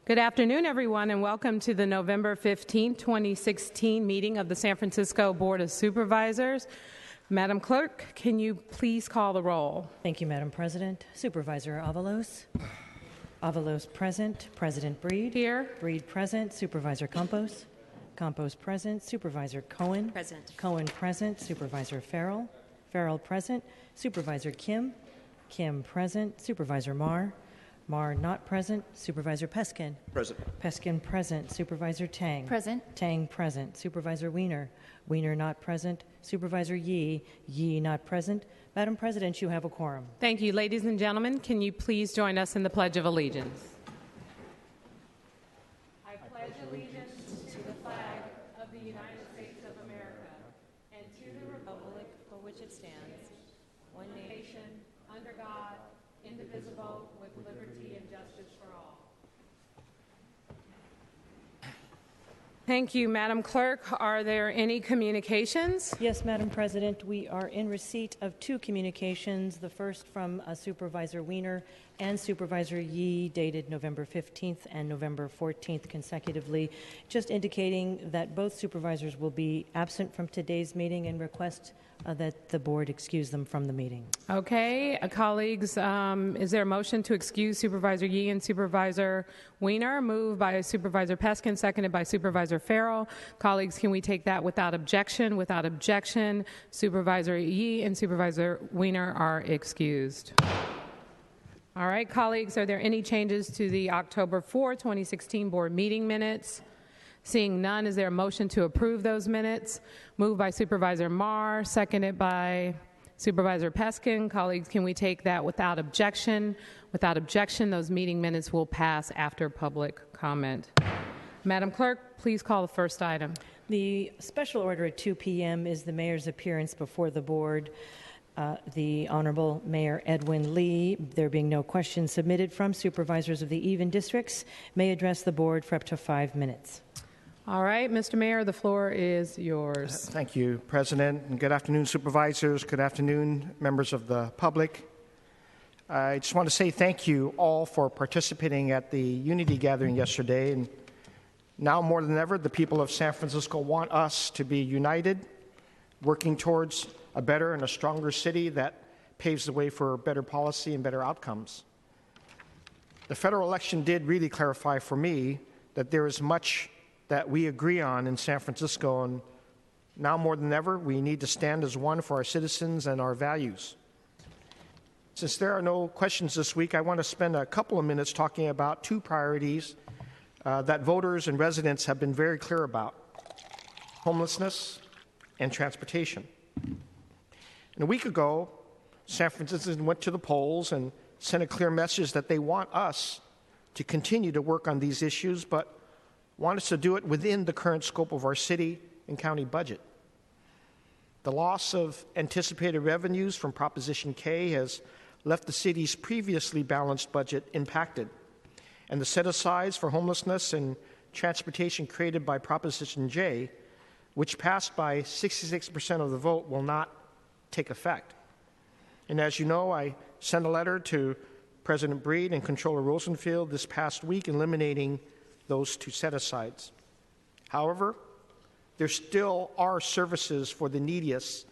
Good afternoon, everyone, and welcome to the November 15, 2016 meeting of the San Francisco Board of Supervisors. Madam Clerk, can you please call the roll? Thank you, Madam President. Supervisor Avalos. Avalos present. President Breed. Here. Breed present. Supervisor Campos. Campos present. Supervisor Cohen. Present. Cohen present. Supervisor Farrell. Farrell present. Supervisor Kim. Kim present. Supervisor Marr. Marr not present. Supervisor Peskin. Present. Peskin present. Supervisor Tang. Present. Tang present. Supervisor Wiener. Wiener not present. Supervisor Yee. Yee not present. Madam President, you have a quorum. Thank you. Ladies and gentlemen, can you please join us in the Pledge of Allegiance? I pledge allegiance to the flag of the United States of America and to the republic For which it stands, one nation, nation, under God, indivisible, with liberty and justice for all. Thank you, Madam Clerk. Are there any communications? Yes, Madam President, we are in receipt of two communications. The first from Supervisor Wiener and Supervisor Yee, dated November 15th and November 14th consecutively, just indicating that both supervisors will be absent from today's meeting and request that the board excuse them from the meeting. Okay, colleagues, is there a motion to excuse Supervisor Yee and Supervisor Wiener? Moved by Supervisor Peskin, seconded by Supervisor Farrell. Colleagues, can we take that without objection? Without objection, Supervisor Yee and Supervisor Wiener are excused. All right, colleagues, are there any changes to the October 4, 2016 board meeting minutes? Seeing none, is there a motion to approve those minutes? Moved by Supervisor Marr, seconded by Supervisor Peskin. Colleagues, can we take that without objection? Without objection, those meeting minutes will pass after public comment. Madam Clerk, please call the first item. The special order at 2 p.m. is the mayor's appearance before the board. The Honorable Mayor Edwin Lee, there being no questions submitted from supervisors of the even districts, may address the board for up to 5 minutes. All right, Mr. Mayor, the floor is yours. Thank you, President, and good afternoon, supervisors. Good afternoon, members of the public. I just want to say thank you all for participating at the Unity Gathering yesterday. And now more than ever, the people of San Francisco want us to be united, working towards a better and a stronger city that paves the way for better policy and better outcomes. The federal election did really clarify for me that there is much that we agree on in San Francisco, and now more than ever, we need to stand as one for our citizens and our values. Since there are no questions this week, I want to spend a couple of minutes talking about two priorities that voters and residents have been very clear about: homelessness and transportation. And a week ago, San Franciscans went to the polls and sent a clear message that they want us to continue to work on these issues, but want us to do it within the current scope of our city and county budget. The loss of anticipated revenues from Proposition K has left the city's previously balanced budget impacted, and the set-asides for homelessness and transportation created by Proposition J, which passed by 66% of the vote, will not take effect. And as you know, I sent a letter to President Breed and Controller Rosenfield this past week eliminating those two set-asides. However, there still are services for the neediest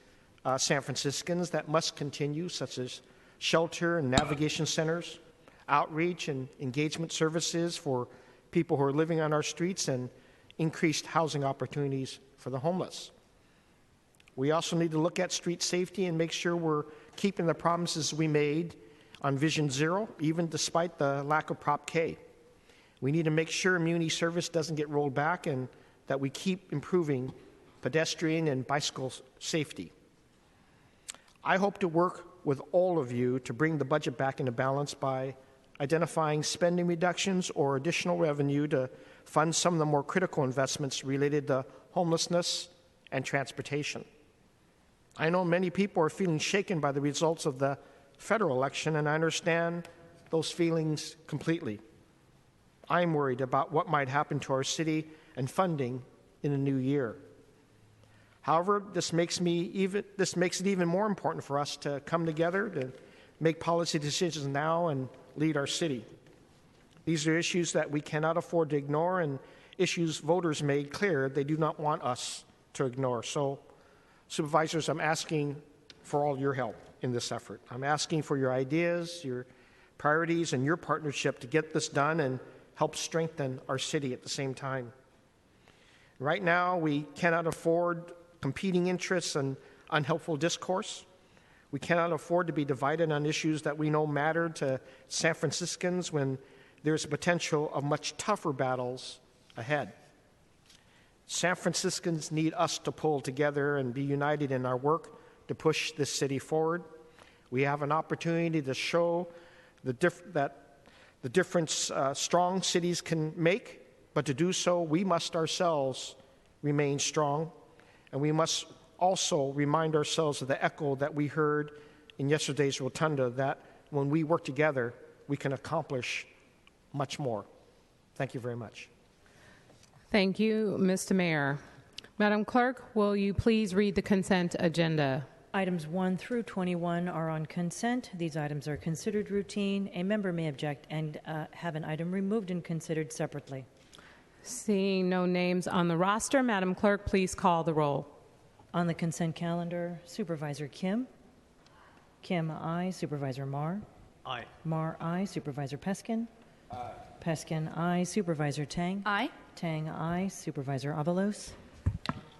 San Franciscans that must continue, such as shelter and navigation centers, outreach and engagement services for people who are living on our streets, and increased housing opportunities for the homeless. We also need to look at street safety and make sure we're keeping the promises we made on Vision Zero, even despite the lack of Prop K. We need to make sure Muni service doesn't get rolled back and that we keep improving pedestrian and bicycle safety. I hope to work with all of you to bring the budget back into balance by identifying spending reductions or additional revenue to fund some of the more critical investments related to homelessness and transportation. I know many people are feeling shaken by the results of the federal election, and I understand those feelings completely. I'm worried about what might happen to our city and funding in the new year. However, this makes it even more important for us to come together to make policy decisions now and lead our city. These are issues that we cannot afford to ignore and issues voters made clear they do not want us to ignore. So, Supervisors, I'm asking for all your help in this effort. I'm asking for your ideas, your priorities, and your partnership to get this done and help strengthen our city at the same time. Right now, we cannot afford competing interests and unhelpful discourse. We cannot afford to be divided on issues that we know matter to San Franciscans when there's potential of much tougher battles ahead. San Franciscans need us to pull together and be united in our work to push this city forward. We have an opportunity to show the difference strong cities can make, but to do so, we must ourselves remain strong, and we must also remind ourselves of the echo that we heard in yesterday's rotunda, that when we work together, we can accomplish much more. Thank you very much. Thank you, Mr. Mayor. Madam Clerk, will you please read the consent agenda? Items 1 through 21 are on consent. These items are considered routine. A member may object and have an item removed and considered separately. Seeing no names on the roster, Madam Clerk, please call the roll. On the consent calendar, Supervisor Kim. Kim, aye. Supervisor Marr. Aye. Marr, aye. Supervisor Peskin. Aye. Peskin, aye. Supervisor Tang. Aye. Tang, aye. Supervisor Avalos.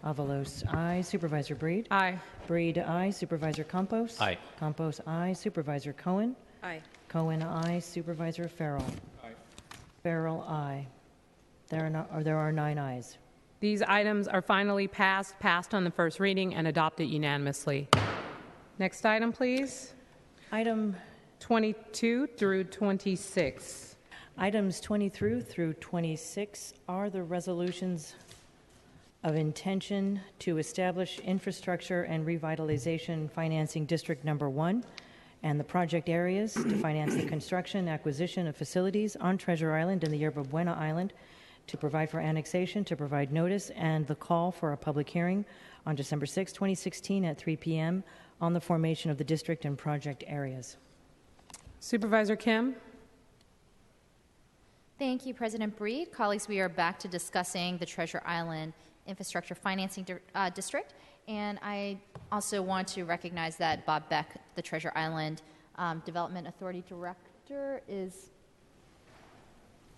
Avalos, aye. Supervisor Breed. Aye. Breed, aye. Supervisor Campos. Aye. Campos, aye. Supervisor Cohen. Aye. Cohen, aye. Supervisor Farrell. Aye. Farrell, aye. There are 9 ayes. These items are finally passed on the first reading, and adopted unanimously. Next item, please. Item 22 through 26. Items 23 through 26 are the resolutions of intention to establish Infrastructure and Revitalization Financing District Number 1 and the project areas to finance the construction, acquisition of facilities on Treasure Island and the Yerba Buena Island, to provide for annexation, to provide notice, and the call for a public hearing on December 6, 2016 at 3 p.m. on the formation of the district and project areas. Supervisor Kim? Thank you, President Breed. Colleagues, we are back to discussing the Treasure Island Infrastructure Financing District. And I also want to recognize that Bob Beck, the Treasure Island Development Authority Director, is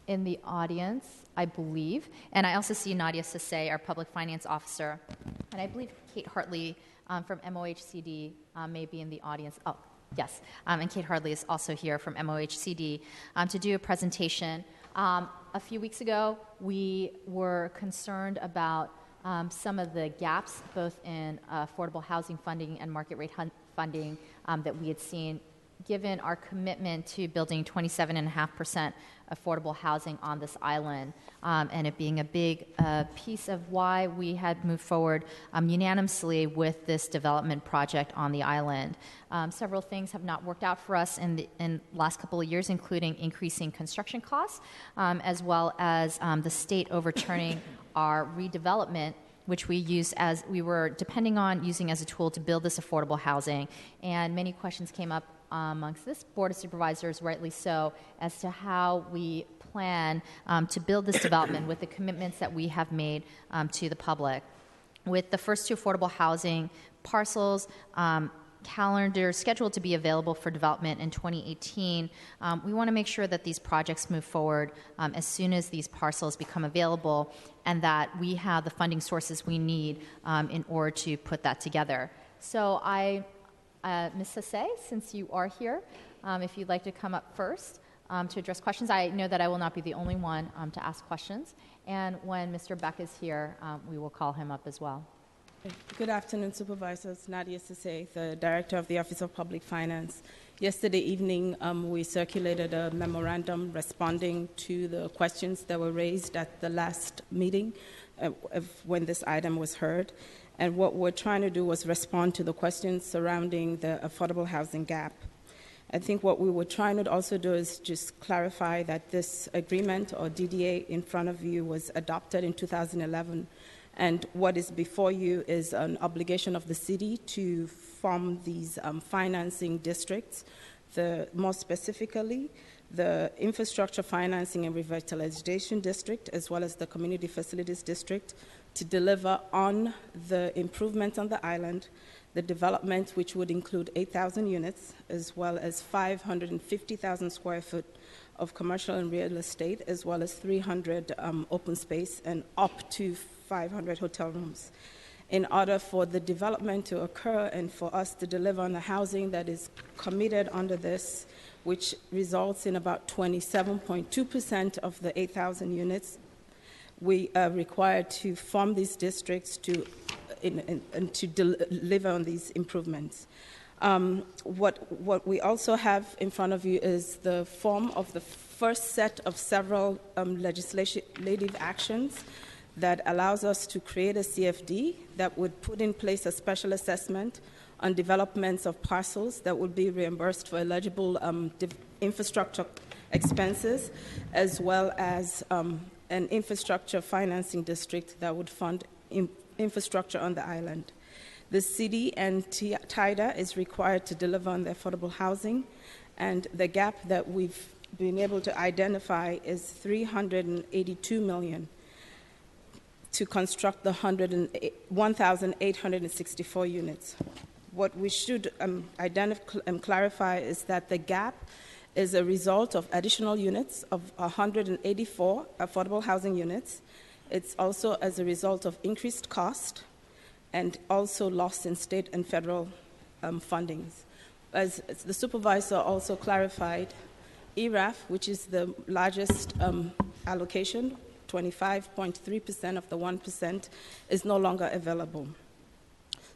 in the audience, I believe. And I also see Nadia Sase, our Public Finance Officer. And I believe Kate Hartley from MOHCD may be in the audience. Oh, yes. And Kate Hartley is also here from MOHCD to do a presentation. A few weeks ago, we were concerned about some of the gaps, both in affordable housing funding and market rate funding that we had seen, given our commitment to building 27.5% affordable housing on this island, and it being a big piece of why we had moved forward unanimously with this development project on the island. Several things have not worked out for us in the last couple of years, including increasing construction costs, as well as the state overturning our redevelopment, which we were depending on using as a tool to build this affordable housing. And many questions came up amongst this Board of Supervisors, rightly so, as to how we plan to build this development with the commitments that we have made to the public. With the first 2 affordable housing parcels calendar scheduled to be available for development in 2018, we want to make sure that these projects move forward as soon as these parcels become available, and that we have the funding sources we need in order to put that together. So Ms. Sase, since you are here, if you'd like to come up first to address questions. I know that I will not be the only one to ask questions. And when Mr. Beck is here, we will call him up as well. Good afternoon, Supervisors. Nadia Sase, the Director of the Office of Public Finance. Yesterday evening, we circulated a memorandum responding to the questions that were raised at the last meeting when this item was heard. And what we're trying to do was respond to the questions surrounding the affordable housing gap. I think what we were trying to also do is just clarify that this agreement, or DDA, in front of you was adopted in 2011. And what is before you is an obligation of the city to form these financing districts. More specifically, the Infrastructure Financing and Revitalization District, as well as the Community Facilities District, to deliver on the improvements on the island, the development, which would include 8,000 units, as well as 550,000 square foot of commercial and real estate, as well as 300 open space and up to 500 hotel rooms. In order for the development to occur and for us to deliver on the housing that is committed under this, which results in about 27.2% of the 8,000 units, we are required to form these districts to deliver on these improvements. What we also have in front of you is the form of the first set of several legislative actions that allows us to create a CFD that would put in place a special assessment on developments of parcels that would be reimbursed for eligible infrastructure expenses, as well as an infrastructure financing district that would fund infrastructure on the island. The city and TIDA is required to deliver on the affordable housing, and the gap that we've been able to identify is $382 million to construct the 1,864 units. What we should clarify is that the gap is a result of additional units of 184 affordable housing units. It's also as a result of increased cost and also loss in state and federal fundings. As the supervisor also clarified, ERAF, which is the largest allocation, 25.3% of the 1%, is no longer available.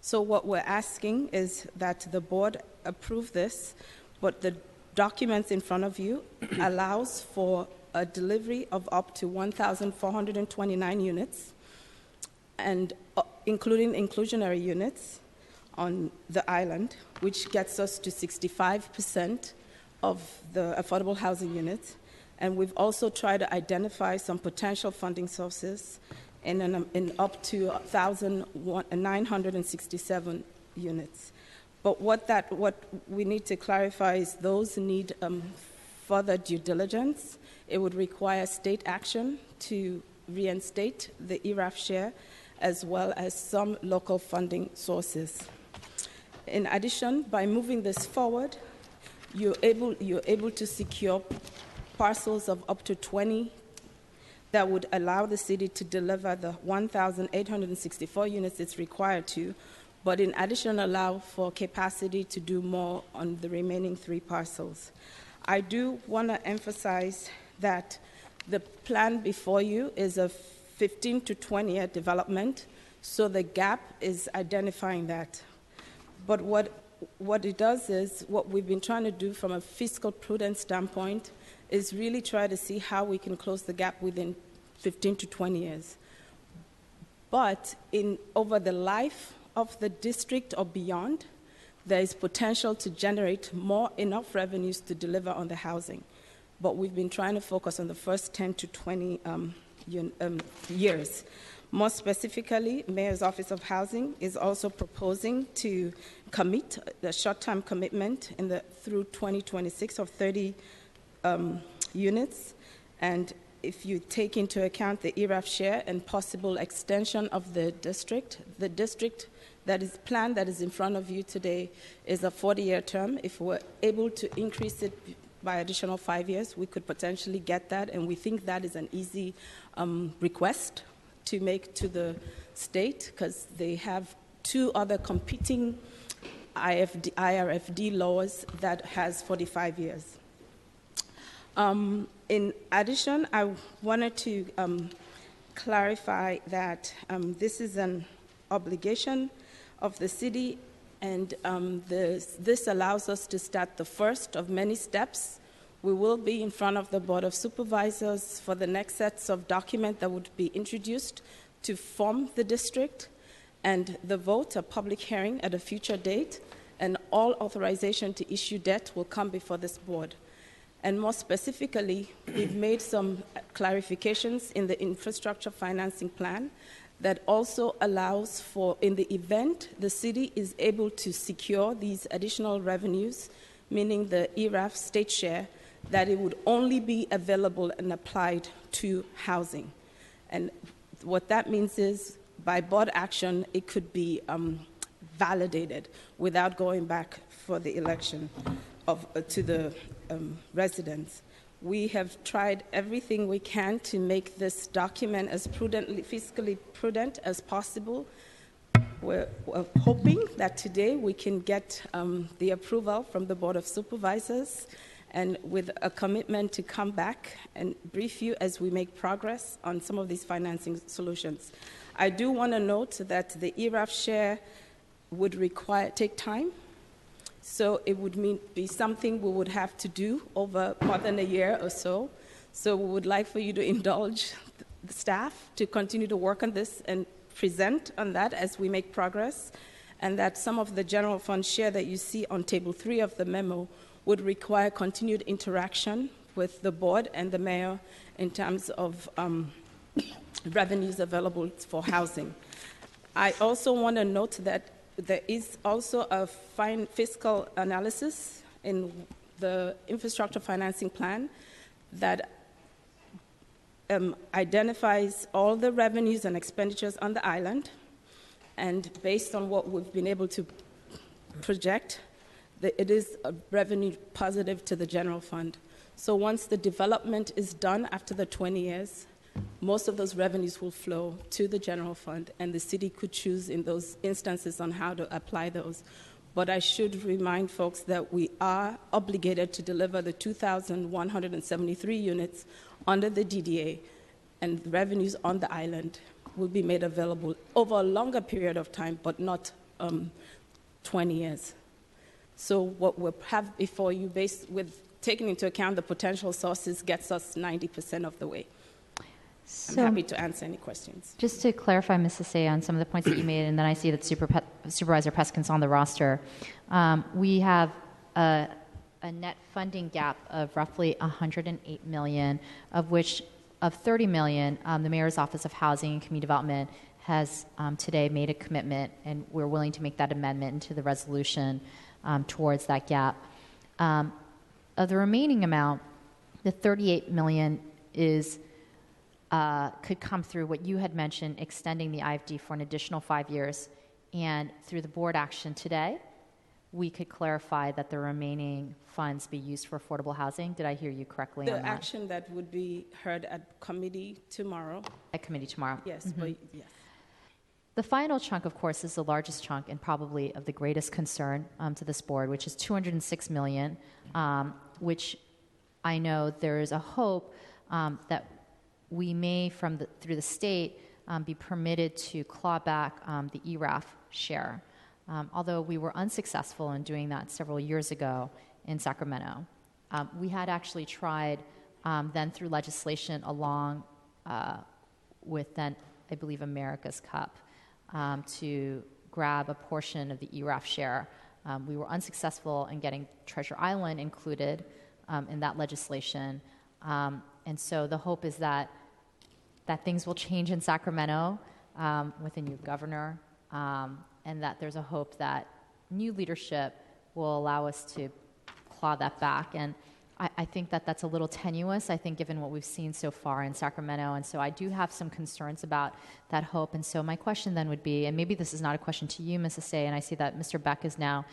So what we're asking is that the board approve this, but the documents in front of you allows for a delivery of up to 1,429 units, and including inclusionary units on the island, which gets us to 65% of the affordable housing units. And we've also tried to identify some potential funding sources in up to 1,967 units. But what we need to clarify is those need further due diligence. It would require state action to reinstate the ERAF share, as well as some local funding sources. In addition, by moving this forward, you're able to secure parcels of up to 20 that would allow the city to deliver the 1,864 units it's required to, but in addition allow for capacity to do more on the remaining 3 parcels. I do want to emphasize that the plan before you is a 15 to 20-year development, so the gap is identifying that. But what it does is, what we've been trying to do from a fiscal prudence standpoint is really try to see how we can close the gap within 15 to 20 years. But over the life of the district or beyond, there is potential to generate enough revenues to deliver on the housing. But we've been trying to focus on the first 10 to 20 years. More specifically, Mayor's Office of Housing is also proposing to commit the short-term commitment through 2026 of 30 units. And if you take into account the ERAF share and possible extension of the district that is planned, that is in front of you today, is a 40-year term. If we're able to increase it by additional 5 years, we could potentially get that, and we think that is an easy request to make to the state, because they have 2 other competing IRFD laws that has 45 years. In addition, I wanted to clarify that this is an obligation of the city, and this allows us to start the first of many steps. We will be in front of the Board of Supervisors for the next sets of documents that would be introduced to form the district, and the vote, a public hearing at a future date, and all authorization to issue debt will come before this board. And more specifically, we've made some clarifications in the infrastructure financing plan that also allows for, in the event the city is able to secure these additional revenues, meaning the ERAF state share, that it would only be available and applied to housing. And what that means is, by board action, it could be validated without going back for the election to the residents. We have tried everything we can to make this document as fiscally prudent as possible. We're hoping that today we can get the approval from the Board of Supervisors, and with a commitment to come back and brief you as we make progress on some of these financing solutions. I do want to note that the ERAF share would take time, so it would be something we would have to do over more than a year or so. So we would like for you to indulge the staff to continue to work on this and present on that as we make progress, and that some of the general fund share that you see on table 3 of the memo would require continued interaction with the board and the mayor in terms of revenues available for housing. I also want to note that there is also a fiscal analysis in the infrastructure financing plan that identifies all the revenues and expenditures on the island, and based on what we've been able to project, it is a revenue positive to the general fund. So once the development is done after the 20 years, most of those revenues will flow to the general fund, and the city could choose in those instances on how to apply those. But I should remind folks that we are obligated to deliver the 2,173 units under the DDA, and the revenues on the island will be made available over a longer period of time, but not 20 years. So what we'll have before you, with taking into account the potential sources, gets us 90% of the way. So, I'm happy to answer any questions. Just to clarify, Ms. Sasay, on some of the points that you made, and then I see that Supervisor Peskin's on the roster, we have a net funding gap of roughly $108 million, of which of $30 million, the Mayor's Office of Housing and Community Development has today made a commitment, and we're willing to make that amendment into the resolution towards that gap. Of the remaining amount, the $38 million could come through what you had mentioned, extending the IFD for an additional 5 years, and through the board action today, we could clarify that the remaining funds be used for affordable housing. Did I hear you correctly on that? The action that would be heard at committee tomorrow. At committee tomorrow. Yes, Mm-hmm. but yes. The final chunk, of course, is the largest chunk and probably of the greatest concern to this board, which is $206 million, which I know there is a hope that we may, through the state, be permitted to claw back the ERAF share, although we were unsuccessful in doing that several years ago in Sacramento. We had actually tried then through legislation along with then, I believe, America's Cup, to grab a portion of the ERAF share. We were unsuccessful in getting Treasure Island included in that legislation. And so the hope is that things will change in Sacramento with a new governor, and that there's a hope that new leadership will allow us to claw that back. And I think that that's a little tenuous, I think, given what we've seen so far in Sacramento. And so I do have some concerns about that hope. And so my question then would be, and maybe this is not a question to you, Mrs. Say, and I see that Mr. Beck is now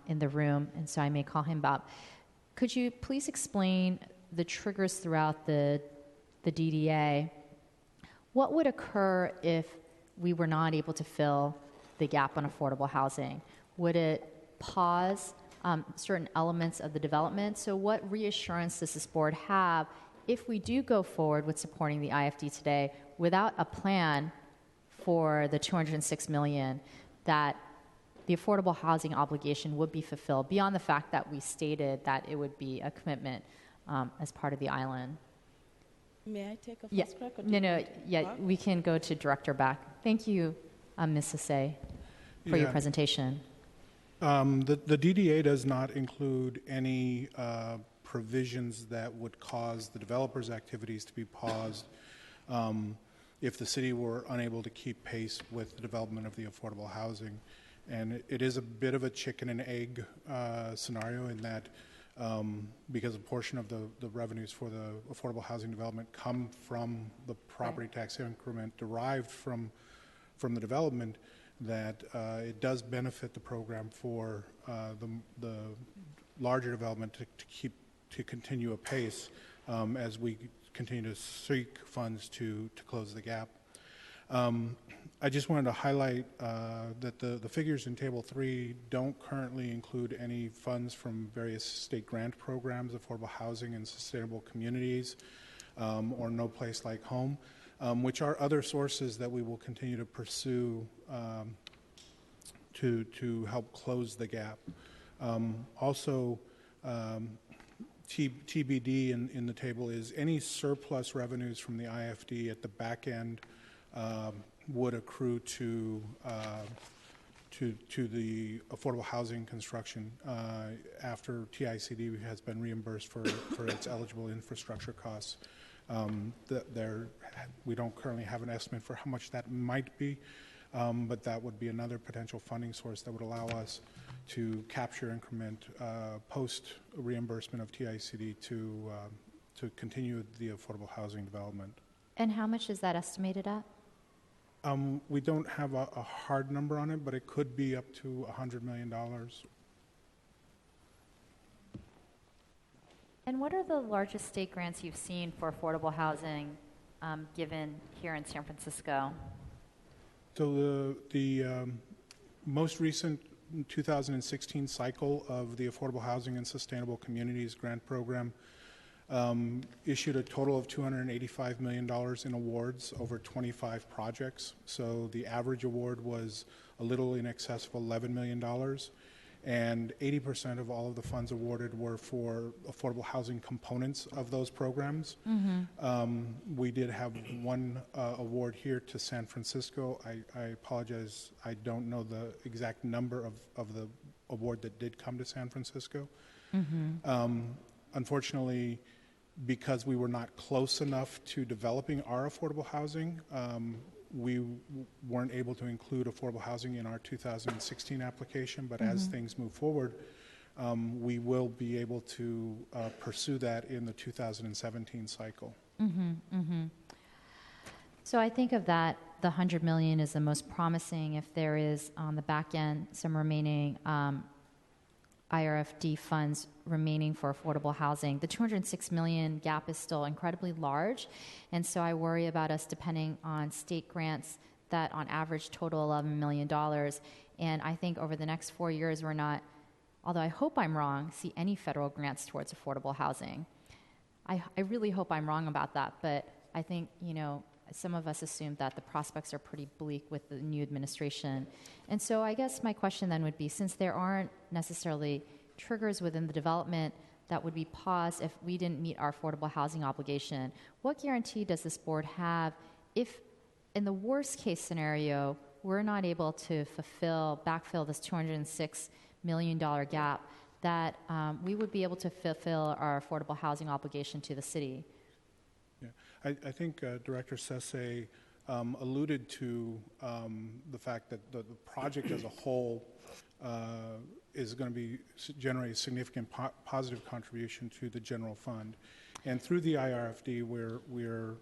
in the room, and so I may call him Bob. Could you please explain the triggers throughout the DDA? What would occur if we were not able to fill the gap on affordable housing? Would it pause certain elements of the development? So what reassurance does this board have if we do go forward with supporting the IFD today without a plan for the $206 million, that the affordable housing obligation would be fulfilled, beyond the fact that we stated that it would be a commitment as part of the island? May I take a first crack? Yeah, we can go to Director Beck. Thank you, Ms. Sasay, for your presentation. The DDA does not include any provisions that would cause the developers' activities to be paused if the city were unable to keep pace with the development of the affordable housing. And it is a bit of a chicken and egg scenario in that because a portion of the revenues for the affordable housing development come from the property tax increment derived from the development, that it does benefit the program for the larger development to continue apace as we continue to seek funds to close the gap. I just wanted to highlight that the figures in Table 3 don't currently include any funds from various state grant programs, affordable housing and sustainable communities, or No Place Like Home, which are other sources that we will continue to pursue to help close the gap. Also, TBD in the table is any surplus revenues from the IFD at the back end would accrue to the affordable housing construction after TICD has been reimbursed for its eligible infrastructure costs. We don't currently have an estimate for how much that might be, but that would be another potential funding source that would allow us to capture increment post reimbursement of TICD to continue the affordable housing development. And how much is that estimated at? We don't have a hard number on it, but it could be up to $100 million. And what are the largest state grants you've seen for affordable housing given here in San Francisco? So the most recent 2016 cycle of the Affordable Housing and Sustainable Communities Grant Program issued a total of $285 million in awards over 25 projects. So the average award was a little in excess of $11 million, and 80% of all of the funds awarded were for affordable housing components of those programs. We did have one award here to San Francisco. I apologize, I don't know the exact number of the award that did come to San Francisco. Unfortunately, because we were not close enough to developing our affordable housing, we weren't able to include affordable housing in our 2016 application, but as things move forward, we will be able to pursue that in the 2017 cycle. So I think of that, the $100 million is the most promising if there is on the back end some remaining IRFD funds remaining for affordable housing. The $206 million gap is still incredibly large, and so I worry about us depending on state grants that on average total $11 million. And I think over the next 4 years we're not, although I hope I'm wrong, see any federal grants towards affordable housing. I really hope I'm wrong about that, but I think, some of us assume that the prospects are pretty bleak with the new administration. And so I guess my question then would be, since there aren't necessarily triggers within the development that would be paused if we didn't meet our affordable housing obligation, what guarantee does this board have if, in the worst case scenario, we're not able to backfill this $206 million gap, that we would be able to fulfill our affordable housing obligation to the city? I think Director Sese alluded to the fact that the project as a whole is going to generate a significant positive contribution to the general fund. And through the IRFD, we're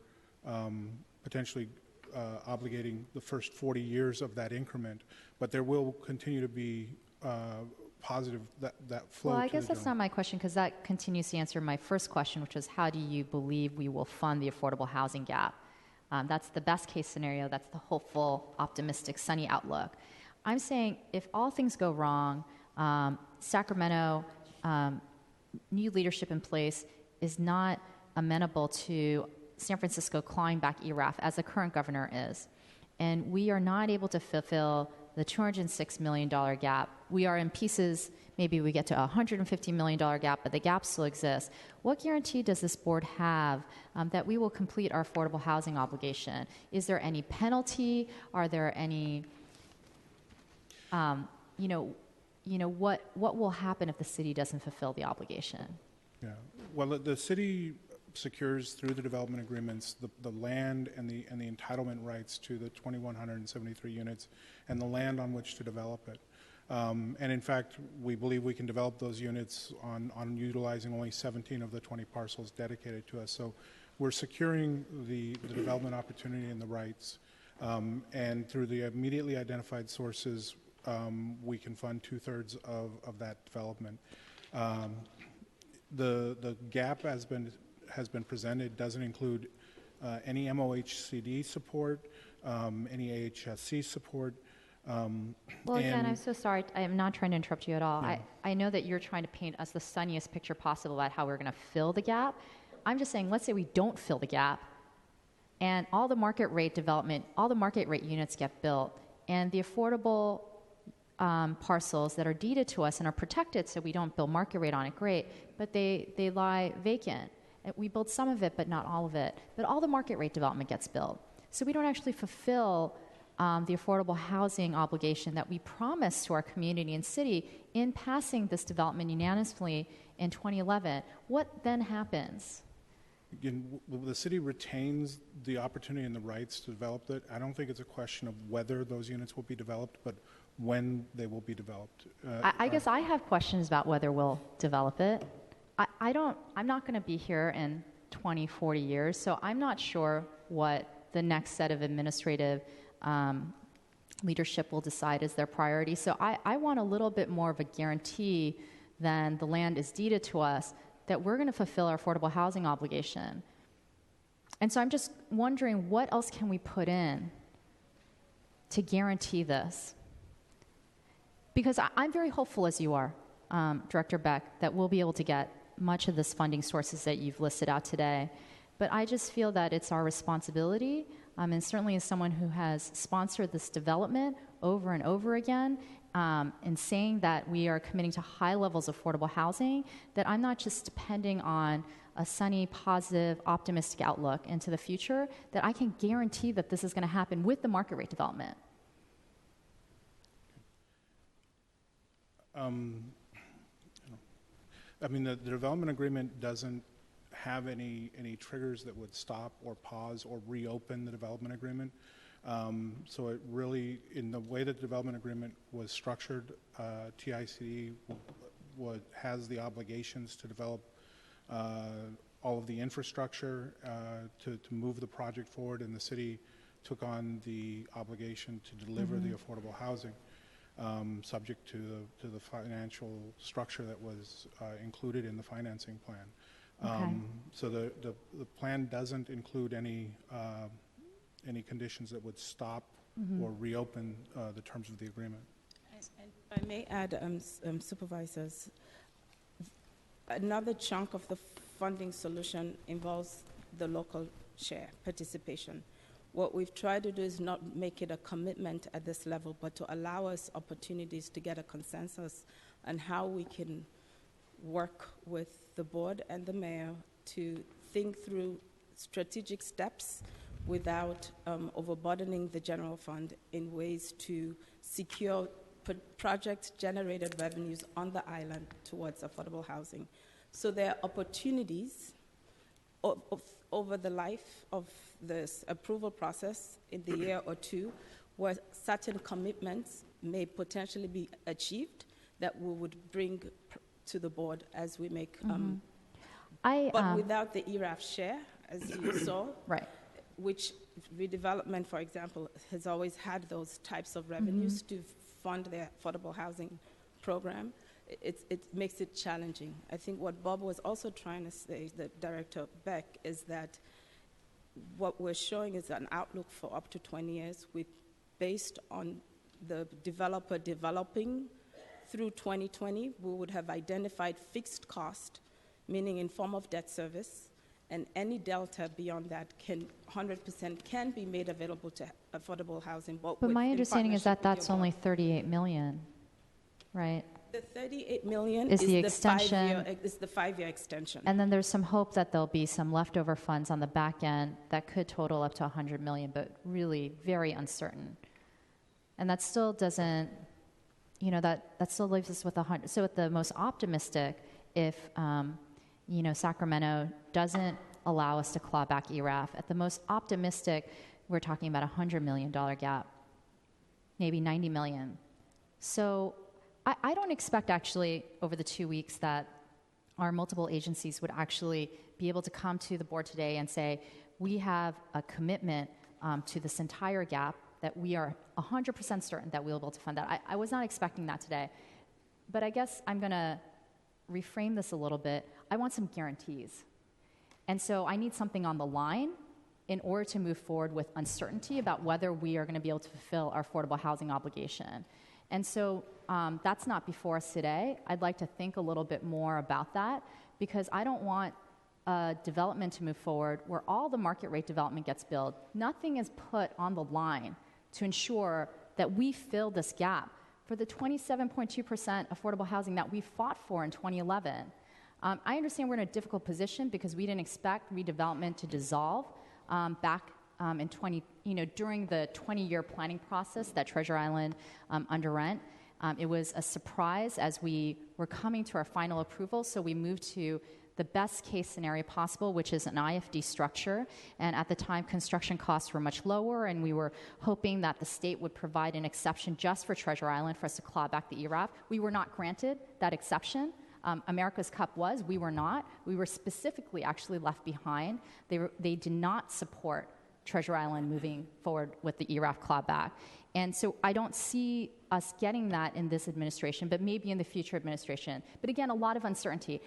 potentially obligating the first 40 years of that increment, but there will continue to be positive that flow. Well, I guess that's not my question, because that continues to answer my first question, which is how do you believe we will fund the affordable housing gap? That's the best case scenario. That's the hopeful, optimistic, sunny outlook. I'm saying if all things go wrong, Sacramento, new leadership in place is not amenable to San Francisco clawing back ERAF as the current governor is. And we are not able to fulfill the $206 million gap. We are in pieces, maybe we get to a $150 million gap, but the gap still exists. What guarantee does this board have that we will complete our affordable housing obligation? Is there any penalty? Are there any, what will happen if the city doesn't fulfill the obligation? Yeah, well, the city secures through the development agreements the land and the entitlement rights to the 2,173 units and the land on which to develop it. And in fact, we believe we can develop those units on utilizing only 17 of the 20 parcels dedicated to us. So we're securing the development opportunity and the rights. And through the immediately identified sources, we can fund 2/3 of that development. The gap has been presented doesn't include any MOHCD support, any AHSC support. Well, again, I'm so sorry. I am not trying to interrupt you at all. No. I know that you're trying to paint us the sunniest picture possible about how we're going to fill the gap. I'm just saying, let's say we don't fill the gap, and all the market rate development, all the market rate units get built, and the affordable parcels that are deeded to us and are protected so we don't build market rate on it, great, but they lie vacant. We build some of it, but not all of it. But all the market rate development gets built. So we don't actually fulfill the affordable housing obligation that we promised to our community and city in passing this development unanimously in 2011. What then happens? Again, the city retains the opportunity and the rights to develop it. I don't think it's a question of whether those units will be developed, but when they will be developed. I guess I have questions about whether we'll develop it. I'm not going to be here in 20, 40 years, so I'm not sure what the next set of administrative leadership will decide is their priority. So I want a little bit more of a guarantee than the land is deeded to us that we're going to fulfill our affordable housing obligation. And so I'm just wondering, what else can we put in to guarantee this? Because I'm very hopeful, as you are, Director Beck, that we'll be able to get much of this funding sources that you've listed out today. But I just feel that it's our responsibility, and certainly as someone who has sponsored this development over and over again, in saying that we are committing to high levels of affordable housing, that I'm not just depending on a sunny, positive, optimistic outlook into the future, that I can guarantee that this is going to happen with the market rate development. I mean, the development agreement doesn't have any triggers that would stop or pause or reopen the development agreement. So it really, in the way that the development agreement was structured, TICD has the obligations to develop all of the infrastructure to move the project forward, and the city took on the obligation to deliver the affordable housing. Subject to the financial structure that was included in the financing plan. Okay. So the plan doesn't include any conditions that would stop or reopen the terms of the agreement. And if I may add, supervisors, another chunk of the funding solution involves the local share participation. What we've tried to do is not make it a commitment at this level, but to allow us opportunities to get a consensus on how we can work with the board and the mayor to think through strategic steps without overburdening the general fund in ways to secure project-generated revenues on the island towards affordable housing. So there are opportunities over the life of this approval process in the year or two where certain commitments may potentially be achieved that we would bring to the board as we make, but without the ERAF share, as you saw, right, which redevelopment, for example, has always had those types of revenues to fund their affordable housing program. It makes it challenging. I think what Bob was also trying to say, the Director Beck, is that what we're showing is an outlook for up to 20 years based on the developer developing through 2020. We would have identified fixed cost, meaning in form of debt service, and any delta beyond that 100% can be made available to affordable housing. But my understanding is that that's only $38 million, right? The $38 million is the extension. Is the 5-year extension. And then there's some hope that there'll be some leftover funds on the back end that could total up to $100 million, but really very uncertain. And that still doesn't, that still leaves us with 100. So at the most optimistic, if, Sacramento doesn't allow us to claw back ERAF, at the most optimistic, we're talking about a $100 million gap, maybe $90 million. So I don't expect actually over the 2 weeks that our multiple agencies would actually be able to come to the board today and say, we have a commitment to this entire gap, that we are 100% certain that we'll be able to fund that. I was not expecting that today. But I guess I'm going to reframe this a little bit. I want some guarantees. And so I need something on the line in order to move forward with uncertainty about whether we are going to be able to fulfill our affordable housing obligation. And so that's not before us today. I'd like to think a little bit more about that, because I don't want development to move forward where all the market rate development gets built. Nothing is put on the line to ensure that we fill this gap for the 27.2% affordable housing that we fought for in 2011. I understand we're in a difficult position because we didn't expect redevelopment to dissolve back in during the 20-year planning process that Treasure Island underwent. It was a surprise as we were coming to our final approval, so we moved to the best case scenario possible, which is an IFD structure. And at the time, construction costs were much lower, and we were hoping that the state would provide an exception just for Treasure Island for us to claw back the ERAF. We were not granted that exception. America's Cup was. We were not. We were specifically actually left behind. They did not support Treasure Island moving forward with the ERAF clawback. And so I don't see us getting that in this administration, but maybe in the future administration. But again, a lot of uncertainty.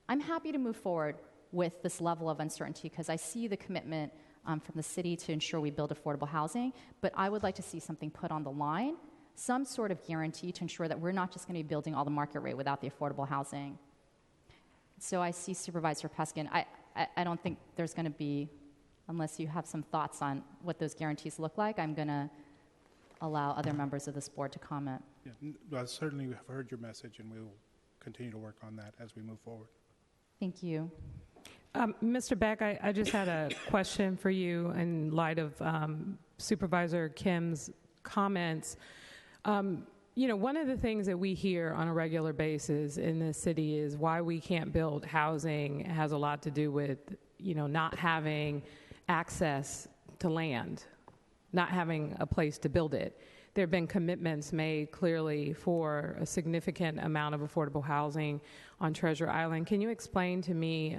I'm happy to move forward with this level of uncertainty because I see the commitment from the city to ensure we build affordable housing, but I would like to see something put on the line, some sort of guarantee to ensure that we're not just going to be building all the market rate without the affordable housing. So I see Supervisor Peskin. I don't think there's going to be, unless you have some thoughts on what those guarantees look like, I'm going to allow other members of this board to comment. Yeah, well, certainly we have heard your message, and we will continue to work on that as we move forward. Thank you. Mr. Beck, I just had a question for you in light of Supervisor Kim's comments. One of the things that we hear on a regular basis in this city is why we can't build housing has a lot to do with, not having access to land, not having a place to build it. There have been commitments made clearly for a significant amount of affordable housing on Treasure Island. Can you explain to me,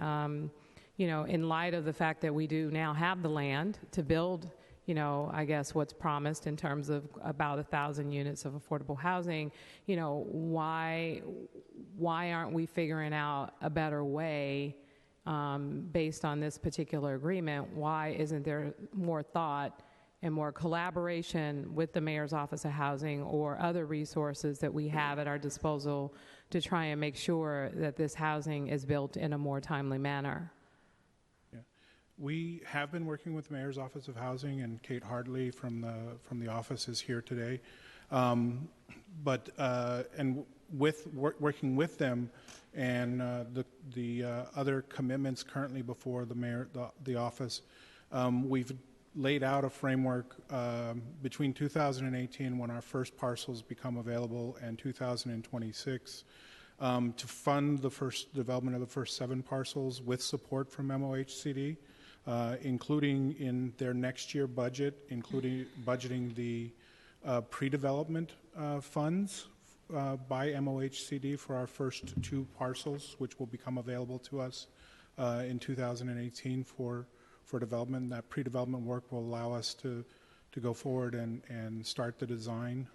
in light of the fact that we do now have the land to build, I guess what's promised in terms of about 1,000 units of affordable housing, why aren't we figuring out a better way based on this particular agreement? Why isn't there more thought and more collaboration with the Mayor's Office of Housing or other resources that we have at our disposal to try and make sure that this housing is built in a more timely manner? Yeah. We have been working with the Mayor's Office of Housing, and Kate Hardley from the office is here today. Working with them and the other commitments currently before the mayor, the office, we've laid out a framework between 2018, when our first parcels become available, and 2026 to fund the first development of the first 7 parcels with support from MOHCD, including in their next year budget, including budgeting the pre-development funds by MOHCD for our first 2 parcels, which will become available to us in 2018 for development. That pre-development work will allow us to go forward and start the design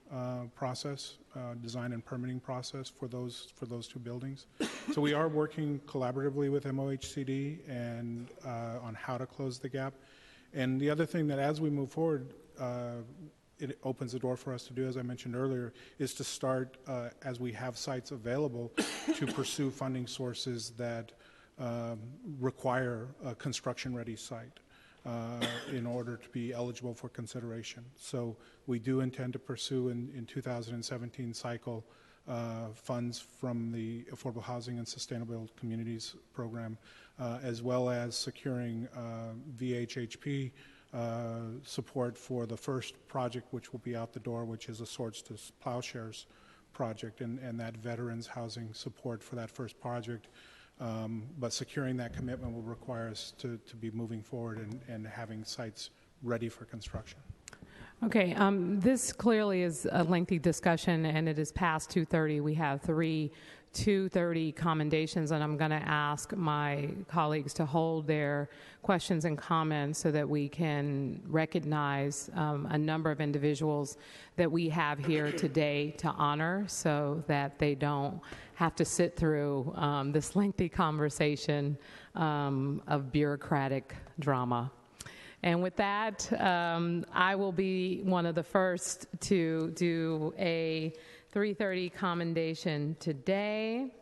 process, design and permitting process for those 2 buildings. So we are working collaboratively with MOHCD and on how to close the gap. And the other thing that as we move forward, it opens the door for us to do, as I mentioned earlier, is to start, as we have sites available, to pursue funding sources that require a construction-ready site in order to be eligible for consideration. So we do intend to pursue in 2017 cycle funds from the Affordable Housing and Sustainable Communities Program, as well as securing VHHP support for the first project, which will be out the door, which is a Swords to Plowshares project, and that veterans housing support for that first project. But securing that commitment will require us to be moving forward and having sites ready for construction. Okay, this clearly is a lengthy discussion, and it is past 2:30. We have 2:30 commendations, and I'm going to ask my colleagues to hold their questions and comments so that we can recognize a number of individuals that we have here today to honor so that they don't have to sit through this lengthy conversation of bureaucratic drama. And with that, I will be one of the first to do a 3:30 commendation today.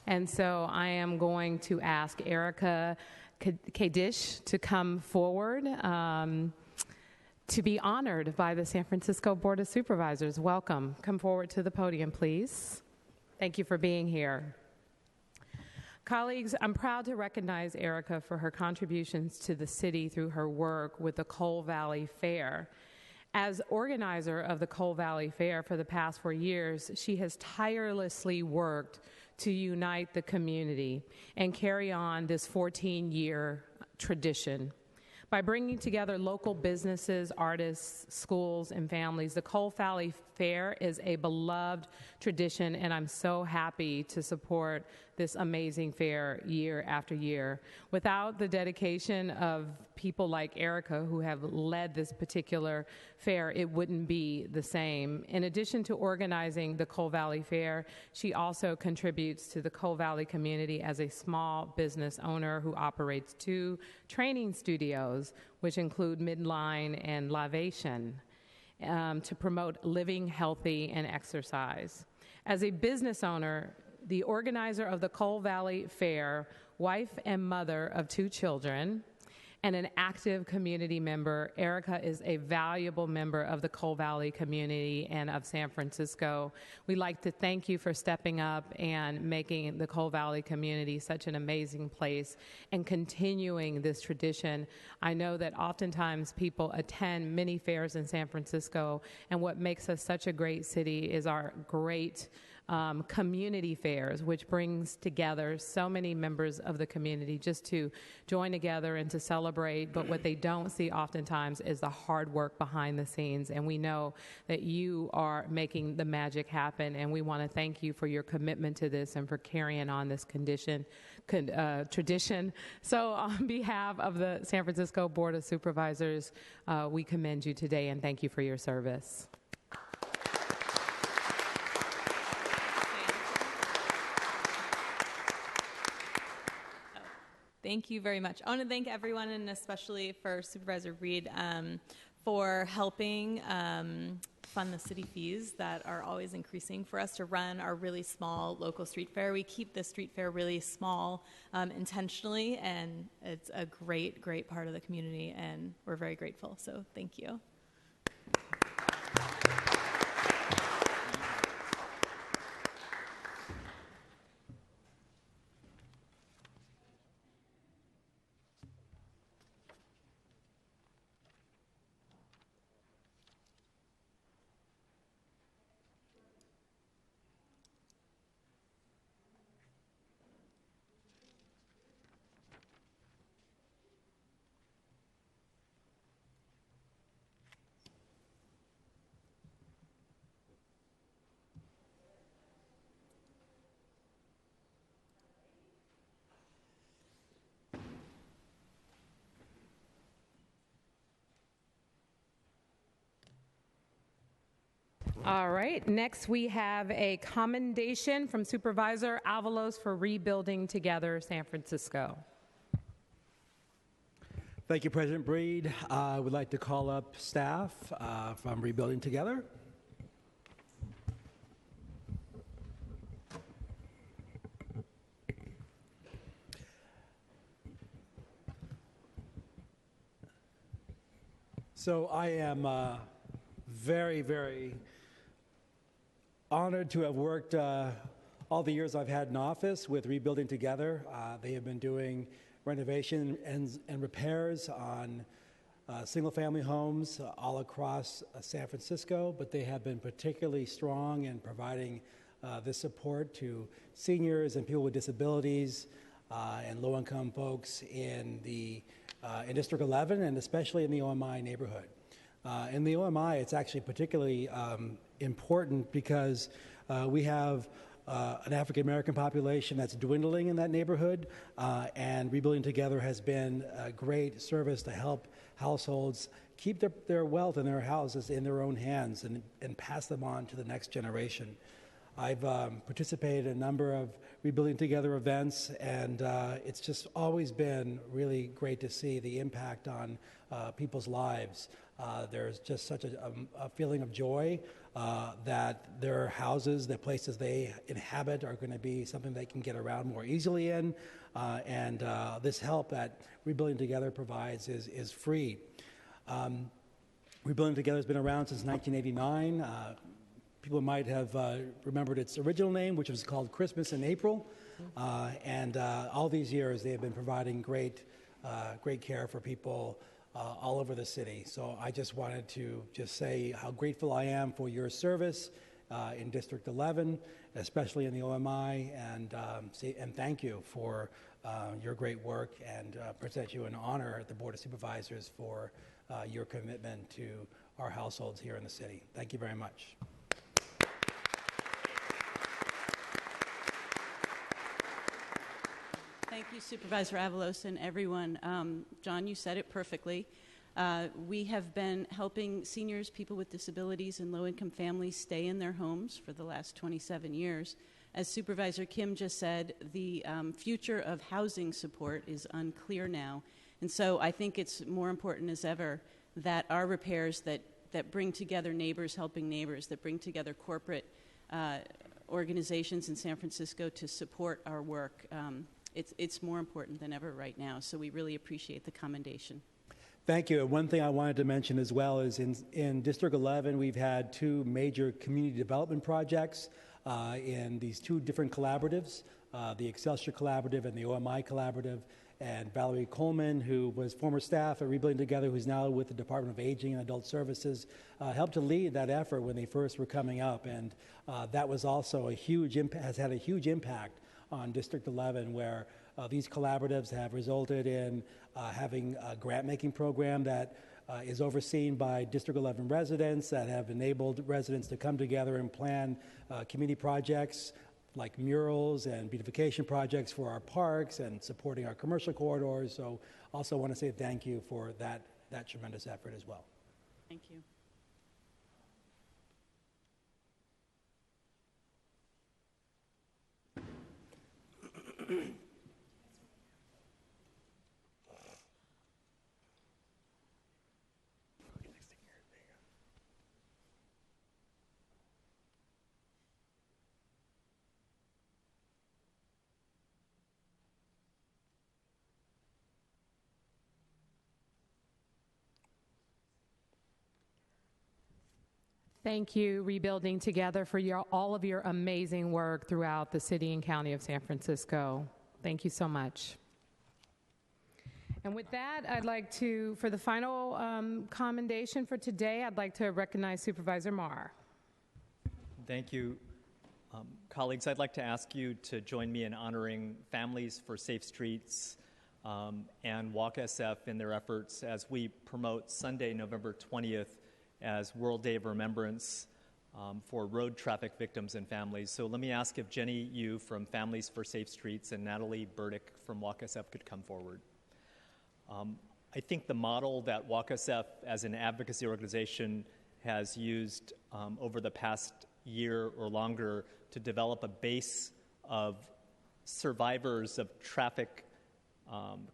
And so I am going to ask Erica Kadish to come forward to be honored by the San Francisco Board of Supervisors. Welcome. Come forward to the podium, please. Thank you for being here. Colleagues, I'm proud to recognize Erica for her contributions to the city through her work with the Coal Valley Fair. As organizer of the Coal Valley Fair for the past 4 years, she has tirelessly worked to unite the community and carry on this 14-year tradition. By bringing together local businesses, artists, schools, and families, the Coal Valley Fair is a beloved tradition, and I'm so happy to support this amazing fair year after year. Without the dedication of people like Erica, who have led this particular fair, it wouldn't be the same. In addition to organizing the Coal Valley Fair, she also contributes to the Coal Valley community as a small business owner who operates 2 training studios, which include Midline and Lavation, to promote living healthy and exercise. As a business owner, the organizer of the Coal Valley Fair, wife and mother of 2 children, and an active community member, Erica is a valuable member of the Coal Valley community and of San Francisco. We'd like to thank you for stepping up and making the Coal Valley community such an amazing place and continuing this tradition. I know that oftentimes people attend many fairs in San Francisco, and what makes us such a great city is our great community fairs, which brings together so many members of the community just to join together and to celebrate. But what they don't see oftentimes is the hard work behind the scenes. And we know that you are making the magic happen. And we want to thank you for your commitment to this and for carrying on this tradition. So on behalf of the San Francisco Board of Supervisors, we commend you today and thank you for your service. Thank you very much. I want to thank everyone, and especially for Supervisor Reed, for helping fund the city fees that are always increasing for us to run our really small local street fair. We keep the street fair really small intentionally, and it's a great, great part of the community, and we're very grateful. So thank you. All right, next we have a commendation from Supervisor Avalos for Rebuilding Together San Francisco. Thank you, President Breed. I would like to call up staff from Rebuilding Together. So I am very, very honored to have worked all the years I've had in office with Rebuilding Together. They have been doing renovation and repairs on single-family homes all across San Francisco, but they have been particularly strong in providing this support to seniors and people with disabilities and low-income folks in District 11 and especially in the OMI neighborhood. In the OMI, it's actually particularly important because we have an African American population that's dwindling in that neighborhood, and Rebuilding Together has been a great service to help households keep their wealth and their houses in their own hands and pass them on to the next generation. I've participated in a number of Rebuilding Together events, and it's just always been really great to see the impact on people's lives. There's just such a feeling of joy that their houses, the places they inhabit, are going to be something they can get around more easily in, and this help that Rebuilding Together provides is free. Rebuilding Together has been around since 1989. People might have remembered its original name, which was called Christmas in April, and all these years they have been providing great care for people all over the city. So I just wanted to just say how grateful I am for your service in District 11, especially in the OMI, and thank you for your great work, and present you an honor at the Board of Supervisors for your commitment to our households here in the city. Thank you very much. Thank you, Supervisor Avalos and everyone. John, you said it perfectly. We have been helping seniors, people with disabilities, and low-income families stay in their homes for the last 27 years. As Supervisor Kim just said, the future of housing support is unclear now. And so I think it's more important as ever that our repairs that bring together neighbors helping neighbors, that bring together corporate organizations in San Francisco to support our work, it's more important than ever right now. So we really appreciate the commendation. Thank you. One thing I wanted to mention as well is in District 11, we've had two major community development projects in these two different collaboratives, the Excelsior Collaborative and the OMI Collaborative. And Valerie Coleman, who was former staff at Rebuilding Together, who's now with the Department of Aging and Adult Services, helped to lead that effort when they first were coming up. And that was also has had a huge impact on District 11, where these collaboratives have resulted in having a grant-making program that is overseen by District 11 residents that have enabled residents to come together and plan community projects like murals and beautification projects for our parks and supporting our commercial corridors. So also want to say thank you for that tremendous effort as well. Thank you. Thank you, Rebuilding Together, for all of your amazing work throughout the city and county of San Francisco. Thank you so much. And with that, I'd like to, for the final commendation for today, I'd like to recognize Supervisor Marr. Thank you. Colleagues, I'd like to ask you to join me in honoring Families for Safe Streets and Walk SF in their efforts as we promote Sunday, November 20th, as World Day of Remembrance for road traffic victims and families. So let me ask if Jenny Yu from Families for Safe Streets and Natalie Burdick from Walk SF could come forward. I think the model that Walk SF as an advocacy organization has used over the past year or longer to develop a base of survivors of traffic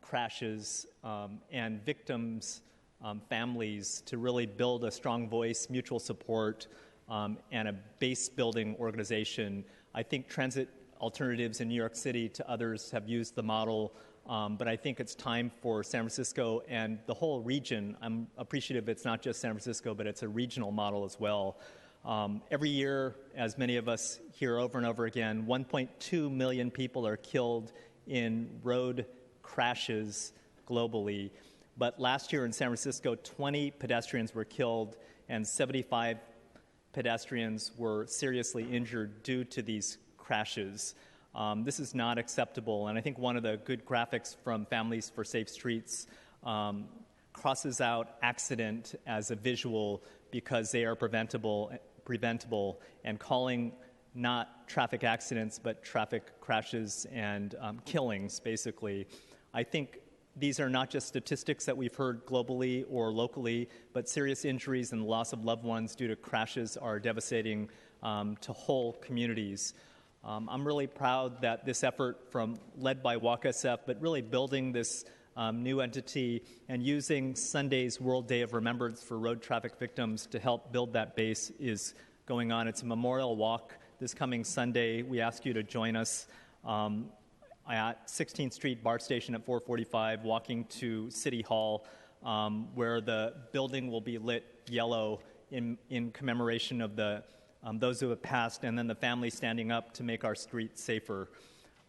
crashes and victims' families to really build a strong voice, mutual support, and a base-building organization. I think Transit Alternatives in New York City to others have used the model, but I think it's time for San Francisco and the whole region. I'm appreciative it's not just San Francisco, but it's a regional model as well. Every year, as many of us hear over and over again, 1.2 million people are killed in road crashes globally. But last year in San Francisco, 20 pedestrians were killed and 75 pedestrians were seriously injured due to these crashes. This is not acceptable, and I think one of the good graphics from Families for Safe Streets crosses out accident as a visual because they are preventable, and calling not traffic accidents but traffic crashes and killings, basically. I think these are not just statistics that we've heard globally or locally, but serious injuries and loss of loved ones due to crashes are devastating to whole communities. I'm really proud that this effort led by Walk SF, but really building this new entity and using Sunday's World Day of Remembrance for road traffic victims to help build that base is going on. It's a memorial walk this coming Sunday. We ask you to join us at 16th Street BART Station at 4:45, walking to City Hall, where the building will be lit yellow in commemoration of those who have passed, and then the family standing up to make our streets safer.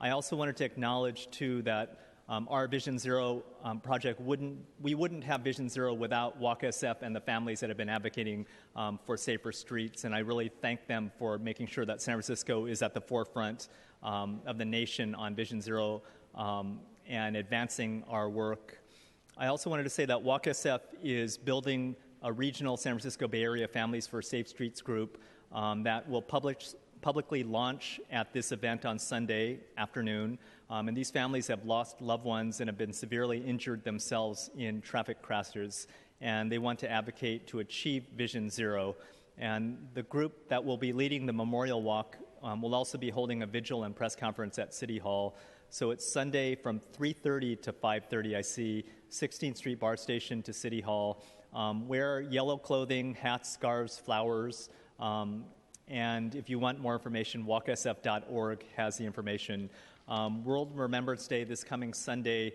I also wanted to acknowledge, too, that our Vision Zero project we wouldn't have Vision Zero without Walk SF and the families that have been advocating for safer streets, and I really thank them for making sure that San Francisco is at the forefront of the nation on Vision Zero and advancing our work. I also wanted to say that Walk SF is building a regional San Francisco Bay Area Families for Safe Streets group that will publicly launch at this event on Sunday afternoon. And these families have lost loved ones and have been severely injured themselves in traffic crashes, and they want to advocate to achieve Vision Zero. And the group that will be leading the memorial walk will also be holding a vigil and press conference at City Hall. So it's Sunday from 3:30 to 5:30, I see, 16th Street BART Station to City Hall. Wear yellow clothing, hats, scarves, flowers, and if you want more information, walksf.org has the information. World Remembrance Day this coming Sunday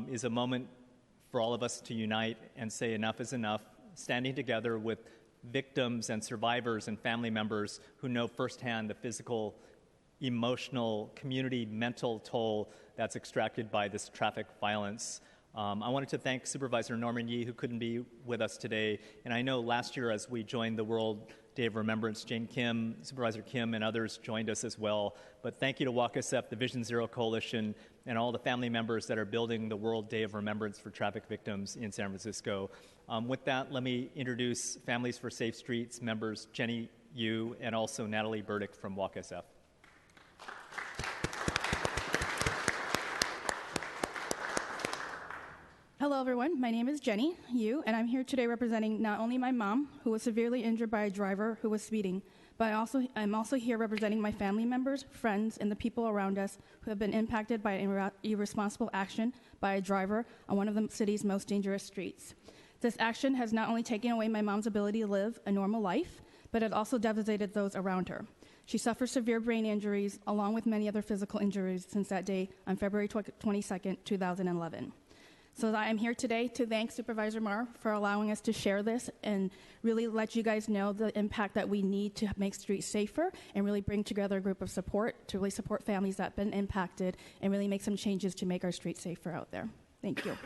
is a moment for all of us to unite and say enough is enough, standing together with victims and survivors and family members who know firsthand the physical, emotional, community, mental toll that's extracted by this traffic violence. I wanted to thank Supervisor Norman Yee, who couldn't be with us today. And I know last year as we joined the World Day of Remembrance, Jane Kim, Supervisor Kim, and others joined us as well. But thank you to Walk SF, the Vision Zero Coalition, and all the family members that are building the World Day of Remembrance for traffic victims in San Francisco. With that, let me introduce Families for Safe Streets members Jenny Yu and also Natalie Burdick from Walk SF. Hello, everyone. My name is Jenny Yu, and I'm here today representing not only my mom, who was severely injured by a driver who was speeding, but I'm also here representing my family members, friends, and the people around us who have been impacted by irresponsible action by a driver on one of the city's most dangerous streets. This action has not only taken away my mom's ability to live a normal life, but it also devastated those around her. She suffered severe brain injuries, along with many other physical injuries since that day on February 22nd, 2011. So I'm here today to thank Supervisor Marr for allowing us to share this and really let you guys know the impact that we need to make streets safer and really bring together a group of support to really support families that have been impacted and really make some changes to make our streets safer out there. Thank you.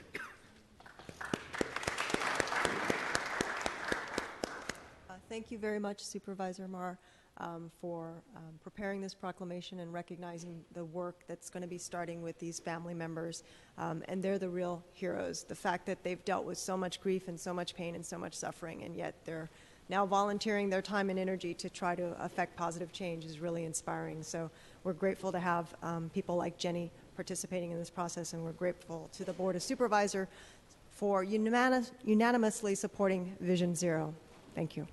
Thank you very much, Supervisor Marr, for preparing this proclamation and recognizing the work that's going to be starting with these family members. And they're the real heroes. The fact that they've dealt with so much grief and so much pain and so much suffering, and yet they're now volunteering their time and energy to try to affect positive change is really inspiring. So we're grateful to have people like Jenny participating in this process, and we're grateful to the Board of Supervisors for unanimously supporting Vision Zero. Thank you.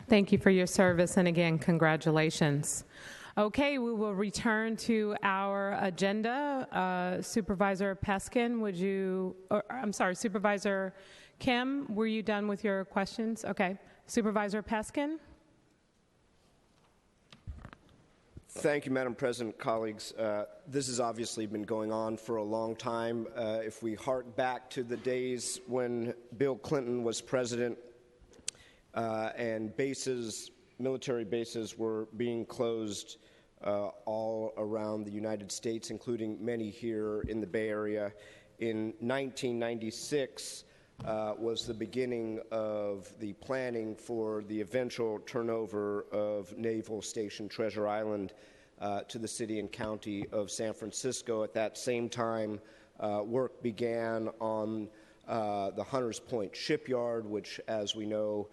Thank you for your service, and again, congratulations. Okay, we will return to our agenda. Supervisor Peskin, Supervisor Kim, were you done with your questions? Okay. Supervisor Peskin? Thank you, Madam President, colleagues. This has obviously been going on for a long time. If we hark back to the days when Bill Clinton was president, and military bases were being closed all around the United States, including many here in the Bay Area. In 1996 was the beginning of the planning for the eventual turnover of Naval Station Treasure Island to the city and county of San Francisco. At that same time, work began on the Hunters Point shipyard, which, as we know,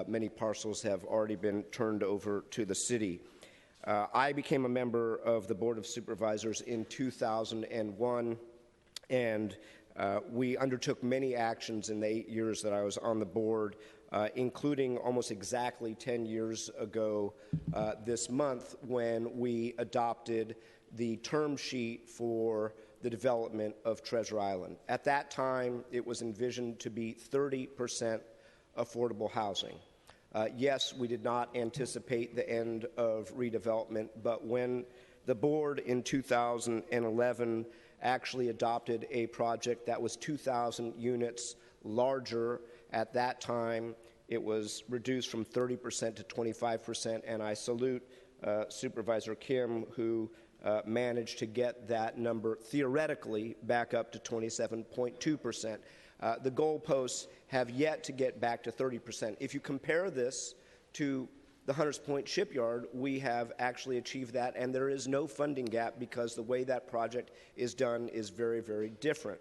many parcels have already been turned over to the city. I became a member of the Board of Supervisors in 2001, and we undertook many actions in the 8 years that I was on the board, including almost exactly 10 years ago this month when we adopted the term sheet for the development of Treasure Island. At that time, it was envisioned to be 30% affordable housing. Yes, we did not anticipate the end of redevelopment, but when the board in 2011 actually adopted a project that was 2,000 units larger at that time, it was reduced from 30% to 25%, and I salute Supervisor Kim, who managed to get that number theoretically back up to 27.2%. The goalposts have yet to get back to 30%. If you compare this to the Hunters Point shipyard, we have actually achieved that, and there is no funding gap because the way that project is done is very, very different.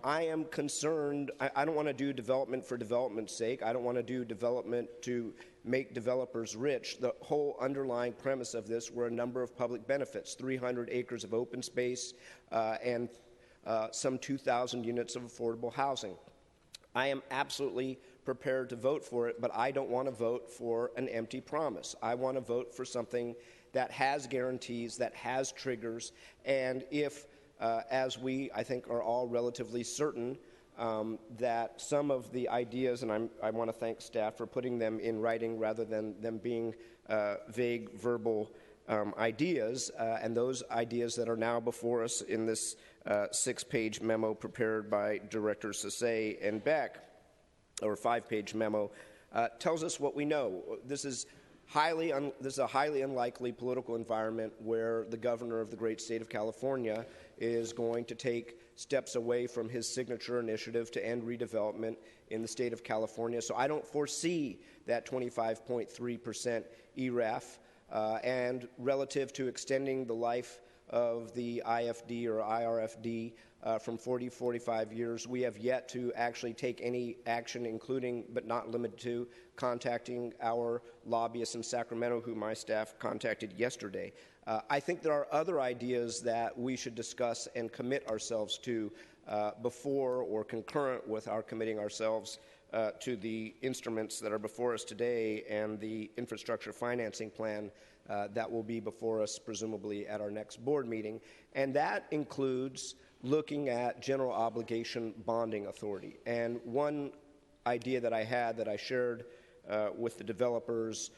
I am concerned. I don't want to do development for development's sake. I don't want to do development to make developers rich. The whole underlying premise of this were a number of public benefits, 300 acres of open space and some 2,000 units of affordable housing. I am absolutely prepared to vote for it, but I don't want to vote for an empty promise. I want to vote for something that has guarantees, that has triggers, and if as we, I think, are all relatively certain that some of the ideas, and I want to thank staff for putting them in writing rather than them being vague verbal ideas, and those ideas that are now before us in this 6-page memo prepared by Directors Sasse and Beck, or 5-page memo, tells us what we know. This is a highly unlikely political environment where the governor of the great state of California is going to take steps away from his signature initiative to end redevelopment in the state of California. So I don't foresee that 25.3% ERAF. And relative to extending the life of the IFD or IRFD from 40 to 45 years, we have yet to actually take any action, including but not limited to contacting our lobbyists in Sacramento, who my staff contacted yesterday. I think there are other ideas that we should discuss and commit ourselves to before or concurrent with our committing ourselves to the instruments that are before us today and the infrastructure financing plan that will be before us presumably at our next board meeting. And that includes looking at general obligation bonding authority. And one idea that I had that I shared with the developers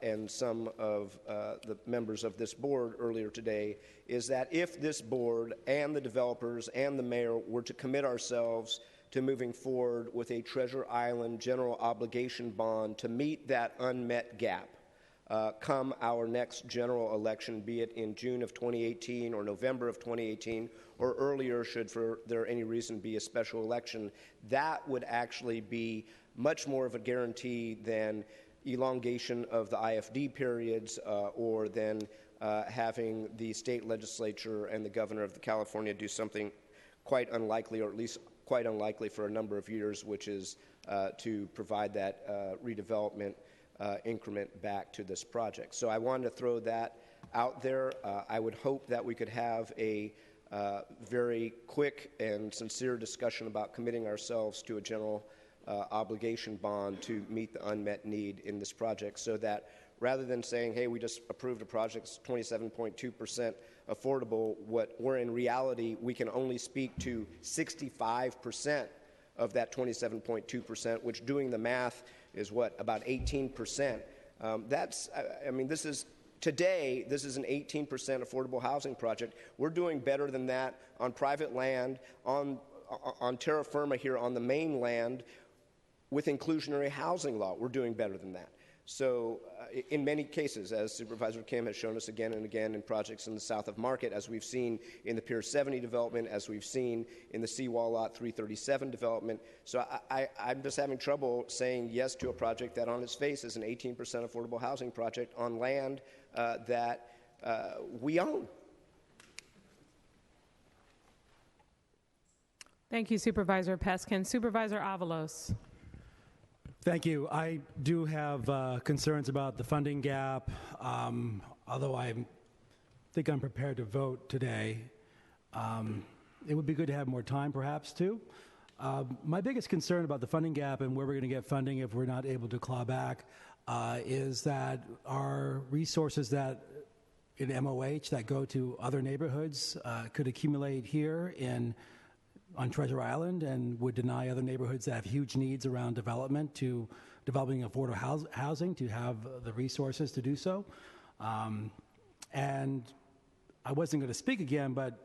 and some of the members of this board earlier today is that if this board and the developers and the mayor were to commit ourselves to moving forward with a Treasure Island general obligation bond to meet that unmet gap come our next general election, be it in June of 2018 or November of 2018 or earlier should for there any reason be a special election, that would actually be much more of a guarantee than elongation of the IFD periods or than having the state legislature and the governor of California do something quite unlikely, or at least quite unlikely for a number of years, which is to provide that redevelopment increment back to this project. So I wanted to throw that out there. I would hope that we could have a very quick and sincere discussion about committing ourselves to a general obligation bond to meet the unmet need in this project, so that rather than saying, hey, we just approved a project that's 27.2% affordable, where in reality we can only speak to 65% of that 27.2%, which doing the math is what, about 18%. Today, this is an 18% affordable housing project. We're doing better than that on private land, on terra firma here on the mainland with inclusionary housing law. We're doing better than that. So in many cases, as Supervisor Kim has shown us again and again in projects in the south of Market, as we've seen in the Pier 70 development, as we've seen in the Seawall Lot 337 development, so I'm just having trouble saying yes to a project that on its face is an 18% affordable housing project on land that we own. Thank you, Supervisor Peskin. Supervisor Avalos. Thank you. I do have concerns about the funding gap, although I think I'm prepared to vote today. It would be good to have more time, perhaps, too. My biggest concern about the funding gap and where we're going to get funding if we're not able to claw back is that our resources that in MOH that go to other neighborhoods could accumulate here on Treasure Island and would deny other neighborhoods that have huge needs around development to developing affordable housing to have the resources to do so. And I wasn't going to speak again, but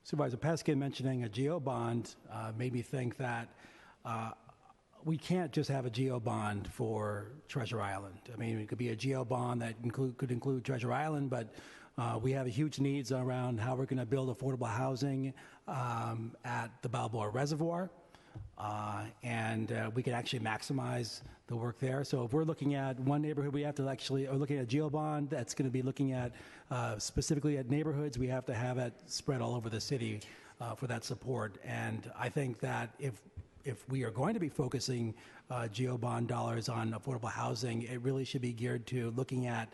Supervisor Peskin mentioning a GEO bond made me think that we can't just have a GEO bond for Treasure Island. I mean, it could be a GEO bond that could include Treasure Island, but we have huge needs around how we're going to build affordable housing at the Balboa Reservoir, and we can actually maximize the work there. So if we're looking at one neighborhood, we have to actually, or looking at a GEO bond that's going to be looking at specifically at neighborhoods, we have to have it spread all over the city for that support. And I think that if we are going to be focusing GEO bond dollars on affordable housing, it really should be geared to looking at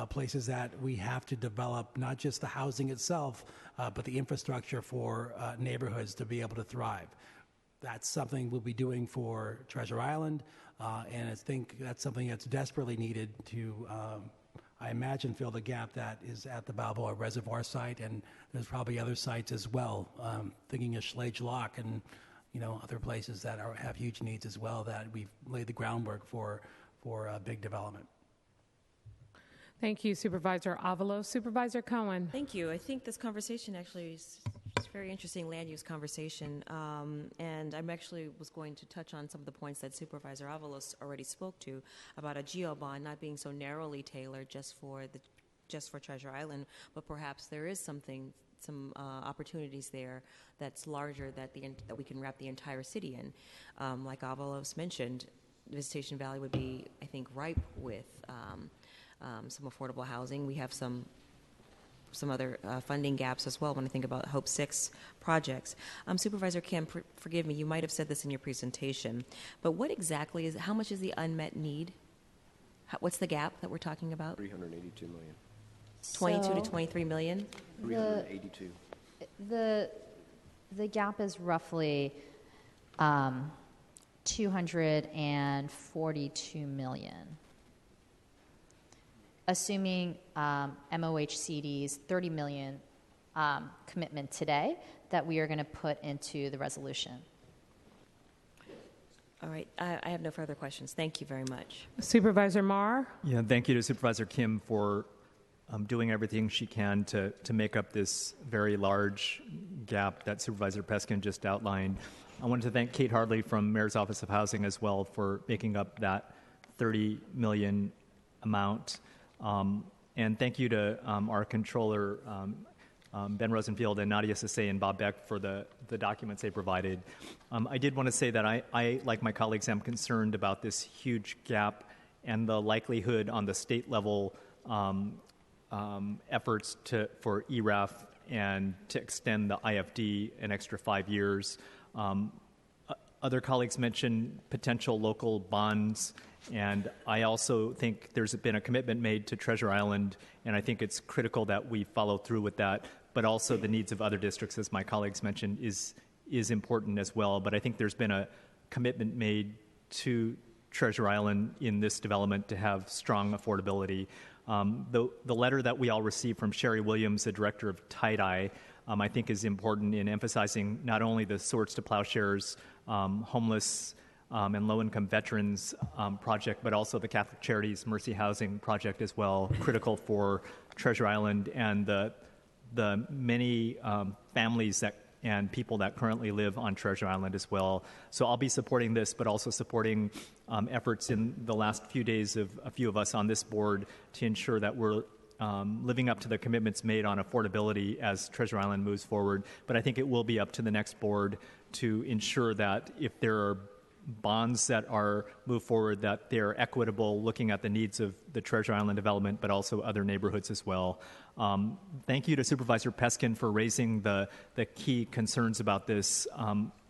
places that we have to develop not just the housing itself, but the infrastructure for neighborhoods to be able to thrive. That's something we'll be doing for Treasure Island, and I think that's something that's desperately needed to, I imagine, fill the gap that is at the Balboa Reservoir site, and there's probably other sites as well, thinking of Schlage Lock and other places that have huge needs as well that we've laid the groundwork for big development. Thank you, Supervisor Avalos. Supervisor Cohen. Thank you. I think this conversation actually is a very interesting land use conversation, and I'm actually was going to touch on some of the points that Supervisor Avalos already spoke to about a GEO bond not being so narrowly tailored just for Treasure Island, but perhaps there is some opportunities there that's larger that we can wrap the entire city in. Like Avalos mentioned, Visitation Valley would be, I think, ripe with some affordable housing. We have some other funding gaps as well when I think about Hope 6 projects. Supervisor Kim, forgive me, you might have said this in your presentation, but what exactly how much is the unmet need? What's the gap that we're talking about? 382 million. 22 to 23 million? 382. The gap is roughly 242 million. Assuming MOHCD's 30 million commitment today that we are going to put into the resolution. All right. I have no further questions. Thank you very much. Supervisor Marr. Yeah, thank you to Supervisor Kim for doing everything she can to make up this very large gap that Supervisor Peskin just outlined. I wanted to thank Kate Hardley from Mayor's Office of Housing as well for making up that 30 million amount. And thank you to our controller, Ben Rosenfield, and Nadia Sase and Bob Beck for the documents they provided. I did want to say that I, like my colleagues, am concerned about this huge gap and the likelihood on the state level efforts for ERAF and to extend the IFD an extra 5 years. Other colleagues mentioned potential local bonds, and I also think there's been a commitment made to Treasure Island, and I think it's critical that we follow through with that, but also the needs of other districts, as my colleagues mentioned, is important as well. But I think there's been a commitment made to Treasure Island in this development to have strong affordability. The letter that we all received from Sherry Williams, the director of Tie-Dye, I think is important in emphasizing not only the Swords to Plowshares homeless and low-income veterans project, but also the Catholic Charities Mercy Housing project as well, critical for Treasure Island and the many families and people that currently live on Treasure Island as well. So I'll be supporting this, but also supporting efforts in the last few days of a few of us on this board to ensure that we're living up to the commitments made on affordability as Treasure Island moves forward. But I think it will be up to the next board to ensure that if there are bonds that are moved forward, that they're equitable, looking at the needs of the Treasure Island development, but also other neighborhoods as well. Thank you to Supervisor Peskin for raising the key concerns about this,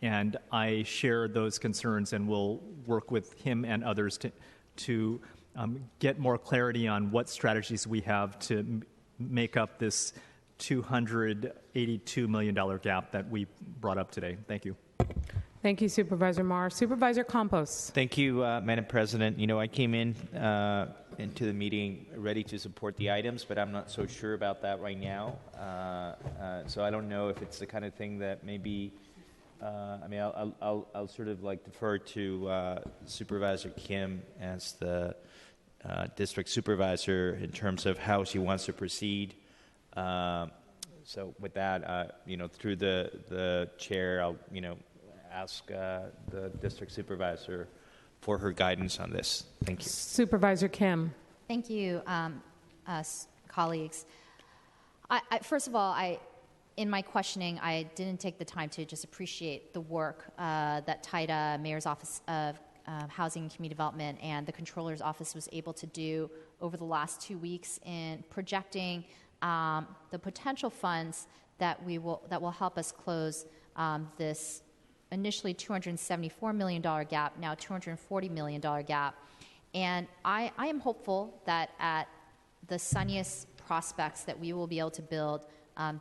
and I share those concerns and will work with him and others to get more clarity on what strategies we have to make up this $282 million gap that we brought up today. Thank you. Thank you, Supervisor Marr. Supervisor Campos. Thank you, Madam President. You know, I came into the meeting ready to support the items, but I'm not so sure about that right now. So I don't know if it's the kind of thing that maybe. I mean, I'll sort of like defer to Supervisor Kim as the district supervisor in terms of how she wants to proceed. So with that, you know, through the chair, I'll ask the district supervisor for her guidance on this. Thank you. Supervisor Kim. Thank you, colleagues. First of all, in my questioning, I didn't take the time to just appreciate the work that TIDA, Mayor's Office of Housing and Community Development, and the Controller's Office was able to do over the last 2 weeks in projecting the potential funds that will help us close this initially $274 million gap, now $240 million gap. And I am hopeful that at the sunniest prospects that we will be able to build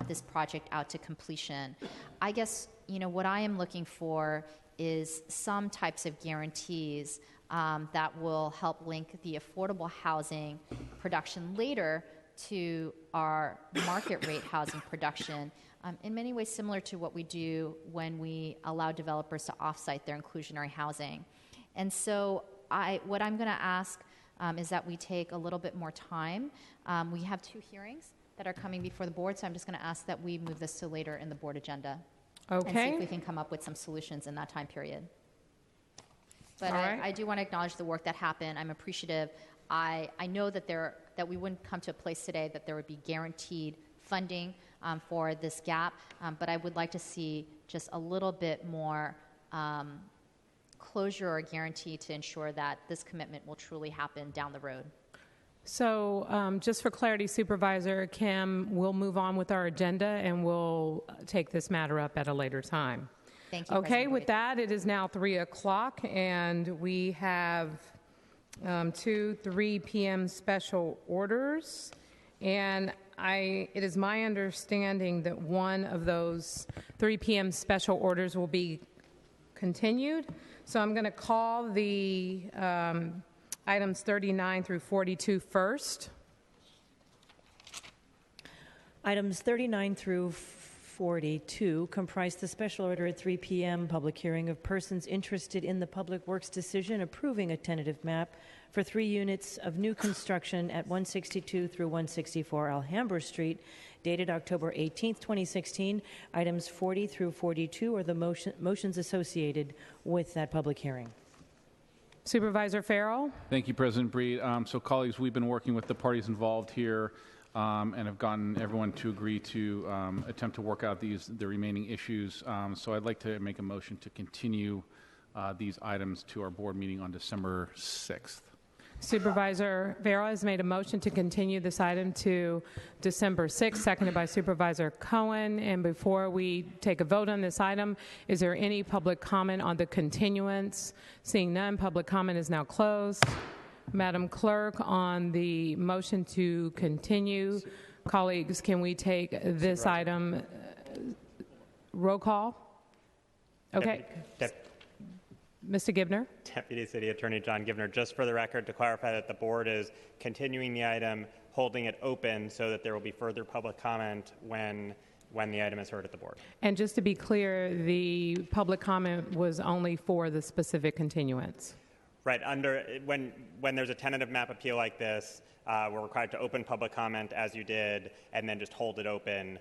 this project out to completion. I guess, what I am looking for is some types of guarantees that will help link the affordable housing production later to our market rate housing production, in many ways similar to what we do when we allow developers to offsite their inclusionary housing. And so what I'm going to ask is that we take a little bit more time. We have 2 hearings that are coming before the board, so I'm just going to ask that we move this to later in the board agenda. Okay. And see if we can come up with some solutions in that time period. But I do want to acknowledge the work that happened. I'm appreciative. I know that we wouldn't come to a place today that there would be guaranteed funding for this gap, but I would like to see just a little bit more closure or guarantee to ensure that this commitment will truly happen down the road. So just for clarity, Supervisor Kim, we'll move on with our agenda and we'll take this matter up at a later time. Thank you. Okay, with that, it is now 3 o'clock and we have 2 3 p.m. special orders. And it is my understanding that one of those 3 p.m. special orders will be continued. So I'm going to call the items 39 through 42 first. Items 39 through 42 comprise the special order at 3 p.m. public hearing of persons interested in the Public Works decision approving a tentative map for 3 units of new construction at 162 through 164 Alhambra Street, dated October 18, 2016. Items 40 through 42 are the motions associated with that public hearing. Supervisor Farrell. Thank you, President Breed. So, colleagues, we've been working with the parties involved here and have gotten everyone to agree to attempt to work out the remaining issues. So I'd like to make a motion to continue these items to our board meeting on December 6th. Supervisor Farrell has made a motion to continue this item to December 6th, seconded by Supervisor Cohen. And before we take a vote on this item, is there any public comment on the continuance? Seeing none, public comment is now closed. Madam Clerk, on the motion to continue, colleagues, can we take this item? Roll call? Okay. Mr. Gibner. Deputy City Attorney John Gibner, just for the record, to clarify that the board is continuing the item, holding it open so that there will be further public comment when the item is heard at the board. And just to be clear, the public comment was only for the specific continuance. Right. When there's a tentative map appeal like this, we're required to open public comment as you did, and then just hold it open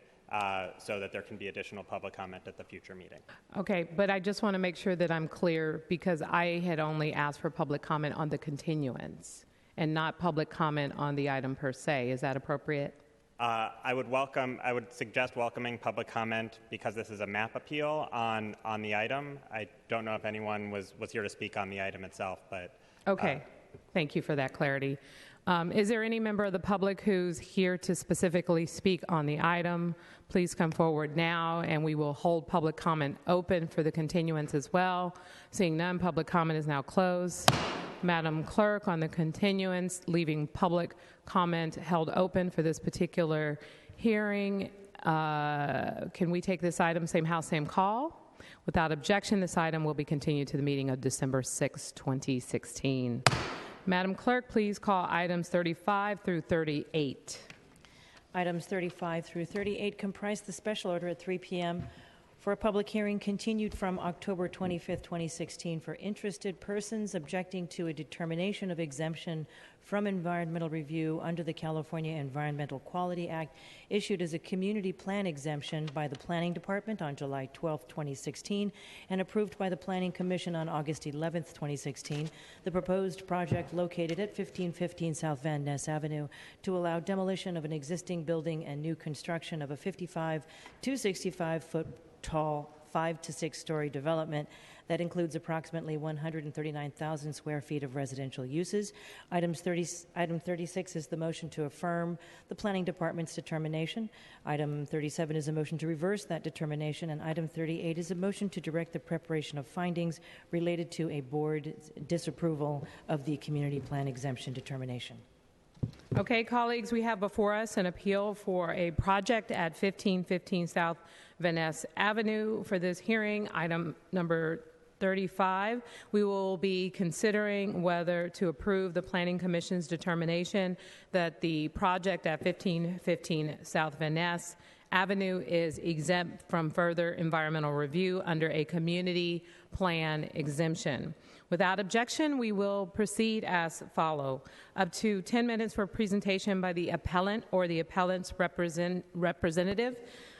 so that there can be additional public comment at the future meeting. Okay, but I just want to make sure that I'm clear because I had only asked for public comment on the continuance and not public comment on the item per se. Is that appropriate? I would suggest welcoming public comment because this is a map appeal on the item. I don't know if anyone was here to speak on the item itself, but... Okay, thank you for that clarity. Is there any member of the public who's here to specifically speak on the item? Please come forward now, and we will hold public comment open for the continuance as well. Seeing none, public comment is now closed. Madam Clerk, on the continuance, leaving public comment held open for this particular hearing, can we take this item, same house, same call? Without objection, this item will be continued to the meeting of December 6, 2016. Madam Clerk, please call items 35 through 38. Items 35 through 38 comprise the special order at 3 p.m. for a public hearing continued from October 25, 2016 for interested persons objecting to a determination of exemption from environmental review under the California Environmental Quality Act issued as a community plan exemption by the Planning Department on July 12, 2016 and approved by the Planning Commission on August 11, 2016. The proposed project located at 1515 South Van Ness Avenue to allow demolition of an existing building and new construction of a 55 to 65 foot tall 5 to 6 story development that includes approximately 139,000 square feet of residential uses. Item 36 is the motion to affirm the Planning Department's determination. Item 37 is a motion to reverse that determination, and item 38 is a motion to direct the preparation of findings related to a board disapproval of the community plan exemption determination. Okay, colleagues, we have before us an appeal for a project at 1515 South Van Ness Avenue. For this hearing, item number 35, we will be considering whether to approve the Planning Commission's determination that the project at 1515 South Van Ness Avenue is exempt from further environmental review under a community plan exemption. Without objection, we will proceed as follows. Up to 10 minutes for presentation by the appellant or the appellant's representative.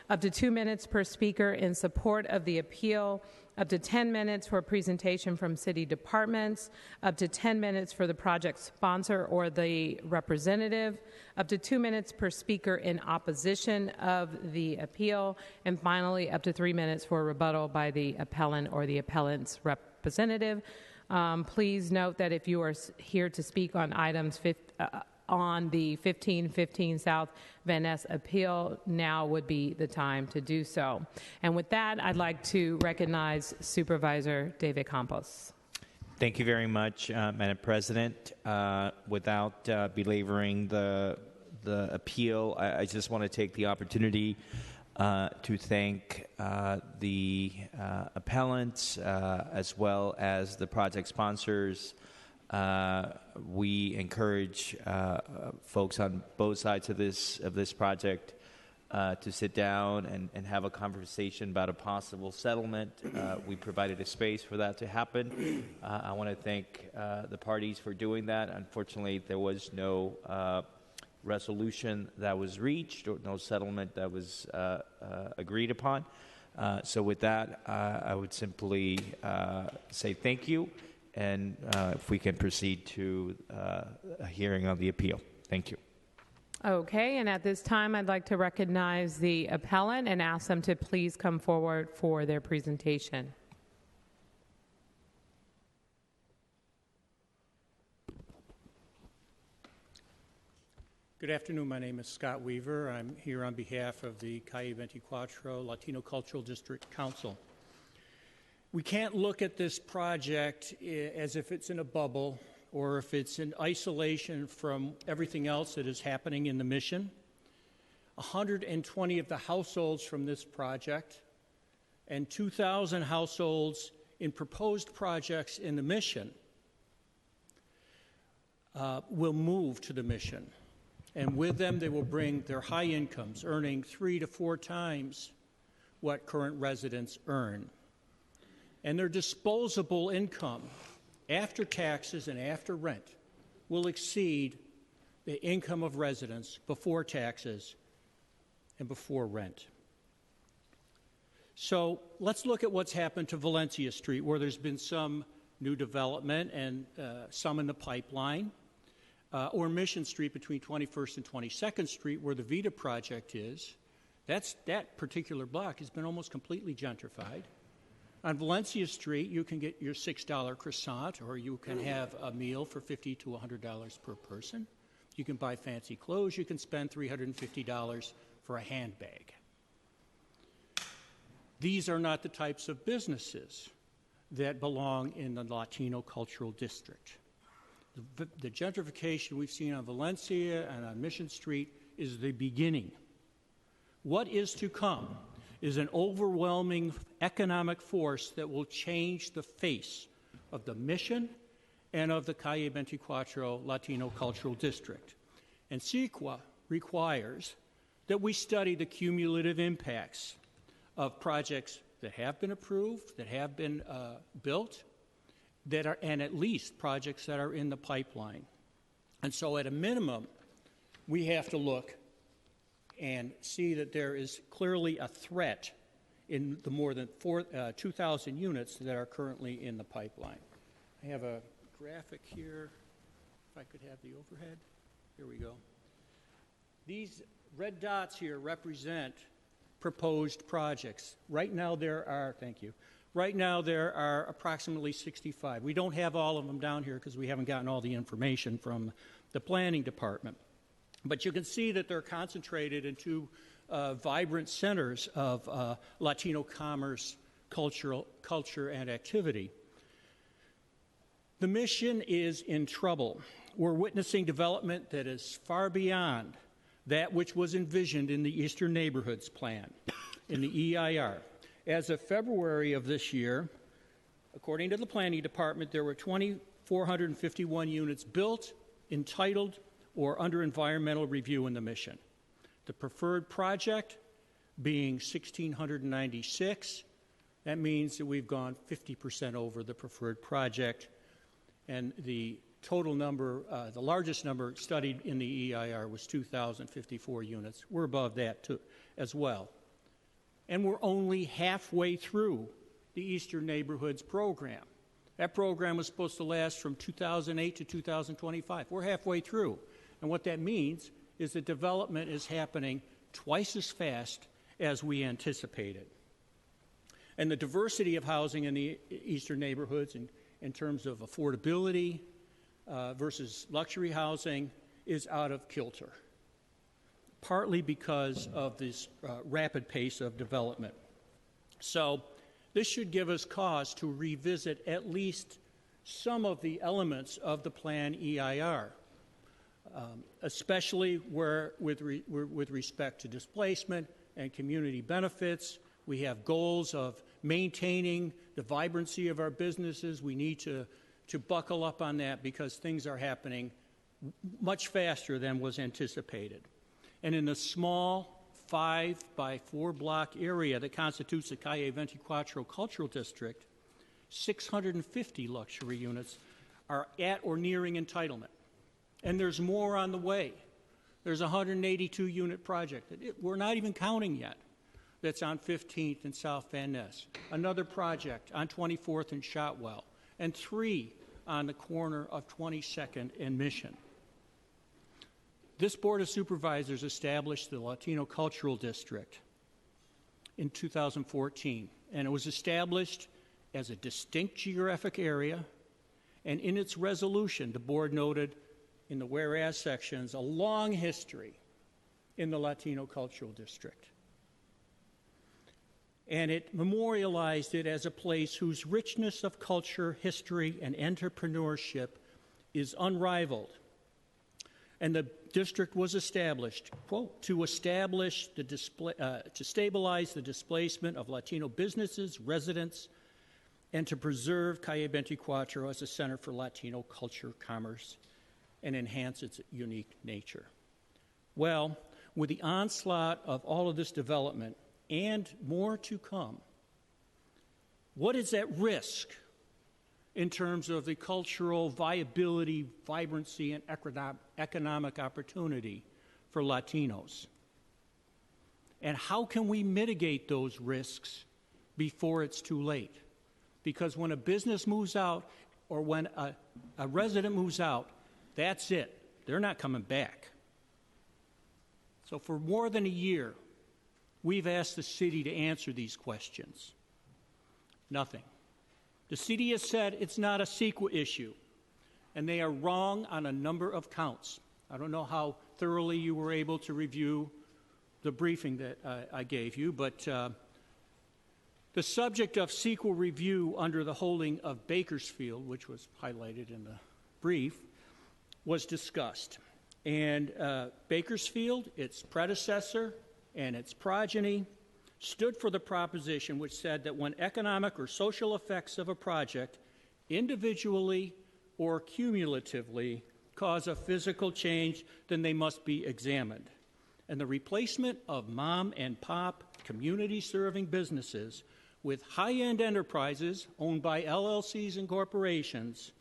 Up to 2 minutes per speaker in support of the appeal. Up to 10 minutes for presentation from city departments. Up to 10 minutes for the project sponsor or the representative. Up to 2 minutes per speaker in opposition of the appeal. And finally, up to 3 minutes for rebuttal by the appellant or the appellant's representative. Please note that if you are here to speak on items on the 1515 South Van Ness appeal, now would be the time to do so. And with that, I'd like to recognize Supervisor David Campos. Thank you very much, Madam President. Without belaboring the appeal, I just want to take the opportunity to thank the appellants as well as the project sponsors. We encourage folks on both sides of this project to sit down and have a conversation about a possible settlement. We provided a space for that to happen. I want to thank the parties for doing that. Unfortunately, there was no resolution that was reached or no settlement that was agreed upon. So with that, I would simply say thank you, and if we can proceed to a hearing on the appeal. Thank you. Okay, and at this time, I'd like to recognize the appellant and ask them to please come forward for their presentation. Good afternoon. My name is Scott Weaver. I'm here on behalf of the Calle 24 Latino Cultural District Council. We can't look at this project as if it's in a bubble or if it's in isolation from everything else that is happening in the mission. 120 of the households from this project and 2,000 households in proposed projects in the mission will move to the mission. And with them, they will bring their high incomes, earning 3 to 4 times what current residents earn. And their disposable income, after taxes and after rent, will exceed the income of residents before taxes and before rent. So let's look at what's happened to Valencia Street, where there's been some new development and some in the pipeline, or Mission Street between 21st and 22nd Street, where the Vita project is. That particular block has been almost completely gentrified. On Valencia Street, you can get your $6 croissant, or you can have a meal for $50 to $100 per person. You can buy fancy clothes. You can spend $350 for a handbag. These are not the types of businesses that belong in the Latino cultural district. The gentrification we've seen on Valencia and on Mission Street is the beginning. What is to come is an overwhelming economic force that will change the face of the Mission and of the Calle 24 Latino Cultural District. And CEQA requires that we study the cumulative impacts of projects that have been approved, that have been built, and at least projects that are in the pipeline. And so at a minimum, we have to look and see that there is clearly a threat in the more than 2,000 units that are currently in the pipeline. I have a graphic here, if I could have the overhead. Here we go. These red dots here represent proposed projects. Right now there are, thank you, right now there are approximately 65. We don't have all of them down here because we haven't gotten all the information from the planning department. But you can see that they're concentrated in two vibrant centers of Latino commerce, culture, and activity. The Mission is in trouble. We're witnessing development that is far beyond that which was envisioned in the Eastern Neighborhoods Plan, in the EIR. As of February of this year, according to the Planning Department, there were 2,451 units built, entitled, or under environmental review in the Mission. The preferred project being 1,696. That means that we've gone 50% over the preferred project, and the total number, the largest number studied in the EIR was 2,054 units. We're above that too, as well. And we're only halfway through the Eastern Neighborhoods program. That program was supposed to last from 2008 to 2025. We're halfway through. And what that means is that development is happening twice as fast as we anticipated. And the diversity of housing in the Eastern Neighborhoods in terms of affordability, versus luxury housing is out of kilter, partly because of this rapid pace of development. So this should give us cause to revisit at least some of the elements of the Plan EIR, especially with respect to displacement and community benefits. We have goals of maintaining the vibrancy of our businesses. We need to buckle up on that because things are happening much faster than was anticipated. And in the small 5 by 4 block area that constitutes the Calle 24 Cultural District, 650 luxury units are at or nearing entitlement. And there's more on the way. There's a 182 unit project that we're not even counting yet that's on 15th and South Van Ness. Another project on 24th and Shotwell, and 3 on the corner of 22nd and Mission. This Board of Supervisors established the Latino Cultural District in 2014, and it was established as a distinct geographic area, and in its resolution, the board noted in the whereas sections a long history in the Latino Cultural District. And it memorialized it as a place whose richness of culture, history, and entrepreneurship is unrivaled. And the district was established, quote, to stabilize the displacement of Latino businesses, residents, and to preserve Calle 24 as a center for Latino culture, commerce, and enhance its unique nature. Well, with the onslaught of all of this development, and more to come, what is at risk in terms of the cultural viability, vibrancy, and economic opportunity for Latinos? And how can we mitigate those risks before it's too late. Because when a business moves out or when a resident moves out, that's it. They're not coming back. So for more than a year, we've asked the city to answer these questions. Nothing. The city has said it's not a CEQA issue, and they are wrong on a number of counts. I don't know how thoroughly you were able to review the briefing that I gave you, but the subject of CEQA review under the holding of Bakersfield, which was highlighted in the brief, was discussed. And Bakersfield, its predecessor, and its progeny stood for the proposition which said that when economic or social effects of a project individually or cumulatively cause a physical change, then they must be examined. And the replacement of mom and pop community-serving businesses with high-end enterprises owned by LLCs and corporations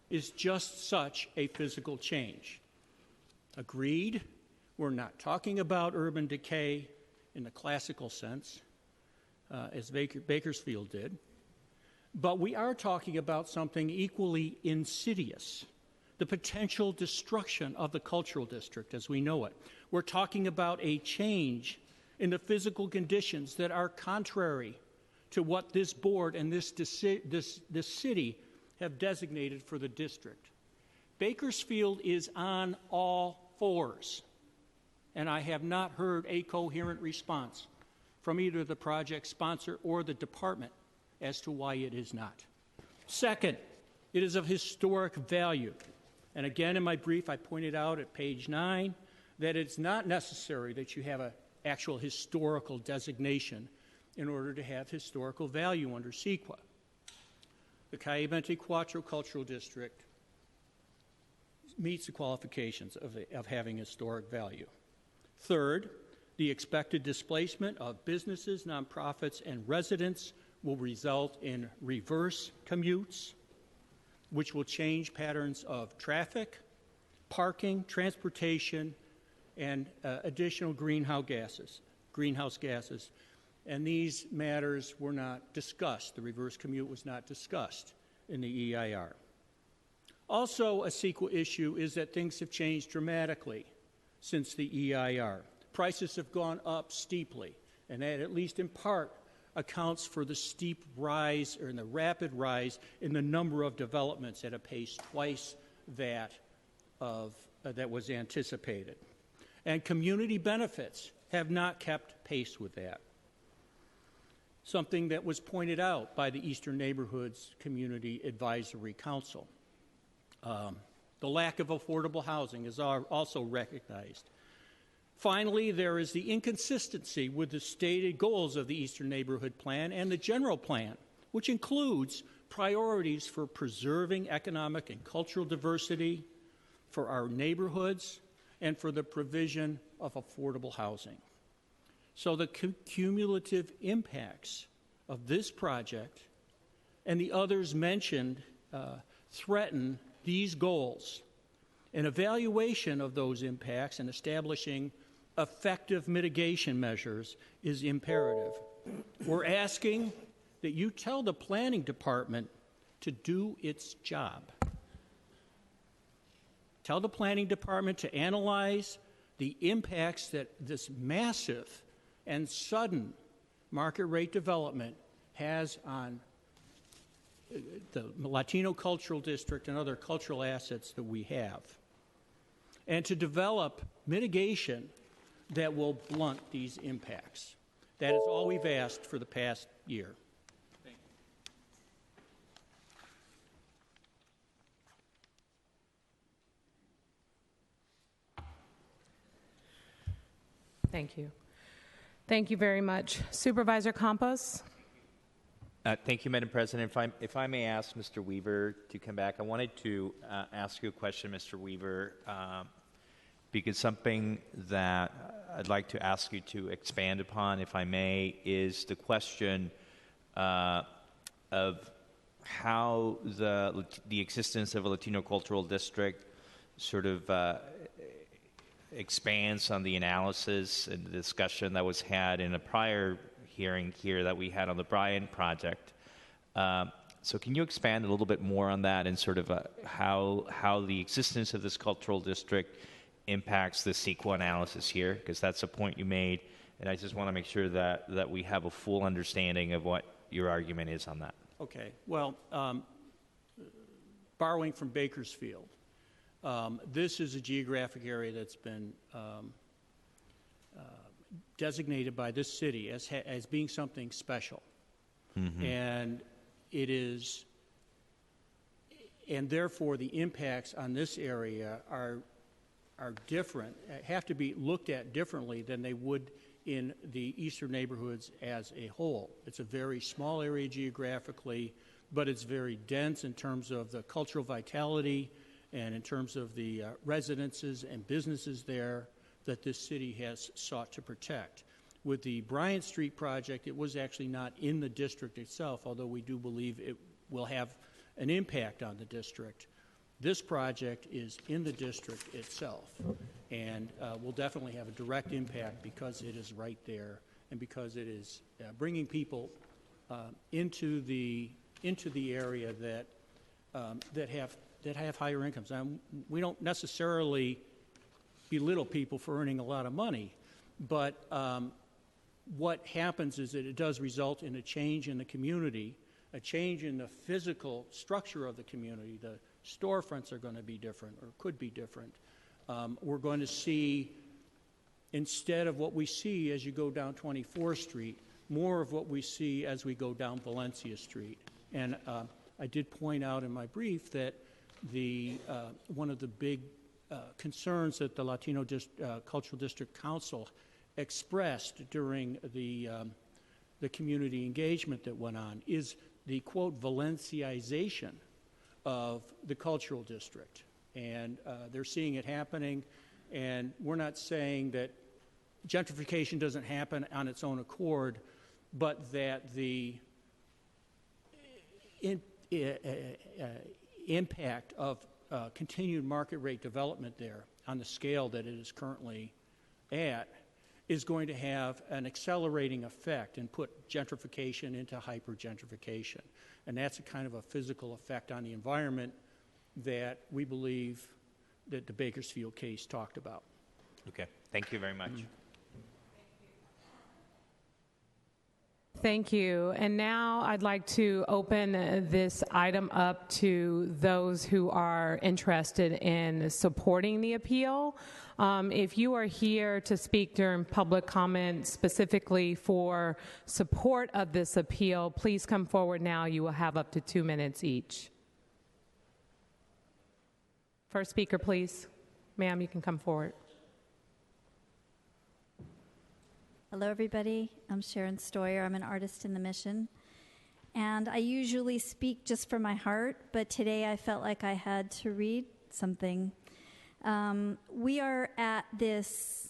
is just such a physical change. Agreed, we're not talking about urban decay in the classical sense, as Bakersfield did, but we are talking about something equally insidious, the potential destruction of the cultural district as we know it. We're talking about a change in the physical conditions that are contrary to what this board and this city have designated for the district. Bakersfield is on all fours, and I have not heard a coherent response from either the project sponsor or the department as to why it is not. Second, it is of historic value. And again, in my brief, I pointed out at page 9 that it's not necessary that you have an actual historical designation in order to have historical value under CEQA. The Calle 24 Cultural District meets the qualifications of having historic value. Third, the expected displacement of businesses, nonprofits, and residents will result in reverse commutes, which will change patterns of traffic, parking, transportation, and additional greenhouse gases. And these matters were not discussed. The reverse commute was not discussed in the EIR. Also, a CEQA issue is that things have changed dramatically since the EIR. Prices have gone up steeply, and that, at least in part, accounts for the steep rise or the rapid rise in the number of developments at a pace twice that was anticipated. And community benefits have not kept pace with that. Something that was pointed out by the Eastern Neighborhoods Community Advisory Council. The lack of affordable housing is also recognized. Finally, there is the inconsistency with the stated goals of the Eastern Neighborhood Plan and the General Plan, which includes priorities for preserving economic and cultural diversity for our neighborhoods and for the provision of affordable housing. So the cumulative impacts of this project and the others mentioned threaten these goals. An evaluation of those impacts and establishing effective mitigation measures is imperative. We're asking that you tell the planning department to do its job. Tell the planning department to analyze the impacts that this massive and sudden market rate development has on the Latino Cultural District and other cultural assets that we have, and to develop mitigation that will blunt these impacts. That is all we've asked for the past year. Thank you. Thank you. Thank you very much. Supervisor Campos? Thank you, Madam President. If I may ask Mr. Weaver to come back, I wanted to ask you a question, Mr. Weaver, because something that I'd like to ask you to expand upon, if I may, is the question of how the existence of a Latino cultural district sort of expands on the analysis and the discussion that was had in a prior hearing here that we had on the Bryan project. So can you expand a little bit more on that and sort of how the existence of this cultural district impacts the CEQA analysis here? Because that's a point you made, and I just want to make sure that we have a full understanding of what your argument is on that. Okay. Well, borrowing from Bakersfield, this is a geographic area that's been designated by this city as being something special. Mm-hmm. And it is, and therefore the impacts on this area are different, have to be looked at differently than they would in the eastern neighborhoods as a whole. It's a very small area geographically, but it's very dense in terms of the cultural vitality and in terms of the residences and businesses there that this city has sought to protect. With the Bryant Street project, it was actually not in the district itself, although we do believe it will have an impact on the district. This project is in the district itself and will definitely have a direct impact because it is right there and because it is bringing people into the area that have higher incomes. We don't necessarily belittle people for earning a lot of money, but what happens is that it does result in a change in the community, a change in the physical structure of the community. The storefronts are going to be different or could be different. We're going to see, instead of what we see as you go down 24th Street, more of what we see as we go down Valencia Street. And I did point out in my brief that one of the big concerns that the Latino Cultural District Council expressed during the community engagement that went on is the, quote, Valenciization of the cultural district. And they're seeing it happening, and we're not saying that gentrification doesn't happen on its own accord, but that the impact of continued market rate development there on the scale that it is currently at is going to have an accelerating effect and put gentrification into hyper-gentrification. And that's a kind of a physical effect on the environment that we believe that the Bakersfield case talked about. Okay, thank you very much. Mm-hmm. Thank you. And now I'd like to open this item up to those who are interested in supporting the appeal. If you are here to speak during public comment specifically for support of this appeal, please come forward now. You will have up to 2 minutes each. First speaker, please. Ma'am, you can come forward. Hello, everybody. I'm Sharon Stoyer. I'm an artist in the Mission. And I usually speak just from my heart, but today I felt like I had to read something. We are at this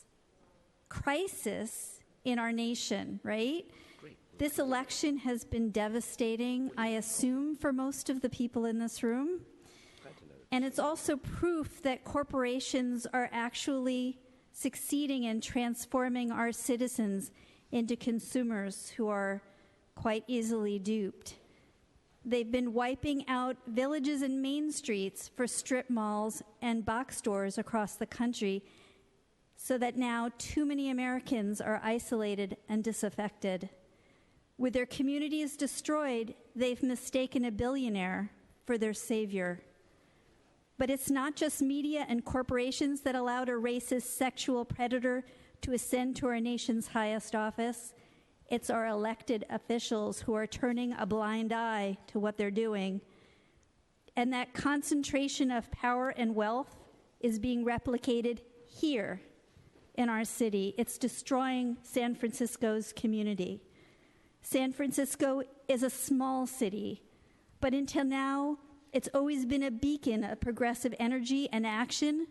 crisis in our nation, right? This election has been devastating, I assume, for most of the people in this room. And it's also proof that corporations are actually succeeding in transforming our citizens into consumers who are quite easily duped. They've been wiping out villages and main streets for strip malls and box stores across the country so that now too many Americans are isolated and disaffected. With their communities destroyed, they've mistaken a billionaire for their savior. But it's not just media and corporations that allowed a racist sexual predator to ascend to our nation's highest office. It's our elected officials who are turning a blind eye to what they're doing. And that concentration of power and wealth is being replicated here in our city. It's destroying San Francisco's community. San Francisco is a small city, but until now, it's always been a beacon of progressive energy and action,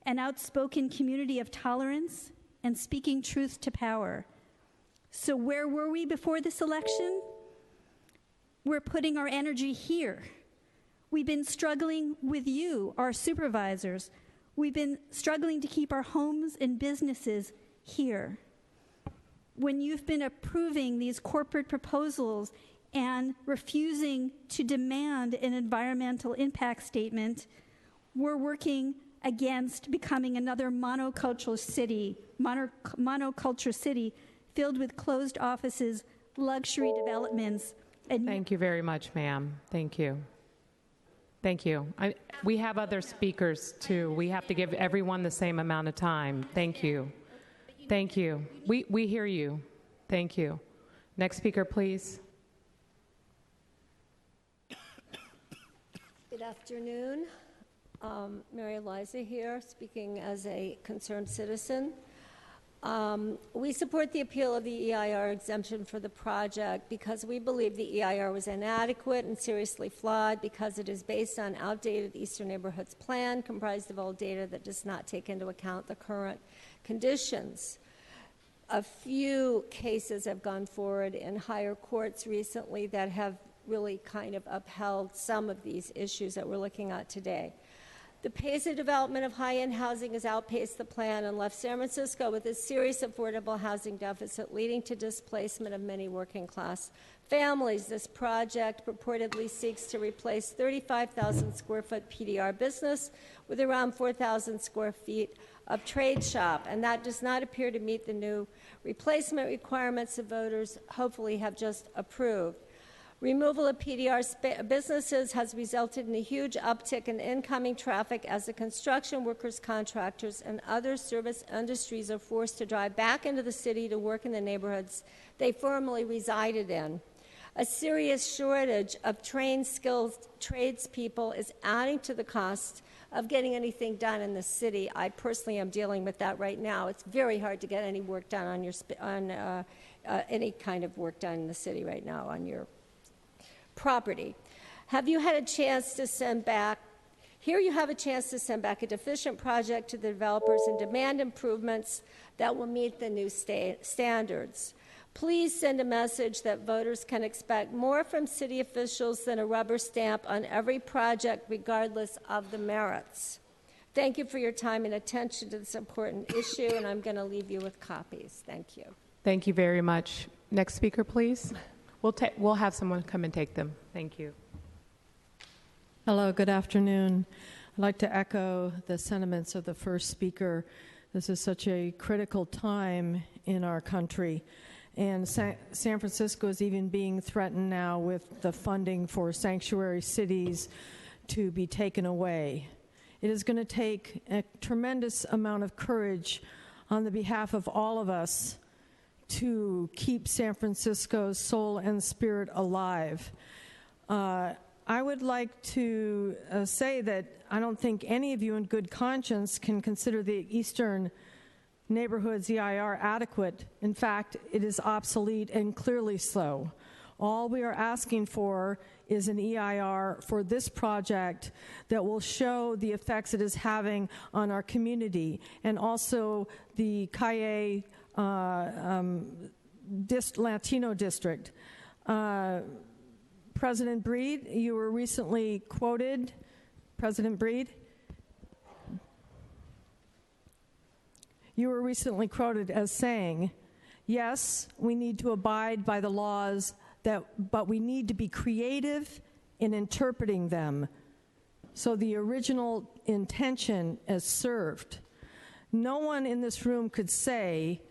an outspoken community of tolerance, and speaking truth to power. So where were we before this election? We're putting our energy here. We've been struggling with you, our supervisors. We've been struggling to keep our homes and businesses here. when you've been approving these corporate proposals and refusing to demand an environmental impact statement, we're working against becoming another monoculture city filled with closed offices, luxury developments. And Thank you very much, ma'am. Thank you. Thank you. We have other speakers, too. We have to give everyone the same amount of time. Thank you. Thank you. We hear you. Thank you. Next speaker, please. Good afternoon. Mary Eliza here, speaking as a concerned citizen. We support the appeal of the EIR exemption for the project because we believe the EIR was inadequate and seriously flawed because it is based on outdated Eastern Neighborhoods Plan comprised of old data that does not take into account the current conditions. A few cases have gone forward in higher courts recently that have really kind of upheld some of these issues that we're looking at today. The pace of development of high-end housing has outpaced the plan and left San Francisco with a serious affordable housing deficit, leading to displacement of many working-class families. This project purportedly seeks to replace 35,000 square foot PDR business with around 4,000 square feet of trade shop, and that does not appear to meet the new replacement requirements the voters hopefully have just approved. Removal of PDR businesses has resulted in a huge uptick in incoming traffic as the construction workers, contractors, and other service industries are forced to drive back into the city to work in the neighborhoods they formerly resided in. A serious shortage of trained, skilled tradespeople is adding to the cost of getting anything done in the city. I personally am dealing with that right now. It's very hard to get any work done on any kind of work done in the city right now on your property. Have you had a chance to send back? Here you have a chance to send back a deficient project to the developers and demand improvements that will meet the new standards. Please send a message that voters can expect more from city officials than a rubber stamp on every project, regardless of the merits. Thank you for your time and attention to this important issue, and I'm going to leave you with copies. Thank you. Thank you very much. Next speaker, please. We'll have someone come and take them. Thank you. Hello, good afternoon. I'd like to echo the sentiments of the first speaker. This is such a critical time in our country. And San Francisco is even being threatened now with the funding for sanctuary cities to be taken away. It is going to take a tremendous amount of courage on the behalf of all of us to keep San Francisco's soul and spirit alive. I would like to say that I don't think any of you in good conscience can consider the Eastern Neighborhoods EIR adequate. In fact, it is obsolete and clearly so. All we are asking for is an EIR for this project that will show the effects it is having on our community and also the Calle Latino district. President Breed, you were recently quoted. President Breed? You were recently quoted as saying, yes, we need to abide by the laws, but we need to be creative in interpreting them so the original intention is served. No one in this room could say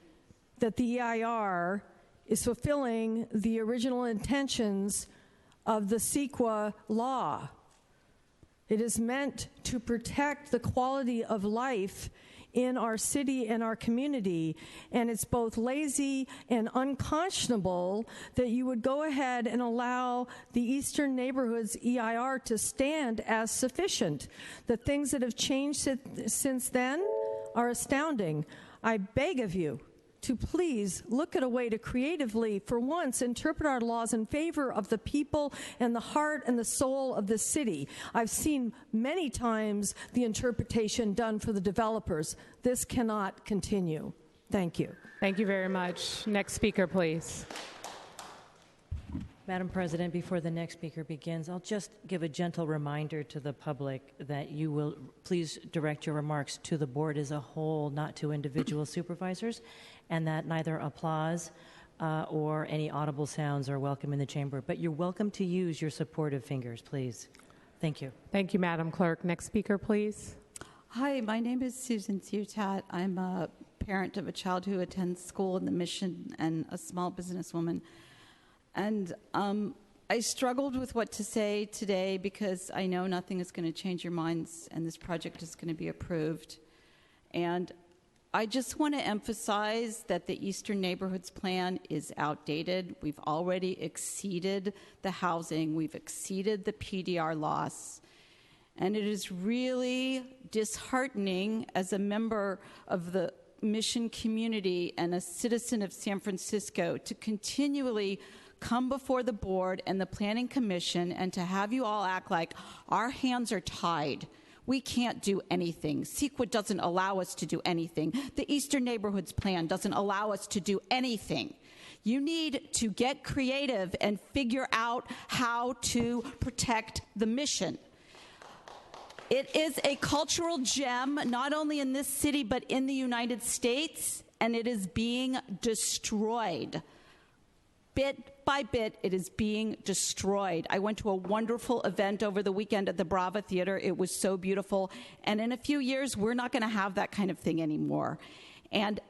that the EIR is fulfilling the original intentions of the CEQA law. It is meant to protect the quality of life in our city and our community, and it's both lazy and unconscionable that you would go ahead and allow the Eastern Neighborhoods EIR to stand as sufficient. The things that have changed since then are astounding. I beg of you to please look at a way to creatively, for once, interpret our laws in favor of the people and the heart and the soul of the city. I've seen many times the interpretation done for the developers. This cannot continue. Thank you. Thank you very much. Next speaker, please. Madam President, before the next speaker begins, I'll just give a gentle reminder to the public that you will please direct your remarks to the board as a whole, not to individual supervisors. and that neither applause or any audible sounds are welcome in the chamber. But you're welcome to use your supportive fingers, please. Thank you. Thank you, Madam Clerk. Next speaker, please. Hi, my name is Susan Sutat. I'm a parent of a child who attends school in the Mission and a small businesswoman. And I struggled with what to say today because I know nothing is going to change your minds and this project is going to be approved. And I just want to emphasize that the Eastern Neighborhoods Plan is outdated. We've already exceeded the housing. We've exceeded the PDR loss. And it is really disheartening as a member of the Mission community and a citizen of San Francisco to continually come before the board and the Planning Commission and to have you all act like our hands are tied. We can't do anything. CEQA doesn't allow us to do anything. The Eastern Neighborhoods Plan doesn't allow us to do anything. You need to get creative and figure out how to protect the Mission. It is a cultural gem, not only in this city, but in the United States, and it is being destroyed. Bit by bit, it is being destroyed. I went to a wonderful event over the weekend at the Brava Theater. It was so beautiful. And in a few years, we're not going to have that kind of thing anymore. And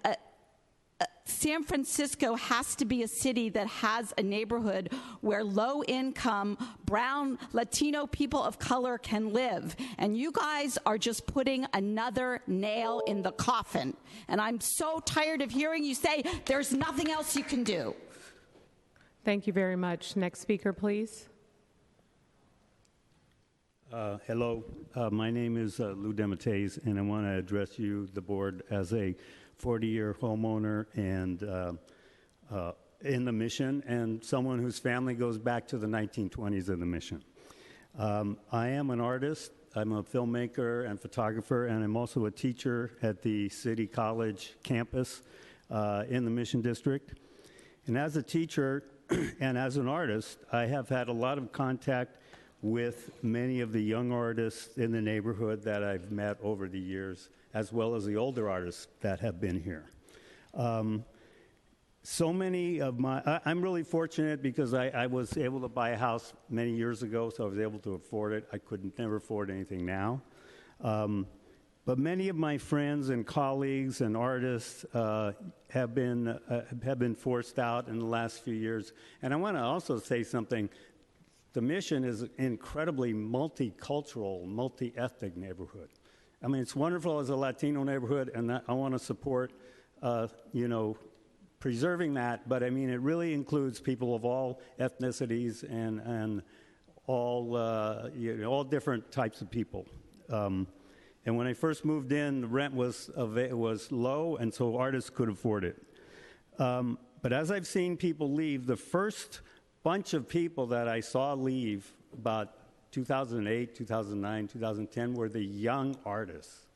San Francisco has to be a city that has a neighborhood where low-income, brown, Latino people of color can live. And you guys are just putting another nail in the coffin. And I'm so tired of hearing you say there's nothing else you can do. Thank you very much. Next speaker, please. Hello, my name is Lou Demates, and I want to address you, the board, as a 40-year homeowner and in the Mission, and someone whose family goes back to the 1920s in the Mission. I am an artist. I'm a filmmaker and photographer, and I'm also a teacher at the City College campus in the Mission District. And as a teacher and as an artist, I have had a lot of contact with many of the young artists in the neighborhood that I've met over the years, as well as the older artists that have been here. So many of I'm really fortunate because I was able to buy a house many years ago, so I was able to afford it. I could never afford anything now. But many of my friends and colleagues and artists have been forced out in the last few years. And I want to also say something. The Mission is an incredibly multicultural, multi-ethnic neighborhood. I mean, it's wonderful as a Latino neighborhood, and I want to support, preserving that. But I mean, it really includes people of all ethnicities and all different types of people. And when I first moved in, the rent was low, and so artists could afford it. But as I've seen people leave, the first bunch of people that I saw leave about 2008, 2009, 2010 were the young artists.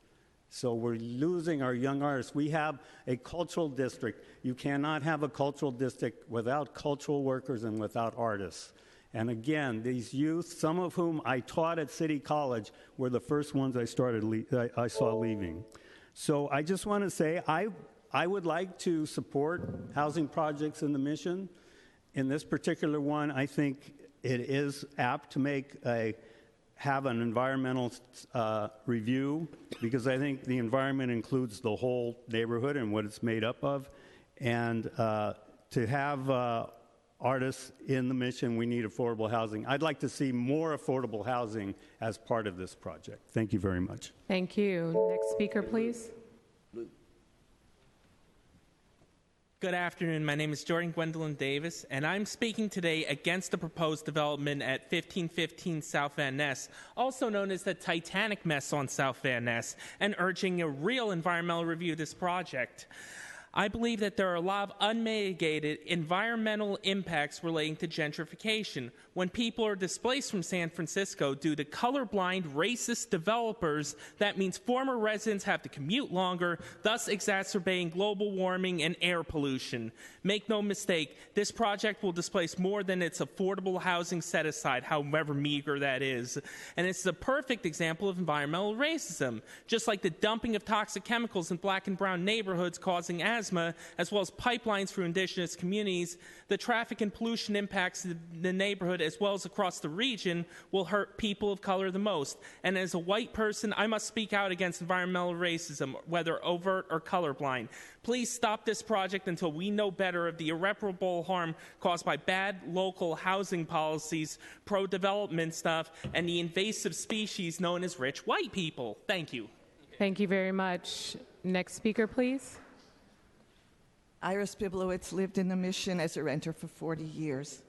So we're losing our young artists. We have a cultural district. You cannot have a cultural district without cultural workers and without artists. And again, these youth, some of whom I taught at City College, were the first ones I saw leaving. So I just want to say I would like to support housing projects in the Mission. In this particular one, I think it is apt to have an environmental review, because I think the environment includes the whole neighborhood and what it's made up of. And to have artists in the Mission, we need affordable housing. I'd like to see more affordable housing as part of this project. Thank you very much. Thank you. Next speaker, please. Good afternoon. My name is Jordan Gwendolyn Davis, and I'm speaking today against the proposed development at 1515 South Van Ness, also known as the Titanic Mess on South Van Ness, and urging a real environmental review of this project. I believe that there are a lot of unmitigated environmental impacts relating to gentrification. When people are displaced from San Francisco due to colorblind, racist developers, that means former residents have to commute longer, thus exacerbating global warming and air pollution. Make no mistake, this project will displace more than its affordable housing set aside, however meager that is. And it's a perfect example of environmental racism, just like the dumping of toxic chemicals in black and brown neighborhoods causing asthma. asthma, as well as pipelines for indigenous communities, the traffic and pollution impacts in the neighborhood as well as across the region will hurt people of color the most. And as a white person, I must speak out against environmental racism, whether overt or colorblind. Please stop this project until we know better of the irreparable harm caused by bad local housing policies, pro-development stuff, and the invasive species known as rich white people. Thank you. Thank you very much. Next speaker, please. Iris Biblowitz lived in the Mission as a renter for 40 years.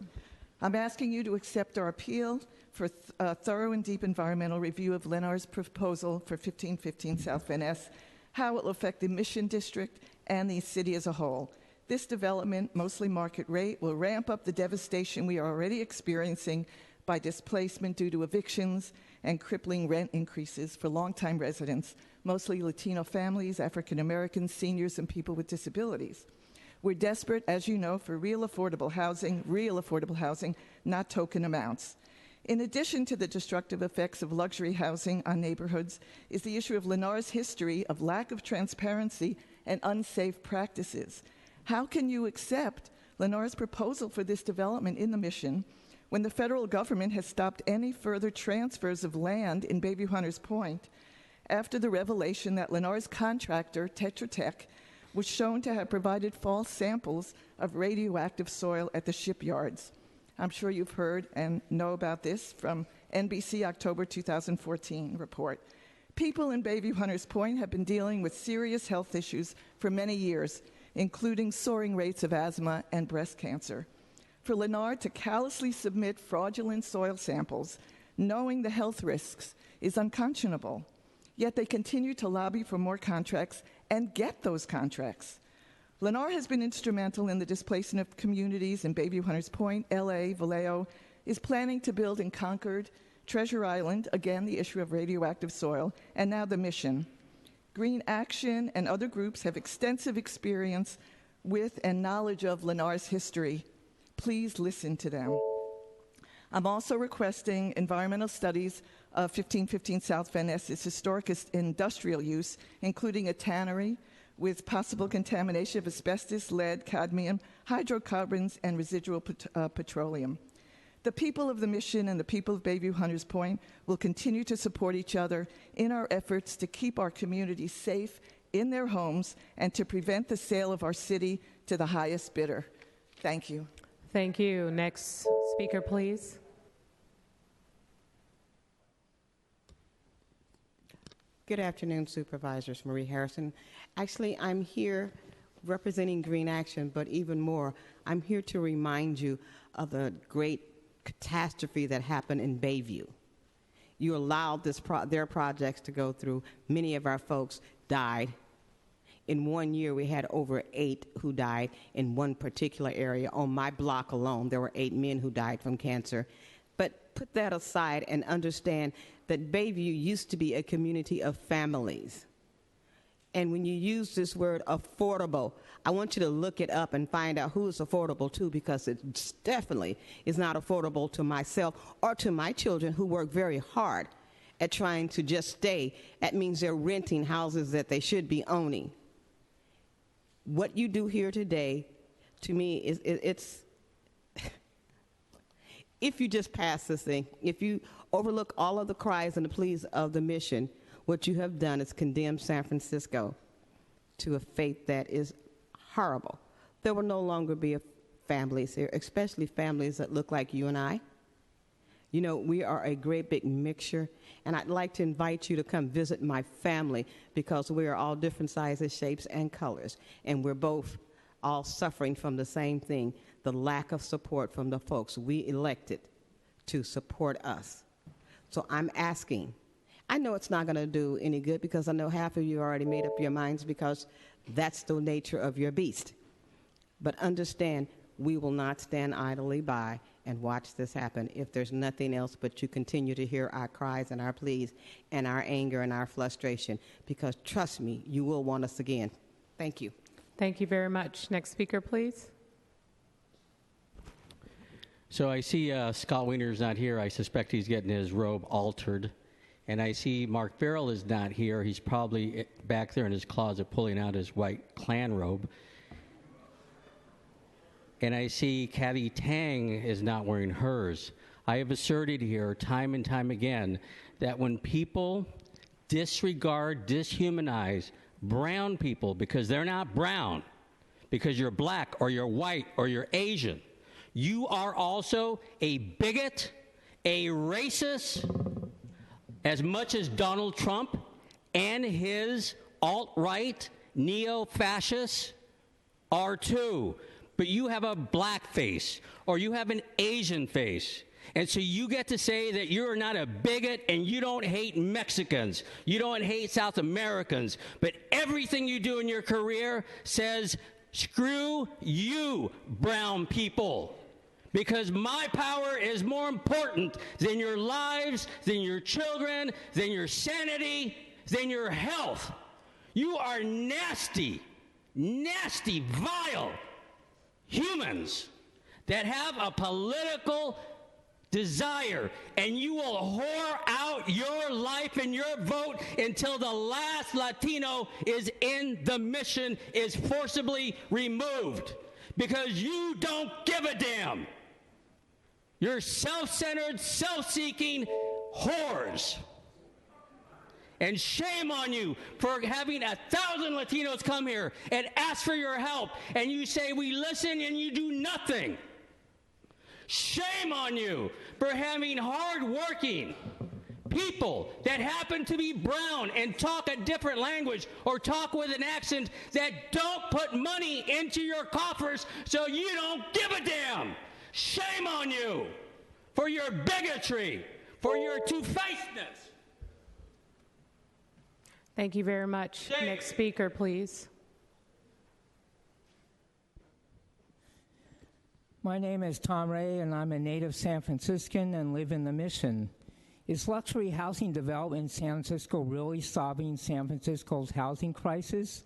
I'm asking you to accept our appeal for a thorough and deep environmental review of Lennar's proposal for 1515 South Van Ness, how it will affect the Mission District and the city as a whole. This development, mostly market rate, will ramp up the devastation we are already experiencing by displacement due to evictions and crippling rent increases for longtime residents, mostly Latino families, African Americans, seniors, and people with disabilities. We're desperate, as you know, for real affordable housing, not token amounts. In addition to the destructive effects of luxury housing on neighborhoods is the issue of Lennar's history of lack of transparency and unsafe practices. How can you accept Lennar's proposal for this development in the Mission when the federal government has stopped any further transfers of land in Bayview Hunters Point after the revelation that Lennar's contractor, Tetra Tech, was shown to have provided false samples of radioactive soil at the shipyards? I'm sure you've heard and know about this from NBC October 2014 report. People in Bayview Hunters Point have been dealing with serious health issues for many years, including soaring rates of asthma and breast cancer. For Lennar to callously submit fraudulent soil samples, knowing the health risks, is unconscionable. Yet they continue to lobby for more contracts and get those contracts. Lennar has been instrumental in the displacement of communities in Bayview Hunters Point, LA, Vallejo, is planning to build in Concord, Treasure Island, again the issue of radioactive soil, and now the Mission. Green Action and other groups have extensive experience with and knowledge of Lennar's history. Please listen to them. I'm also requesting environmental studies of 1515 South Van Ness's historic industrial use, including a tannery with possible contamination of asbestos, lead, cadmium, hydrocarbons, and residual petroleum. The people of the Mission and the people of Bayview Hunters Point will continue to support each other in our efforts to keep our communities safe in their homes and to prevent the sale of our city to the highest bidder. Thank you. Thank you. Next speaker, please. Good afternoon, Supervisors. Marie Harrison. Actually, I'm here representing Green Action, but even more, I'm here to remind you of the great catastrophe that happened in Bayview. You allowed their projects to go through. Many of our folks died. In 1 year, we had over 8 who died in one particular area. On my block alone, there were 8 men who died from cancer. But put that aside and understand that Bayview used to be a community of families. And when you use this word affordable, I want you to look it up and find out who it's affordable to, because it definitely is not affordable to myself or to my children who work very hard at trying to just stay. That means they're renting houses that they should be owning. What you do here today, to me, it's if you just pass this thing, if you overlook all of the cries and the pleas of the Mission, what you have done is condemn San Francisco to a fate that is horrible. There will no longer be families here, especially families that look like you and I. You know, we are a great big mixture, and I'd like to invite you to come visit my family, because we are all different sizes, shapes, and colors, and we're both all suffering from the same thing, the lack of support from the folks we elected to support us. So I'm asking, I know it's not going to do any good, because I know half of you already made up your minds, because that's the nature of your beast. But understand, we will not stand idly by and watch this happen if there's nothing else but you continue to hear our cries and our pleas and our anger and our frustration, because trust me, you will want us again. Thank you. Thank you very much. Next speaker, please. So I see Scott Wiener's not here. I suspect he's getting his robe altered. And I see Mark Farrell is not here. He's probably back there in his closet pulling out his white Klan robe. And I see Kathy Tang is not wearing hers. I have asserted here time and time again that when people disregard, deshumanize brown people because they're not brown, because you're black or you're white or you're Asian, you are also a bigot, a racist, as much as Donald Trump and his alt-right neo-fascists are too. But you have a black face or you have an Asian face. And so you get to say that you're not a bigot and you don't hate Mexicans. You don't hate South Americans. But everything you do in your career says, screw you, brown people. Because my power is more important than your lives, than your children, than your sanity, than your health. You are nasty, nasty, vile humans that have a political desire, and you will whore out your life and your vote until the last Latino is in the mission, is forcibly removed, because you don't give a damn. You're self-centered, self-seeking whores. And shame on you for having 1,000 Latinos come here and ask for your help, and you say we listen and you do nothing. Shame on you for having hard-working people that happen to be brown and talk a different language or talk with an accent that don't put money into your coffers so you don't give a damn. Shame on you for your bigotry, for your two-facedness. Thank you very much. Next speaker, please. My name is Tom Ray, and I'm a native San Franciscan and live in the Mission. Is luxury housing development in San Francisco really solving San Francisco's housing crisis?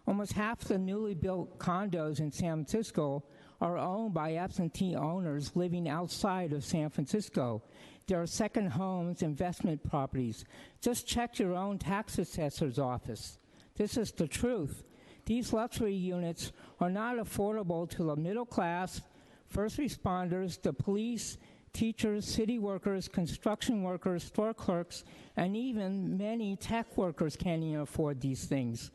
Almost half the newly built condos in San Francisco are owned by absentee owners living outside of San Francisco. There are second homes, investment properties. Just check your own tax assessor's office. This is the truth. These luxury units are not affordable to the middle class, first responders, the police, teachers, city workers, construction workers, store clerks, and even many tech workers can't even afford these things.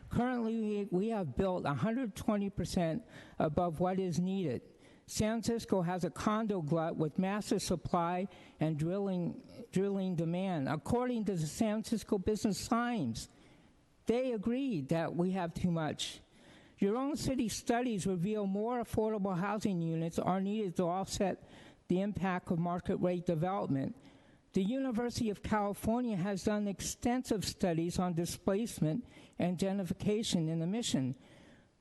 Currently, we have built 120% above what is needed. San Francisco has a condo glut with massive supply and drilling demand. According to the San Francisco Business Times, they agreed that we have too much. Your own city studies reveal more affordable housing units are needed to offset the impact of market rate development. The University of California has done extensive studies on displacement and gentrification in the Mission.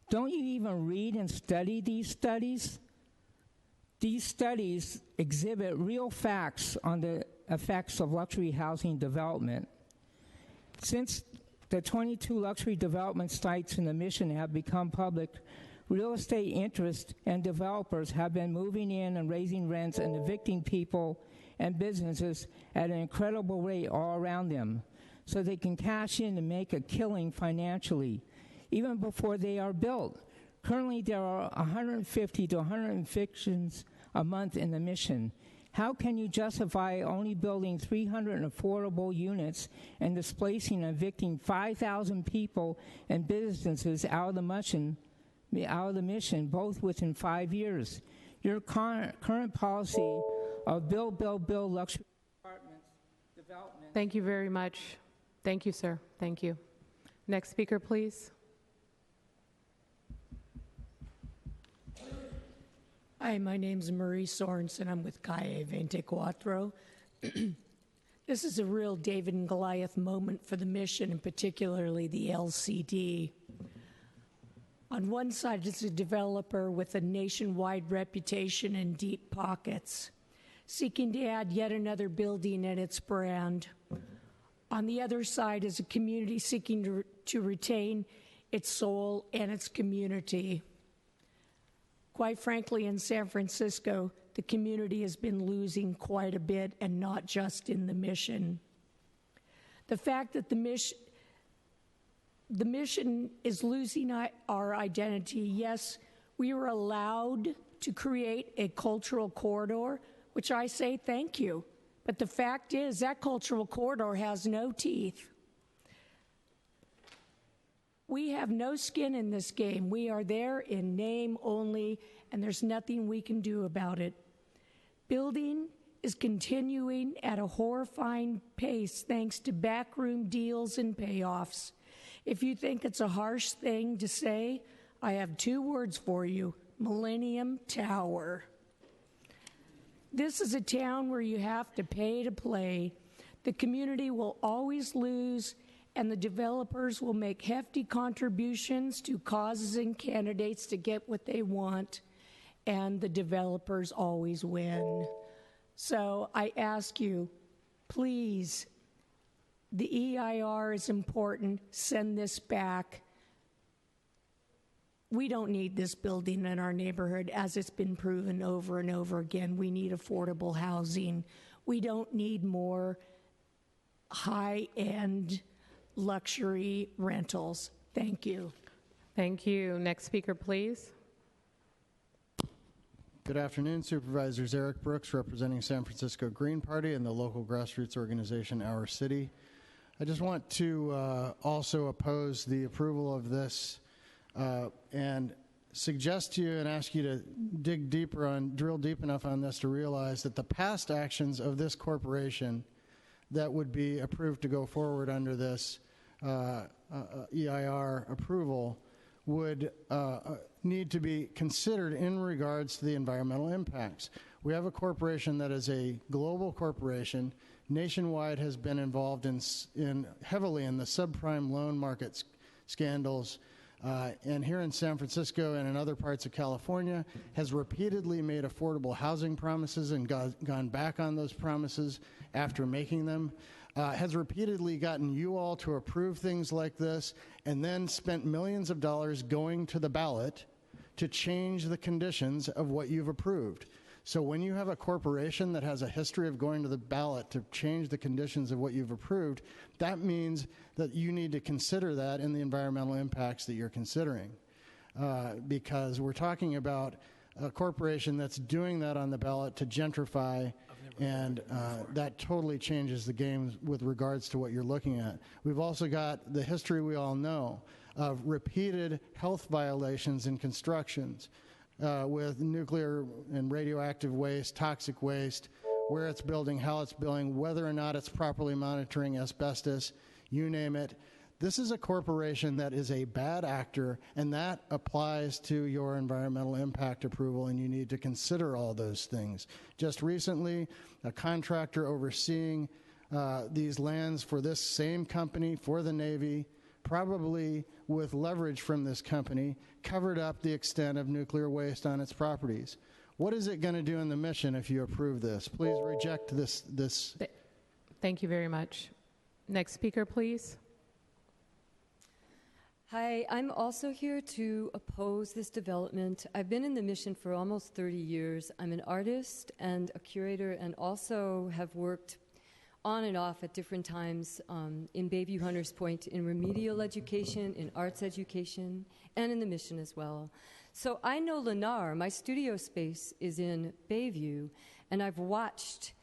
Don't you even read and study these studies? These studies exhibit real facts on the effects of luxury housing development. Since the 22 luxury development sites in the Mission have become public, real estate interests and developers have been moving in and raising rents and evicting people and businesses at an incredible rate all around them, so they can cash in and make a killing financially, even before they are built. Currently, there are 150 to 100 evictions a month in the Mission. How can you justify only building 300 affordable units and displacing and evicting 5,000 people and businesses out of the Mission, both within 5 years? Your current policy of build luxury apartments development. Thank you very much. Thank you, sir. Thank you. Next speaker, please. Hi, my name's Marie Sorensen. I'm with Calle 24. This is a real David and Goliath moment for the Mission, and particularly the LCD. On one side, it's a developer with a nationwide reputation and deep pockets, seeking to add yet another building in its brand. On the other side is a community seeking to retain its soul and its community. Quite frankly, in San Francisco, the community has been losing quite a bit, and not just in the Mission. The fact that the mission is losing our identity. Yes, we were allowed to create a cultural corridor, which I say thank you. But the fact is that cultural corridor has no teeth. We have no skin in this game. We are there in name only, and there's nothing we can do about it. Building is continuing at a horrifying pace thanks to backroom deals and payoffs. If you think it's a harsh thing to say, I have 2 words for you: Millennium Tower. This is a town where you have to pay to play. The community will always lose, and the developers will make hefty contributions to causes and candidates to get what they want, and the developers always win. So I ask you, please, the EIR is important. Send this back. We don't need this building in our neighborhood, as it's been proven over and over again. We need affordable housing. We don't need more high-end luxury rentals. Thank you. Thank you. Next speaker, please. Good afternoon, Supervisors. Eric Brooks, representing San Francisco Green Party and the local grassroots organization Our City. I just want to also oppose the approval of this and suggest to you and ask you to drill deep enough on this to realize that the past actions of this corporation that would be approved to go forward under this EIR approval would need to be considered in regards to the environmental impacts. We have a corporation that is a global corporation, nationwide, has been involved in heavily in the subprime loan market scandals, and here in San Francisco and in other parts of California has repeatedly made affordable housing promises and gone back on those promises after making them, has repeatedly gotten you all to approve things like this and then spent millions of dollars going to the ballot to change the conditions of what you've approved. So when you have a corporation that has a history of going to the ballot to change the conditions of what you've approved, that means that you need to consider that in the environmental impacts that you're considering. Because we're talking about a corporation that's doing that on the ballot to gentrify, and that totally changes the game with regards to what you're looking at. We've also got the history we all know of repeated health violations in constructions, with nuclear and radioactive waste, toxic waste, where it's building, how it's building, whether or not it's properly monitoring asbestos, you name it. This is a corporation that is a bad actor, and that applies to your environmental impact approval, and you need to consider all those things. Just recently, a contractor overseeing these lands for this same company, for the Navy, probably with leverage from this company, covered up the extent of nuclear waste on its properties. What is it going to do in the mission if you approve this? Please reject this. Thank you very much. Next speaker, please. Hi, I'm also here to oppose this development. I've been in the mission for almost 30 years. I'm an artist and a curator, and also have worked on and off at different times in Bayview Hunters Point in remedial education, in arts education, and in the mission as well. So I know Lennar. My studio space is in Bayview, and I've watched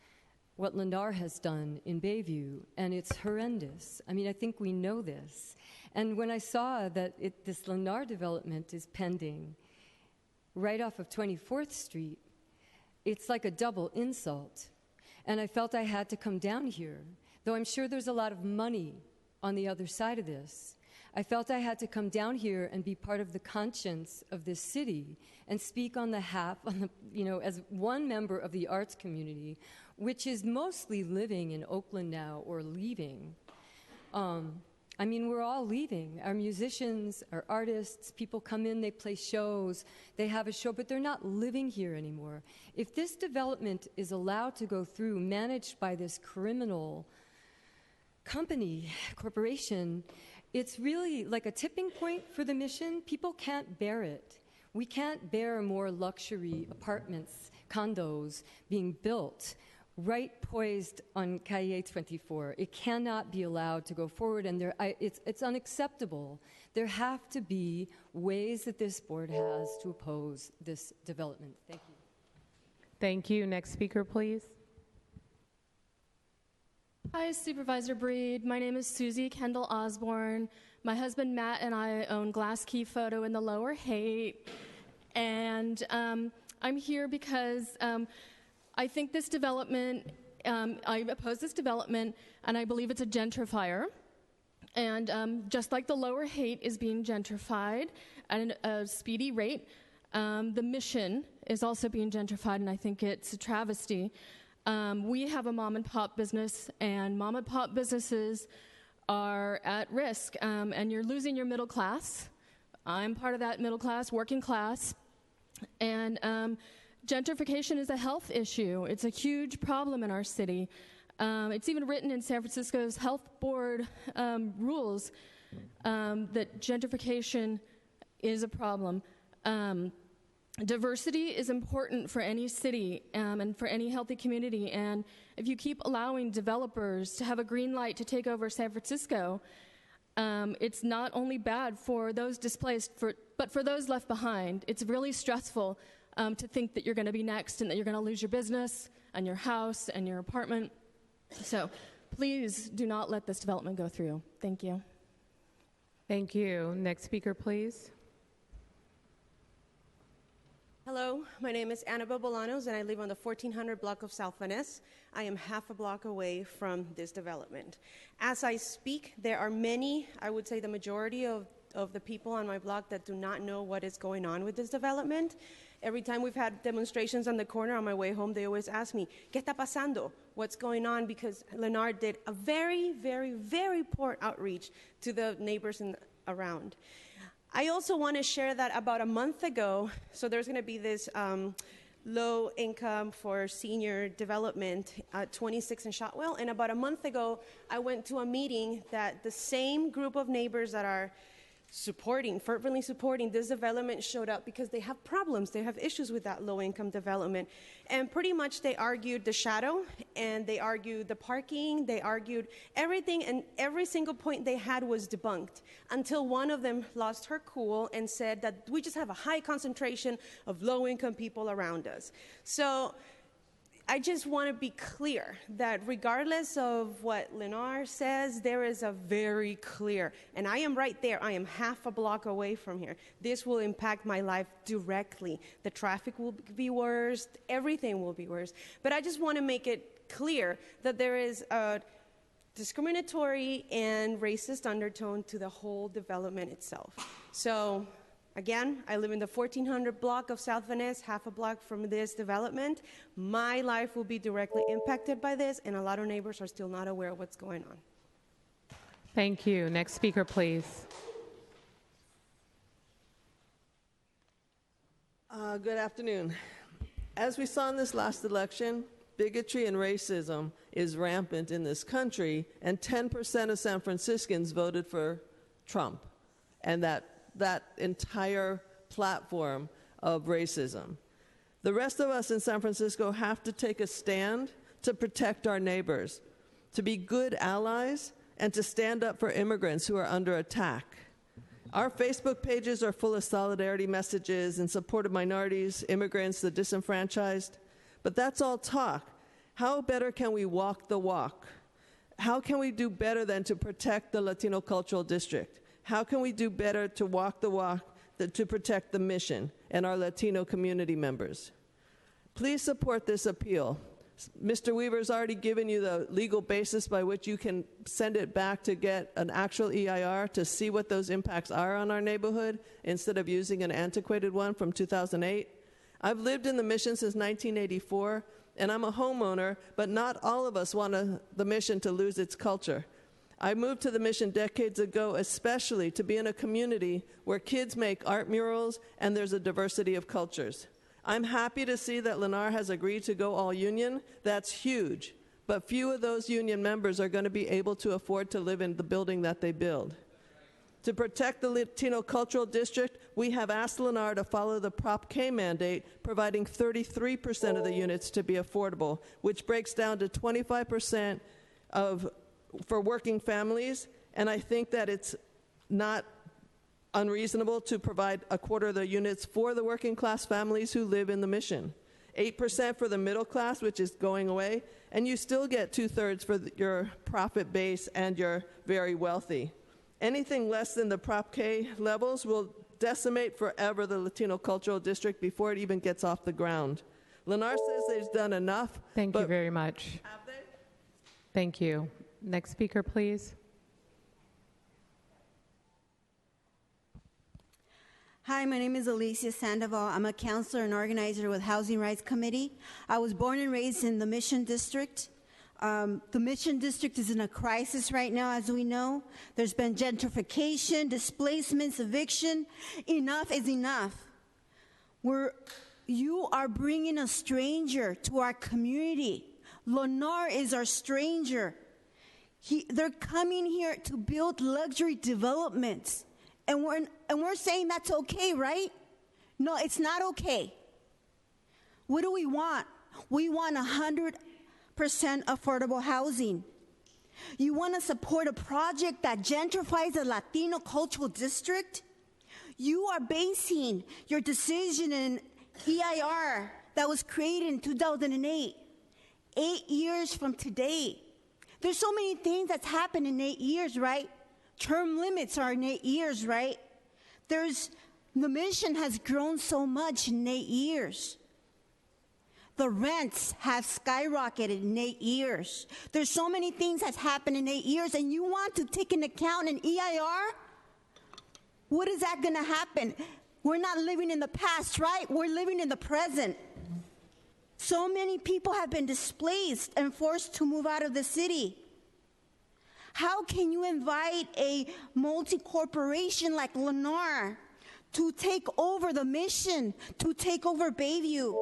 what Lennar has done in Bayview, and it's horrendous. I mean, I think we know this. And when I saw that this Lennar development is pending right off of 24th Street, it's like a double insult. And I felt I had to come down here, though I'm sure there's a lot of money on the other side of this. I felt I had to come down here and be part of the conscience of this city and speak on as one member of the arts community, which is mostly living in Oakland now or leaving. I mean, we're all leaving. Our musicians, our artists, people come in, they play shows, they have a show, but they're not living here anymore. If this development is allowed to go through, managed by this criminal corporation, it's really like a tipping point for the mission. People can't bear it. We can't bear more luxury apartments, condos being built right poised on Calle 24. It cannot be allowed to go forward, and it's unacceptable. There have to be ways that this board has to oppose this development. Thank you. Thank you. Next speaker, please. Hi, Supervisor Breed. My name is Susie Kendall Osborne. My husband Matt and I own Glass Key Photo in the Lower Haight. And I'm here because I think this development, I oppose this development, and I believe it's a gentrifier. And just like the Lower Haight is being gentrified at a speedy rate, the Mission is also being gentrified, and I think it's a travesty. We have a mom and pop business, and mom and pop businesses are at risk, and you're losing your middle class. I'm part of that middle class, working class, and gentrification is a health issue. It's a huge problem in our city. It's even written in San Francisco's health board rules that gentrification is a problem. Diversity is important for any city and for any healthy community. And if you keep allowing developers to have a green light to take over San Francisco, it's not only bad for those displaced, but for those left behind. It's really stressful to think that you're going to be next and that you're going to lose your business and your house and your apartment. So please do not let this development go through. Thank you. Thank you. Next speaker, please. Hello, my name is Annabelle Bolanos, and I live on the 1400 block of South Van Ness. I am half a block away from this development. As I speak, there are many, I would say the majority of the people on my block that do not know what is going on with this development. Every time we've had demonstrations on the corner on my way home, they always ask me, ¿Qué está pasando? What's going on? Because Lennar did a very, very, very poor outreach to the neighbors around. I also want to share that about a month ago, so there's going to be this low income for senior development at 26 in Shotwell, and about a month ago, I went to a meeting that the same group of neighbors that are fervently supporting this development showed up because they have problems. They have issues with that low-income development. And pretty much they argued the shadow, and they argued the parking, they argued everything, and every single point they had was debunked until one of them lost her cool and said that we just have a high concentration of low-income people around us. So I just want to be clear that regardless of what Lennar says, there is a very clear, and I am right there, I am half a block away from here. This will impact my life directly. The traffic will be worse, everything will be worse. But I just want to make it clear that there is a discriminatory and racist undertone to the whole development itself. So, again, I live in the 1400 block of South Van Ness, half a block from this development. My life will be directly impacted by this, and a lot of neighbors are still not aware of what's going on. Thank you. Next speaker, please. Good afternoon. As we saw in this last election, bigotry and racism is rampant in this country, and 10% of San Franciscans voted for Trump, and that entire platform of racism. The rest of us in San Francisco have to take a stand to protect our neighbors, to be good allies, and to stand up for immigrants who are under attack. Our Facebook pages are full of solidarity messages in support of minorities, immigrants, the disenfranchised, but that's all talk. How better can we walk the walk? How can we do better than to protect the Latino Cultural District? How can we do better to walk the walk to protect the Mission and our Latino community members? Please support this appeal. Mr. Weaver's already given you the legal basis by which you can send it back to get an actual EIR to see what those impacts are on our neighborhood instead of using an antiquated one from 2008. I've lived in the Mission since 1984, and I'm a homeowner, but not all of us want the Mission to lose its culture. I moved to the Mission decades ago, especially to be in a community where kids make art murals and there's a diversity of cultures. I'm happy to see that Lennar has agreed to go all union. That's huge. But few of those union members are going to be able to afford to live in the building that they build. To protect the Latino Cultural District, we have asked Lennar to follow the Prop K mandate, providing 33% of the units to be affordable, which breaks down to 25% for working families. And I think that it's not unreasonable to provide a quarter of the units for the working class families who live in the Mission. 8% for the middle class, which is going away, and you still get 2/3 for your profit base and your very wealthy. Anything less than the Prop K levels will decimate forever the Latino Cultural District before it even gets off the ground. Lennar says they've done enough. Thank you very much. Have they? Thank you. Next speaker, please. Hi, my name is Alicia Sandoval. I'm a counselor and organizer with Housing Rights Committee. I was born and raised in the Mission District. The Mission District is in a crisis right now, as we know. There's been gentrification, displacements, eviction. Enough is enough. You are bringing a stranger to our community. Lennar is our stranger. They're coming here to build luxury developments. And we're saying that's okay, right? No, it's not okay. What do we want? We want 100% affordable housing. You want to support a project that gentrifies the Latino Cultural District? You are basing your decision in EIR that was created in 2008, 8 years from today. There's so many things that's happened in 8 years, right? Term limits are in 8 years, right? The Mission has grown so much in 8 years. The rents have skyrocketed in 8 years. There's so many things that's happened in 8 years, and you want to take into account an EIR? What is that going to happen? We're not living in the past, right? We're living in the present. So many people have been displaced and forced to move out of the city. How can you invite a multi-corporation like Lennar to take over the Mission, to take over Bayview?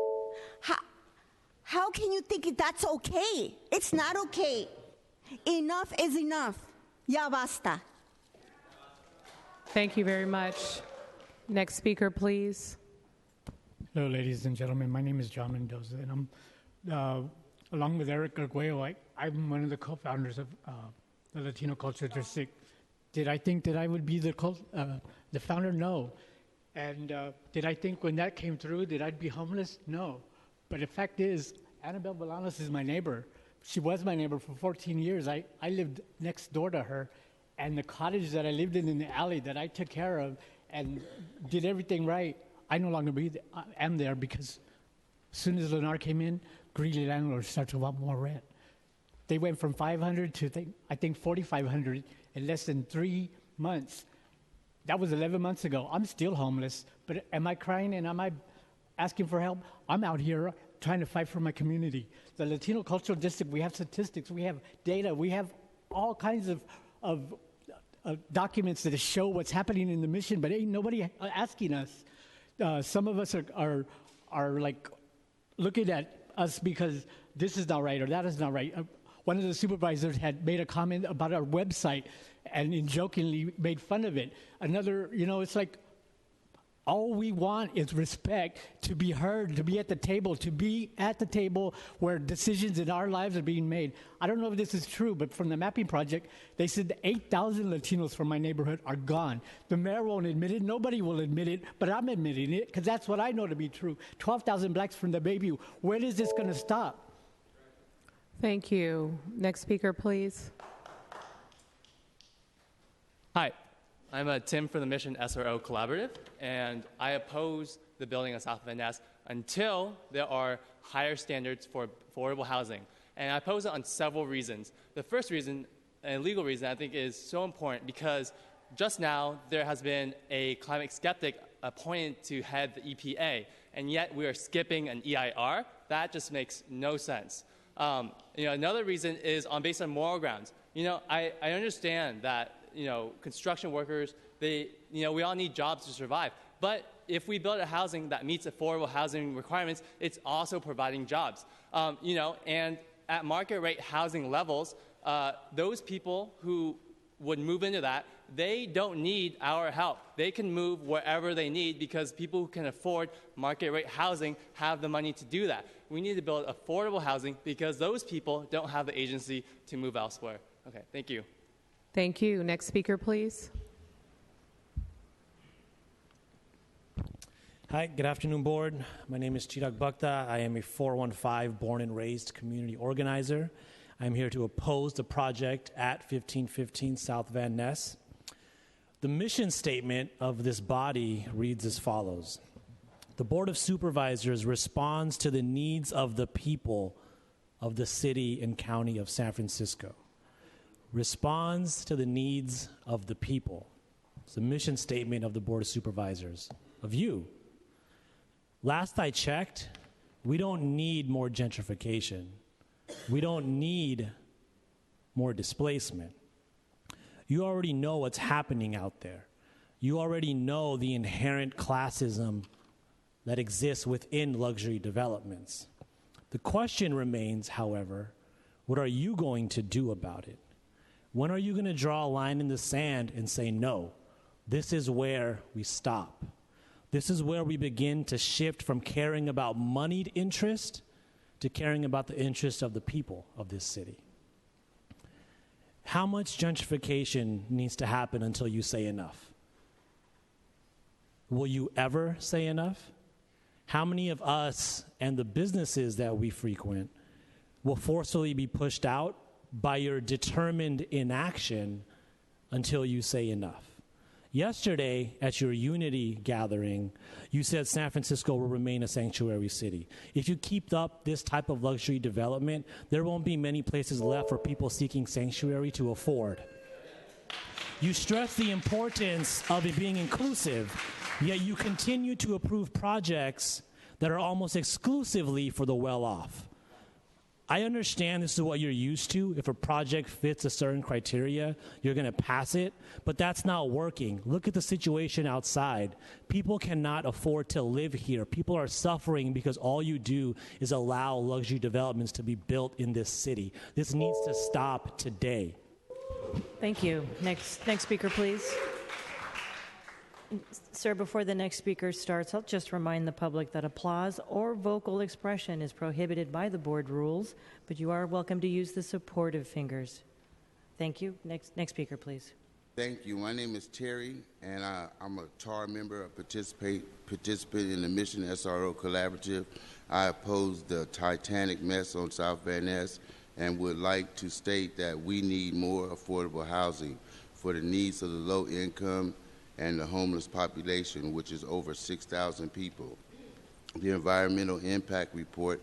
How can you think that's okay? It's not okay. Enough is enough. Ya basta. Thank you very much. Next speaker, please. Hello, ladies and gentlemen. My name is John Mendoza, and I'm, along with Eric Arguello, I'm one of the co-founders of the Latino Culture District. Did I think that I would be the founder? No. And did I think when that came through that I'd be homeless? No. But the fact is, Annabelle Bolanos is my neighbor. She was my neighbor for 14 years. I lived next door to her, and the cottage that I lived in the alley that I took care of and did everything right, I no longer am there because as soon as Lennar came in, greedy landlords started to want more rent. They went from 500 to I think 4,500 in less than 3 months. That was 11 months ago. I'm still homeless, but am I crying and am I asking for help? I'm out here trying to fight for my community. The Latino Cultural District, we have statistics, we have data, we have all kinds of documents that show what's happening in the Mission, but ain't nobody asking us. Some of us are like looking at us because this is not right or that is not right. One of the supervisors had made a comment about our website and jokingly made fun of it. Another, it's like all we want is respect, to be heard, to be at the table where decisions in our lives are being made. I don't know if this is true, but from the mapping project, they said 8,000 Latinos from my neighborhood are gone. The mayor won't admit it. Nobody will admit it, but I'm admitting it because that's what I know to be true. 12,000 blacks from the Bayview. When is this going to stop? Thank you. Next speaker, please. Hi, I'm Tim from the Mission SRO Collaborative, and I oppose the building on South Van Ness until there are higher standards for affordable housing. And I oppose it on several reasons. The first reason, a legal reason, I think is so important because just now there has been a climate skeptic appointed to head the EPA, and yet we are skipping an EIR. That just makes no sense. Another reason is based on moral grounds. I understand that construction workers, we all need jobs to survive. But if we build a housing that meets affordable housing requirements, it's also providing jobs. And at market rate housing levels, those people who would move into that, they don't need our help. They can move wherever they need because people who can afford market rate housing have the money to do that. We need to build affordable housing because those people don't have the agency to move elsewhere. Okay, thank you. Thank you. Next speaker, please. Hi, good afternoon, board. My name is Chirag Bhakta. I am a 415 born and raised community organizer. I'm here to oppose the project at 1515 South Van Ness. The mission statement of this body reads as follows. The Board of Supervisors responds to the needs of the people of the city and county of San Francisco. Responds to the needs of the people. It's the mission statement of the Board of Supervisors, of you. Last I checked, we don't need more gentrification. We don't need more displacement. You already know what's happening out there. You already know the inherent classism that exists within luxury developments. The question remains, however, what are you going to do about it? When are you going to draw a line in the sand and say, no, this is where we stop? This is where we begin to shift from caring about moneyed interest to caring about the interests of the people of this city. How much gentrification needs to happen until you say enough? Will you ever say enough? How many of us and the businesses that we frequent will forcefully be pushed out by your determined inaction until you say enough? Yesterday, at your Unity gathering, you said San Francisco will remain a sanctuary city. If you keep up this type of luxury development, there won't be many places left for people seeking sanctuary to afford. You stress the importance of it being inclusive, yet you continue to approve projects that are almost exclusively for the well-off. I understand this is what you're used to. If a project fits a certain criteria, you're going to pass it, but that's not working. Look at the situation outside. People cannot afford to live here. People are suffering because all you do is allow luxury developments to be built in this city. This needs to stop today. Thank you. Next speaker, please. Sir, before the next speaker starts, I'll just remind the public that applause or vocal expression is prohibited by the board rules, but you are welcome to use the supportive fingers. Thank you. Next speaker, please. Thank you. My name is Terry, and I'm a TAR member, a participant in the Mission SRO Collaborative. I oppose the Titanic mess on South Van Ness and would like to state that we need more affordable housing for the needs of the low income and the homeless population, which is over 6,000 people. The environmental impact report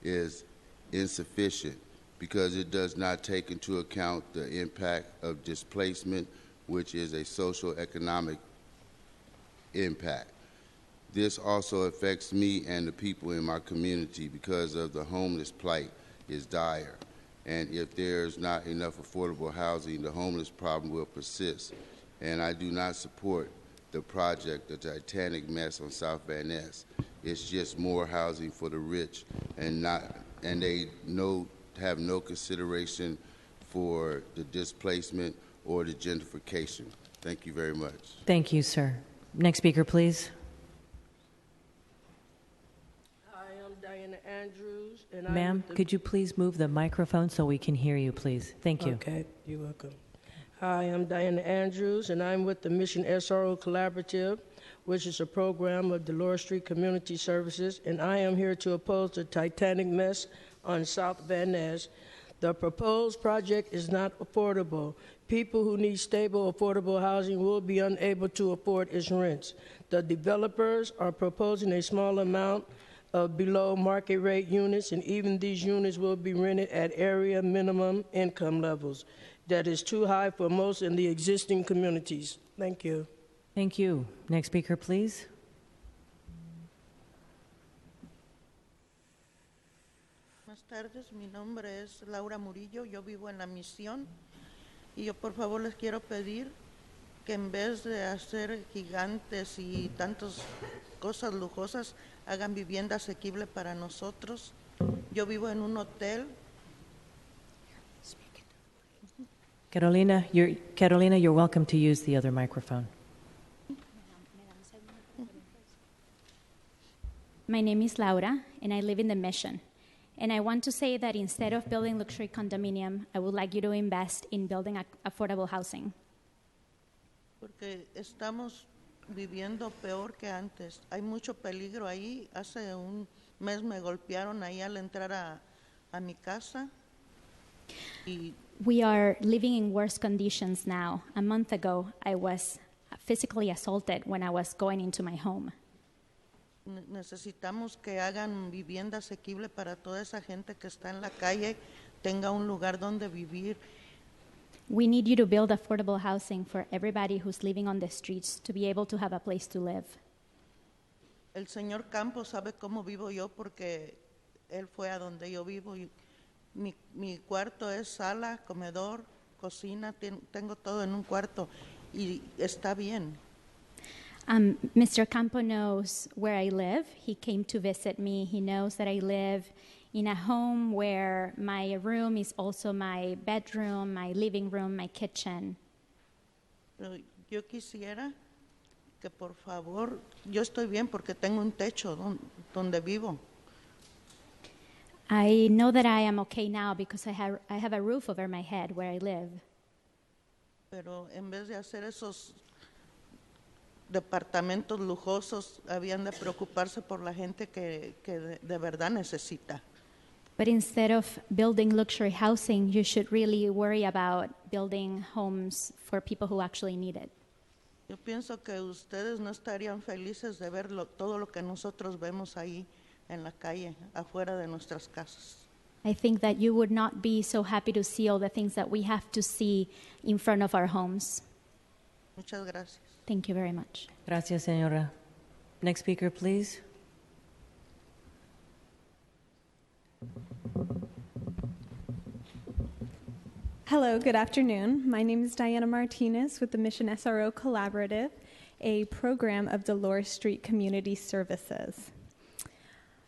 is insufficient because it does not take into account the impact of displacement, which is a social economic impact. This also affects me and the people in my community because of the homeless plight is dire. And if there's not enough affordable housing, the homeless problem will persist. And I do not support the project, the Titanic mess on South Van Ness. It's just more housing for the rich, and they have no consideration for the displacement or the gentrification. Thank you very much. Thank you, sir. Next speaker, please. Hi, I'm Diana Andrews. And Ma'am, could you please move the microphone so we can hear you, please? Thank you. Okay, you're welcome. Hi, I'm Diana Andrews, and I'm with the Mission SRO Collaborative, which is a program of Dolores Street Community Services, and I am here to oppose the Titanic mess on South Van Ness. The proposed project is not affordable. People who need stable, affordable housing will be unable to afford its rents. The developers are proposing a small amount of below market rate units, and even these units will be rented at area minimum income levels. That is too high for most in the existing communities. Thank you. Thank you. Next speaker, please. Buenas tardes, mi nombre es Laura Murillo, yo vivo en La Misión y yo por favor les quiero pedir que en vez de hacer gigantes y tantas cosas lujosas, hagan vivienda asequible para nosotros. Yo vivo en un hotel. Carolina, you're welcome to use the other microphone. My name is Laura, and I live in the Mission. And I want to say that instead of building luxury condominium, I would like you to invest in building affordable housing. Porque estamos viviendo peor que antes. Hay mucho peligro ahí. Hace un mes me golpearon ahí al entrar a mi casa. We are living in worse conditions now. A month ago, I was physically assaulted when I was going into my home. Necesitamos que hagan vivienda asequible para toda esa gente que está en la calle, tenga un lugar donde vivir. We need you to build affordable housing for everybody who's living on the streets to be able to have a place to live. El señor Campos sabe cómo vivo yo porque él fue a donde yo vivo. Y mi cuarto es sala, comedor, cocina, tengo todo en un cuarto y está bien. Mr. Campo knows where I live. He came to visit me. He knows that I live in a home where my room is also my bedroom, my living room, my kitchen. Pero yo quisiera que por favor, yo estoy bien porque tengo un techo donde vivo. I know that I am okay now because I have a roof over my head where I live. Pero en vez de hacer esos departamentos lujosos, habían de preocuparse por la gente que de verdad necesita. But instead of building luxury housing, you should really worry about building homes for people who actually need it. Yo pienso que ustedes no estarían felices de ver todo lo que nosotros vemos ahí en la calle, afuera de nuestras casas. I think that you would not be so happy to see all the things that we have to see in front of our homes. Muchas gracias. Thank you very much. Gracias, señora. Next speaker, please. Hello, good afternoon. My name is Diana Martinez with the Mission SRO Collaborative, a program of Dolores Street Community Services.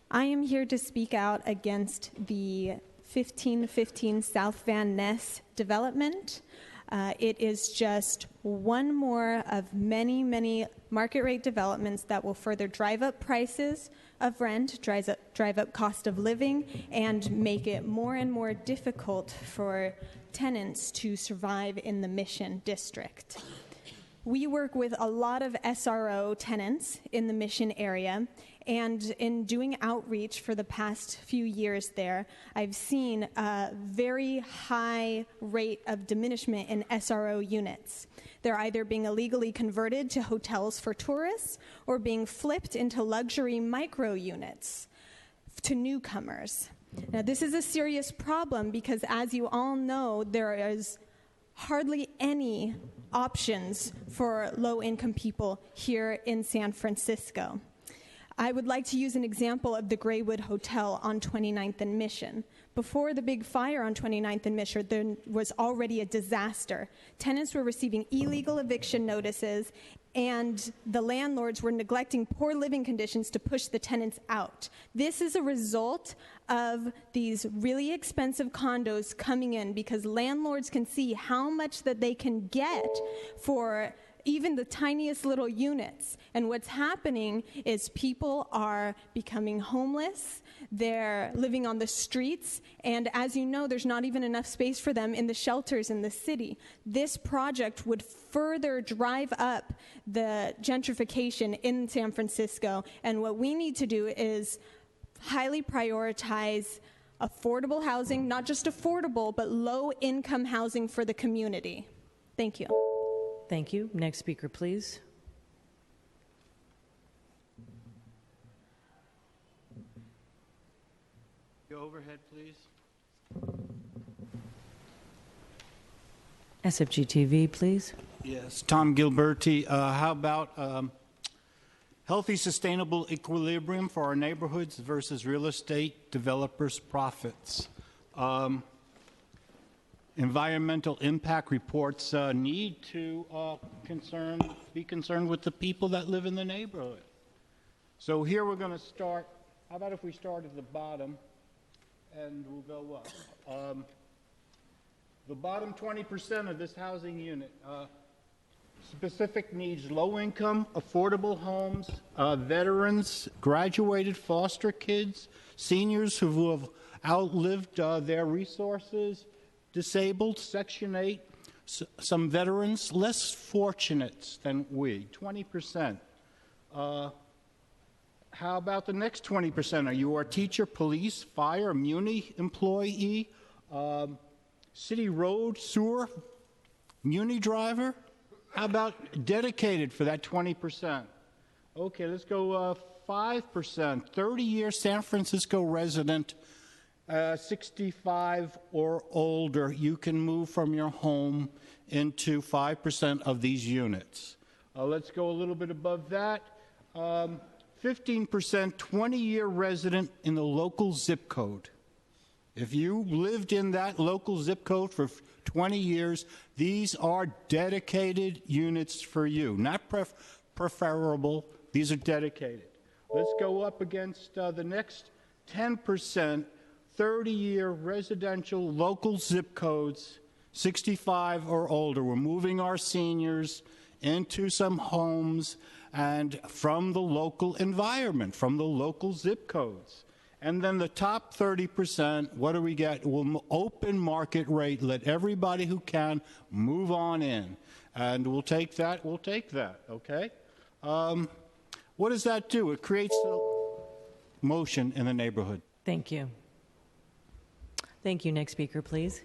I am here to speak out against the 1515 South Van Ness development. It is just one more of many, many market rate developments that will further drive up prices of rent, drive up cost of living, and make it more and more difficult for tenants to survive in the Mission District. We work with a lot of SRO tenants in the Mission area, and in doing outreach for the past few years there, I've seen a very high rate of diminishment in SRO units. They're either being illegally converted to hotels for tourists or being flipped into luxury micro units to newcomers. Now, this is a serious problem because, as you all know, there is hardly any options for low-income people here in San Francisco. I would like to use an example of the Graywood Hotel on 29th and Mission. Before the big fire on 29th and Mission, there was already a disaster. Tenants were receiving illegal eviction notices, and the landlords were neglecting poor living conditions to push the tenants out. This is a result of these really expensive condos coming in because landlords can see how much that they can get for even the tiniest little units. And what's happening is people are becoming homeless, they're living on the streets, and as you know, there's not even enough space for them in the shelters in the city. This project would further drive up the gentrification in San Francisco, and what we need to do is highly prioritize affordable housing, not just affordable, but low-income housing for the community. Thank you. Thank you. Next speaker, please. Go overhead, please. SFG TV, please. Yes, Tom Gilberti. How about healthy, sustainable equilibrium for our neighborhoods versus real estate developers' profits? Environmental impact reports need to be concerned with the people that live in the neighborhood. So here we're going to start. How about if we start at the bottom and we'll go up? The bottom 20% of this housing unit, specific needs, low income, affordable homes, veterans, graduated foster kids, seniors who have outlived their resources, disabled, Section 8, some veterans, less fortunate than we, 20%. How about the next 20%? Are you a teacher, police, fire, muni employee, city road, sewer, muni driver? How about dedicated for that 20%? Okay, let's go 5%. 30-year San Francisco resident, 65 or older. You can move from your home into 5% of these units. Let's go a little bit above that. 15%, 20-year resident in the local zip code. If you lived in that local zip code for 20 years, these are dedicated units for you. Not preferable, these are dedicated. Let's go up against the next 10%, 30-year residential local zip codes, 65 or older. We're moving our seniors into some homes and from the local environment, from the local zip codes. And then the top 30%, what do we get? We'll open market rate, let everybody who can move on in. And we'll take that, okay? What does that do? It creates a motion in the neighborhood. Thank you. Thank you. Next speaker, please.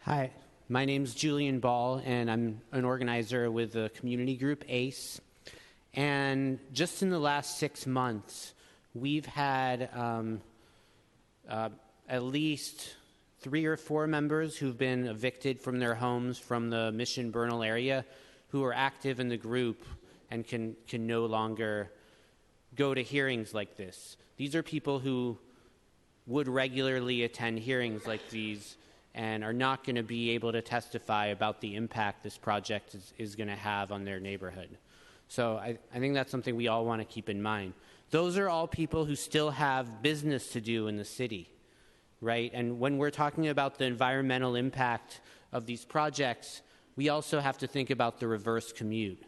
Hi, my name's Julian Ball, and I'm an organizer with the community group ACE. And just in the last 6 months, we've had at least 3 or 4 members who've been evicted from their homes from the Mission Bernal area who are active in the group and can no longer go to hearings like this. These are people who would regularly attend hearings like these and are not going to be able to testify about the impact this project is going to have on their neighborhood. So I think that's something we all want to keep in mind. Those are all people who still have business to do in the city, right? And when we're talking about the environmental impact of these projects, we also have to think about the reverse commute,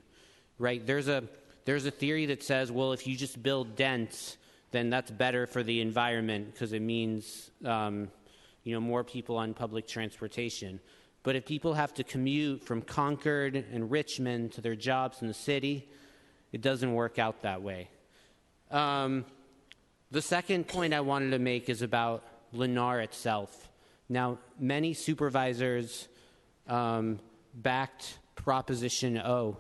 right? There's a theory that says, well, if you just build dense, then that's better for the environment because it means more people on public transportation. But if people have to commute from Concord and Richmond to their jobs in the city, it doesn't work out that way. The second point I wanted to make is about Lennar itself. Now, many supervisors backed Proposition O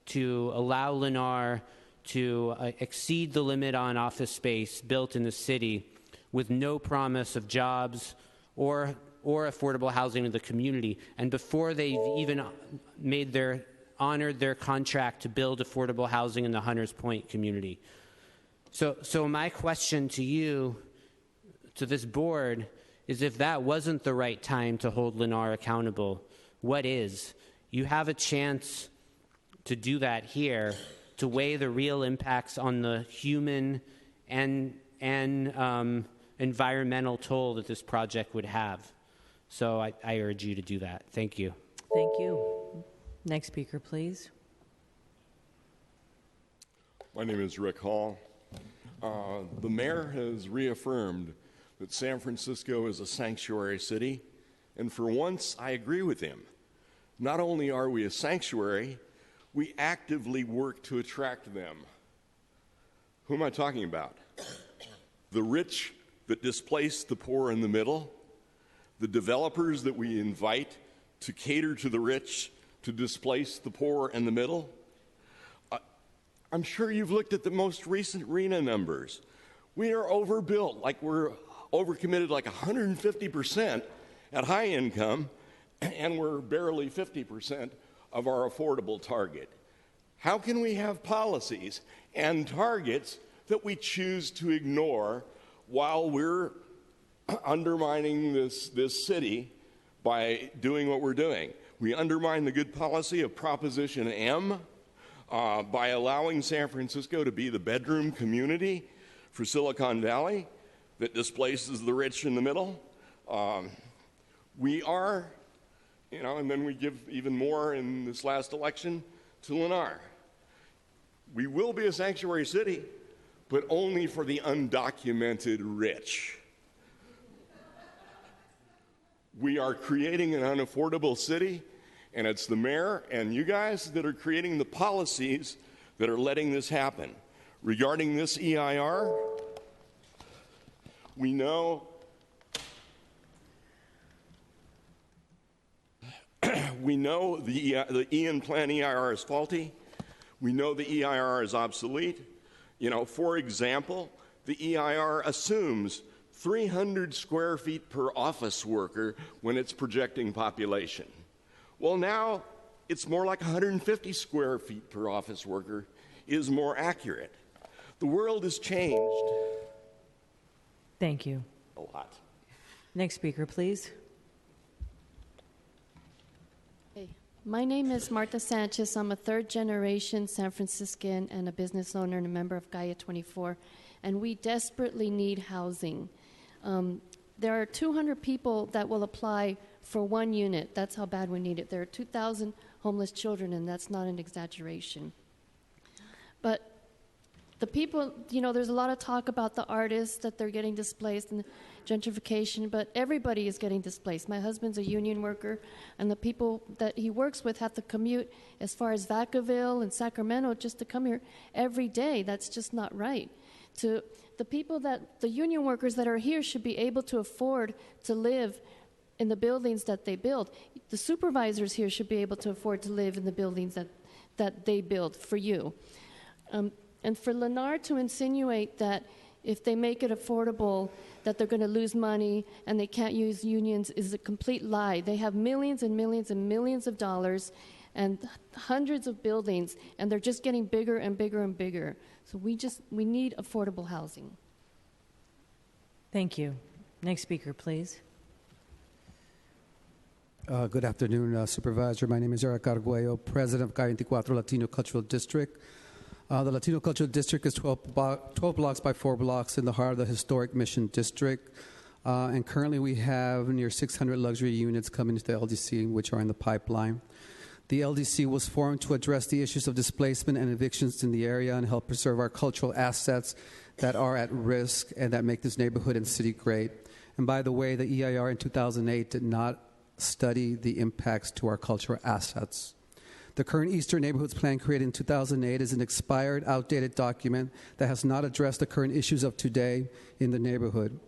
to allow Lennar to exceed the limit on office space built in the city with no promise of jobs or affordable housing to the community. And before they've even honored their contract to build affordable housing in the Hunters Point community. So my question to you, to this board, is if that wasn't the right time to hold Lennar accountable, what is? You have a chance to do that here, to weigh the real impacts on the human and environmental toll that this project would have. So I urge you to do that. Thank you. Thank you. Next speaker, please. My name is Rick Hall. The mayor has reaffirmed that San Francisco is a sanctuary city, and for once, I agree with him. Not only are we a sanctuary, we actively work to attract them. Who am I talking about? The rich that displace the poor in the middle, the developers that we invite to cater to the rich to displace the poor in the middle. I'm sure you've looked at the most recent RENA numbers. We are overbuilt, like we're overcommitted like 150% at high income, and we're barely 50% of our affordable target. How can we have policies and targets that we choose to ignore while we're undermining this city by doing what we're doing? We undermine the good policy of Proposition M by allowing San Francisco to be the bedroom community for Silicon Valley. that displaces the rich in the middle. We are, and then we give even more in this last election to Lennar. We will be a sanctuary city, but only for the undocumented rich. We are creating an unaffordable city, and it's the mayor and you guys that are creating the policies that are letting this happen. Regarding this EIR, we know the Ian Plan EIR is faulty. We know the EIR is obsolete. For example, the EIR assumes 300 square feet per office worker when it's projecting population. Well, now it's more like 150 square feet per office worker is more accurate. The world has changed. Thank you. A lot. Next speaker, please. Hey, my name is Martha Sanchez. I'm a third-generation San Franciscan and a business owner and a member of Gaia 24, and we desperately need housing. There are 200 people that will apply for one unit. That's how bad we need it. There are 2,000 homeless children, and that's not an exaggeration. But the people, there's a lot of talk about the artists, that they're getting displaced and gentrification, but everybody is getting displaced. My husband's a union worker, and the people that he works with have to commute as far as Vacaville and Sacramento just to come here every day. That's just not right. The union workers that are here should be able to afford to live in the buildings that they build. The supervisors here should be able to afford to live in the buildings that they build for you. And for Lennar to insinuate that if they make it affordable, that they're going to lose money and they can't use unions is a complete lie. They have millions and millions and millions of dollars and hundreds of buildings, and they're just getting bigger and bigger and bigger. So we need affordable housing. Thank you. Next speaker, please. Good afternoon, Supervisor. My name is Eric Arguello, President of Gaia 24 Latino Cultural District. The Latino Cultural District is 12 blocks by 4 blocks in the heart of the historic Mission District. And currently we have near 600 luxury units coming to the LDC, which are in the pipeline. The LDC was formed to address the issues of displacement and evictions in the area and help preserve our cultural assets that are at risk and that make this neighborhood and city great. And by the way, the EIR in 2008 did not study the impacts to our cultural assets. The current Eastern Neighborhoods Plan created in 2008 is an expired, outdated document that has not addressed the current issues of today in the neighborhood.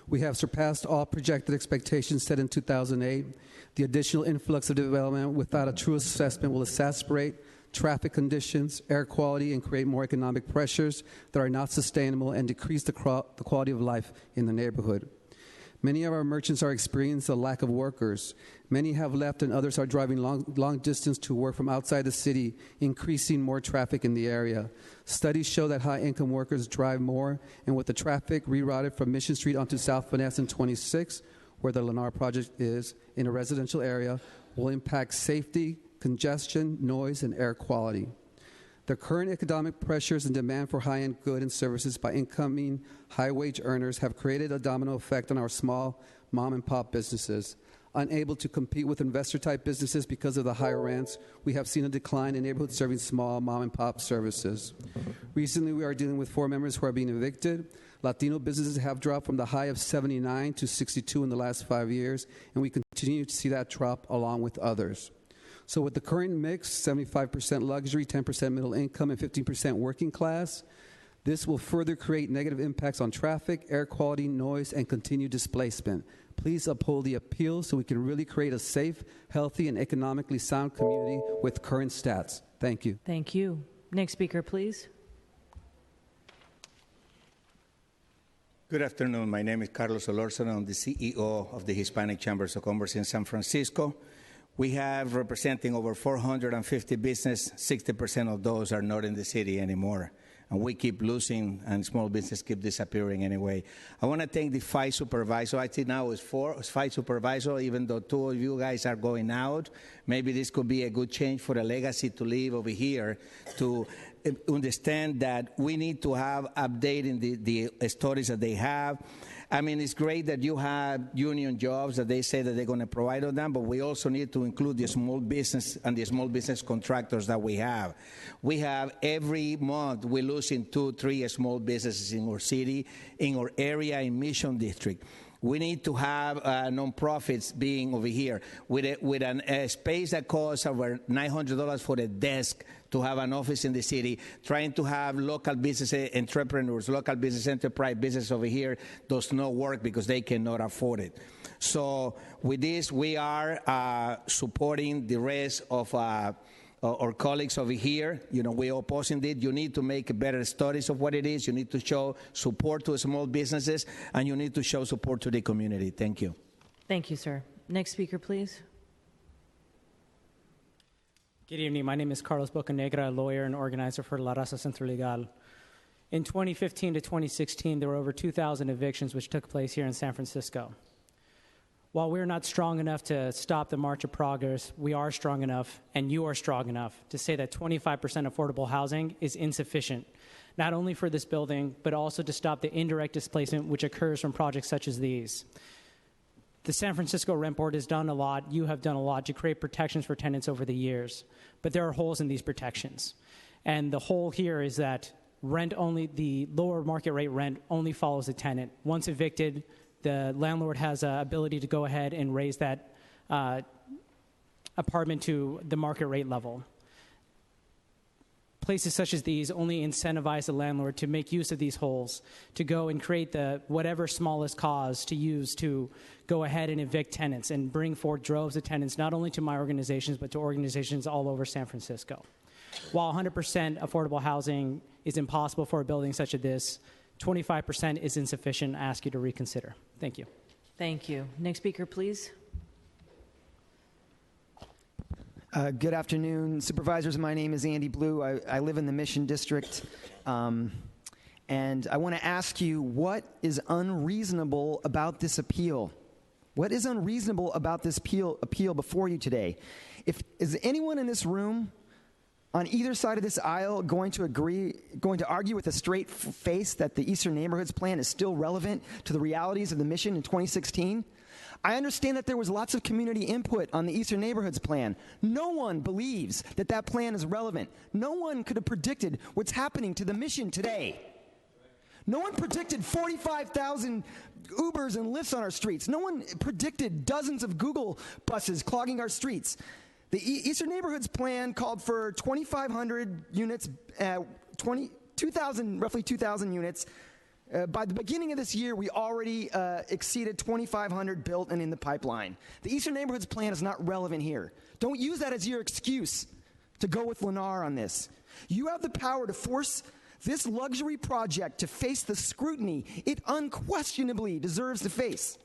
We have surpassed all projected expectations set in 2008. The additional influx of development without a true assessment will exacerbate traffic conditions, air quality, and create more economic pressures that are not sustainable and decrease the quality of life in the neighborhood. Many of our merchants are experiencing a lack of workers. Many have left and others are driving long distance to work from outside the city, increasing more traffic in the area. Studies show that high-income workers drive more, and with the traffic rerouted from Mission Street onto South Van Ness and 26, where the Lennar project is, in a residential area, will impact safety, congestion, noise, and air quality. The current economic pressures and demand for high-end goods and services by incoming high-wage earners have created a domino effect on our small mom-and-pop businesses. Unable to compete with investor-type businesses because of the higher rents, we have seen a decline in neighborhoods serving small mom-and-pop services. Recently, we are dealing with 4 members who are being evicted. Latino businesses have dropped from the high of 79 to 62 in the last 5 years, and we continue to see that drop along with others. So with the current mix, 75% luxury, 10% middle income, and 15% working class, this will further create negative impacts on traffic, air quality, noise, and continued displacement. Please uphold the appeal so we can really create a safe, healthy, and economically sound community with current stats. Thank you. Thank you. Next speaker, please. Good afternoon. My name is Carlos Olórzano. I'm the CEO of the Hispanic Chambers of Commerce in San Francisco. We have representing over 450 businesses. 60% of those are not in the city anymore. And we keep losing, and small businesses keep disappearing anyway. I want to thank the 5 supervisors. I think now it's 5 supervisors, even though 2 of you guys are going out. Maybe this could be a good change for a legacy to live over here to understand that we need to have updating the stories that they have. I mean, it's great that you have union jobs that they say that they're going to provide on them, but we also need to include the small business and the small business contractors that we have. We have every month we're losing 2-3 small businesses in our city, in our area, in Mission District. We need to have nonprofits being over here with a space that costs over $900 for a desk to have an office in the city. Trying to have local business entrepreneurs, local business enterprise business over here does not work because they cannot afford it. So with this, we are supporting the rest of our colleagues over here. You know, we're opposing it. You need to make better studies of what it is. You need to show support to small businesses, and you need to show support to the community. Thank you. Thank you, sir. Next speaker, please. Good evening. My name is Carlos Bocanegra, a lawyer and organizer for La Raza Centro Legal. In 2015 to 2016, there were over 2,000 evictions which took place here in San Francisco. While we're not strong enough to stop the march of progress, we are strong enough, and you are strong enough, to say that 25% affordable housing is insufficient, not only for this building, but also to stop the indirect displacement which occurs from projects such as these. The San Francisco Rent Board has done a lot, you have done a lot to create protections for tenants over the years, but there are holes in these protections. And the hole here is that the lower market rate rent only follows the tenant. Once evicted, the landlord has the ability to go ahead and raise that apartment to the market rate level. Places such as these only incentivize the landlord to make use of these holes, to go and create the whatever smallest cause to use to go ahead and evict tenants and bring forth droves of tenants, not only to my organizations, but to organizations all over San Francisco. While 100% affordable housing is impossible for a building such as this, 25% is insufficient. I ask you to reconsider. Thank you. Thank you. Next speaker, please. Good afternoon, supervisors. My name is Andy Blue. I live in the Mission District. And I want to ask you, what is unreasonable about this appeal? What is unreasonable about this appeal before you today? Is anyone in this room on either side of this aisle going to argue with a straight face that the Eastern Neighborhoods Plan is still relevant to the realities of the mission in 2016? I understand that there was lots of community input on the Eastern Neighborhoods Plan. No one believes that that plan is relevant. No one could have predicted what's happening to the mission today. No one predicted 45,000 Ubers and Lyfts on our streets. No one predicted dozens of Google buses clogging our streets. The Eastern Neighborhoods Plan called for 2,500 units, roughly 2,000 units. By the beginning of this year, we already exceeded 2,500 built and in the pipeline. The Eastern Neighborhoods Plan is not relevant here. Don't use that as your excuse to go with Lennar on this. You have the power to force this luxury project to face the scrutiny it unquestionably deserves to face.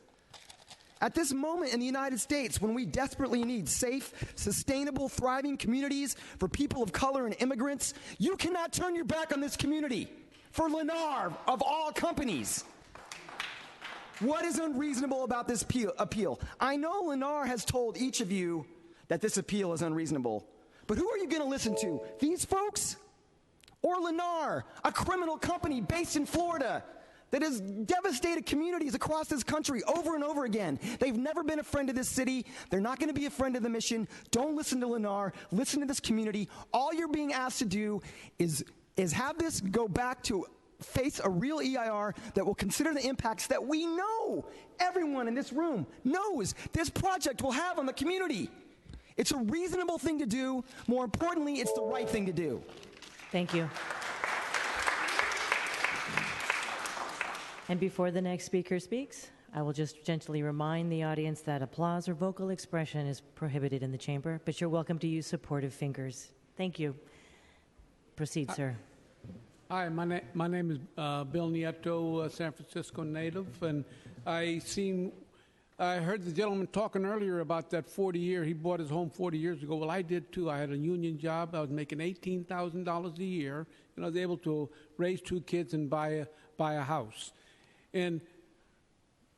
At this moment in the United States, when we desperately need safe, sustainable, thriving communities for people of color and immigrants, you cannot turn your back on this community for Lennar, of all companies. What is unreasonable about this appeal? I know Lennar has told each of you that this appeal is unreasonable, but who are you going to listen to? These folks? Or Lennar, a criminal company based in Florida that has devastated communities across this country over and over again. They've never been a friend of this city. They're not going to be a friend of the mission. Don't listen to Lennar. Listen to this community. All you're being asked to do is have this go back to face a real EIR that will consider the impacts that we know everyone in this room knows this project will have on the community. It's a reasonable thing to do. More importantly, it's the right thing to do. Thank you. And before the next speaker speaks, I will just gently remind the audience that applause or vocal expression is prohibited in the chamber, but you're welcome to use supportive fingers. Thank you. Proceed, sir. Hi, my name is Bill Nieto, San Francisco native, and I heard the gentleman talking earlier about that 40-year. He bought his home 40 years ago. Well, I did too. I had a union job. I was making $18,000 a year, and I was able to raise 2 kids and buy a house. And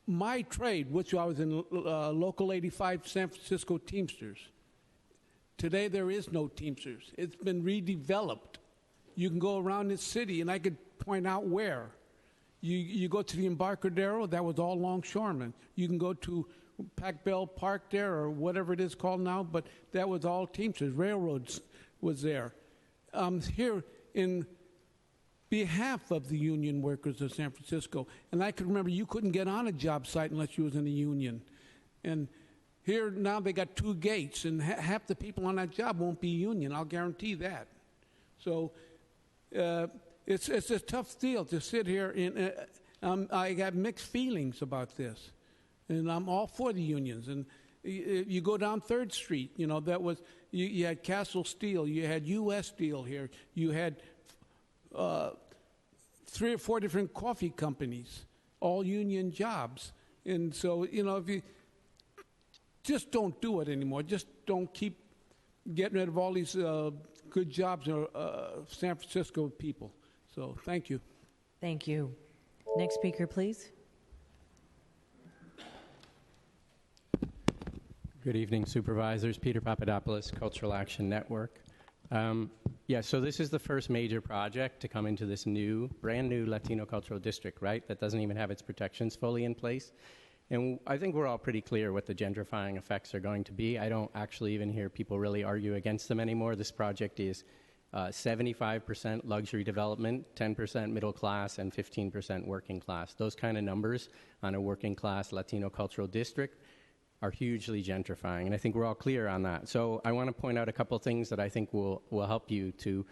my trade, which I was in Local 85 San Francisco Teamsters, today there is no Teamsters. It's been redeveloped. You can go around this city, and I could point out where. You go to the Embarcadero, that was all longshoremen. You can go to Pac Bell Park there, or whatever it is called now, but that was all Teamsters. Railroads was there. Here in behalf of the union workers of San Francisco, and I can remember you couldn't get on a job site unless you was in a union. And here now they got 2 gates, and half the people on that job won't be union. I'll guarantee that. So it's a tough deal to sit here. I got mixed feelings about this, and I'm all for the unions. And you go down 3rd Street, that was you had Castle Steel, you had U.S. Steel here, you had 3 or 4 different coffee companies, all union jobs. And so if you just don't do it anymore. Just don't keep getting rid of all these good jobs San Francisco people. So thank you. Thank you. Next speaker, please. Good evening, Supervisors. Peter Papadopoulos, Cultural Action Network. So this is the first major project to come into this brand new Latino Cultural District, right? That doesn't even have its protections fully in place. And I think we're all pretty clear what the gentrifying effects are going to be. I don't actually even hear people really argue against them anymore. This project is 75% luxury development, 10% middle class, and 15% working class. Those kind of numbers on a working class Latino cultural district are hugely gentrifying, and I think we're all clear on that. So I want to point out a couple things that I think will help you to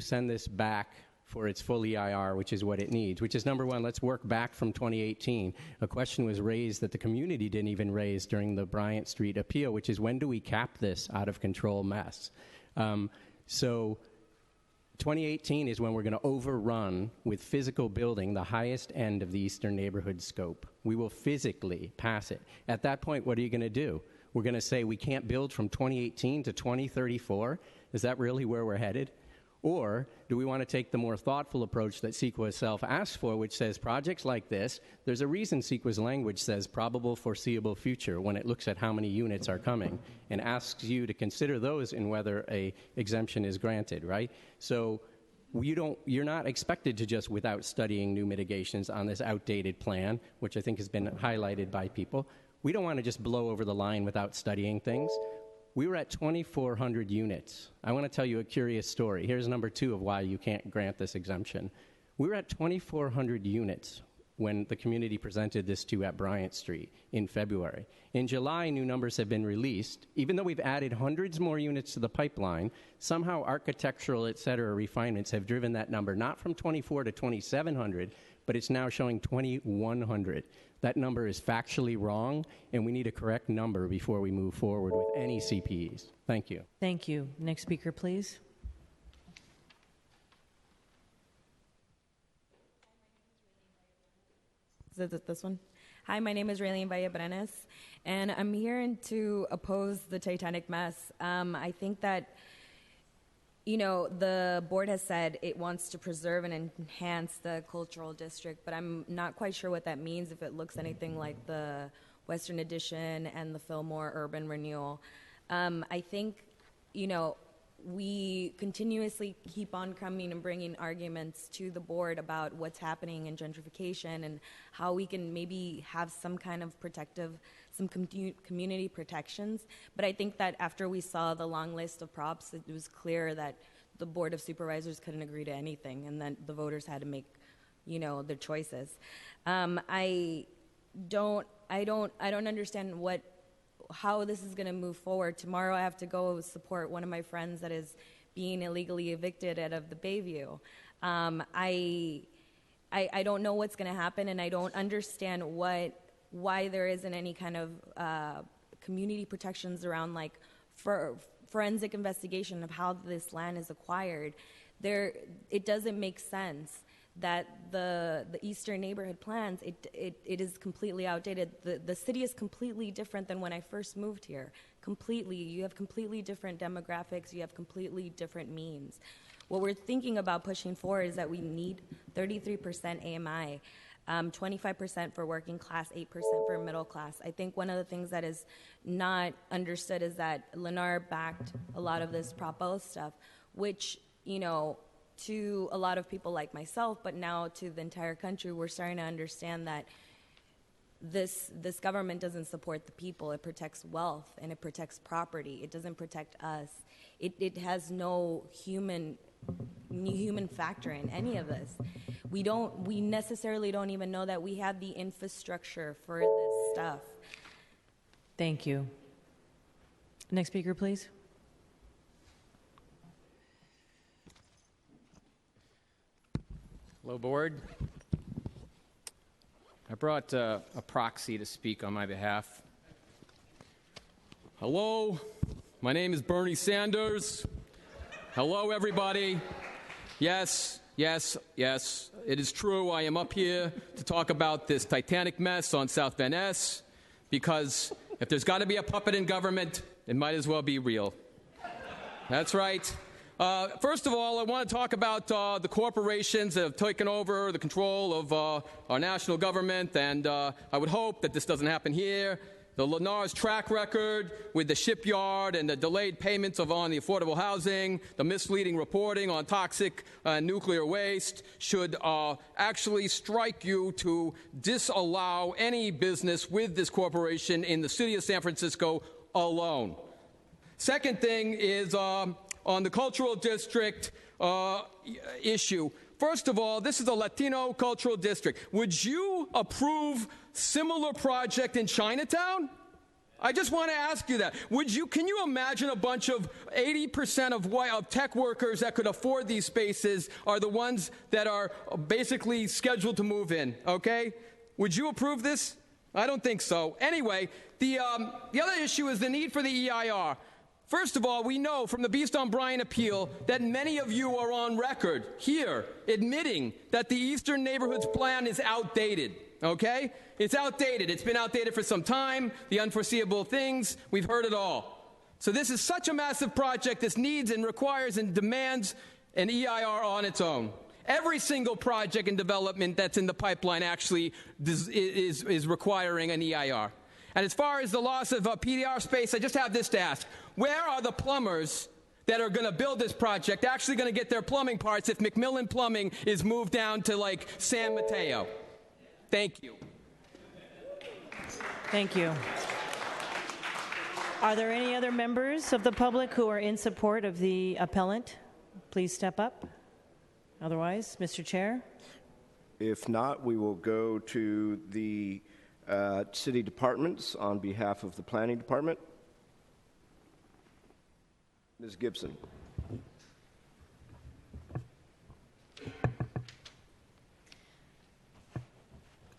send this back for its full EIR, which is what it needs, which is number one, let's work back from 2018. A question was raised that the community didn't even raise during the Bryant Street appeal, which is when do we cap this out of control mess? So 2018 is when we're going to overrun with physical building the highest end of the Eastern Neighborhood scope. We will physically pass it. At that point, what are you going to do? We're going to say we can't build from 2018 to 2034? Is that really where we're headed? Or do we want to take the more thoughtful approach that CEQA itself asks for, which says projects like this, there's a reason CEQA's language says probable foreseeable future when it looks at how many units are coming and asks you to consider those in whether a exemption is granted, right? So you're not expected to just, without studying new mitigations on this outdated plan, which I think has been highlighted by people, we don't want to just blow over the line without studying things. We were at 2,400 units. I want to tell you a curious story. Here's number 2 of why you can't grant this exemption. We were at 2,400 units when the community presented this to at Bryant Street in February. In July, new numbers have been released. Even though we've added hundreds more units to the pipeline, somehow architectural, et cetera, refinements have driven that number not from 2,400 to 2,700, but it's now showing 2,100. That number is factually wrong, and we need a correct number before we move forward with any CPEs. Thank you. Thank you. Next speaker, please. Is it this one? Hi, my name is Raylene Valle-Brenes, and I'm here to oppose the Titanic mess. I think that, the board has said it wants to preserve and enhance the cultural district, but I'm not quite sure what that means if it looks anything like the Western Addition and the Fillmore Urban Renewal. I think, we continuously keep on coming and bringing arguments to the board about what's happening in gentrification and how we can maybe have some kind of some community protections. But I think that after we saw the long list of props, it was clear that the Board of Supervisors couldn't agree to anything, and that the voters had to make, their choices. I don't understand how this is going to move forward. Tomorrow I have to go support one of my friends that is being illegally evicted out of the Bayview. I don't know what's going to happen, and I don't understand why there isn't any kind of community protections around forensic investigation of how this land is acquired. It doesn't make sense that the Eastern Neighborhood plans, it is completely outdated. The city is completely different than when I first moved here. Completely. You have completely different demographics. You have completely different means. What we're thinking about pushing forward is that we need 33% AMI, 25% for working class, 8% for middle class. I think one of the things that is not understood is that Lennar backed a lot of this Prop O stuff, which, to a lot of people like myself, but now to the entire country, we're starting to understand that this government doesn't support the people. It protects wealth and it protects property. It doesn't protect us. It has no human factor in any of this. We necessarily don't even know that we have the infrastructure for this stuff. Thank you. Next speaker, please. Hello, board. I brought a proxy to speak on my behalf. Hello, my name is Bernie Sanders. Hello, everybody. Yes, it is true. I am up here to talk about this Titanic mess on South Van Ness, because if there's got to be a puppet in government, it might as well be real. That's right. First of all, I want to talk about the corporations that have taken over the control of our national government, and I would hope that this doesn't happen here. The Lennar's track record with the shipyard and the delayed payments on the affordable housing, the misleading reporting on toxic nuclear waste should actually strike you to disallow any business with this corporation in the city of San Francisco alone. Second thing is on the cultural district issue. First of all, this is a Latino cultural district. Would you approve similar project in Chinatown? I just want to ask you that. Can you imagine a bunch of 80% of tech workers that could afford these spaces are the ones that are basically scheduled to move in, okay? Would you approve this? I don't think so. Anyway, the other issue is the need for the EIR. First of all, we know from the Beast on Bryant appeal that many of you are on record here admitting that the Eastern Neighborhoods Plan is outdated, okay? It's outdated. It's been outdated for some time. The unforeseeable things, we've heard it all. So this is such a massive project. This needs and requires and demands an EIR on its own. Every single project and development that's in the pipeline actually is requiring an EIR. And as far as the loss of PDR space, I just have this to ask. Where are the plumbers that are going to build this project actually going to get their plumbing parts if McMillan Plumbing is moved down to, like, San Mateo? Thank you. Thank you. Are there any other members of the public who are in support of the appellant? Please step up. Otherwise, Mr. Chair? If not, we will go to the city departments on behalf of the planning department. Ms. Gibson.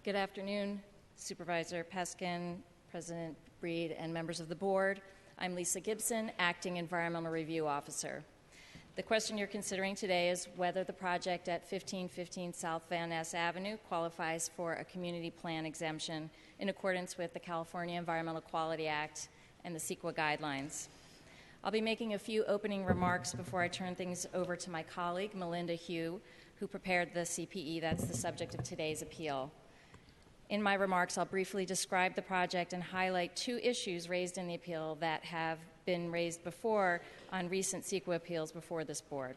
Good afternoon, Supervisor Peskin, President Breed, and members of the board. I'm Lisa Gibson, Acting Environmental Review Officer. The question you're considering today is whether the project at 1515 South Van Ness Avenue qualifies for a community plan exemption in accordance with the California Environmental Quality Act and the CEQA guidelines. I'll be making a few opening remarks before I turn things over to my colleague, Melinda Hugh, who prepared the CPE that's the subject of today's appeal. In my remarks, I'll briefly describe the project and highlight two issues raised in the appeal that have been raised before on recent CEQA appeals before this board.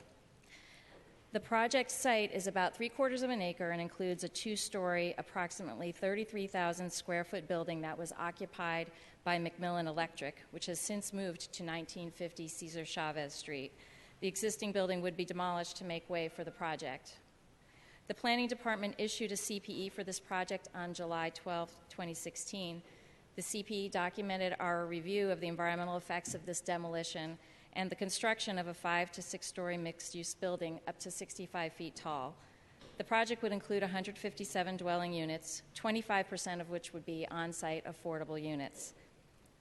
The project site is about 3/4 of an acre and includes a 2-story, approximately 33,000 square foot building that was occupied by McMillan Electric, which has since moved to 1950 Cesar Chavez Street. The existing building would be demolished to make way for the project. The Planning Department issued a CPE for this project on July 12, 2016. The CPE documented our review of the environmental effects of this demolition and the construction of a 5 to 6-story mixed-use building up to 65 feet tall. The project would include 157 dwelling units, 25% of which would be on-site affordable units.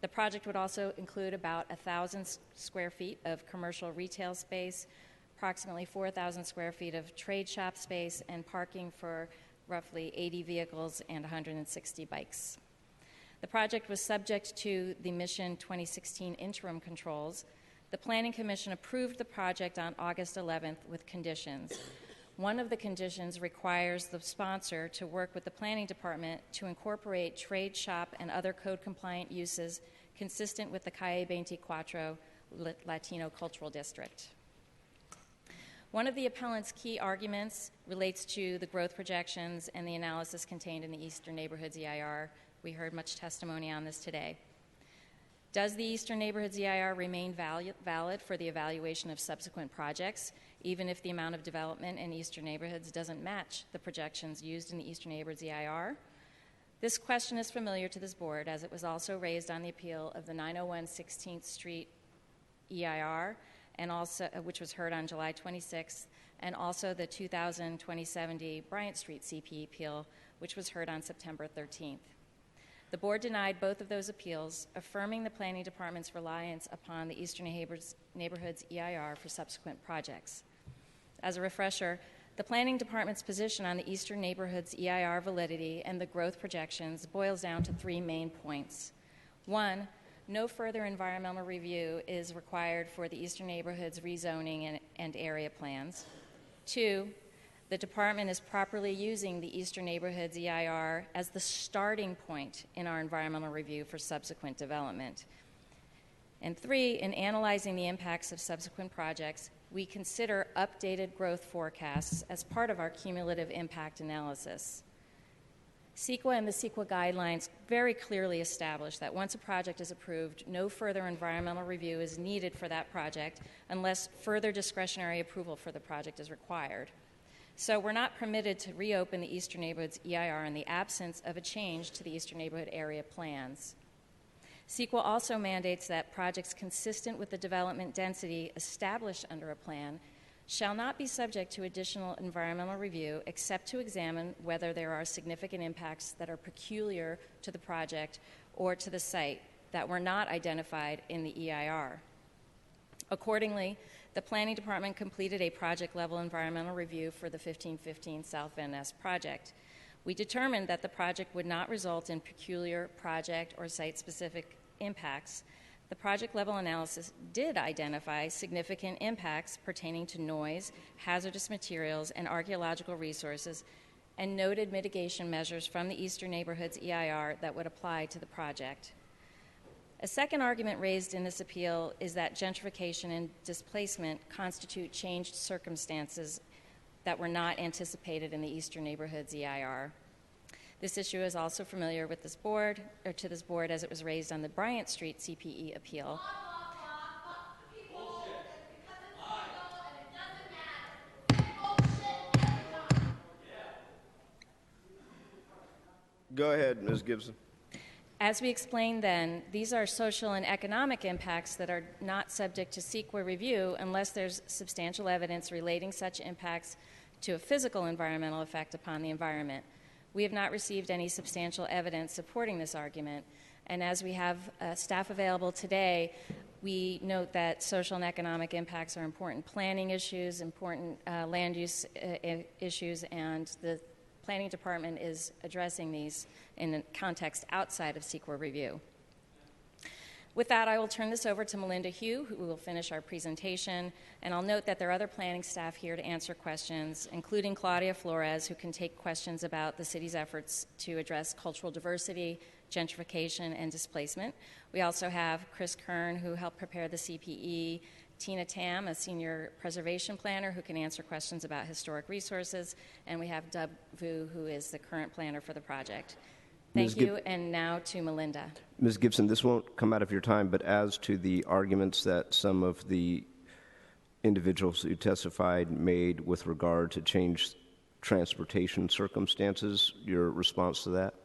The project would also include about 1,000 square feet of commercial retail space, approximately 4,000 square feet of trade shop space, and parking for roughly 80 vehicles and 160 bikes. The project was subject to the Mission 2016 interim controls. The Planning Commission approved the project on August 11th with conditions. One of the conditions requires the sponsor to work with the Planning Department to incorporate trade shop and other code-compliant uses consistent with the Calle 24 Latino Cultural District. One of the appellant's key arguments relates to the growth projections and the analysis contained in the Eastern Neighborhoods EIR. We heard much testimony on this today. Does the Eastern Neighborhoods EIR remain valid for the evaluation of subsequent projects, even if the amount of development in Eastern Neighborhoods doesn't match the projections used in the Eastern Neighborhoods EIR? This question is familiar to this board, as it was also raised on the appeal of the 901 16th Street EIR, and also, which was heard on July 26th, and also the 2070 Bryant Street CP appeal, which was heard on September 13th. The board denied both of those appeals, affirming the Planning Department's reliance upon the Eastern Neighborhoods EIR for subsequent projects. As a refresher, the Planning Department's position on the Eastern Neighborhoods EIR validity and the growth projections boils down to three main points. One, no further environmental review is required for the Eastern Neighborhoods rezoning and area plans. Two, the department is properly using the Eastern Neighborhoods EIR as the starting point in our environmental review for subsequent development. And three, in analyzing the impacts of subsequent projects, we consider updated growth forecasts as part of our cumulative impact analysis. CEQA and the CEQA guidelines very clearly establish that once a project is approved, no further environmental review is needed for that project unless further discretionary approval for the project is required. So we're not permitted to reopen the Eastern Neighborhoods EIR in the absence of a change to the Eastern Neighborhood area plans. CEQA also mandates that projects consistent with the development density established under a plan shall not be subject to additional environmental review except to examine whether there are significant impacts that are peculiar to the project or to the site that were not identified in the EIR. Accordingly, the Planning Department completed a project-level environmental review for the 1515 South Van Ness project. We determined that the project would not result in peculiar project or site-specific impacts. The project-level analysis did identify significant impacts pertaining to noise, hazardous materials, and archaeological resources, and noted mitigation measures from the Eastern Neighborhoods EIR that would apply to the project. A second argument raised in this appeal is that gentrification and displacement constitute changed circumstances that were not anticipated in the Eastern Neighborhoods EIR. This issue is also familiar with this board, or to this board, as it was raised on the Bryant Street CPE appeal. Go ahead, Ms. Gibson. As we explained then, these are social and economic impacts that are not subject to CEQA review unless there's substantial evidence relating such impacts to a physical environmental effect upon the environment. We have not received any substantial evidence supporting this argument, and as we have staff available today, we note that social and economic impacts are important planning issues, important land use issues, and the Planning Department is addressing these in a context outside of CEQA review. With that, I will turn this over to Melinda Hugh, who will finish our presentation, and I'll note that there are other planning staff here to answer questions, including Claudia Flores, who can take questions about the city's efforts to address cultural diversity, gentrification, and displacement. We also have Chris Kern, who helped prepare the CPE, Tina Tam, a senior preservation planner who can answer questions about historic resources, and we have Doug Vu, who is the current planner for the project. Thank you, and now to Melinda. Ms. Gibson, this won't come out of your time, but as to the arguments that some of the individuals who testified made with regard to changed transportation circumstances, your response to that?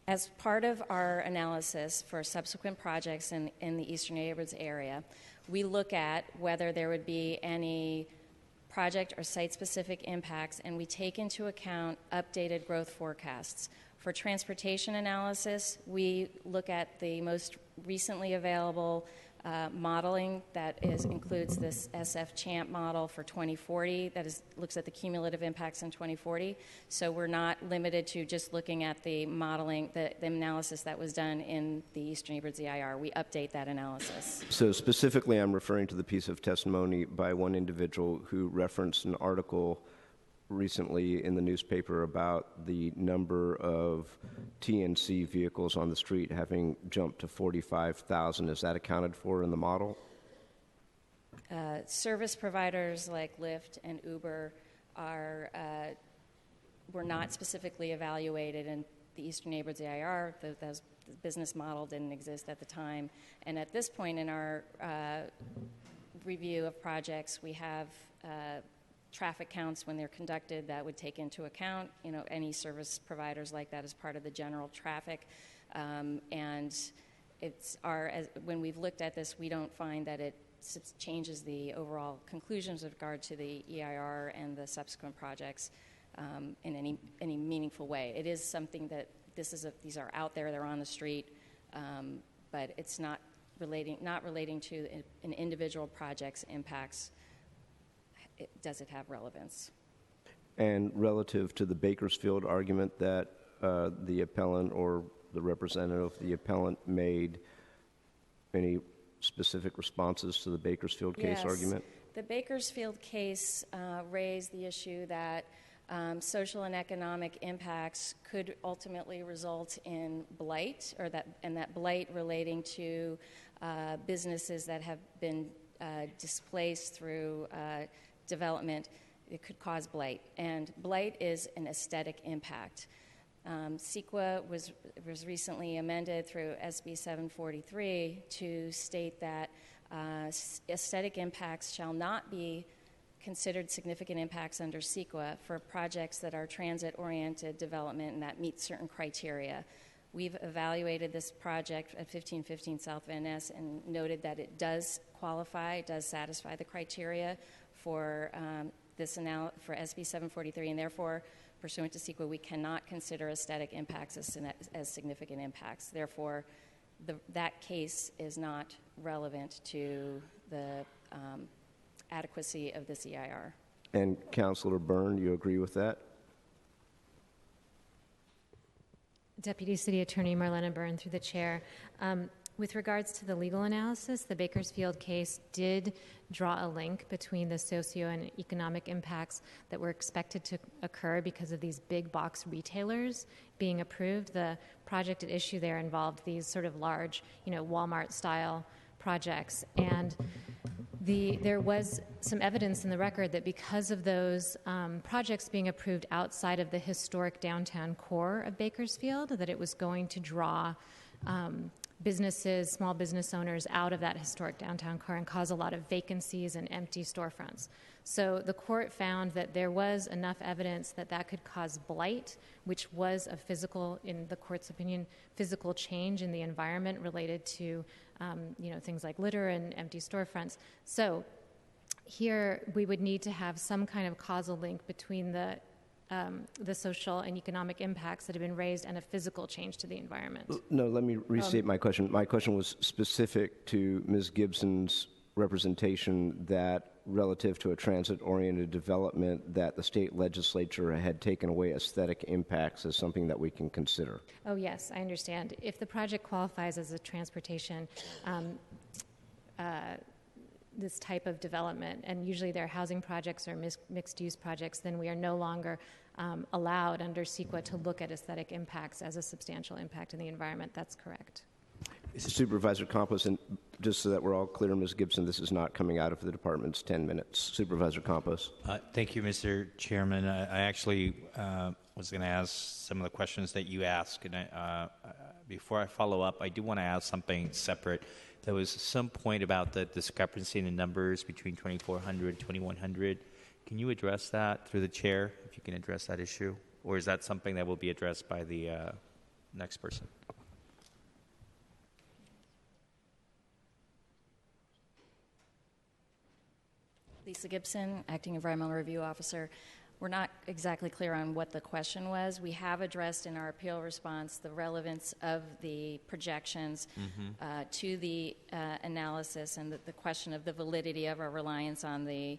As part of our analysis for subsequent projects in the Eastern Neighborhoods area, we look at whether there would be any project or site-specific impacts, and we take into account updated growth forecasts. For transportation analysis, we look at the most recently available modeling that includes this SF CHAMP model for 2040 that looks at the cumulative impacts in 2040. So we're not limited to just looking at the modeling, the analysis that was done in the Eastern Neighborhoods EIR. We update that analysis. So specifically, I'm referring to the piece of testimony by one individual who referenced an article recently in the newspaper about the number of TNC vehicles on the street having jumped to 45,000. Is that accounted for in the model? service providers like Lyft and Uber were not specifically evaluated in the Eastern Neighborhoods EIR. The business model didn't exist at the time. And at this point in our review of projects, we have traffic counts when they're conducted that would take into account, any service providers like that as part of the general traffic. And when we've looked at this, we don't find that it changes the overall conclusions with regard to the EIR and the subsequent projects in any meaningful way. It is something that these are out there, they're on the street, but it's not relating to an individual project's impacts. Does it have relevance? And relative to the Bakersfield argument that the appellant or the representative of the appellant made, any specific responses to the Bakersfield case argument? The Bakersfield case raised the issue that social and economic impacts could ultimately result in blight, and that blight relating to businesses that have been displaced through development, it could cause blight. And blight is an aesthetic impact. CEQA was recently amended through SB 743 to state that aesthetic impacts shall not be considered significant impacts under CEQA for projects that are transit-oriented development and that meet certain criteria. We've evaluated this project at 1515 South Van Ness and noted that it does qualify, does satisfy the criteria for for SB 743, and therefore, pursuant to CEQA, we cannot consider aesthetic impacts as significant impacts. Therefore, that case is not relevant to the adequacy of this EIR. And Councilor Byrne, you agree with that? Deputy City Attorney Marlena Byrne, through the chair. With regards to the legal analysis, the Bakersfield case did draw a link between the socio and economic impacts that were expected to occur because of these big box retailers being approved. The project at issue there involved these sort of large, Walmart-style projects. And there was some evidence in the record that because of those projects being approved outside of the historic downtown core of Bakersfield, that it was going to draw businesses, small business owners out of that historic downtown core and cause a lot of vacancies and empty storefronts. So the court found that there was enough evidence that could cause blight, which was a physical, in the court's opinion, physical change in the environment related to things like litter and empty storefronts. So here we would need to have some kind of causal link between the social and economic impacts that have been raised and a physical change to the environment. No, let me restate my question. My question was specific to Ms. Gibson's representation that relative to a transit-oriented development that the state legislature had taken away aesthetic impacts as something that we can consider. Oh, yes, I understand. If the project qualifies as a transportation this type of development, and usually they're housing projects or mixed-use projects, then we are no longer allowed under CEQA to look at aesthetic impacts as a substantial impact in the environment. That's correct. Supervisor Campos, and just so that we're all clear, Ms. Gibson, this is not coming out of the department's 10 minutes. Supervisor Campos. Thank you, Mr. Chairman. I actually was going to ask some of the questions that you asked, and before I follow up, I do want to ask something separate. There was some point about the discrepancy in the numbers between 2,400 and 2,100. Can you address that through the chair, if you can address that issue? Or is that something that will be addressed by the next person? Lisa Gibson, Acting Environmental Review Officer. We're not exactly clear on what the question was. We have addressed in our appeal response the relevance of the projections to the analysis and the question of the validity of our reliance on the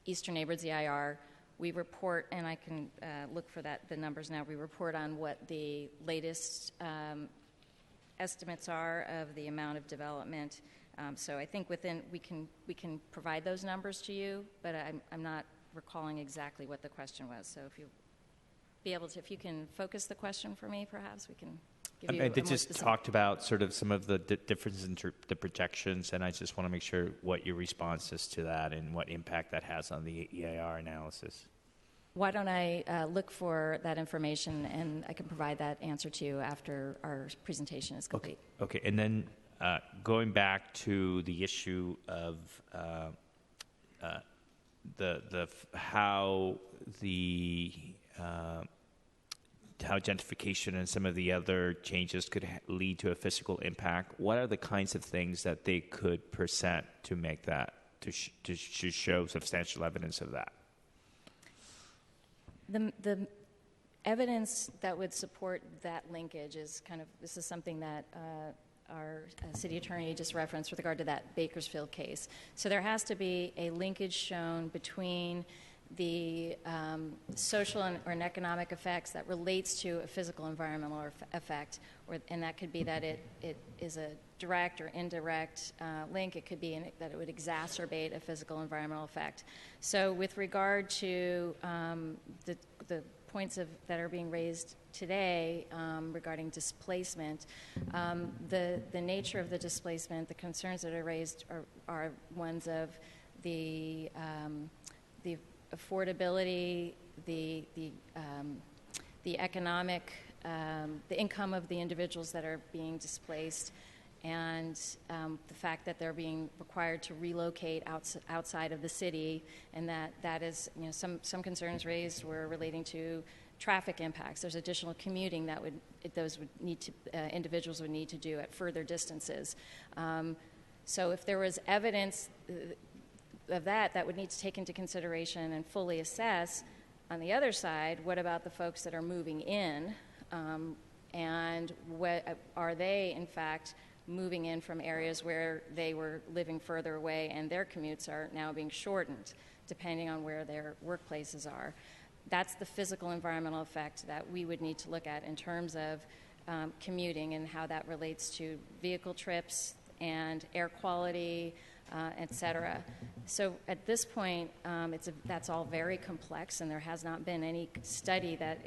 Eastern Neighborhoods EIR. We report, and I can look for the numbers now, we report on what the latest estimates are of the amount of development. So I think we can provide those numbers to you, but I'm not recalling exactly what the question was. So if you can focus the question for me, perhaps we can. give you I a more just specific. talked about sort of some of the differences in the projections, and I just want to make sure what your response is to that and what impact that has on the EIR analysis. Why don't I look for that information, and I can provide that answer to you after our presentation is complete. Okay, and then going back to the issue of how gentrification and some of the other changes could lead to a physical impact. What are the kinds of things that they could present to make that to show substantial evidence of that? The evidence that would support that linkage is this is something that our city attorney just referenced with regard to that Bakersfield case. So there has to be a linkage shown between the social and economic effects that relates to a physical environmental effect, and that could be that it is a direct or indirect link. It could be that it would exacerbate a physical environmental effect. So with regard to the points that are being raised today regarding displacement, the nature of the displacement, the concerns that are raised are ones of the affordability, the economic, the income of the individuals that are being displaced, and the fact that they're being required to relocate outside of the city, and that is, some concerns raised were relating to traffic impacts. There's additional commuting that individuals would need to do at further distances. So if there was evidence of that would need to take into consideration and fully assess. On the other side, what about the folks that are moving in, and what are they in fact moving in from areas where they were living further away, and their commutes are now being shortened depending on where their workplaces are. That's the physical environmental effect that we would need to look at in terms of commuting and how that relates to vehicle trips and air quality, et cetera. So at this point, that's all very complex, and there has not been any study that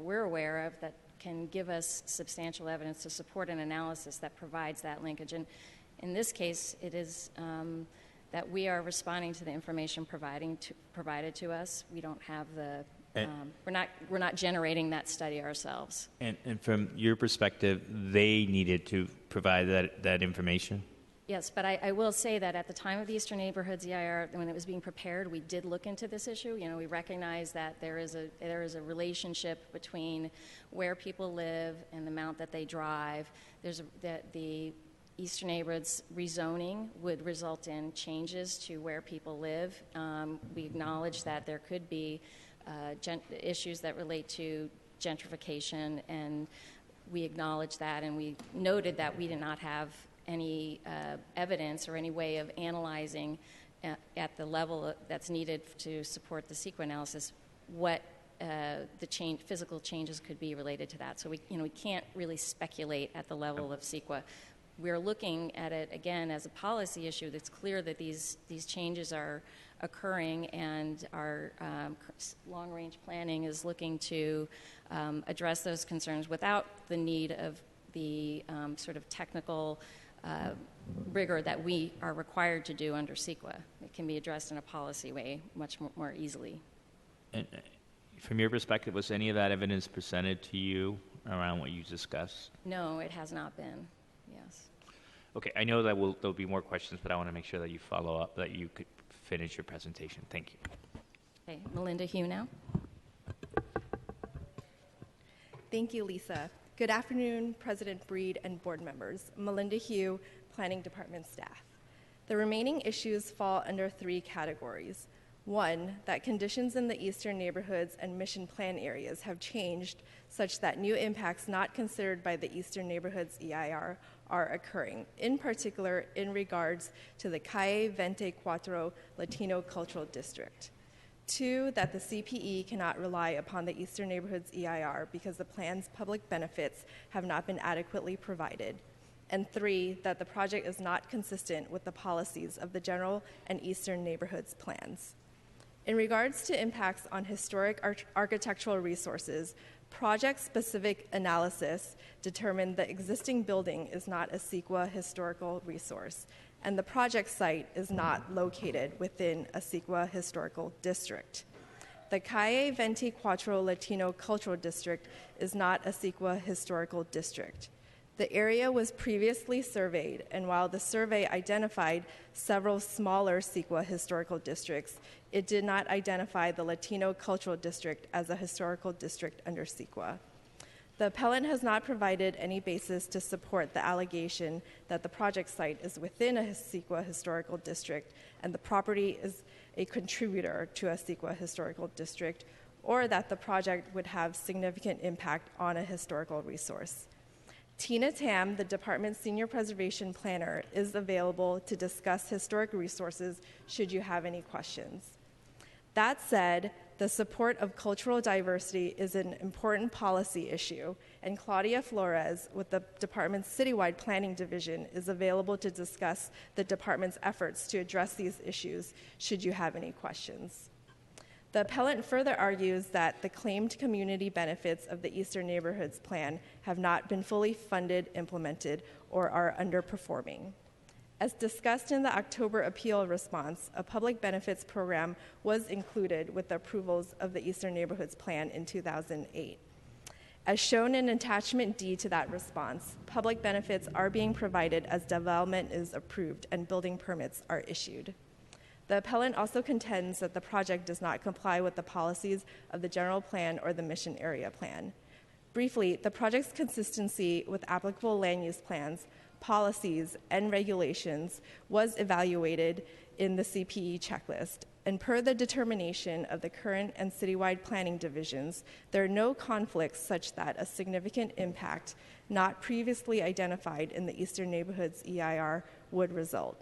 we're aware of that can give us substantial evidence to support an analysis that provides that linkage. And in this case, it is that we are responding to the information provided to us. We don't have we're not generating that study ourselves. And from your perspective, they needed to provide that information? Yes, but I will say that at the time of the Eastern Neighborhoods EIR, when it was being prepared, we did look into this issue. We recognize that there is a relationship between where people live and the amount that they drive. The Eastern Neighborhoods rezoning would result in changes to where people live. We acknowledge that there could be issues that relate to gentrification, and we acknowledge that, and we noted that we did not have any evidence or any way of analyzing at the level that's needed to support the CEQA analysis what the physical changes could be related to that. So we can't really speculate at the level of CEQA. We're looking at it again as a policy issue. That's clear that these changes are occurring, and our long-range planning is looking to address those concerns without the need of the sort of technical rigor that we are required to do under CEQA. It can be addressed in a policy way much more easily. And from your perspective, was any of that evidence presented to you around what you discussed? No, it has not been. Yes. Okay, I know that there'll be more questions, but I want to make sure that you follow up, that you could finish your presentation. Thank you. Okay, Melinda Hugh now. Thank you, Lisa. Good afternoon, President Breed and board members. Melinda Hugh, Planning Department staff. The remaining issues fall under 3 categories. 1, that conditions in the Eastern Neighborhoods and Mission Plan areas have changed such that new impacts not considered by the Eastern Neighborhoods EIR are occurring, in particular in regards to the Calle 24 Latino Cultural District. 2, that the CPE cannot rely upon the Eastern Neighborhoods EIR because the plan's public benefits have not been adequately provided. And 3, that the project is not consistent with the policies of the General and Eastern Neighborhoods plans. In regards to impacts on historic architectural resources, Project-specific analysis determined the existing building is not a CEQA historical resource, and the project site is not located within a CEQA historical district. The Calle 24 Latino Cultural District is not a CEQA historical district. The area was previously surveyed, and while the survey identified several smaller CEQA historical districts, it did not identify the Latino Cultural District as a historical district under CEQA. The appellant has not provided any basis to support the allegation that the project site is within a CEQA historical district and the property is a contributor to a CEQA historical district, or that the project would have significant impact on a historical resource. Tina Tam, the department's senior preservation planner, is available to discuss historic resources should you have any questions. That said, the support of cultural diversity is an important policy issue, and Claudia Flores with the department's citywide planning division is available to discuss the department's efforts to address these issues should you have any questions. The appellant further argues that the claimed community benefits of the Eastern Neighborhoods Plan have not been fully funded, implemented, or are underperforming. As discussed in the October appeal response, a public benefits program was included with the approvals of the Eastern Neighborhoods Plan in 2008. As shown in Attachment D to that response, public benefits are being provided as development is approved and building permits are issued. The appellant also contends that the project does not comply with the policies of the general plan or the mission area plan. Briefly, the project's consistency with applicable land use plans, policies, and regulations was evaluated in the CPE checklist, and per the determination of the current and citywide planning divisions, there are no conflicts such that a significant impact not previously identified in the Eastern Neighborhoods EIR would result.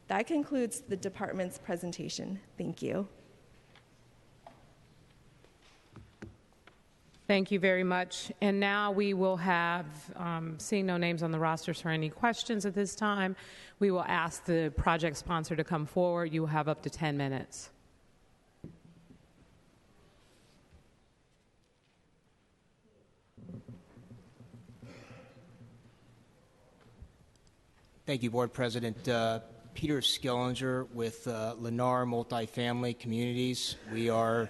That concludes the department's presentation. Thank you. Thank you very much. And now we will have, seeing no names on the rosters for any questions at this time, we will ask the project sponsor to come forward. You will have up to 10 minutes. Thank you, Board President. Peter Skillinger with Lennar Multifamily Communities. We are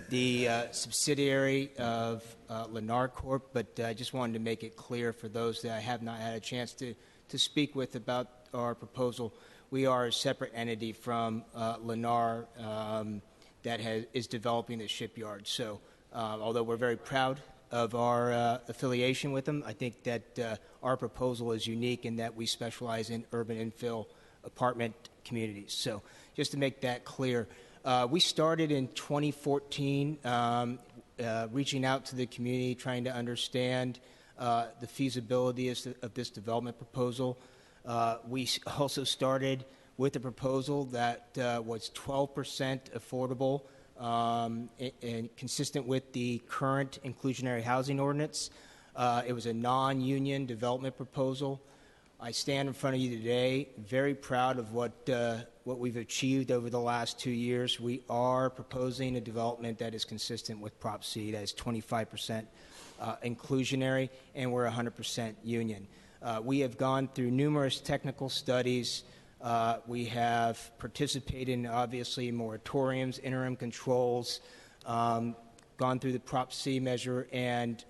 the subsidiary of Lennar Corp., but I just wanted to make it clear for those that I have not had a chance to speak with about our proposal. We are a separate entity from Lennar that is developing the shipyard. So although we're very proud of our affiliation with them, I think that our proposal is unique in that we specialize in urban infill apartment communities. So just to make that clear, we started in 2014 reaching out to the community, trying to understand the feasibility of this development proposal. We also started with a proposal that was 12% affordable and consistent with the current inclusionary housing ordinance. It was a non-union development proposal. I stand in front of you today very proud of what we've achieved over the last 2 years. We are proposing a development that is consistent with Prop C, that is 25% inclusionary, and we're 100% union. We have gone through numerous technical studies. We have participated in, obviously, moratoriums, interim controls, gone through the Prop C measure, and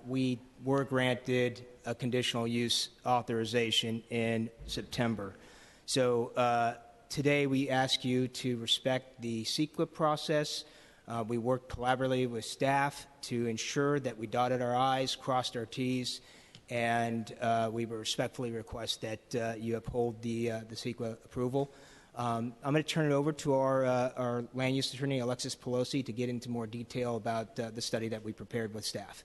we were granted a conditional use authorization in September. So today we ask you to respect the CEQA process. We worked collaboratively with staff to ensure that we dotted our I's, crossed our T's, and we respectfully request that you uphold the CEQA approval. I'm going to turn it over to our land use attorney, Alexis Pelosi, to get into more detail about the study that we prepared with staff.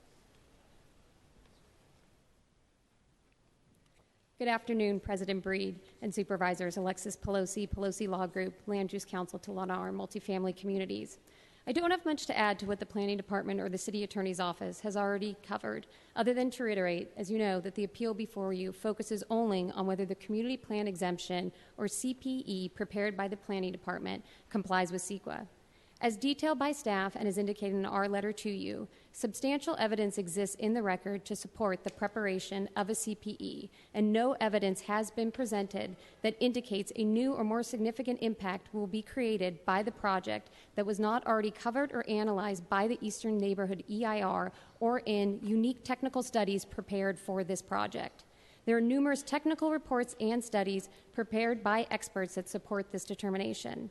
Good afternoon, President Breed and Supervisors. Alexis Pelosi, Pelosi Law Group, Land Use Counsel to Lennar Multifamily Communities. I don't have much to add to what the Planning Department or the City Attorney's Office has already covered, other than to reiterate, as you know, that the appeal before you focuses only on whether the Community Plan Exemption, or CPE, prepared by the Planning Department complies with CEQA. As detailed by staff and as indicated in our letter to you, substantial evidence exists in the record to support the preparation of a CPE, and no evidence has been presented that indicates a new or more significant impact will be created by the project that was not already covered or analyzed by the Eastern Neighborhood EIR or in unique technical studies prepared for this project. There are numerous technical reports and studies prepared by experts that support this determination.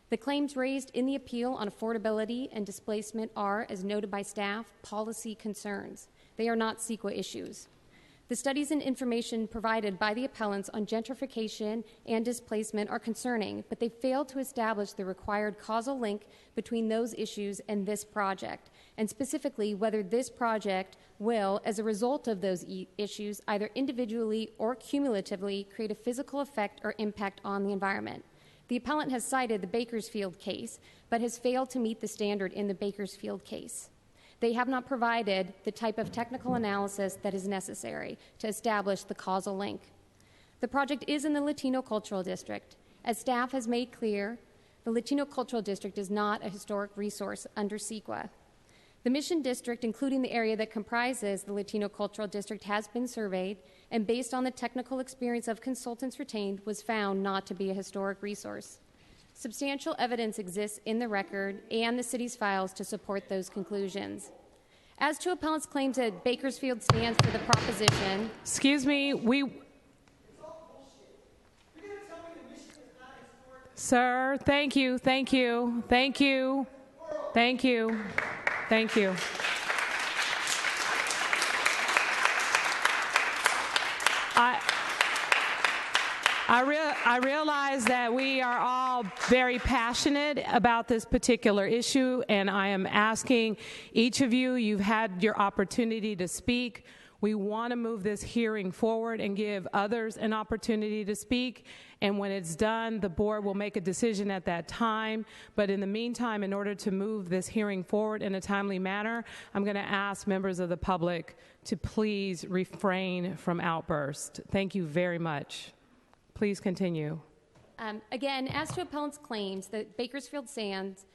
The claims raised in the appeal on affordability and displacement are, as noted by staff, policy concerns. They are not CEQA issues. The studies and information provided by the appellants on gentrification and displacement are concerning, but they fail to establish the required causal link between those issues and this project, and specifically whether this project will, as a result of those issues, either individually or cumulatively, create a physical effect or impact on the environment. The appellant has cited the Bakersfield case, but has failed to meet the standard in the Bakersfield case. They have not provided the type of technical analysis that is necessary to establish the causal link. The project is in the Latino Cultural District. As staff has made clear, the Latino Cultural District is not a historic resource under CEQA. The Mission District, including the area that comprises the Latino Cultural District, has been surveyed, and based on the technical experience of consultants retained, was found not to be a historic resource. Substantial evidence exists in the record and the city's files to support those conclusions. As to appellant's claims that Bakersfield stands for the proposition... Excuse me, Sir, thank you. Thank you. I realize that we are all very passionate about this particular issue, and I am asking each of you, you've had your opportunity to speak. We want to move this hearing forward and give others an opportunity to speak, and when it's done, the board will make a decision at that time. But in the meantime, in order to move this hearing forward in a timely manner, I'm going to ask members of the public to please refrain from outbursts. Thank you very much. Please continue. Again, as to appellant's claims that Bakersfield stands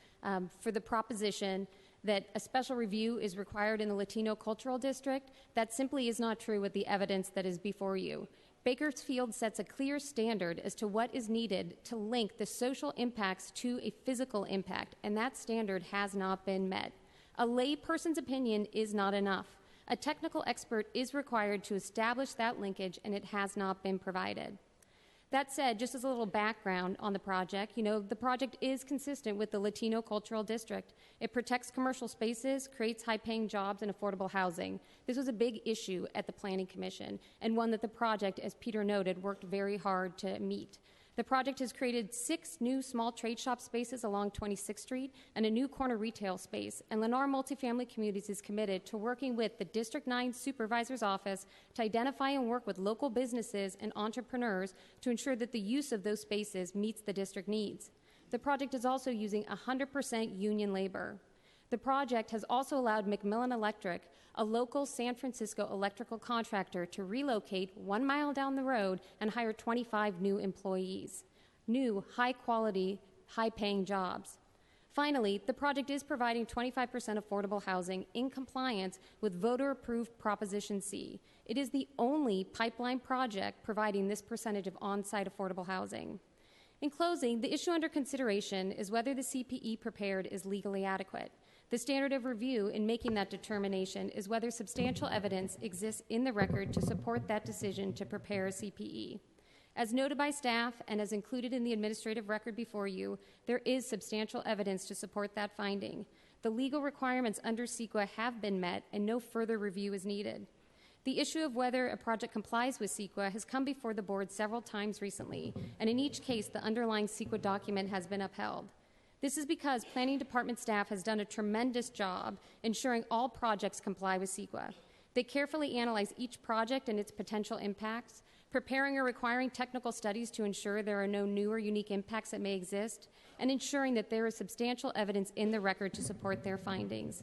for the proposition that a special review is required in the Latino Cultural District, that simply is not true with the evidence that is before you. Bakersfield sets a clear standard as to what is needed to link the social impacts to a physical impact, and that standard has not been met. A lay person's opinion is not enough. A technical expert is required to establish that linkage, and it has not been provided. That said, just as a little background on the project, the project is consistent with the Latino Cultural District. It protects commercial spaces, creates high-paying jobs, and affordable housing. This was a big issue at the Planning Commission, and one that the project, as Peter noted, worked very hard to meet. The project has created 6 new small trade shop spaces along 26th Street and a new corner retail space, and Lennar Multifamily Communities is committed to working with the District 9 Supervisor's Office to identify and work with local businesses and entrepreneurs to ensure that the use of those spaces meets the district needs. The project is also using 100% union labor. The project has also allowed McMillan Electric, a local San Francisco electrical contractor, to relocate 1 mile down the road and hire 25 new employees, new high-quality, high-paying jobs. Finally, the project is providing 25% affordable housing in compliance with voter-approved Proposition C. It is the only pipeline project providing this percentage of on-site affordable housing. In closing, the issue under consideration is whether the CPE prepared is legally adequate. The standard of review in making that determination is whether substantial evidence exists in the record to support that decision to prepare a CPE. As noted by staff and as included in the administrative record before you, there is substantial evidence to support that finding. The legal requirements under CEQA have been met, and no further review is needed. The issue of whether a project complies with CEQA has come before the board several times recently, and in each case, the underlying CEQA document has been upheld. This is because Planning Department staff has done a tremendous job ensuring all projects comply with CEQA. They carefully analyze each project and its potential impacts, preparing or requiring technical studies to ensure there are no new or unique impacts that may exist, and ensuring that there is substantial evidence in the record to support their findings.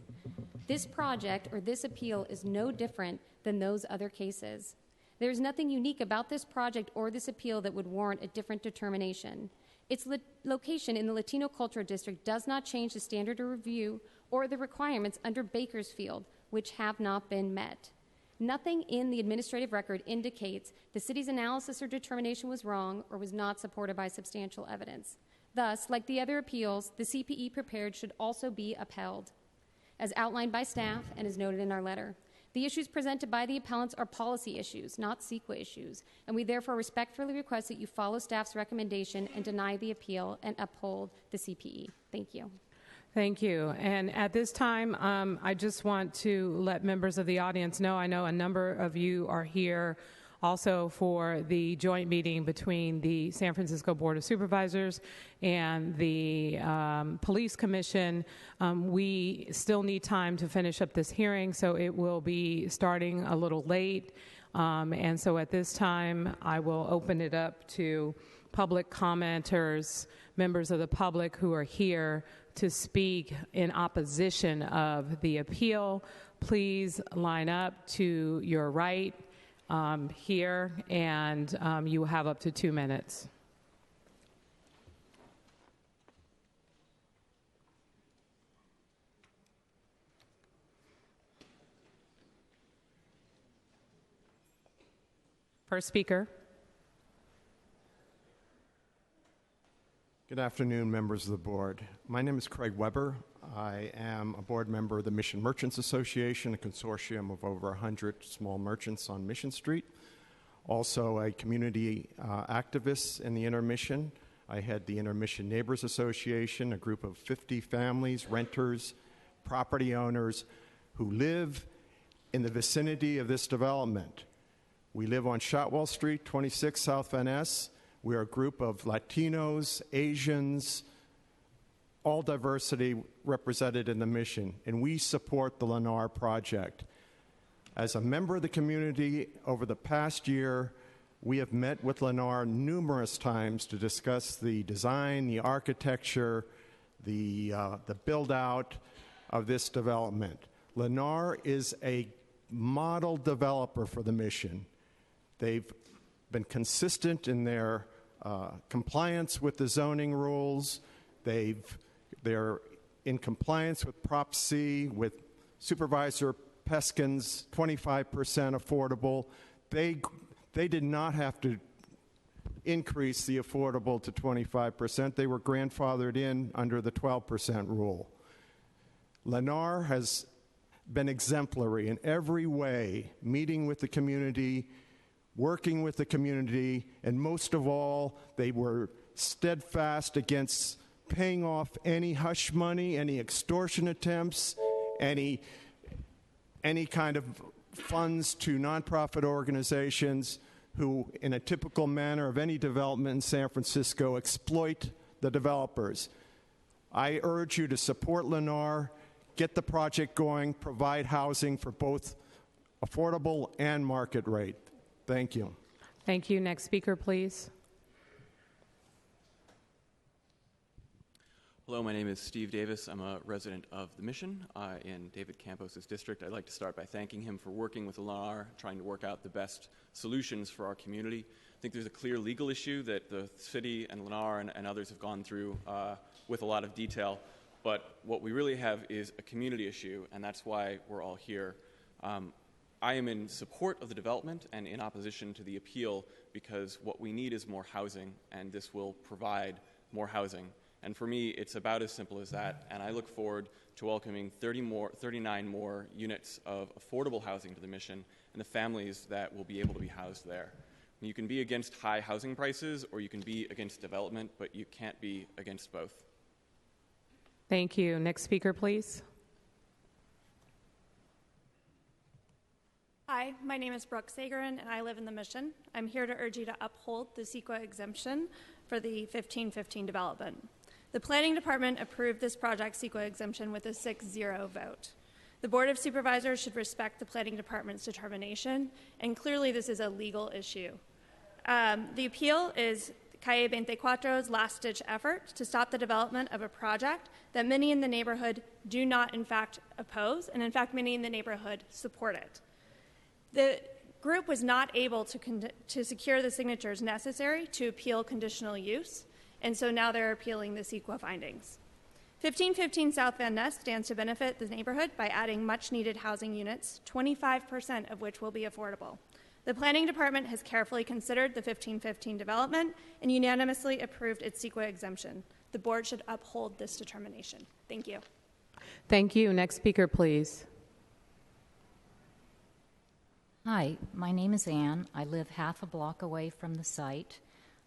This project or this appeal is no different than those other cases. There is nothing unique about this project or this appeal that would warrant a different determination. Its location in the Latino Cultural District does not change the standard of review or the requirements under Bakersfield, which have not been met. Nothing in the administrative record indicates the city's analysis or determination was wrong or was not supported by substantial evidence. Thus, like the other appeals, the CPE prepared should also be upheld, as outlined by staff and as noted in our letter. The issues presented by the appellants are policy issues, not CEQA issues, and we therefore respectfully request that you follow staff's recommendation and deny the appeal and uphold the CPE. Thank you. Thank you. And at this time, I just want to let members of the audience know, I know a number of you are here also for the joint meeting between the San Francisco Board of Supervisors and the Police Commission. We still need time to finish up this hearing, so it will be starting a little late. And so at this time, I will open it up to public commenters, members of the public who are here to speak in opposition of the appeal. Please line up to your right here, and you will have up to 2 minutes. First speaker. Good afternoon, members of the board. My name is Craig Weber. I am a board member of the Mission Merchants Association, a consortium of over 100 small merchants on Mission Street. Also a community activist in the Intermission. I head the Intermission Neighbors Association, a group of 50 families, renters, property owners who live in the vicinity of this development. We live on Shotwell Street, 26 South Van Ness. We are a group of Latinos, Asians, all diversity represented in the Mission, and we support the Lennar project. As a member of the community over the past year, we have met with Lennar numerous times to discuss the design, the architecture, the build-out of this development. Lennar is a model developer for the Mission. They've been consistent in their compliance with the zoning rules. They're in compliance with Prop C, with Supervisor Peskin's 25% affordable. They did not have to increase the affordable to 25%. They were grandfathered in under the 12% rule. Lennar has been exemplary in every way, meeting with the community, working with the community, and most of all, they were steadfast against paying off any hush money, any extortion attempts, any kind of funds to nonprofit organizations who, in a typical manner of any development in San Francisco, exploit the developers. I urge you to support Lennar, get the project going, provide housing for both affordable and market rate. Thank you. Thank you. Next speaker, please. Hello, my name is Steve Davis. I'm a resident of the Mission in David Campos' district. I'd like to start by thanking him for working with Lennar, trying to work out the best solutions for our community. I think there's a clear legal issue that the city and Lennar and others have gone through with a lot of detail, but what we really have is a community issue, and that's why we're all here. I am in support of the development and in opposition to the appeal because what we need is more housing, and this will provide more housing. And for me, it's about as simple as that, and I look forward to welcoming 39 more units of affordable housing to the Mission and the families that will be able to be housed there. You can be against high housing prices or you can be against development, but you can't be against both. Thank you. Next speaker, please. Hi, my name is Brooke Sagarin, and I live in the Mission. I'm here to urge you to uphold the CEQA exemption for the 1515 development. The Planning Department approved this project CEQA exemption with a 6-0 vote. The Board of Supervisors should respect the Planning Department's determination, and clearly this is a legal issue. The appeal is Calle 24's last-ditch effort to stop the development of a project that many in the neighborhood do not, in fact, oppose, and in fact, many in the neighborhood support it. The group was not able to secure the signatures necessary to appeal conditional use, and so now they're appealing the CEQA findings. 1515 South Van Ness stands to benefit the neighborhood by adding much-needed housing units, 25% of which will be affordable. The Planning Department has carefully considered the 1515 development and unanimously approved its CEQA exemption. The board should uphold this determination. Thank you. Thank you. Next speaker, please. Hi, my name is Ann. I live half a block away from the site.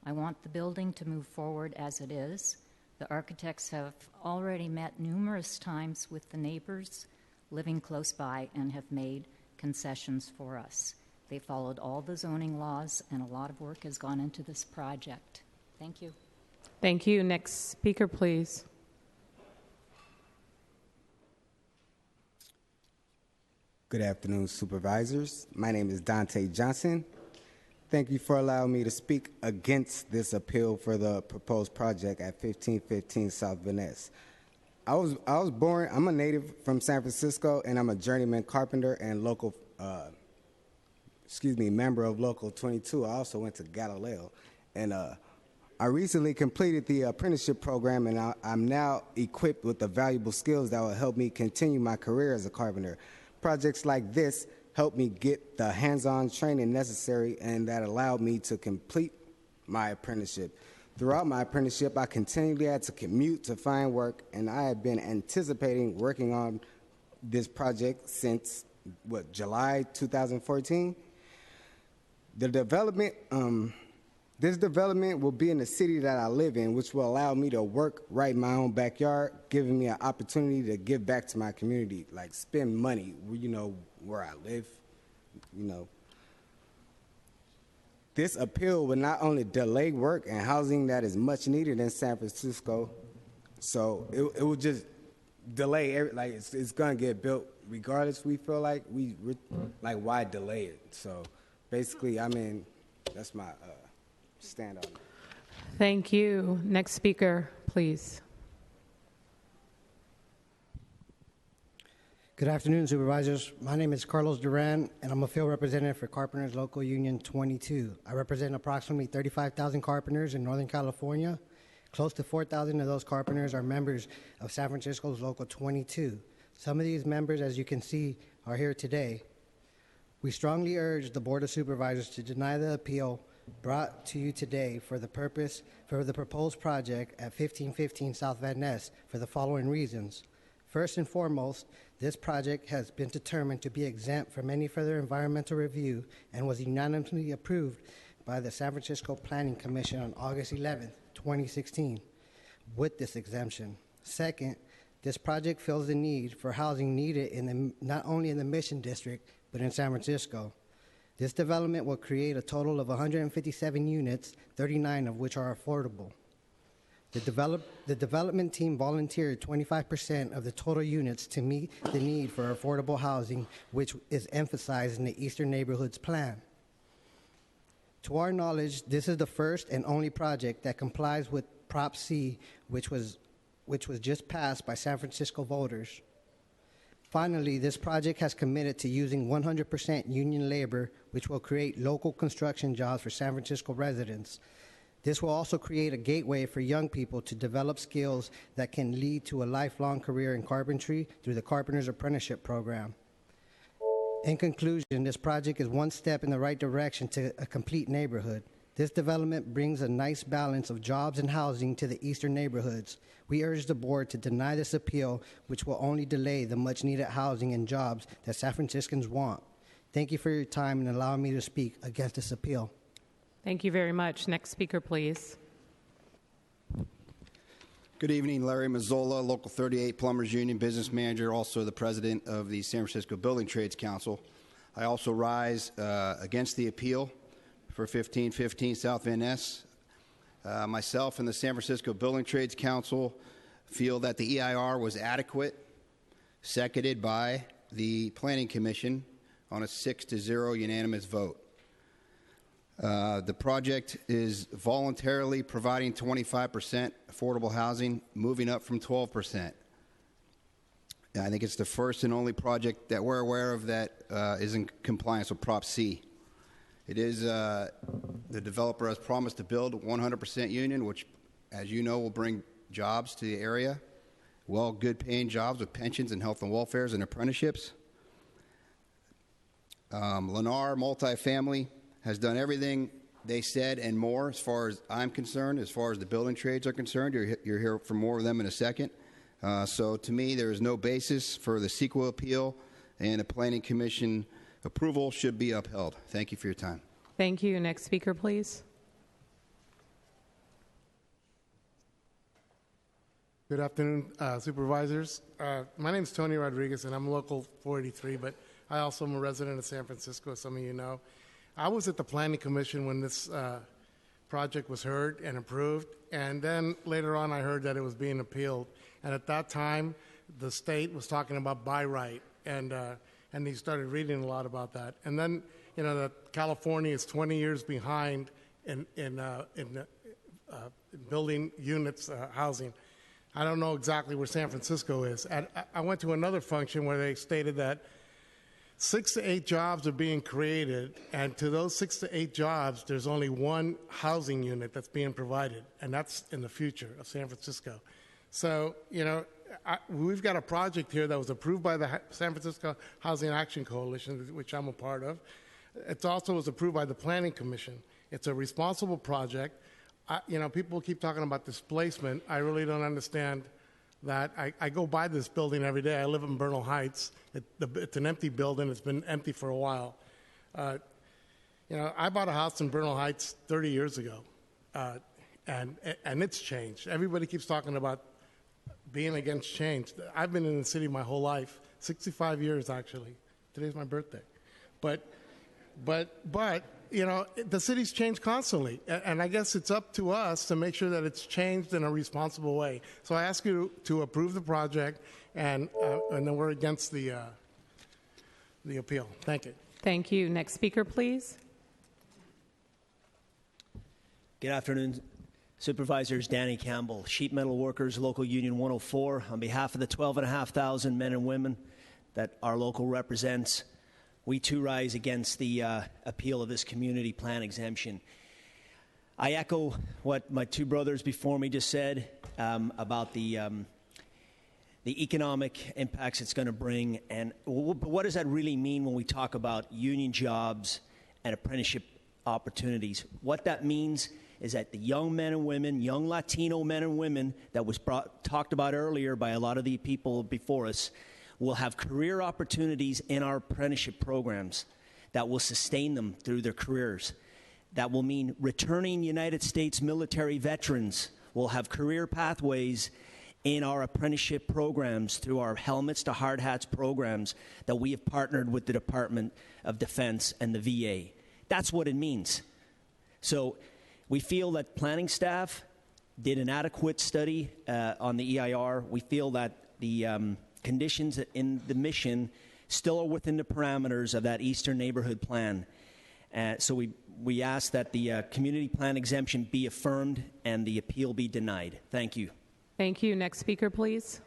I want the building to move forward as it is. The architects have already met numerous times with the neighbors living close by and have made concessions for us. They followed all the zoning laws, and a lot of work has gone into this project. Thank you. Thank you. Next speaker, please. Good afternoon, supervisors. My name is Dante Johnson. Thank you for allowing me to speak against this appeal for the proposed project at 1515 South Van Ness. I was born, I'm a native from San Francisco, and I'm a journeyman carpenter and member of Local 22. I also went to Galileo. And I recently completed the apprenticeship program, and I'm now equipped with the valuable skills that will help me continue my career as a carpenter. Projects like this helped me get the hands-on training necessary, and that allowed me to complete my apprenticeship. Throughout my apprenticeship, I continually had to commute to find work, and I had been anticipating working on this project since, July 2014? This development will be in the city that I live in, which will allow me to work right in my own backyard, giving me an opportunity to give back to my community, like spend money, where I live, This appeal will not only delay work and housing that is much needed in San Francisco, so it will just delay, it's going to get built regardless, we feel like. Why delay it? So basically, that's my stand on it. Thank you. Next speaker, please. Good afternoon, supervisors. My name is Carlos Duran, and I'm a field representative for Carpenters Local Union 22. I represent approximately 35,000 carpenters in Northern California. Close to 4,000 of those carpenters are members of San Francisco's Local 22. Some of these members, as you can see, are here today. We strongly urge the Board of Supervisors to deny the appeal brought to you today for the proposed project at 1515 South Van Ness for the following reasons. First and foremost, this project has been determined to be exempt from any further environmental review and was unanimously approved by the San Francisco Planning Commission on August 11, 2016, with this exemption. Second, this project fills the need for housing needed not only in the Mission District, but in San Francisco. This development will create a total of 157 units, 39 of which are affordable. The development team volunteered 25% of the total units to meet the need for affordable housing, which is emphasized in the Eastern Neighborhoods Plan. To our knowledge, this is the first and only project that complies with Prop C, which was just passed by San Francisco voters. Finally, this project has committed to using 100% union labor, which will create local construction jobs for San Francisco residents. This will also create a gateway for young people to develop skills that can lead to a lifelong career in carpentry through the Carpenter's Apprenticeship Program. In conclusion, this project is one step in the right direction to a complete neighborhood. This development brings a nice balance of jobs and housing to the eastern neighborhoods. We urge the board to deny this appeal, which will only delay the much-needed housing and jobs that San Franciscans want. Thank you for your time and allowing me to speak against this appeal. Thank you very much. Next speaker, please. Good evening, Larry Mazzola, Local 38 Plumbers Union Business Manager, also the President of the San Francisco Building Trades Council. I also rise against the appeal for 1515 South Van Ness. Myself and the San Francisco Building Trades Council feel that the EIR was adequate, seconded by the Planning Commission on a 6-0 unanimous vote. The project is voluntarily providing 25% affordable housing, moving up from 12%. I think it's the first and only project that we're aware of that is in compliance with Prop C. It is, the developer has promised to build 100% union, which as you know, will bring jobs to the area, good paying jobs with pensions and health and welfares and apprenticeships. Lennar Multifamily has done everything they said and more as far as I'm concerned, as far as the building trades are concerned. You'll hear from more of them in a second. So to me, there is no basis for the CEQA appeal, and the Planning Commission approval should be upheld. Thank you for your time. Thank you. Next speaker, please. Good afternoon, Supervisors. My name is Tony Rodriguez, and I'm local 483, but I also am a resident of San Francisco, as some of you know. I was at the Planning Commission when this project was heard and approved, and then later on I heard that it was being appealed. And at that time, the state was talking about by right, and he started reading a lot about that. And then, that California is 20 years behind in building units, housing. I don't know exactly where San Francisco is. I went to another function where they stated that 6 to 8 jobs are being created, and to those 6 to 8 jobs, there's only one housing unit that's being provided, and that's in the future of San Francisco. So, we've got a project here that was approved by the San Francisco Housing Action Coalition, which I'm a part of. It also was approved by the Planning Commission. It's a responsible project. People keep talking about displacement. I really don't understand that. I go by this building every day. I live in Bernal Heights. It's an empty building. It's been empty for a while. I bought a house in Bernal Heights 30 years ago, and it's changed. Everybody keeps talking about being against change. I've been in the city my whole life, 65 years actually. Today's my birthday. But the city's changed constantly, and I guess it's up to us to make sure that it's changed in a responsible way. So I ask you to approve the project, and then we're against the appeal. Thank you. Thank you. Next speaker, please. Good afternoon, Supervisors. Danny Campbell, Sheet Metal Workers, Local Union 104. On behalf of the 12,500 men and women that our local represents, we too rise against the appeal of this community plan exemption. I echo what my two brothers before me just said about the economic impacts it's going to bring, and what does that really mean when we talk about union jobs and apprenticeship opportunities? What that means is that the young men and women, young Latino men and women that was talked about earlier by a lot of the people before us, will have career opportunities in our apprenticeship programs that will sustain them through their careers. That will mean returning United States military veterans will have career pathways in our apprenticeship programs through our Helmets to Hard Hats programs that we have partnered with the Department of Defense and the VA. That's what it means. So we feel that planning staff did an adequate study on the EIR. We feel that the conditions in the mission still are within the parameters of that Eastern Neighborhood Plan. So we ask that the community plan exemption be affirmed and the appeal be denied. Thank you. Thank you. Next speaker, please.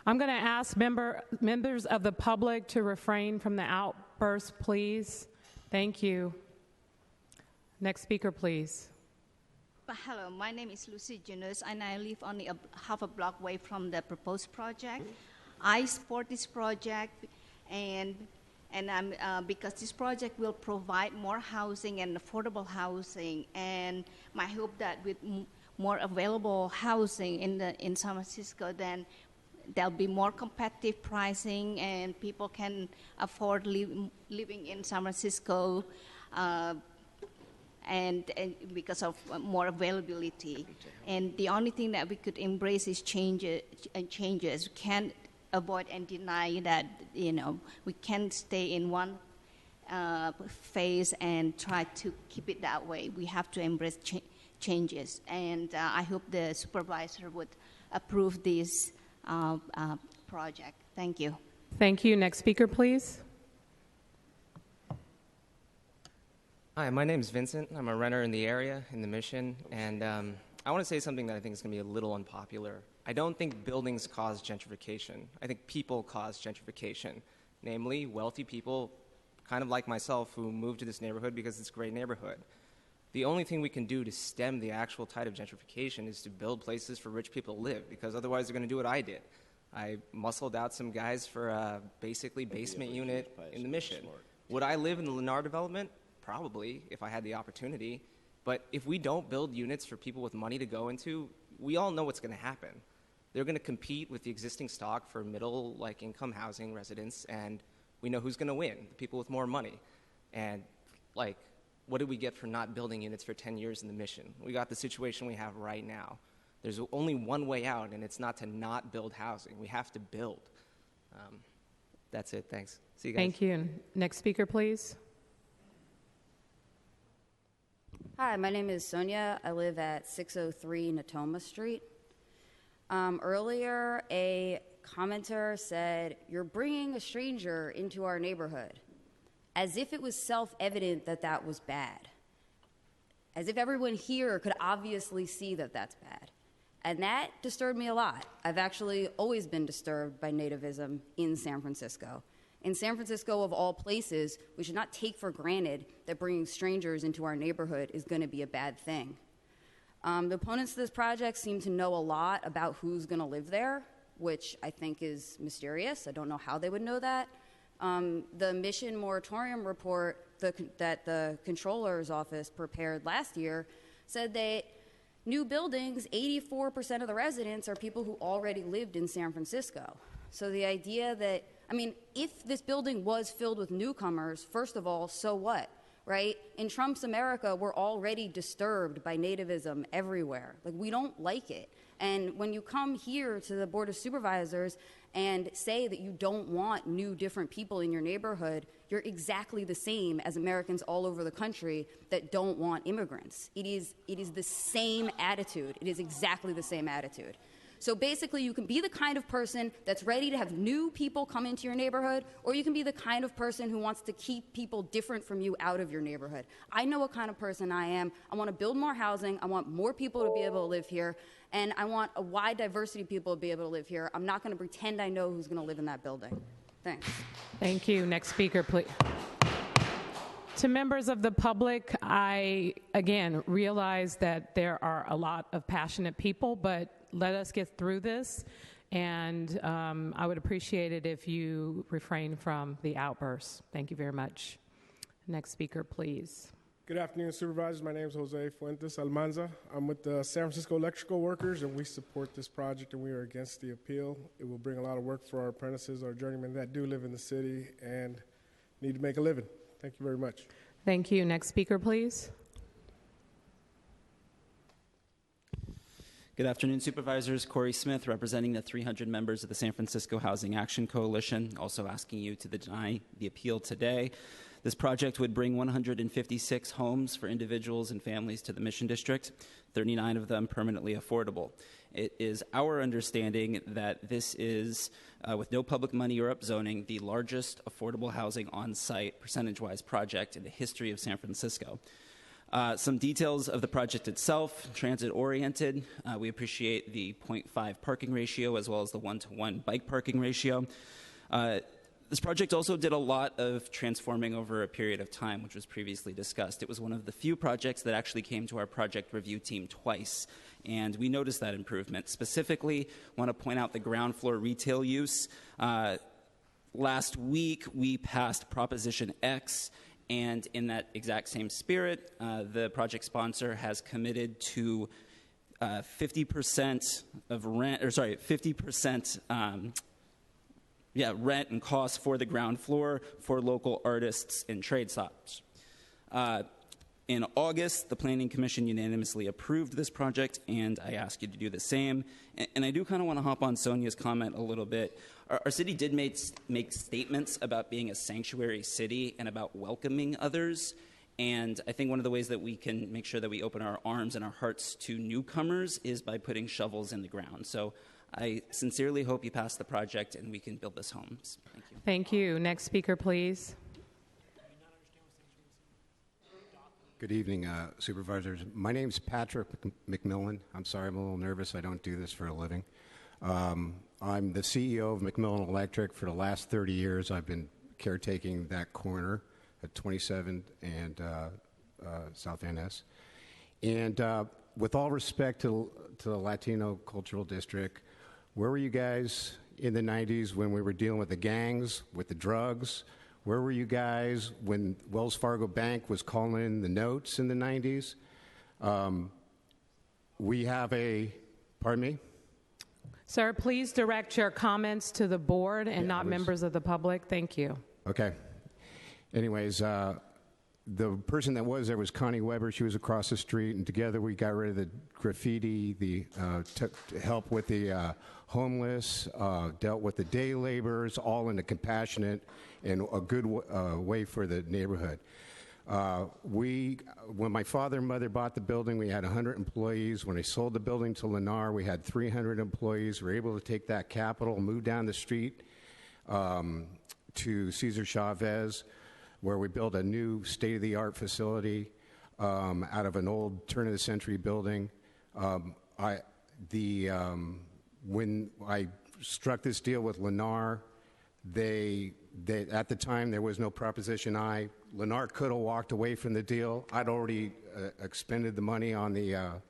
I'm going to ask members of the public to refrain from the outburst, please. Thank you. Next speaker, please. Hello, my name is Lucy Junus, and I live only half a block away from the proposed project. I support this project, and I'm because this project will provide more housing and affordable housing, and my hope that with more available housing in San Francisco, then there'll be more competitive pricing, and people can afford living in San Francisco. And because of more availability. And the only thing that we could embrace is changes. We can't avoid and deny that, we can't stay in one phase and try to keep it that way. We have to embrace changes. And I hope the supervisor would approve this project. Thank you. Thank you. Next speaker, please. Hi, my name is Vincent. I'm a renter in the area, in the Mission, and I want to say something that I think is going to be a little unpopular. I don't think buildings cause gentrification. I think people cause gentrification. Namely, wealthy people kind of like myself, who moved to this neighborhood because it's a great neighborhood. The only thing we can do to stem the actual tide of gentrification is to build places for rich people to live, because otherwise they're going to do what I did. I muscled out some guys for a basically basement unit in the Mission. Would I live in the Lennar development? Probably, if I had the opportunity. But if we don't build units for people with money to go into, we all know what's going to happen. They're going to compete with the existing stock for middle income housing residents, and we know who's going to win, the people with more money. And what did we get for not building units for 10 years in the Mission? We got the situation we have right now. There's only one way out, and it's not to not build housing. We have to build. That's it. Thanks. See you guys. Thank you. Next speaker, please. Hi, my name is Sonia. I live at 603 Natoma Street. Earlier, a commenter said, "You're bringing a stranger into our neighborhood," as if it was self-evident that that was bad. As if everyone here could obviously see that that's bad. And that disturbed me a lot. I've actually always been disturbed by nativism in San Francisco. In San Francisco, of all places, we should not take for granted that bringing strangers into our neighborhood is going to be a bad thing. The opponents of this project seem to know a lot about who's going to live there, which I think is mysterious. I don't know how they would know that. The Mission Moratorium report that the Comptroller's Office prepared last year said that new buildings, 84% of the residents are people who already lived in San Francisco. So the idea that, if this building was filled with newcomers, first of all, so what, right? In Trump's America, we're already disturbed by nativism everywhere. We don't like it. And when you come here to the Board of Supervisors and say that you don't want new, different people in your neighborhood, you're exactly the same as Americans all over the country that don't want immigrants. It is the same attitude. It is exactly the same attitude. So basically, you can be the kind of person that's ready to have new people come into your neighborhood, or you can be the kind of person who wants to keep people different from you out of your neighborhood. I know what kind of person I am. I want to build more housing. I want more people to be able to live here. And I want a wide diversity of people to be able to live here. I'm not going to pretend I know who's going to live in that building. Thanks. Thank you. Next speaker, please. To members of the public, I, again, realize that there are a lot of passionate people, but let us get through this. And I would appreciate it if you refrain from the outbursts. Thank you very much. Next speaker, please. Good afternoon, Supervisors. My name is Jose Fuentes Almanza. I'm with the San Francisco Electrical Workers, and we support this project, and we are against the appeal. It will bring a lot of work for our apprentices, our journeymen that do live in the city and need to make a living. Thank you very much. Thank you. Next speaker, please. Good afternoon, Supervisors. Corey Smith, representing the 300 members of the San Francisco Housing Action Coalition, also asking you to deny the appeal today. This project would bring 156 homes for individuals and families to the Mission District, 39 of them permanently affordable. It is our understanding that this is, with no public money or upzoning, the largest affordable housing on-site percentage-wise project in the history of San Francisco. Some details of the project itself: transit-oriented. We appreciate the 0.5 parking ratio as well as the 1-to-1 bike parking ratio. This project also did a lot of transforming over a period of time, which was previously discussed. It was one of the few projects that actually came to our project review team twice, and we noticed that improvement. Specifically, I want to point out the ground floor retail use. Last week, we passed Proposition X, and in that exact same spirit, the project sponsor has committed to 50% of rent, or sorry, 50% rent and costs for the ground floor for local artists and trade shops. In August, the Planning Commission unanimously approved this project, and I ask you to do the same. And I do kind of want to hop on Sonia's comment a little bit. Our city did make statements about being a sanctuary city and about welcoming others. And I think one of the ways that we can make sure that we open our arms and our hearts to newcomers is by putting shovels in the ground. So I sincerely hope you pass the project and we can build this homes. Thank you. Thank you. Next speaker, please. Good evening, Supervisors. My name's Patrick McMillan. I'm sorry, I'm a little nervous. I don't do this for a living. I'm the CEO of McMillan Electric. For the last 30 years, I've been caretaking that corner at 27 and South NS. And with all respect to the Latino Cultural District, where were you guys in the 90s when we were dealing with the gangs, with the drugs? Where were you guys when Wells Fargo Bank was calling in the notes in the 90s? We have a, pardon me? Sir, please direct your comments to the board and not members of the public. Thank you. Okay. Anyways, the person that was there was Connie Weber. She was across the street, and together we got rid of the graffiti, took help with the homeless, dealt with the day laborers, all in a compassionate and a good way for the neighborhood. When my father and mother bought the building, we had 100 employees. When I sold the building to Lennar, we had 300 employees. We were able to take that capital, move down the street to Cesar Chavez, where we built a new state-of-the-art facility out of an old turn-of-the-century building. When I struck this deal with Lennar, they at the time there was no Proposition I. Lennar could have walked away from the deal. I'd already expended the money on the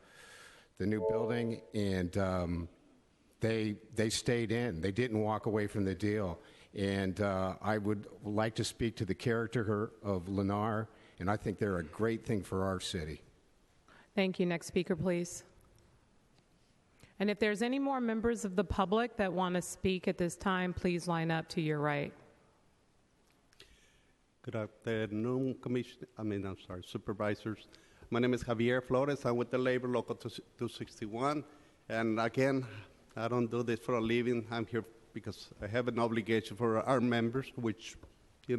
new building, and they stayed in. They didn't walk away from the deal. And I would like to speak to the character of Lennar, and I think they're a great thing for our city. Thank you. Next speaker, please. And if there's any more members of the public that want to speak at this time, please line up to your right. Good afternoon, Supervisors. My name is Javier Flores. I'm with the Labor Local 261. And again, I don't do this for a living. I'm here because I have an obligation for our members, which, we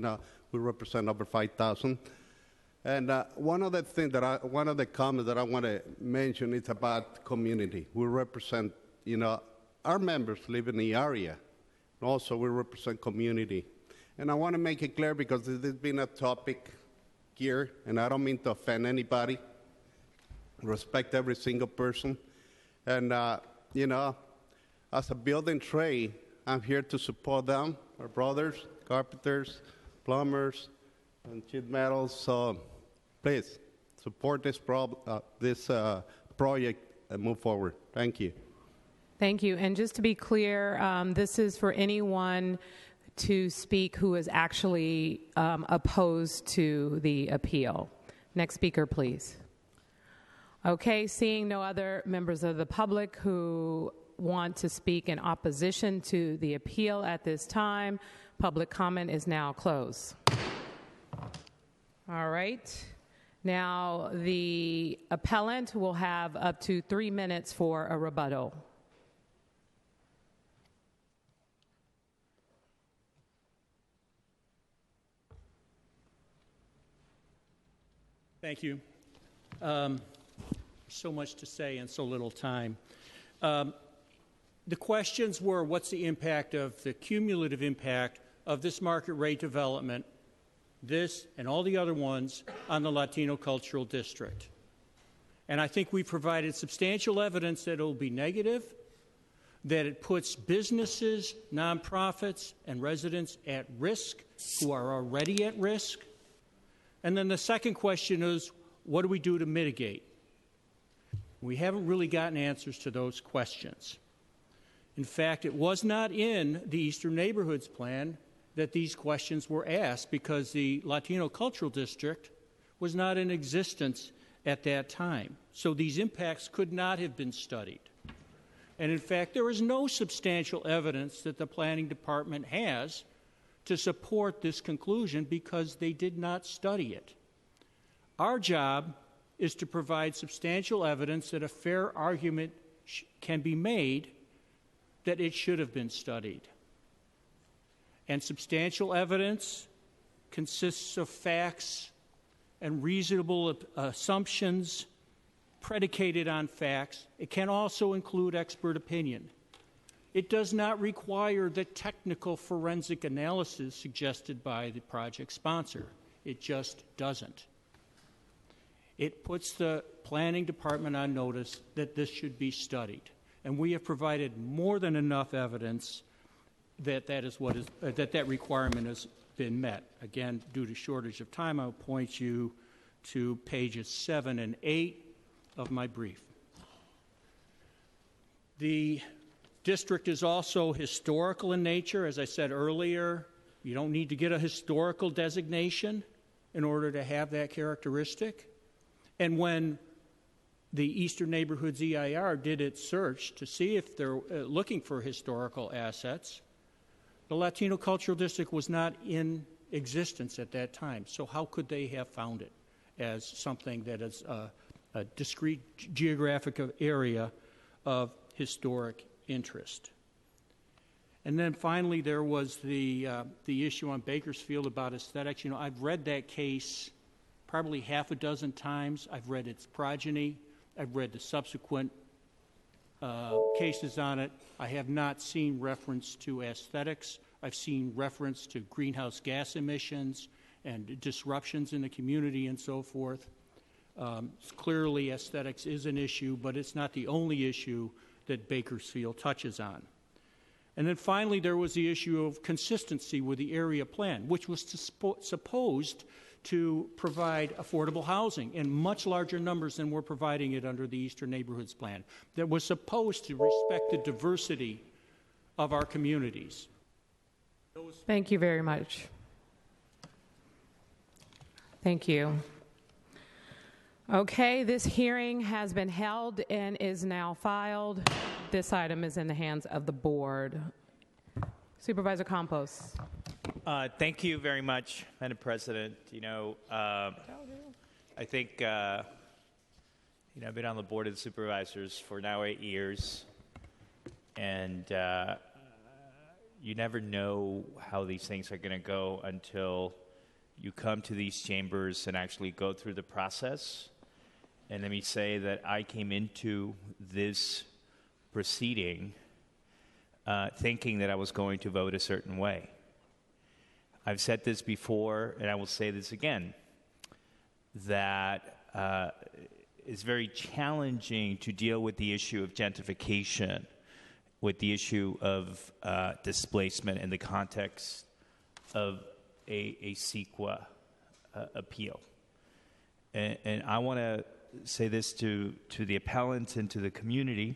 represent over 5,000. And one of the comments that I want to mention is about community. We represent, our members live in the area. And also, we represent community. And I want to make it clear because this has been a topic here, and I don't mean to offend anybody. Respect every single person. And, as a building trade, I'm here to support them, our brothers, carpenters, plumbers, and sheet metals. So please support this project and move forward. Thank you. Thank you. And just to be clear, this is for anyone to speak who is actually opposed to the appeal. Next speaker, please. Okay, seeing no other members of the public who want to speak in opposition to the appeal at this time, public comment is now closed. All right. Now, the appellant will have up to 3 minutes for a rebuttal. Thank you. So much to say in so little time. The questions were, what's the impact of the cumulative impact of this market rate development, this and all the other ones, on the Latino Cultural District? And I think we provided substantial evidence that it will be negative, that it puts businesses, nonprofits, and residents at risk who are already at risk. And then the second question is, what do we do to mitigate? We haven't really gotten answers to those questions. In fact, it was not in the Eastern Neighborhoods Plan that these questions were asked because the Latino Cultural District was not in existence at that time. So these impacts could not have been studied. And in fact, there is no substantial evidence that the Planning Department has to support this conclusion because they did not study it. Our job is to provide substantial evidence that a fair argument can be made that it should have been studied. And substantial evidence consists of facts and reasonable assumptions predicated on facts. It can also include expert opinion. It does not require the technical forensic analysis suggested by the project sponsor. It just doesn't. It puts the Planning Department on notice that this should be studied. And we have provided more than enough evidence that that requirement been met. Again, due to shortage of time, I'll point you to pages 7 and 8 of my brief. The district is also historical in nature. As I said earlier, you don't need to get a historical designation in order to have that characteristic. And when the Eastern Neighborhoods EIR did its search to see if they're looking for historical assets, the Latino Cultural District was not in existence at that time. So how could they have found it as something that is a discrete geographic area of historic interest? And then finally, there was the issue on Bakersfield about aesthetics. You know, I've read that case probably half a dozen times. I've read its progeny. I've read the subsequent cases on it. I have not seen reference to aesthetics. I've seen reference to greenhouse gas emissions and disruptions in the community and so forth. Clearly, aesthetics is an issue, but it's not the only issue that Bakersfield touches on. And then finally, there was the issue of consistency with the area plan, which was supposed to provide affordable housing in much larger numbers than we're providing it under the Eastern Neighborhoods Plan, that was supposed to respect the diversity of our communities. Thank you very much. Thank you. Okay, this hearing has been held and is now filed. This item is in the hands of the board. Supervisor Campos. Thank you very much, Madam President. You know, I think, I've been on the Board of the Supervisors for now 8 years, and you never know how these things are going to go until you come to these chambers and actually go through the process. And let me say that I came into this proceeding thinking that I was going to vote a certain way. I've said this before, and I will say this again, that it's very challenging to deal with the issue of gentrification, with the issue of displacement in the context of a CEQA appeal. And I want to say this to the appellants and to the community,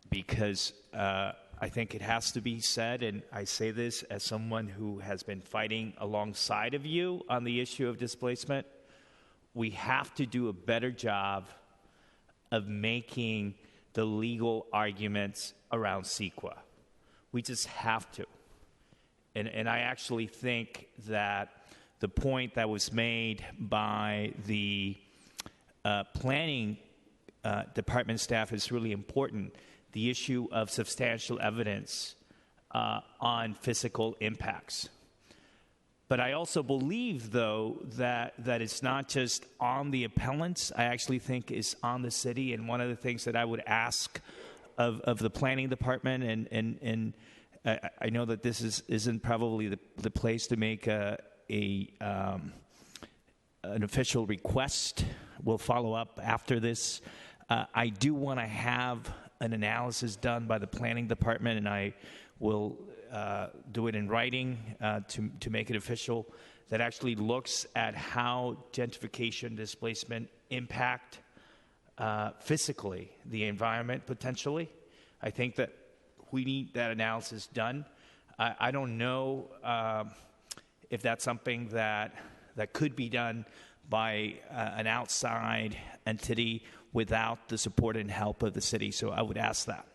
because I think it has to be said, and I say this as someone who has been fighting alongside of you on the issue of displacement. We have to do a better job of making the legal arguments around CEQA. We just have to. And I actually think that the point that was made by the planning department staff is really important. The issue of substantial evidence on physical impacts. But I also believe, though, that it's not just on the appellants. I actually think it's on the city. And one of the things that I would ask of the planning department, and I know that this isn't probably the place to make an official request. We'll follow up after this. I do want to have an analysis done by the planning department, and I will do it in writing to make it official, that actually looks at how gentrification, displacement impact physically the environment potentially. I think that we need that analysis done. I don't know if that's something that could be done by an outside entity without the support and help of the city. So I would ask that.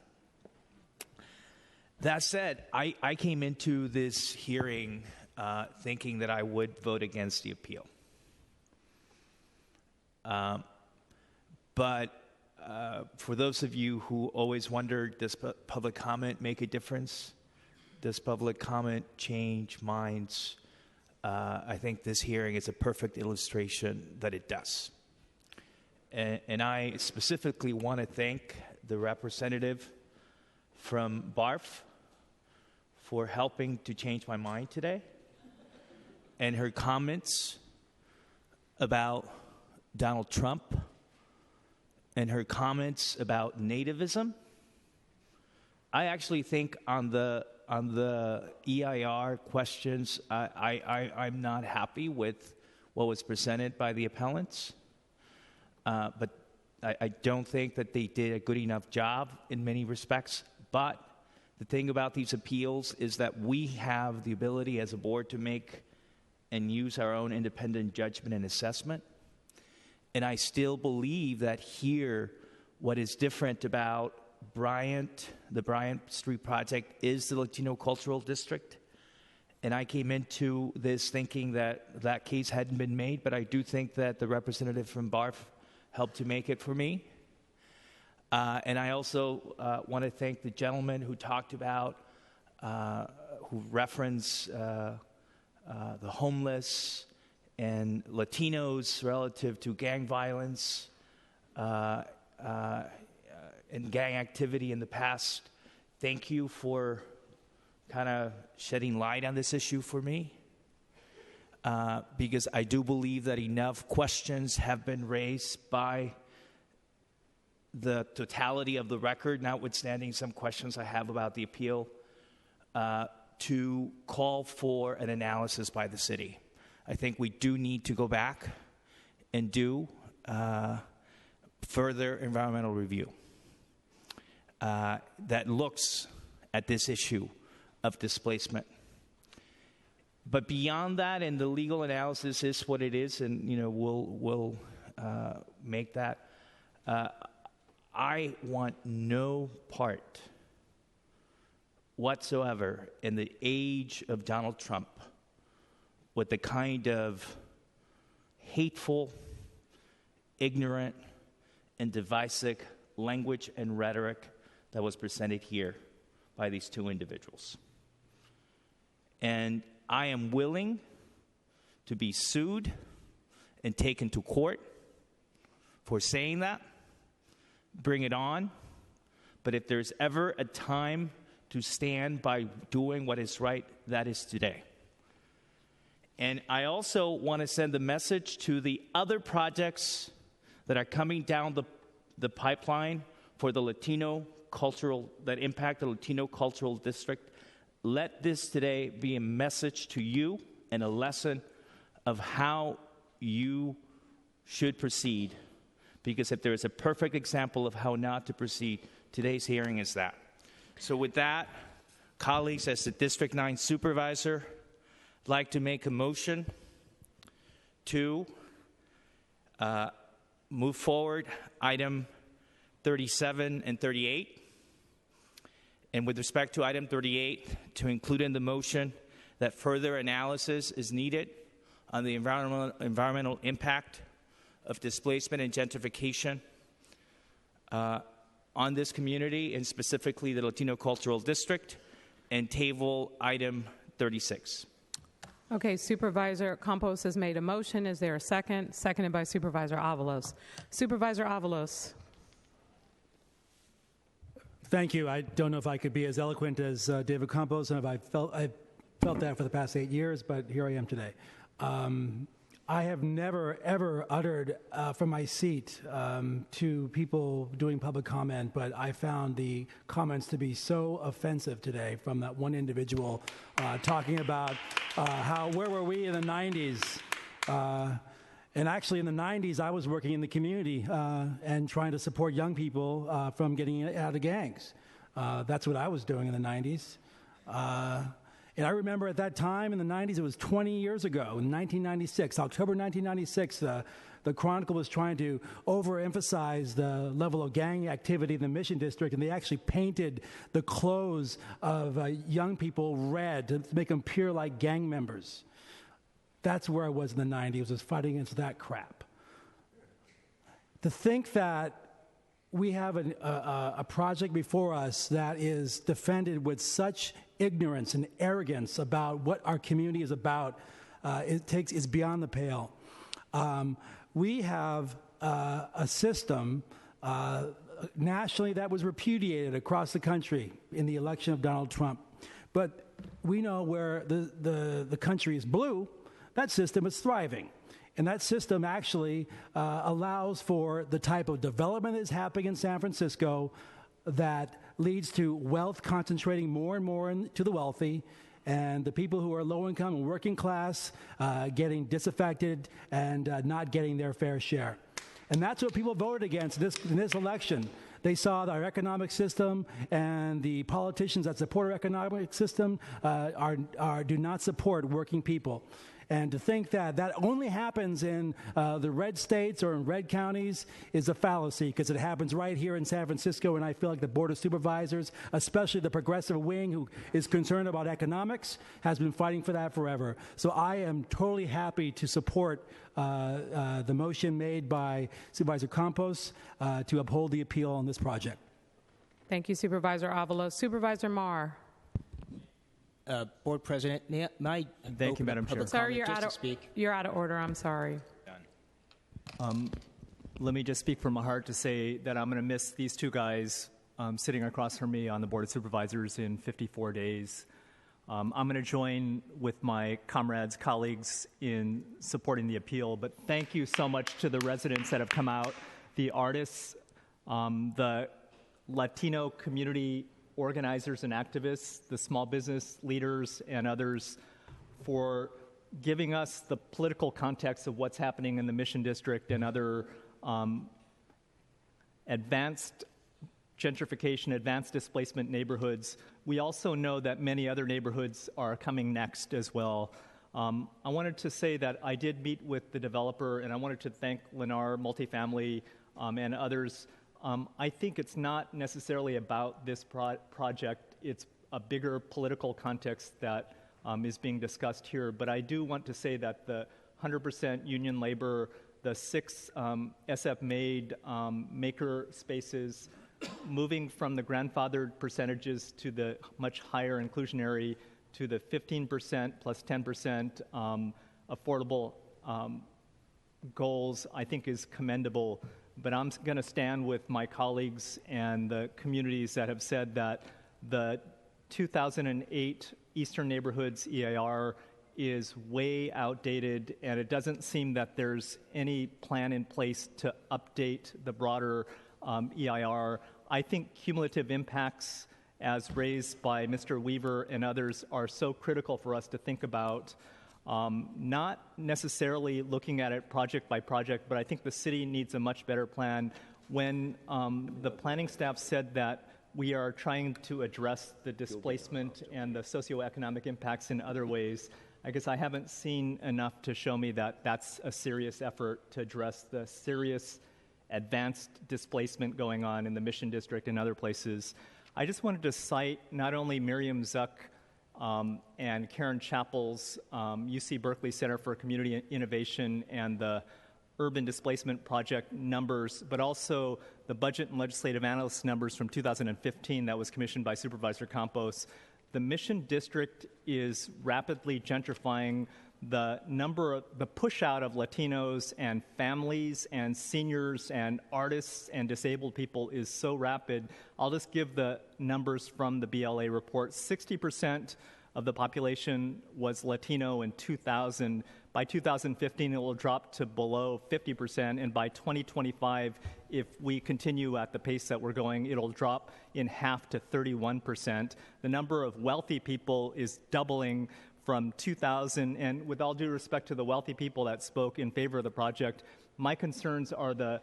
That said, I came into this hearing thinking that I would vote against the appeal. But for those of you who always wondered, does public comment make a difference? Does public comment change minds? I think this hearing is a perfect illustration that it does. And I specifically want to thank the representative from BARF for helping to change my mind today. And her comments about Donald Trump and her comments about nativism. I actually think on the the EIR questions, I'm not happy with what was presented by the appellants, but I don't think that they did a good enough job in many respects. But the thing about these appeals is that we have the ability as a board to make and use our own independent judgment and assessment. And I still believe that here, what is different about the Bryant Street project is the Latino Cultural District. And I came into this thinking that that case hadn't been made, but I do think that the representative from BARF helped to make it for me. And I also want to thank the gentleman who talked about, who referenced the homeless and Latinos relative to gang violence and gang activity in the past. Thank you for kind of shedding light on this issue for me, because I do believe that enough questions have been raised by the totality of the record, notwithstanding some questions I have about the appeal, to call for an analysis by the city. I think we do need to go back and do further environmental review that looks at this issue of displacement. But beyond that, and the legal analysis is what it is, and we'll make that. I want no part whatsoever in the age of Donald Trump with the kind of hateful, ignorant, and divisive language and rhetoric that was presented here by these two individuals. And I am willing to be sued and taken to court for saying that. Bring it on. But if there's ever a time to stand by doing what is right, that is today. And I also want to send a message to the other projects that are coming down the pipeline for the that impact the Latino Cultural District. Let this today be a message to you and a lesson of how you should proceed. Because if there is a perfect example of how not to proceed, today's hearing is that. So with that, colleagues, as the District 9 Supervisor, I'd like to make a motion to move forward item 37 and 38. And with respect to item 38, to include in the motion that further analysis is needed on the environmental impact of displacement and gentrification on this community, and specifically the Latino Cultural District, and table item 36. Okay, Supervisor Campos has made a motion. Is there a second? Seconded by Supervisor Avalos. Supervisor Avalos. Thank you. I don't know if I could be as eloquent as David Campos, and I've felt that for the past 8 years, but here I am today. I have never, ever uttered from my seat to people doing public comment, but I found the comments to be so offensive today from that one individual talking about where were we in the 90s? And actually in the 90s, I was working in the community and trying to support young people from getting out of gangs. That's what I was doing in the 90s. And I remember at that time in the 90s, it was 20 years ago, in 1996, October 1996, the Chronicle was trying to overemphasize the level of gang activity in the Mission District, and they actually painted the clothes of young people red to make them appear like gang members. That's where I was in the 90s, was fighting against that crap. To think that we have a project before us that is defended with such ignorance and arrogance about what our community is about, is beyond the pale. We have a system nationally that was repudiated across the country in the election of Donald Trump. But we know where the country is blue, that system is thriving. And that system actually allows for the type of development that is happening in San Francisco that leads to wealth concentrating more and more to the wealthy, and the people who are low income and working class getting disaffected and not getting their fair share. And that's what people voted against in this election. They saw that our economic system and the politicians that support our economic system do not support working people. And to think that that only happens in the red states or in red counties is a fallacy, because it happens right here in San Francisco, and I feel like the Board of Supervisors, especially the progressive wing who is concerned about economics, has been fighting for that forever. So I am totally happy to support the motion made by Supervisor Campos to uphold the appeal on this project. Thank you, Supervisor Avalos. Supervisor Marr. Board President, may I Thank you, Madam Chair. Sorry, you're out of order. I'm sorry. Let me just speak from my heart to say that I'm going to miss these two guys sitting across from me on the Board of Supervisors in 54 days. I'm going to join with my comrades, colleagues in supporting the appeal, but thank you so much to the residents that have come out, the artists, the Latino community organizers and activists, the small business leaders and others, for giving us the political context of what's happening in the Mission District and other advanced gentrification, advanced displacement neighborhoods. We also know that many other neighborhoods are coming next as well. I wanted to say that I did meet with the developer, and I wanted to thank Lennar Multifamily and others. I think it's not necessarily about this project. It's a bigger political context that is being discussed here. But I do want to say that the 100% union labor, the 6 SF-made maker spaces, moving from the grandfathered percentages to the much higher inclusionary to the 15% plus 10% affordable goals, I think is commendable. But I'm going to stand with my colleagues and the communities that have said that the 2008 Eastern Neighborhoods EIR is way outdated, and it doesn't seem that there's any plan in place to update the broader EIR. I think cumulative impacts, as raised by Mr. Weaver and others, are so critical for us to think about. Not necessarily looking at it project by project, but I think the city needs a much better plan. When the planning staff said that we are trying to address the displacement and the socioeconomic impacts in other ways, I guess I haven't seen enough to show me that that's a serious effort to address the serious advanced displacement going on in the Mission District and other places. I just wanted to cite not only Miriam Zuck and Karen Chappell's UC Berkeley Center for Community Innovation and the Urban Displacement Project numbers, but also the Budget and Legislative Analyst numbers from 2015 that was commissioned by Supervisor Campos. The Mission District is rapidly gentrifying. The push out of Latinos and families and seniors and artists and disabled people is so rapid. I'll just give the numbers from the BLA report. 60% of the population was Latino in 2000. By 2015, it will drop to below 50%, and by 2025, if we continue at the pace that we're going, it'll drop in half to 31%. The number of wealthy people is doubling from 2000, and with all due respect to the wealthy people that spoke in favor of the project, my concerns are the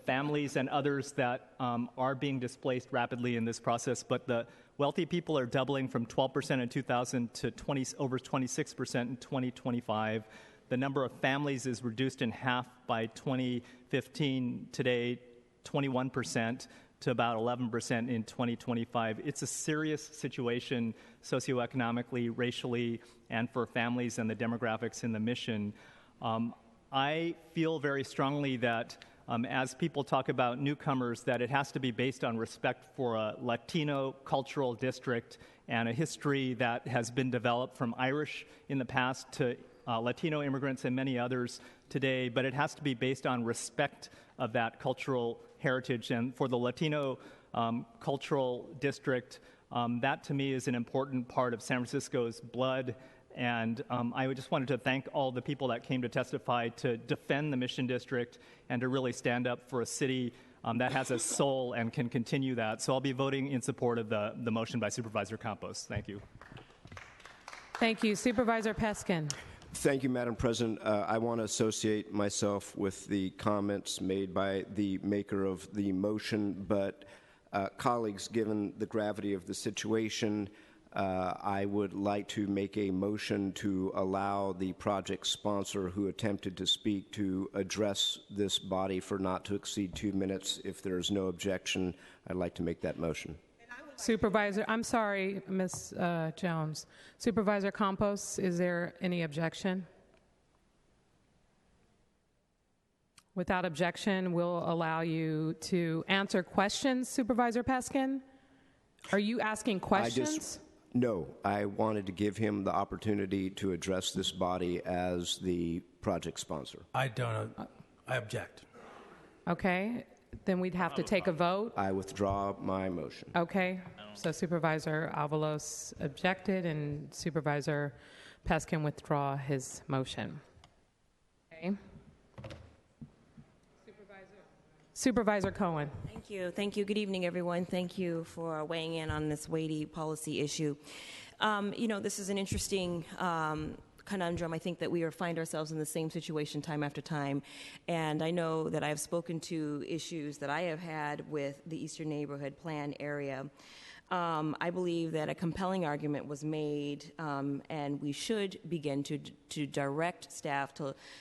families and others that are being displaced rapidly in this process, but the wealthy people are doubling from 12% in 2000 to over 26% in 2025. The number of families is reduced in half by 2015. Today, 21%. To about 11% in 2025. It's a serious situation socioeconomically, racially, and for families and the demographics in the Mission. I feel very strongly that as people talk about newcomers, that it has to be based on respect for a Latino cultural district and a history that has been developed from Irish in the past to Latino immigrants and many others today, but it has to be based on respect of that cultural heritage. And for the Latino cultural district, that to me is an important part of San Francisco's blood. And I just wanted to thank all the people that came to testify to defend the Mission District and to really stand up for a city that has a soul and can continue that. So I'll be voting in support of the motion by Supervisor Campos. Thank you. Thank you. Supervisor Peskin. Thank you, Madam President. I want to associate myself with the comments made by the maker of the motion, but colleagues, given the gravity of the situation, I would like to make a motion to allow the project sponsor who attempted to speak to address this body for not to exceed 2 minutes. If there is no objection, I'd like to make that motion. Supervisor, I'm sorry, Ms. Jones. Supervisor Campos, is there any objection? Without objection, we'll allow you to answer questions, Supervisor Peskin. Are you asking questions? No, I wanted to give him the opportunity to address this body as the project sponsor. I don't know. I object. Okay. Then we'd have to take a vote. I withdraw my motion. Okay. So Supervisor Avalos objected, and Supervisor Peskin withdraw his motion. Okay. Supervisor Cohen. Thank you. Thank you. Good evening, everyone. Thank you for weighing in on this weighty policy issue. This is an interesting conundrum. I think that we find ourselves in the same situation time after time. And I know that I have spoken to issues that I have had with the Eastern Neighborhood Plan area. I believe that a compelling argument was made, and we should begin to direct staff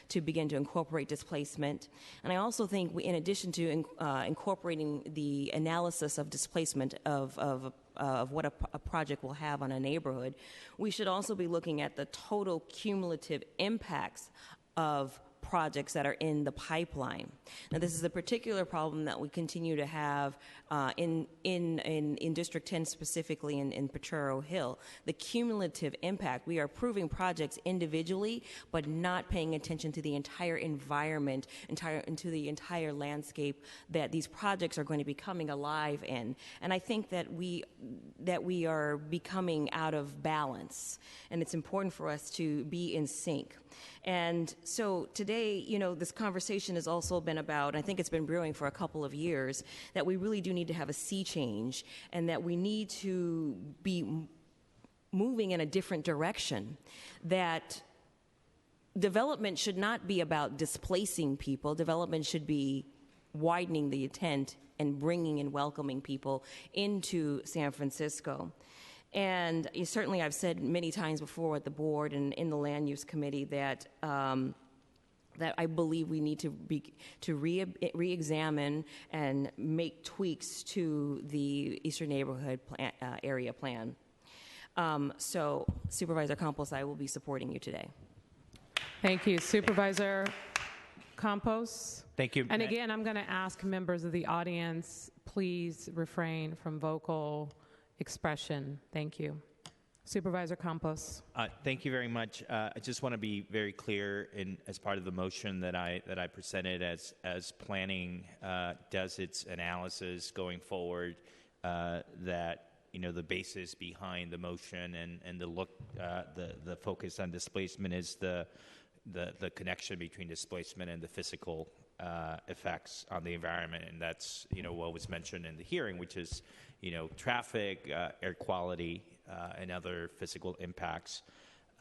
to begin to incorporate displacement. And I also think, in addition to incorporating the analysis of displacement of what a project will have on a neighborhood, we should also be looking at the total cumulative impacts of projects that are in the pipeline. Now, this is a particular problem that we continue to have in District 10, specifically in Potrero Hill. The cumulative impact, we are approving projects individually, but not paying attention to the entire environment, into the entire landscape that these projects are going to be coming alive in. And I think that we are becoming out of balance, and it's important for us to be in sync. And so today, this conversation has also been about, I think it's been brewing for a couple of years, that we really do need to have a sea change, and that we need to be moving in a different direction. That development should not be about displacing people. Development should be widening the intent and bringing and welcoming people into San Francisco. And certainly I've said many times before at the board and in the land use committee that that I believe we need to re-examine and make tweaks to the Eastern Neighborhood area plan. So Supervisor Campos, I will be supporting you today. Thank you. Supervisor Campos. Thank you. And again, I'm going to ask members of the audience, please refrain from vocal expression. Thank you. Supervisor Campos. Thank you very much. I just want to be very clear as part of the motion that I presented as planning does its analysis going forward, that the basis behind the motion and the focus on displacement is the connection between displacement and the physical effects on the environment, and that's what was mentioned in the hearing, which is traffic, air quality, and other physical impacts.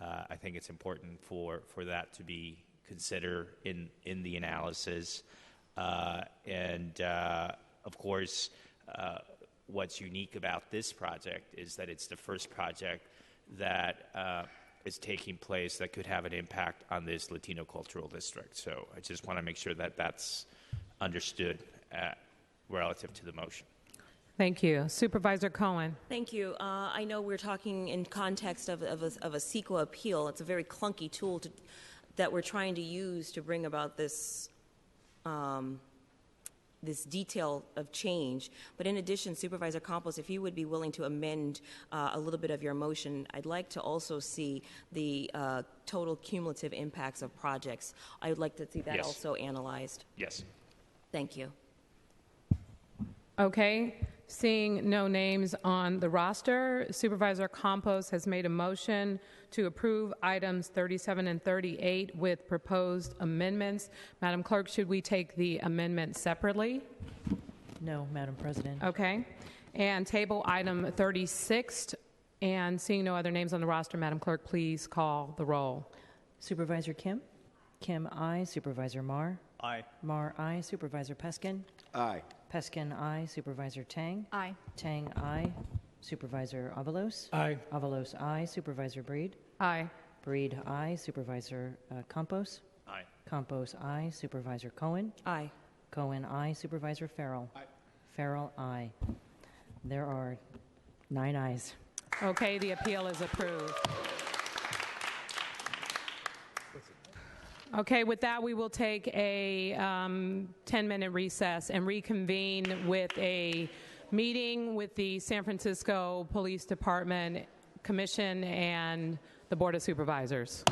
I think it's important for that to be considered in the analysis, and of course, what's unique about this project is that it's the first project that is taking place that could have an impact on this Latino cultural district. So I just want to make sure that that's understood relative to the motion. Thank you. Supervisor Cohen. Thank you. I know we're talking in context of a CEQA appeal. It's a very clunky tool that we're trying to use to bring about this this detail of change. But in addition, Supervisor Campos, if you would be willing to amend a little bit of your motion, I'd like to also see the total cumulative impacts of projects. I would like to see that Yes. also analyzed. Yes. Thank you. Okay. Seeing no names on the roster, Supervisor Campos has made a motion to approve items 37 and 38 with proposed amendments. Madam Clerk, should we take the amendments separately? No, Madam President. Okay. And table item 36. And seeing no other names on the roster, Madam Clerk, please call the roll. Supervisor Kim? Kim, aye. Supervisor Marr? Aye. Marr, aye. Supervisor Peskin? Aye. Peskin, aye. Supervisor Tang? Aye. Tang, aye. Supervisor Avalos? Aye. Avalos, aye. Supervisor Breed? Aye. Breed, aye. Supervisor Campos? Aye. Campos, aye. Supervisor Cohen? Aye. Cohen, aye. Supervisor Farrell? Aye. Farrell, aye. There are 9 ayes. Okay, the appeal is approved. Okay, with that, we will take a 10-minute recess and reconvene with a meeting with the San Francisco Police Department Commission and the Board of Supervisors.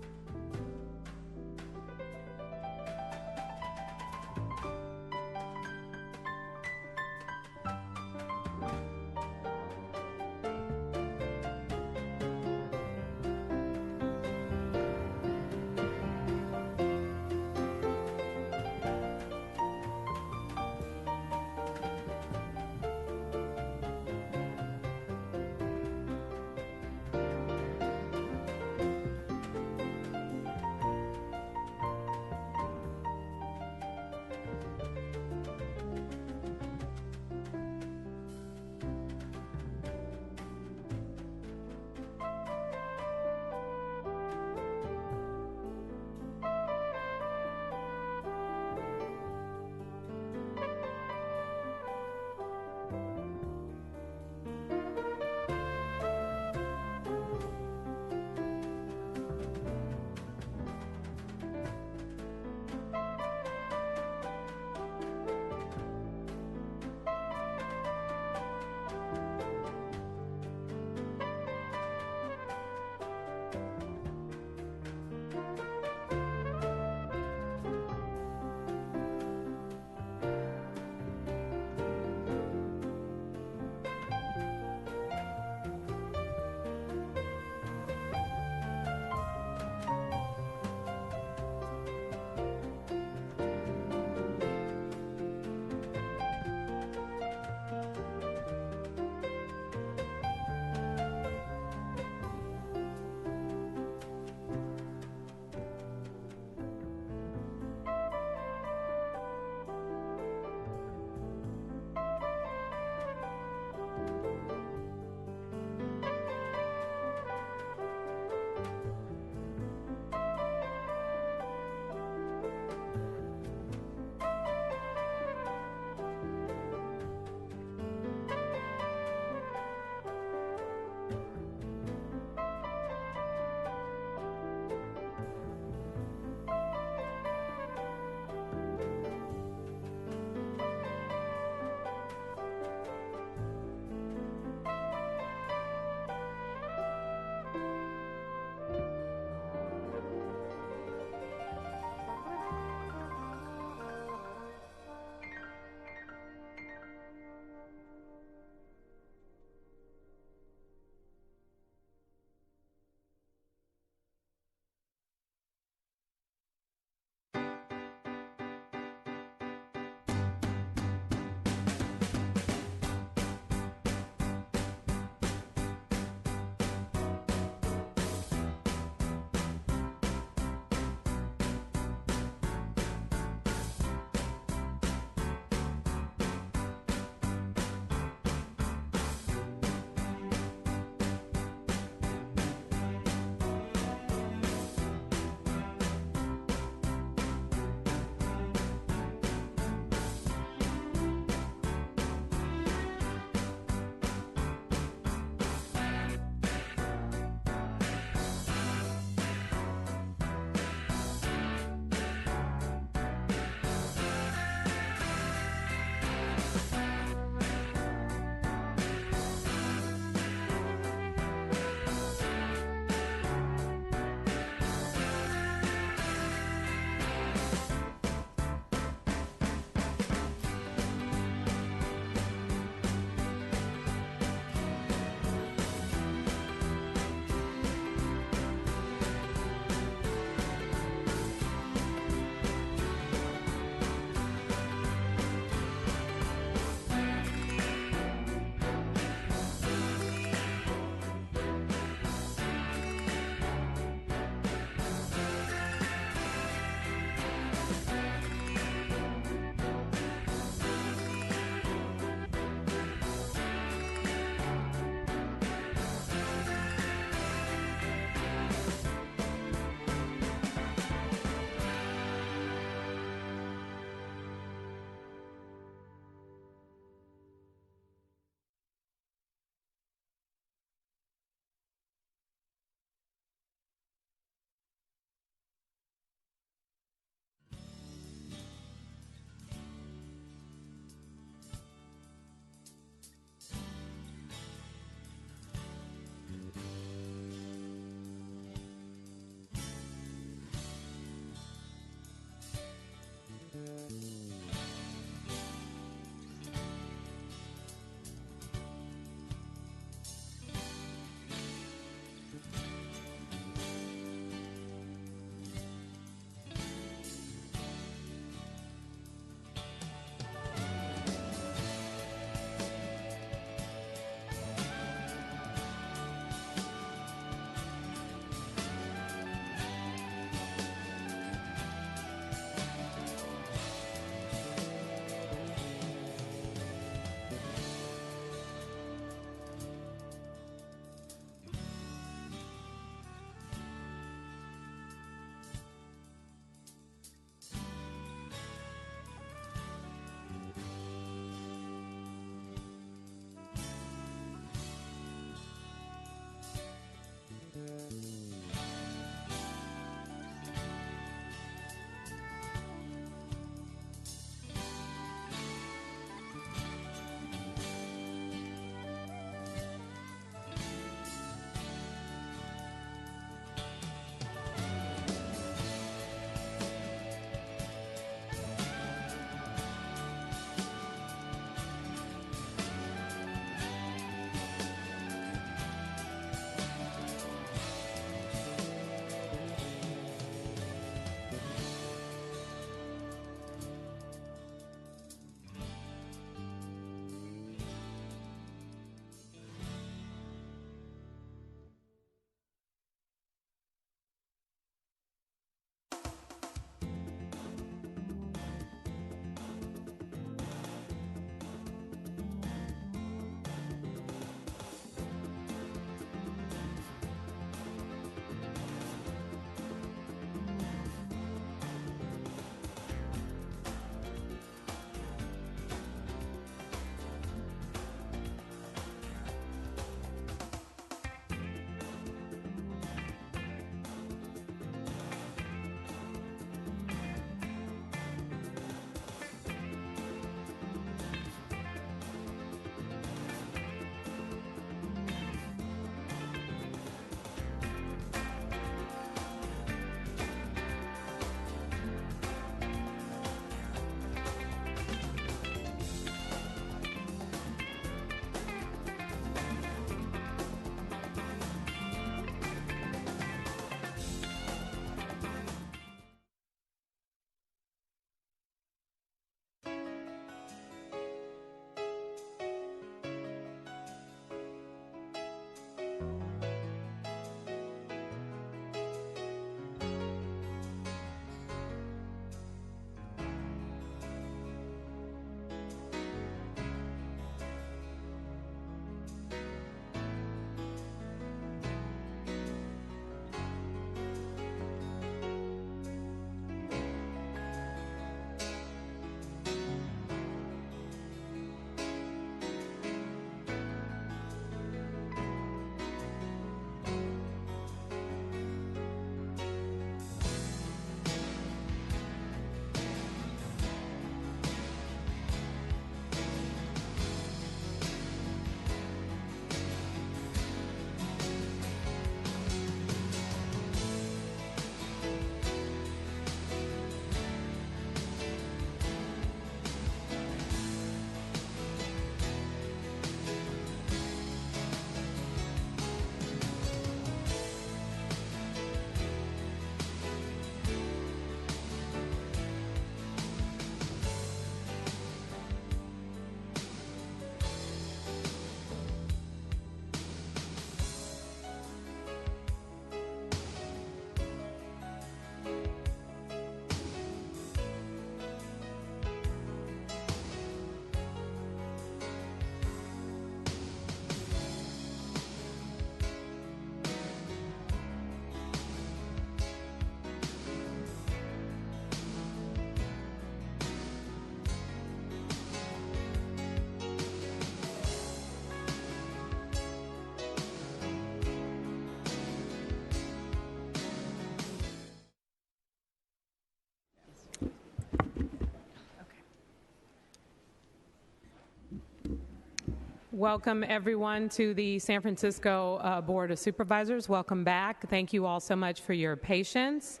Welcome, everyone, to the San Francisco Board of Supervisors. Welcome back. Thank you all so much for your patience.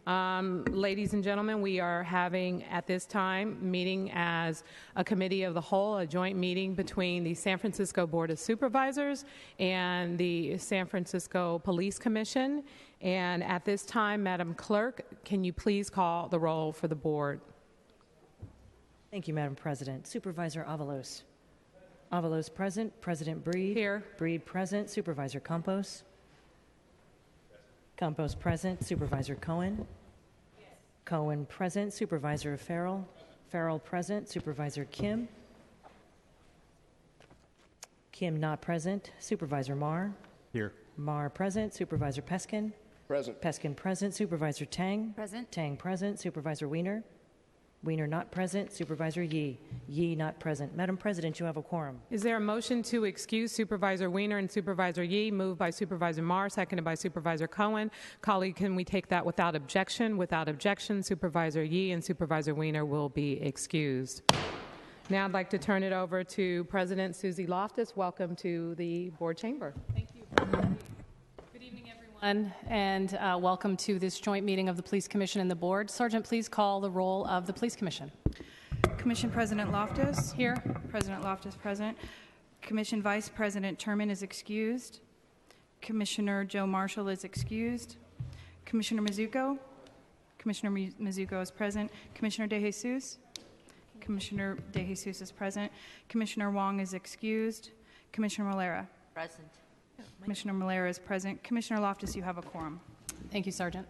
Ladies and gentlemen, we are having at this time meeting as a committee of the whole, a joint meeting between the San Francisco Board of Supervisors and the San Francisco Police Commission. And at this time, Madam Clerk, can you please call the roll for the board? Thank you, Madam President. Supervisor Avalos. Avalos present. President Breed. Here. Breed present. Supervisor Campos. Campos present. Supervisor Cohen. Cohen present. Supervisor Farrell. Farrell present. Supervisor Kim. Kim not present. Supervisor Marr. Here. Marr present. Supervisor Peskin. Present. Peskin present. Supervisor Tang. Present. Tang present. Supervisor Wiener. Wiener not present. Supervisor Yee. Yee not present. Madam President, you have a quorum. Is there a motion to excuse Supervisor Wiener and Supervisor Yee, moved by Supervisor Marr, seconded by Supervisor Cohen? Colleague, can we take that without objection? Without objection, Supervisor Yee and Supervisor Wiener will be excused. Now I'd like to turn it over to President Susie Loftus. Welcome to the board chamber. Thank you. Good evening, everyone, and welcome to this joint meeting of the Police Commission and the board. Sergeant, please call the roll of the Police Commission. Commission President Loftus. Here. President Loftus present. Commission Vice President Turman is excused. Commissioner Joe Marshall is excused. Commissioner Mizuko. Commissioner Mizuko is present. Commissioner De Jesus. Commissioner De Jesus is present. Commissioner Wong is excused. Commissioner Malera. Present. Commissioner Malera is present. Commissioner Loftus, you have a quorum. Thank you, Sergeant.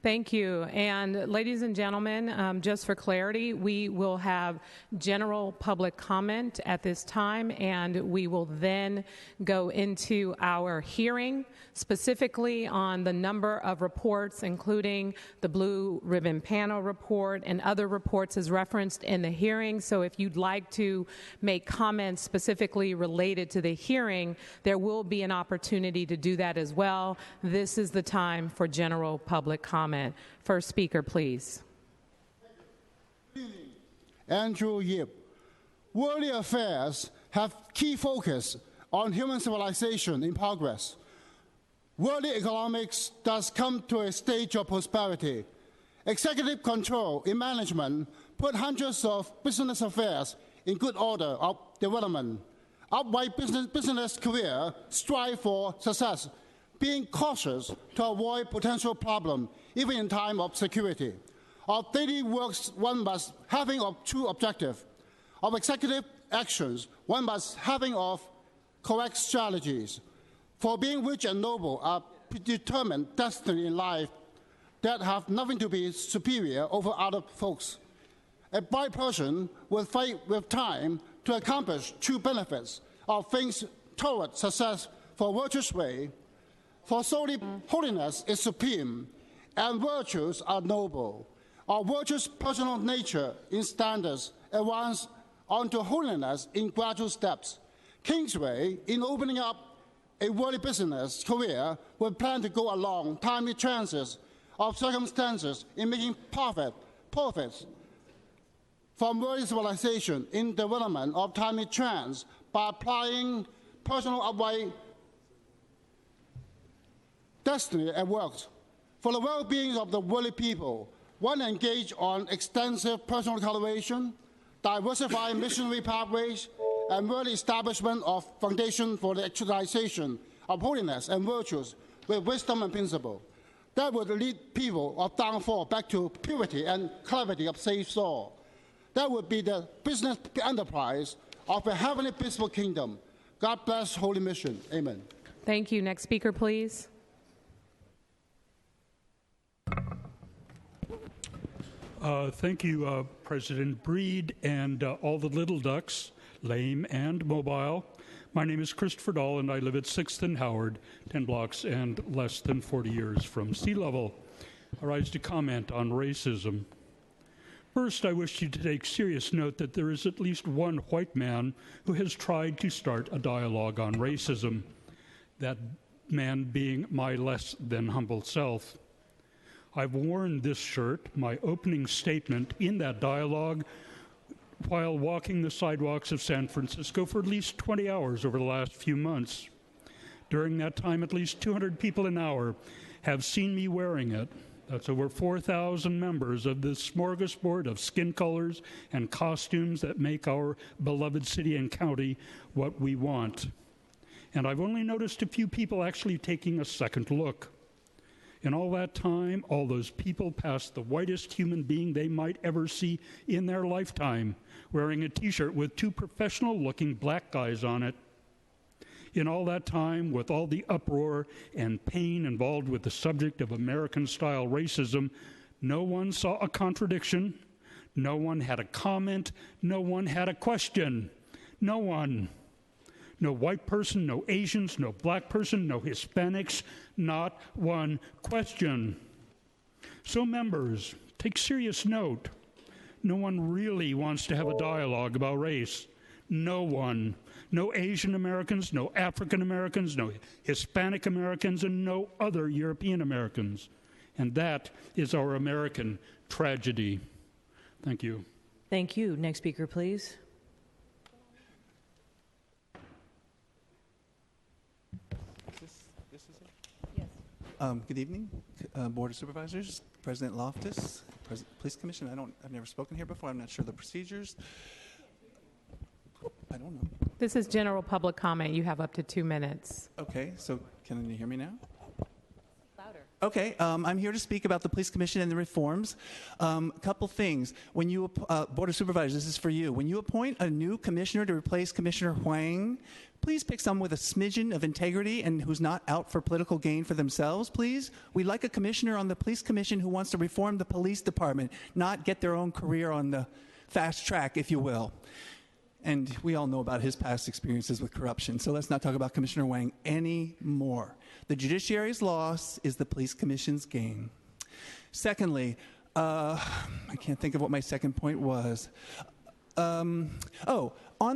Thank you. And ladies and gentlemen, just for clarity, we will have general public comment at this time, and we will then go into our hearing, specifically on the number of reports, including the Blue Ribbon Panel report and other reports as referenced in the hearing. So if you'd like to make comments specifically related to the hearing, there will be an opportunity to do that as well. This is the time for general public comment. First speaker, please. Andrew Yip. World affairs have key focus on human civilization in progress. World economics does come to a stage of prosperity. Executive control in management put hundreds of business affairs in good order of development. Upright business career strive for success, being cautious to avoid potential problem, even in time of security. Of daily works, one must having of true objective. Of executive actions, one must having of correct strategies. For being rich and noble are predetermined destiny in life that have nothing to be superior over other folks. A bright person will fight with time to accomplish true benefits of things toward success for virtuous way. For solely holiness is supreme, and virtues are noble. Our virtuous personal nature in standards advance onto holiness in gradual steps. Kingsway, in opening up a worldly business career, will plan to go along timely trances of circumstances in making profits from worldly civilization in development of timely trends by applying personal upright destiny at work. For the well-being of the worldly people, one engaged on extensive personal cultivation, diversified missionary pathways, and worldly establishment of foundation for the actualization of holiness and virtues with wisdom and principle. That would lead people of downfall back to purity and clarity of safe soul. That would be the business enterprise of a heavenly peaceful kingdom. God bless Holy Mission. Amen. Thank you. Next speaker, please. Thank you, President Breed and all the little ducks, lame and mobile. My name is Christopher Dahl, and I live at 6th and Howard, 10 blocks and less than 40 years from sea level. I rise to comment on racism. First, I wish you to take serious note that there is at least one white man who has tried to start a dialogue on racism, that man being my less than humble self. I've worn this shirt, my opening statement in that dialogue, while walking the sidewalks of San Francisco for at least 20 hours over the last few months. During that time, at least 200 people an hour have seen me wearing it. That's over 4,000 members of this smorgasbord of skin colors and costumes that make our beloved city and county what we want. And I've only noticed a few people actually taking a second look. In all that time, all those people passed the whitest human being they might ever see in their lifetime, wearing a T-shirt with two professional-looking black guys on it. In all that time, with all the uproar and pain involved with the subject of American-style racism, no one saw a contradiction, no one had a comment, no one had a question. No one. No white person, no Asians, no black person, no Hispanics, not one question. So members, take serious note. No one really wants to have a dialogue about race. No one. No Asian Americans, no African Americans, no Hispanic Americans, and no other European Americans. And that is our American tragedy. Thank you. Thank you. Next speaker, please. Good evening, Board of Supervisors, President Loftus, Police Commission. I've never spoken here before. I'm not sure the procedures. I don't know. This is general public comment. You have up to 2 minutes. Okay, so can you hear me now? Louder. Okay, I'm here to speak about the Police Commission and the reforms. A couple things. When you, Board of Supervisors, this is for you. When you appoint a new commissioner to replace Commissioner Huang, please pick someone with a smidgen of integrity and who's not out for political gain for themselves, please. We'd like a commissioner on the Police Commission who wants to reform the police department, not get their own career on the fast track, if you will. And we all know about his past experiences with corruption, so let's not talk about Commissioner Wang anymore. The judiciary's loss is the Police Commission's gain. Secondly, I can't think of what my second point was. On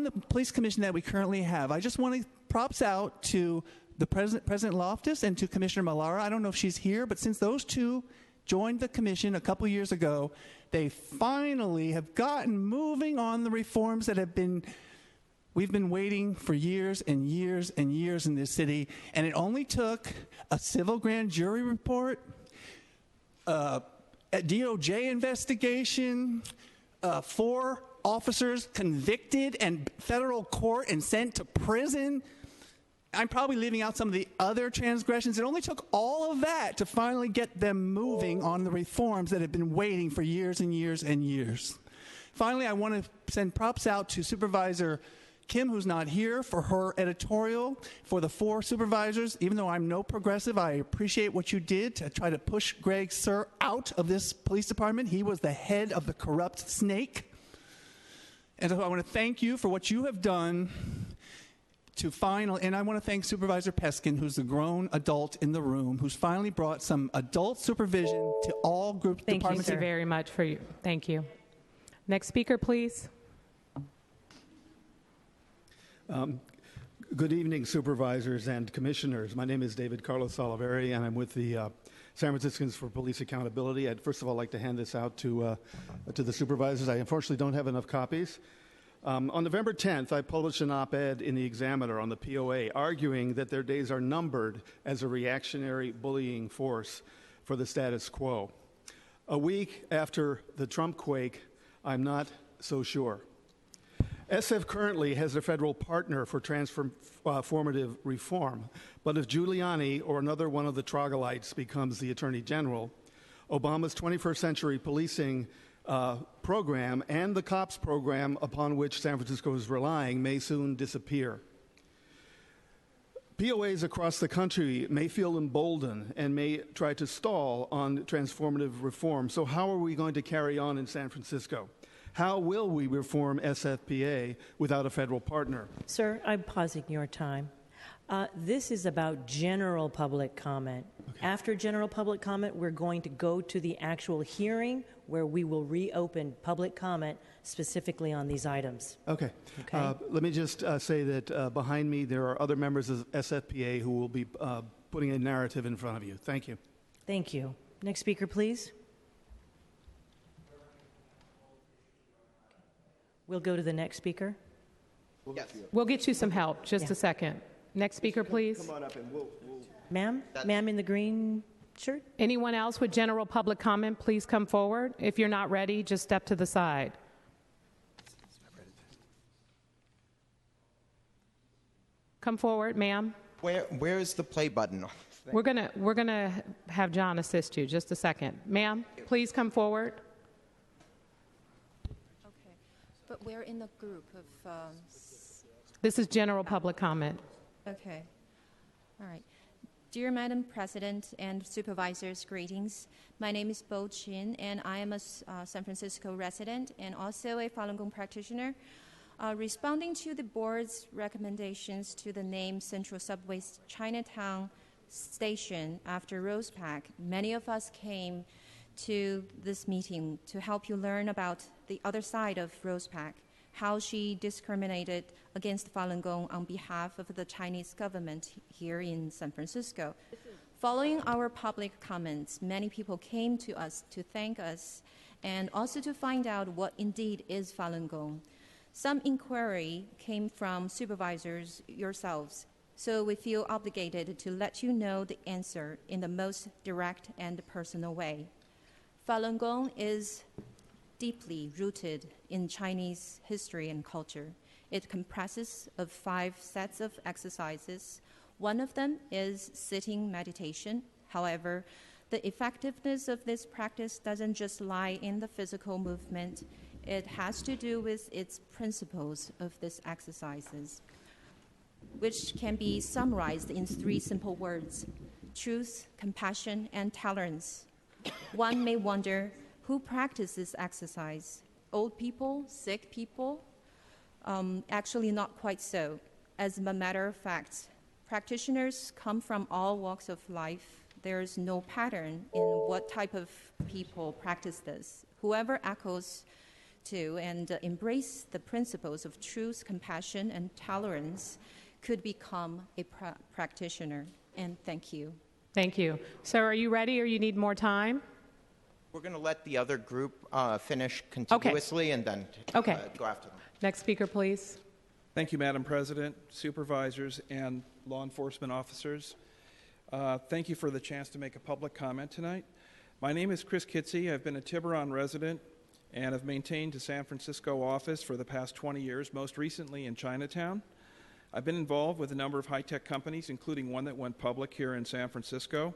the Police Commission that we currently have, I just want to props out to the President Loftus and to Commissioner Mallara. I don't know if she's here, but since those two joined the commission a couple years ago, they finally have gotten moving on the reforms that we've been waiting for years and years and years in this city, and it only took a civil grand jury report, a DOJ investigation, 4 officers convicted and federal court and sent to prison. I'm probably leaving out some of the other transgressions. It only took all of that to finally get them moving on the reforms that have been waiting for years and years and years. Finally, I want to send props out to Supervisor Kim, who's not here, for her editorial for the 4 supervisors. Even though I'm no progressive, I appreciate what you did to try to push Greg Sir out of this police department. He was the head of the corrupt snake. And so I want to thank you for what you have done and I want to thank Supervisor Peskin, who's the grown adult in the room, who's finally brought some adult supervision to all group departments. Thank you very much for you. Thank you. Next speaker, please. Good evening, supervisors and commissioners. My name is David Carlos Oliveri, and I'm with the San Franciscans for Police Accountability. I'd first of all like to hand this out to the supervisors. I unfortunately don't have enough copies. On November 10th, I published an op-ed in the Examiner on the POA arguing that their days are numbered as a reactionary bullying force for the status quo. A week after the Trump quake, I'm not so sure. SF currently has a federal partner for transformative reform, but if Giuliani or another one of the troglodytes becomes the Attorney General, Obama's 21st century policing program and the COPS program upon which San Francisco is relying may soon disappear. POAs across the country may feel emboldened and may try to stall on transformative reform. So how are we going to carry on in San Francisco? How will we reform SFPA without a federal partner? Sir, I'm pausing your time. This is about general public comment. Okay. After general public comment, we're going to go to the actual hearing where we will reopen public comment specifically on these items. Okay. Let me just say that behind me there are other members of SFPA who will be putting a narrative in front of you. Thank you. Thank you. Next speaker, please. We'll go to the next speaker. Yes. We'll get you some help. Just Yeah. a second. Next speaker, please. Come on up and we'll Ma'am? Ma'am in the green shirt? Anyone else with general public comment, please come forward. If you're not ready, just step to the side. Come forward, ma'am. Where is the play button? We're gonna have John assist you. Just a second, ma'am. Please come forward. Okay, but we're in the group of. This is general public comment. Okay, all right. Dear Madam President and Supervisors, greetings. My name is Bo Chin, and I am a San Francisco resident and also a Falun Gong practitioner. Responding to the board's recommendations to the name Central Subway's Chinatown Station after Rose Park, many of us came to this meeting to help you learn about the other side of Rose Park, how she discriminated against Falun Gong on behalf of the Chinese government here in San Francisco. Following our public comments, many people came to us to thank us and also to find out what indeed is Falun Gong. Some inquiry came from supervisors yourselves, so we feel obligated to let you know the answer in the most direct and personal way. Falun Gong is deeply rooted in Chinese history and culture. It comprises of 5 sets of exercises. One of them is sitting meditation. However, the effectiveness of this practice doesn't just lie in the physical movement. It has to do with its principles of these exercises, which can be summarized in 3 simple words: truth, compassion, and tolerance. One may wonder, who practices this exercise? Old people? Sick people? Actually, not quite so. As a matter of fact, practitioners come from all walks of life. There's no pattern in what type of people practice this. Whoever echoes to and embrace the principles of truth, compassion, and tolerance could become a practitioner. And thank you. Thank you. So are you ready or you need more time? We're going to let the other group finish contiguously and then go after them. Next speaker, please. Thank you, Madam President, supervisors, and law enforcement officers. Thank you for the chance to make a public comment tonight. My name is Chris Kitsey. I've been a Tiburon resident and have maintained a San Francisco office for the past 20 years, most recently in Chinatown. I've been involved with a number of high-tech companies, including one that went public here in San Francisco.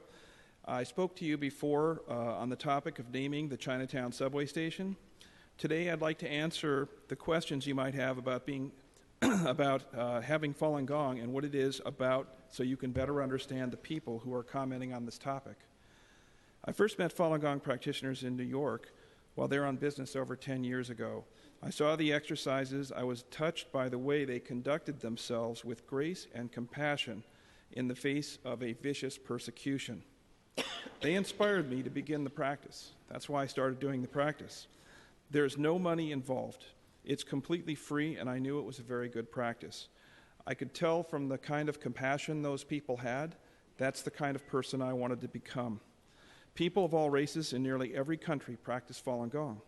I spoke to you before on the topic of naming the Chinatown subway station. Today, I'd like to answer the questions you might have about having Falun Gong and what it is about, so you can better understand the people who are commenting on this topic. I first met Falun Gong practitioners in New York while they were on business over 10 years ago. I saw the exercises. I was touched by the way they conducted themselves with grace and compassion in the face of a vicious persecution. They inspired me to begin the practice. That's why I started doing the practice. There's no money involved. It's completely free, and I knew it was a very good practice. I could tell from the kind of compassion those people had, that's the kind of person I wanted to become. People of all races in nearly every country practice Falun Gong.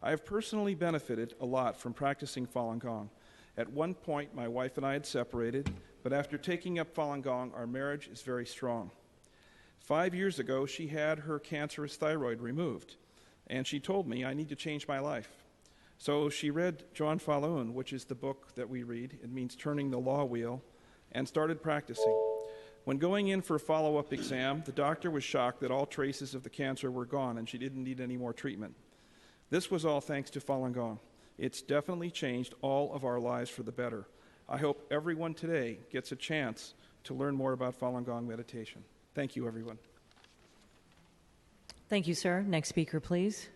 I have personally benefited a lot from practicing Falun Gong. At one point, my wife and I had separated, but after taking up Falun Gong, our marriage is very strong. 5 years ago, she had her cancerous thyroid removed, and she told me I need to change my life. So she read John Falun, which is the book that we read. It means turning the law wheel, and started practicing. When going in for a follow-up exam, the doctor was shocked that all traces of the cancer were gone and she didn't need any more treatment. This was all thanks to Falun Gong. It's definitely changed all of our lives for the better. I hope everyone today gets a chance to learn more about Falun Gong meditation. Thank you, everyone. Thank you, sir. Next speaker, please.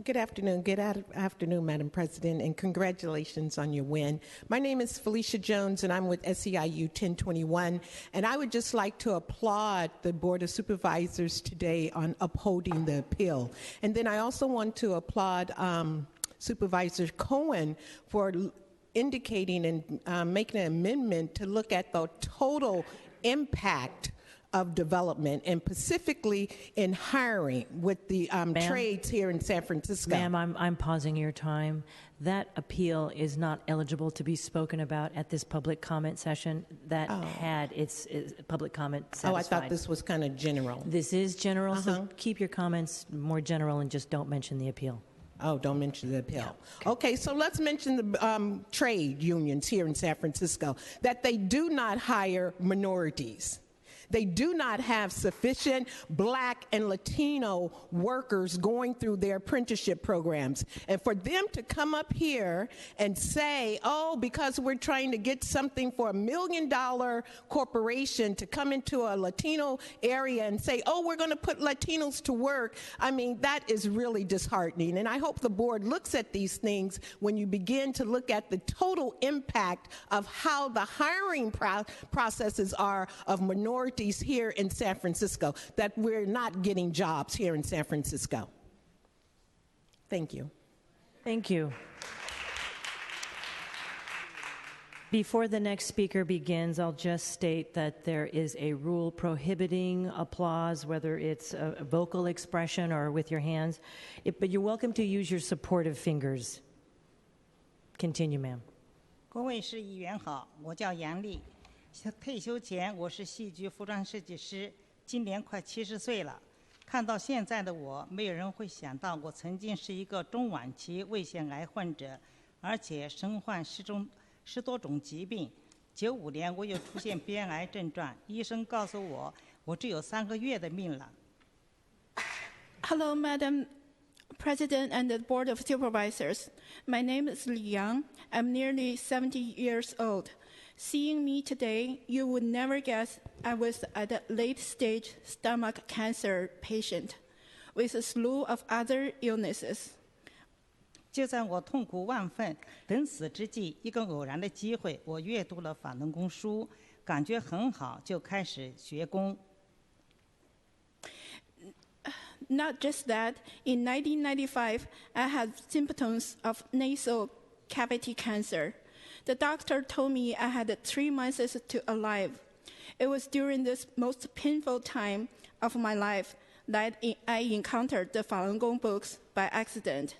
Good afternoon. Good afternoon, Madam President, and congratulations on your win. My name is Felicia Jones, and I'm with SEIU 1021, and I would just like to applaud the Board of Supervisors today on upholding the appeal. And then I also want to applaud Supervisor Cohen for indicating and making an amendment to look at the total impact of development, and specifically in hiring with the trades here in San Francisco. Ma'am, I'm pausing your time. That appeal is not eligible to be spoken about at this public comment session. That had its public comment satisfied. Oh, I thought this was kind of general. This is general, so keep your comments more general and just don't mention the appeal. Oh, don't mention the appeal. Okay, so let's mention the trade unions here in San Francisco, that they do not hire minorities. They do not have sufficient Black and Latino workers going through their apprenticeship programs. And for them to come up here and say, oh, because we're trying to get something for $1 million corporation to come into a Latino area and say, oh, we're going to put Latinos to work, I mean, that is really disheartening. And I hope the board looks at these things when you begin to look at the total impact of how the hiring processes are of minorities here in San Francisco, that we're not getting jobs here in San Francisco. Thank you. Thank you. Before the next speaker begins, I'll just state that there is a rule prohibiting applause, whether it's a vocal expression or with your hands, but you're welcome to use your supportive fingers. Continue, ma'am. 各位市议员好，我叫杨丽。退休前我是戏剧服装设计师，今年快70岁了。看到现在的我，没有人会想到我曾经是一个中晚期胃腺癌患者，而且身患10多种疾病。95年我又出现边癌症状，医生告诉我，我只有3个月的命了。Hello, Madam President and the Board of Supervisors. My name is Li Yang. I'm nearly 70 years old. Seeing me today, you would never guess I was a late-stage stomach cancer patient with a slew of other illnesses. 就在我痛苦万分、等死之际，一个偶然的机会，我阅读了法轮功书，感觉很好，就开始学功。Not just that, in 1995, I had symptoms of nasal cavity cancer. The doctor told me I had 3 months to alive. It was during this most painful time of my life that I encountered the Falun Gong books by accident.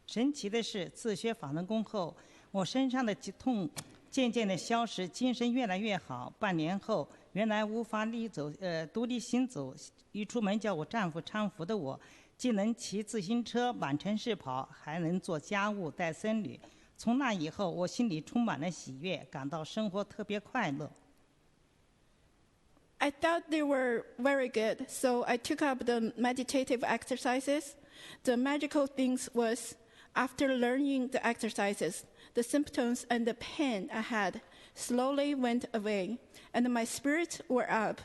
神奇的是，自学法轮功后，我身上的疾痛渐渐的消失，精神越来越好。半年后，原来无法独立行走，一出门叫我丈夫搀扶的我，既能骑自行车满城市跑，还能做家务带孙女。从那以后，我心里充满了喜悦，感到生活特别快乐。I thought they were very good, so I took up the meditative exercises. The magical thing was, after learning the exercises, the symptoms and the pain I had slowly went away, and my spirits were up.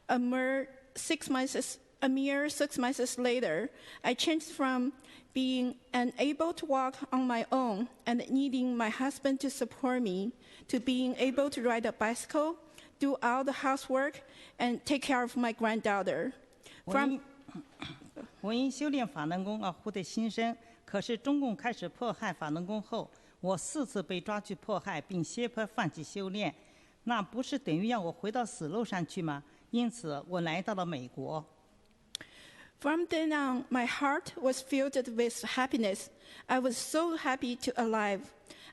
A mere 6 months later, I changed from being unable to walk on my own and needing my husband to support me, to being able to ride a bicycle, do all the housework, and take care of my granddaughter. 我因修炼法轮功而获得新生，可是中共开始迫害法轮功后，我4次被抓去迫害，并胁迫放弃修炼，那不是等于让我回到死路上去吗？因此，我来到了美国。From then on, my heart was filled with happiness. I was so happy to alive.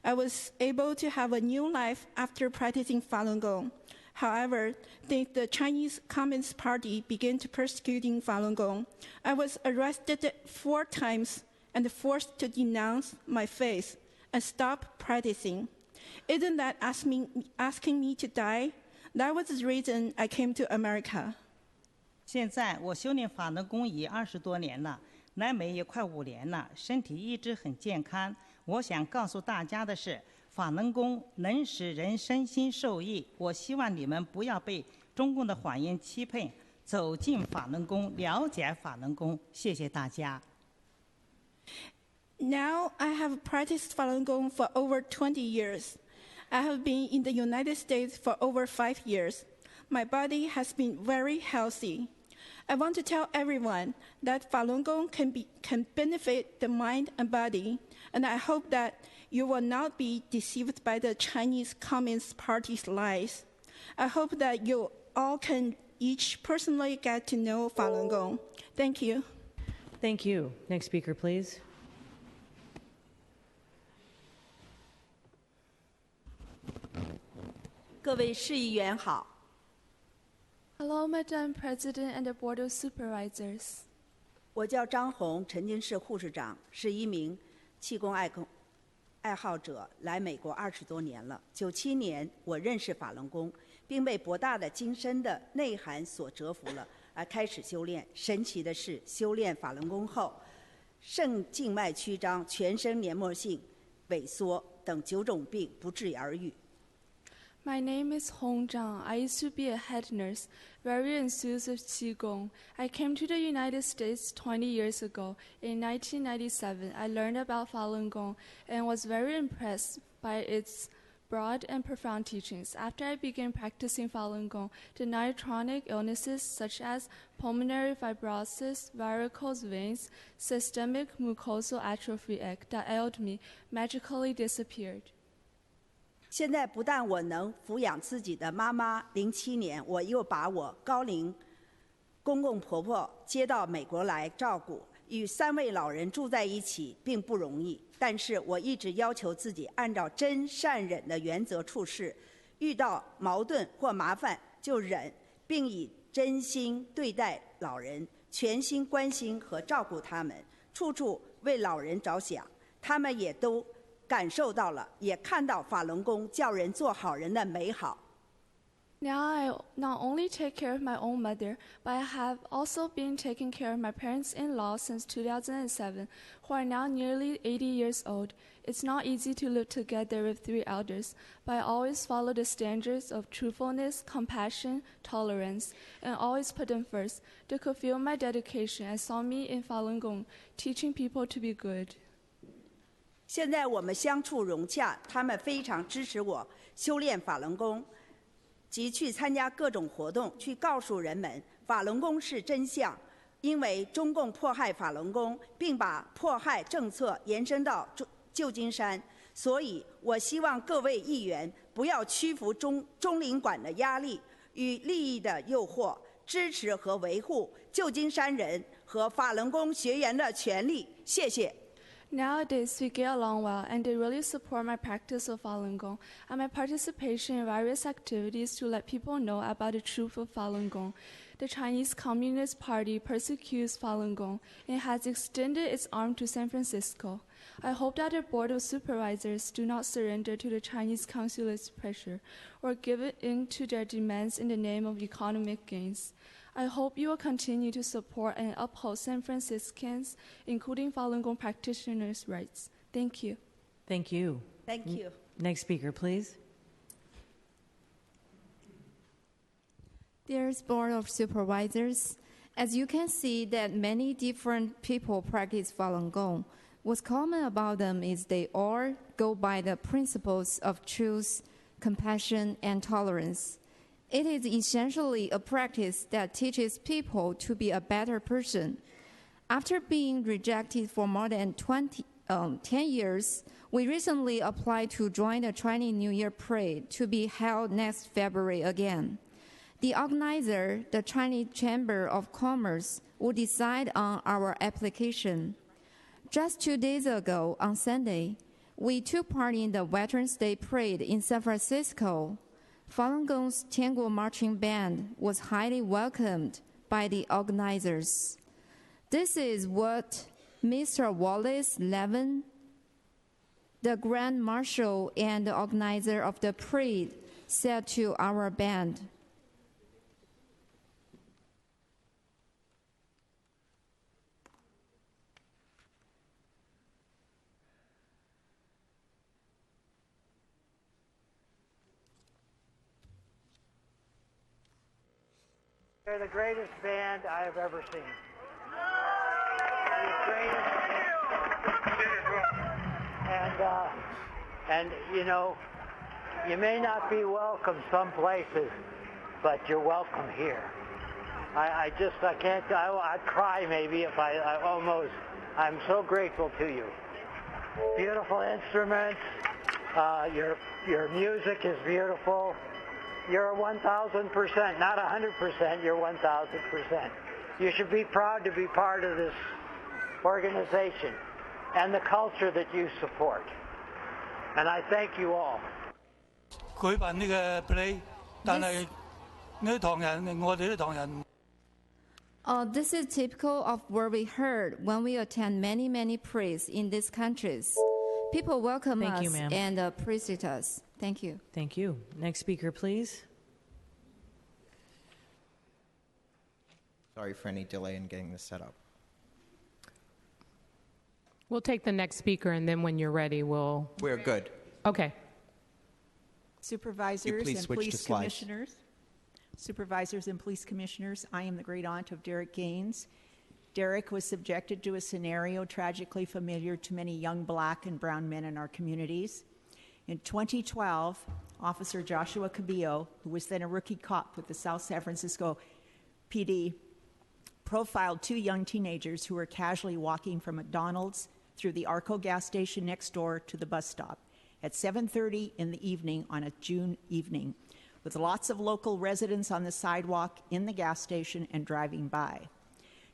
I was able to have a new life after practicing Falun Gong. However, the Chinese Communist Party began to persecuting Falun Gong. I was arrested 4 times and forced to denounce my faith and stop practicing. Isn't that asking me to die? That was the reason I came to America. 现在我修炼法轮功已20多年了，来美也快5年了，身体一直很健康。我想告诉大家的是，法轮功能使人身心受益。我希望你们不要被中共的谎言欺骗，走进法轮功，了解法轮功。谢谢大家。Now I have practiced Falun Gong for over 20 years. I have been in the United States for over 5 years. My body has been very healthy. I want to tell everyone that Falun Gong can benefit the mind and body, and I hope that you will not be deceived by the Chinese Communist Party's lies. I hope that you all can each personally get to know Falun Gong. Thank you. Thank you. Next speaker, please. Hello, Madam President and the Board of Supervisors. 我叫张红，曾经是护士长，是一名气功爱好者，来美国20多年了。97年，我认识法轮功，并被博大的精深的内涵所折服了，而开始修炼。神奇的是，修炼法轮功后，肾静脉曲张、全身黏膜性萎缩等9种病不治而愈。My name is Hong Zhang. I used to be a head nurse, very enthused with Qigong. I came to the United States 20 years ago. In 1997, I learned about Falun Gong and was very impressed by its broad and profound teachings. After I began practicing Falun Gong, the 9 chronic illnesses such as pulmonary fibrosis, varicose veins, systemic mucosal atrophy that ailed me magically disappeared. 现在不但我能抚养自己的妈妈，07年我又把我高龄公公婆婆接到美国来照顾，与3位老人住在一起并不容易。但是我一直要求自己按照真善忍的原则处事，遇到矛盾或麻烦就忍，并以真心对待老人，全心关心和照顾他们，处处为老人着想，他们也都感受到了，也看到法轮功叫人做好人的美好。Now I not only take care of my own mother, but I have also been taking care of my parents-in-law since 2007, who are now nearly 80 years old. It's not easy to live together with 3 elders, but I always follow the standards of truthfulness, compassion, tolerance, and always put them first. They could feel my dedication and saw me in Falun Gong, teaching people to be good. 现在我们相处融洽，他们非常支持我修炼法轮功，及去参加各种活动，去告诉人们法轮功是真相。因为中共迫害法轮功，并把迫害政策延伸到旧金山，所以我希望各位议员不要屈服中领馆的压力与利益的诱惑，支持和维护旧金山人和法轮功学员的权利。谢谢。Nowadays, we get along well, and they really support my practice of Falun Gong and my participation in various activities to let people know about the truth of Falun Gong. The Chinese Communist Party persecutes Falun Gong and has extended its arm to San Francisco. I hope that the Board of Supervisors do not surrender to the Chinese consulate's pressure or give in to their demands in the name of economic gains. I hope you will continue to support and uphold San Franciscans, including Falun Gong practitioners' rights. Thank you. Thank you. Thank you. Next speaker, please. Dear Board of Supervisors, as you can see that many different people practice Falun Gong. What's common about them is they all go by the principles of truth, compassion, and tolerance. It is essentially a practice that teaches people to be a better person. After being rejected for more than 10 years, we recently applied to join the Chinese New Year Parade to be held next February again. The organizer, the Chinese Chamber of Commerce, will decide on our application. Just 2 days ago, on Sunday, we took part in the Veterans Day Parade in San Francisco. Falun Gong's Tango Marching Band was highly welcomed by the organizers. This is what Mr. Wallace Levin, the Grand Marshal and the organizer of the parade, said to our band. They're the greatest band I have ever seen. And you know, you may not be welcome some places, but you're welcome here. I'd cry maybe if I'm so grateful to you. Beautiful instruments, your music is beautiful. You're 1,000%, not 100%, you're 1,000%. You should be proud to be part of this organization and the culture that you support. And I thank you all. 舉辦呢個 play， 但係呢唐人，我哋啲唐人。This is typical of what we heard when we attend many, many prays in these countries. People welcome Thank us you, ma'am. and appreciate us. Thank you. Thank you. Next speaker, please. Sorry for any delay in getting this set up. We'll take the next speaker, and then when you're ready, we'll... We're good. Okay. Supervisors please and switch to police slides. commissioners. Supervisors and police commissioners, I am the great aunt of Derek Gaines. Derek was subjected to a scenario tragically familiar to many young black and brown men in our communities. In 2012, Officer Joshua Cabillo, who was then a rookie cop with the South San Francisco PD, profiled two young teenagers who were casually walking from McDonald's through the Arco gas station next door to the bus stop at 7:30 in the evening on a June evening, with lots of local residents on the sidewalk, in the gas station, and driving by.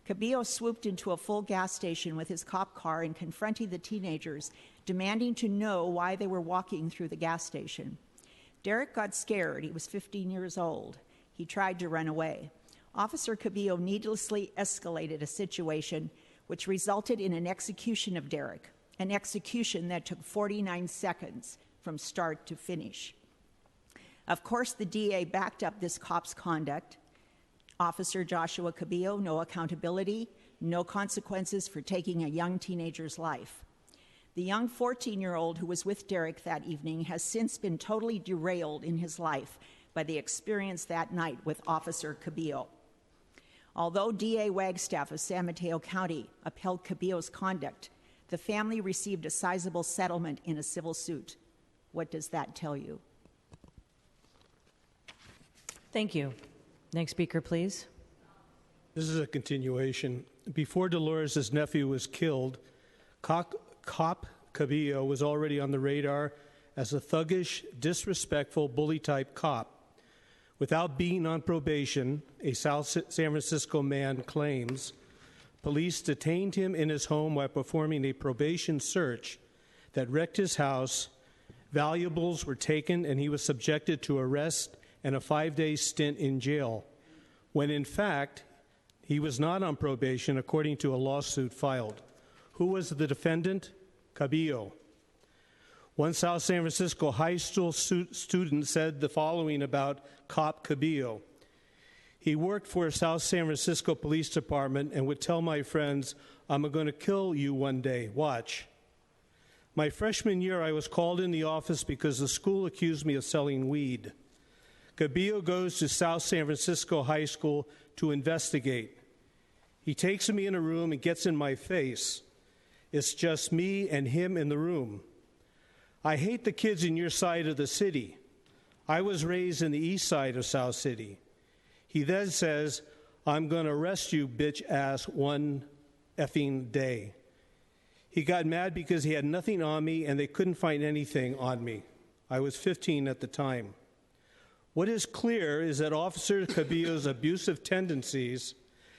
Cabillo swooped into a full gas station with his cop car and confronted the teenagers, demanding to know why they were walking through the gas station. Derek got scared. He was 15 years old. He tried to run away. Officer Cabillo needlessly escalated a situation which resulted in an execution of Derek, an execution that took 49 seconds from start to finish. Of course, the DA backed up this cop's conduct. Officer Joshua Cabillo, no accountability, no consequences for taking a young teenager's life. The young 14-year-old who was with Derek that evening has since been totally derailed in his life by the experience that night with Officer Cabillo. Although DA Wagstaff of San Mateo County upheld Cabillo's conduct, the family received a sizable settlement in a civil suit. What does that tell you? Thank you. Next speaker, please. This is a continuation. Before Dolores' nephew was killed, Cop Cabillo was already on the radar as a thuggish, disrespectful, bully-type cop. Without being on probation, a South San Francisco man claims, police detained him in his home while performing a probation search that wrecked his house. Valuables were taken, and he was subjected to arrest and a 5-day stint in jail, when in fact, he was not on probation according to a lawsuit filed. Who was the defendant? Cabillo. One South San Francisco high school student said the following about Cop Cabillo. He worked for a South San Francisco Police Department and would tell my friends, "I'm going to kill you one day, watch." My freshman year, I was called in the office because the school accused me of selling weed. Cabillo goes to South San Francisco High School to investigate. He takes me in a room and gets in my face. It's just me and him in the room. I hate the kids in your side of the city. I was raised in the east side of South City. He then says, "I'm going to arrest you, bitch ass, one effing day." He got mad because he had nothing on me and they couldn't find anything on me. I was 15 at the time. What is clear is that Officer Cabillo's abusive tendencies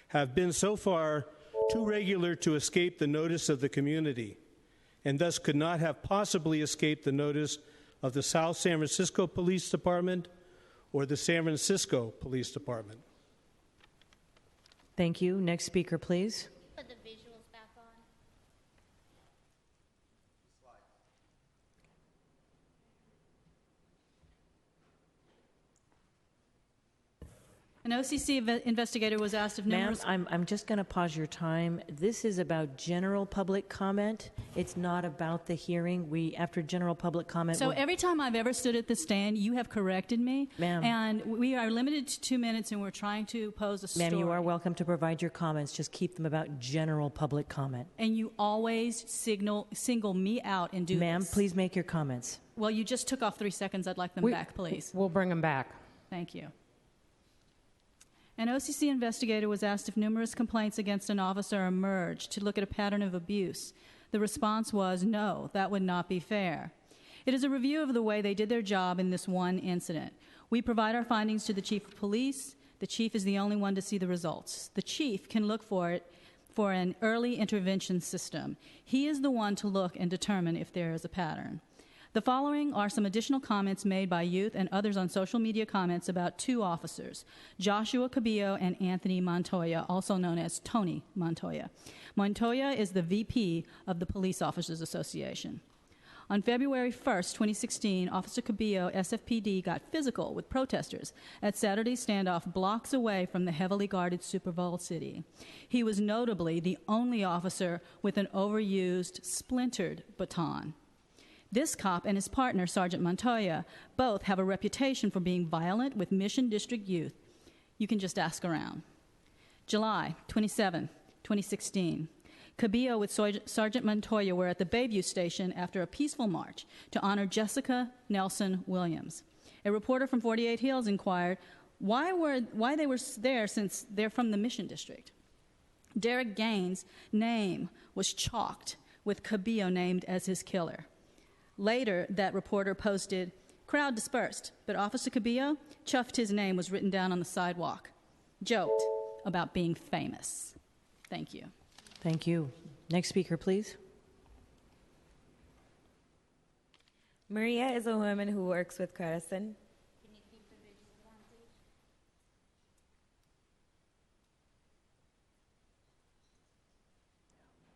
have been so far too regular to escape the notice of the community, and thus could not have possibly escaped the notice of the South San Francisco Police Department or the San Francisco Police Department. Thank you. Next speaker, please. Put the visuals back on. An OCC investigator was asked if numerous... Ma'am, I'm just going to pause your time. This is about general public comment. It's not about the hearing. After general public comment... So every time I've ever stood at the stand, you have corrected me. Ma'am. And we are limited to 2 minutes, and we're trying to pose a story. Ma'am, you are welcome to provide your comments. Just keep them about general public comment. And you always single me out and do this. Ma'am, please make your comments. Well, you just took off 3 seconds. I'd like them back, please. We'll bring them back. Thank you. An OCC investigator was asked if numerous complaints against an officer emerged to look at a pattern of abuse. The response was, no, that would not be fair. It is a review of the way they did their job in this one incident. We provide our findings to the Chief of Police. The Chief is the only one to see the results. The Chief can look for it for an early intervention system. He is the one to look and determine if there is a pattern. The following are some additional comments made by youth and others on social media comments about two officers, Joshua Cabillo and Anthony Montoya, also known as Tony Montoya. Montoya is the VP of the Police Officers Association. On February 1st, 2016, Officer Cabillo, SFPD, got physical with protesters at Saturday's standoff blocks away from the heavily guarded Super Bowl city. He was notably the only officer with an overused, splintered baton. This cop and his partner, Sergeant Montoya, both have a reputation for being violent with Mission District youth. You can just ask around. July 27, 2016. Cabillo with Sergeant Montoya were at the Bayview Station after a peaceful march to honor Jessica Nelson Williams. A reporter from 48 Hills inquired why they were there since they're from the Mission District. Derek Gaines' name was chalked with Cabillo named as his killer. Later, that reporter posted, "Crowd dispersed, but Officer Cabillo chuffed his name was written down on the sidewalk. Joked about being famous." Thank you. Thank you. Next speaker, please. Maria is a woman who works with Credison.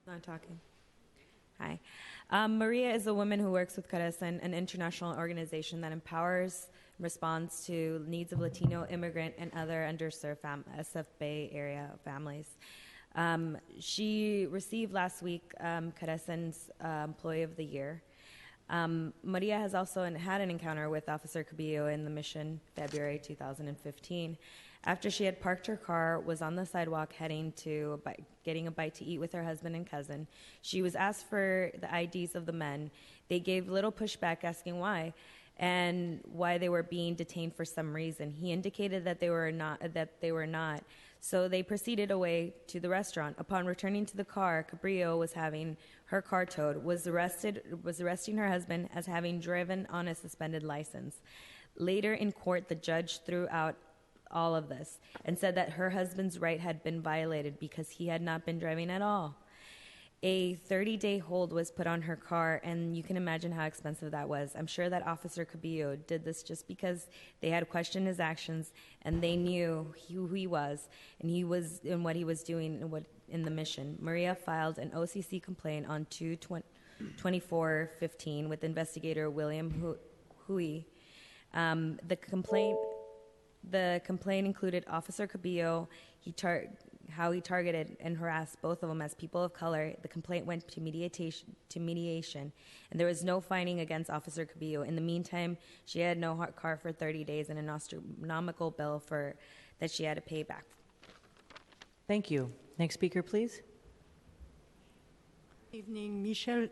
Not talking. Hi. Maria is a woman who works with Credison, an international organization that empowers and responds to needs of Latino, immigrant, and other underserved SF Bay Area families. She received last week Credison's Employee of the Year. Maria has also had an encounter with Officer Cabillo in the Mission February 2015. After she had parked her car, was on the sidewalk heading to getting a bite to eat with her husband and cousin. She was asked for the IDs of the men. They gave little pushback, asking why and why they were being detained for some reason. He indicated that they were not. So they proceeded away to the restaurant. Upon returning to the car, Cabillo was having her car towed, was arresting her husband as having driven on a suspended license. Later in court, the judge threw out all of this and said that her husband's right had been violated because he had not been driving at all. A 30-day hold was put on her car, and you can imagine how expensive that was. I'm sure that Officer Cabillo did this just because they had questioned his actions and they knew who he was and what he was doing in the mission. Maria filed an OCC complaint on 2/24/15 with investigator William Hui. The complaint included Officer Cabillo, how he targeted and harassed both of them as people of color. The complaint went to mediation, and there was no finding against Officer Cabillo. In the meantime, she had no car for 30 days and an astronomical bill that she had to pay back. Thank you. Next speaker, please. Evening, Michelle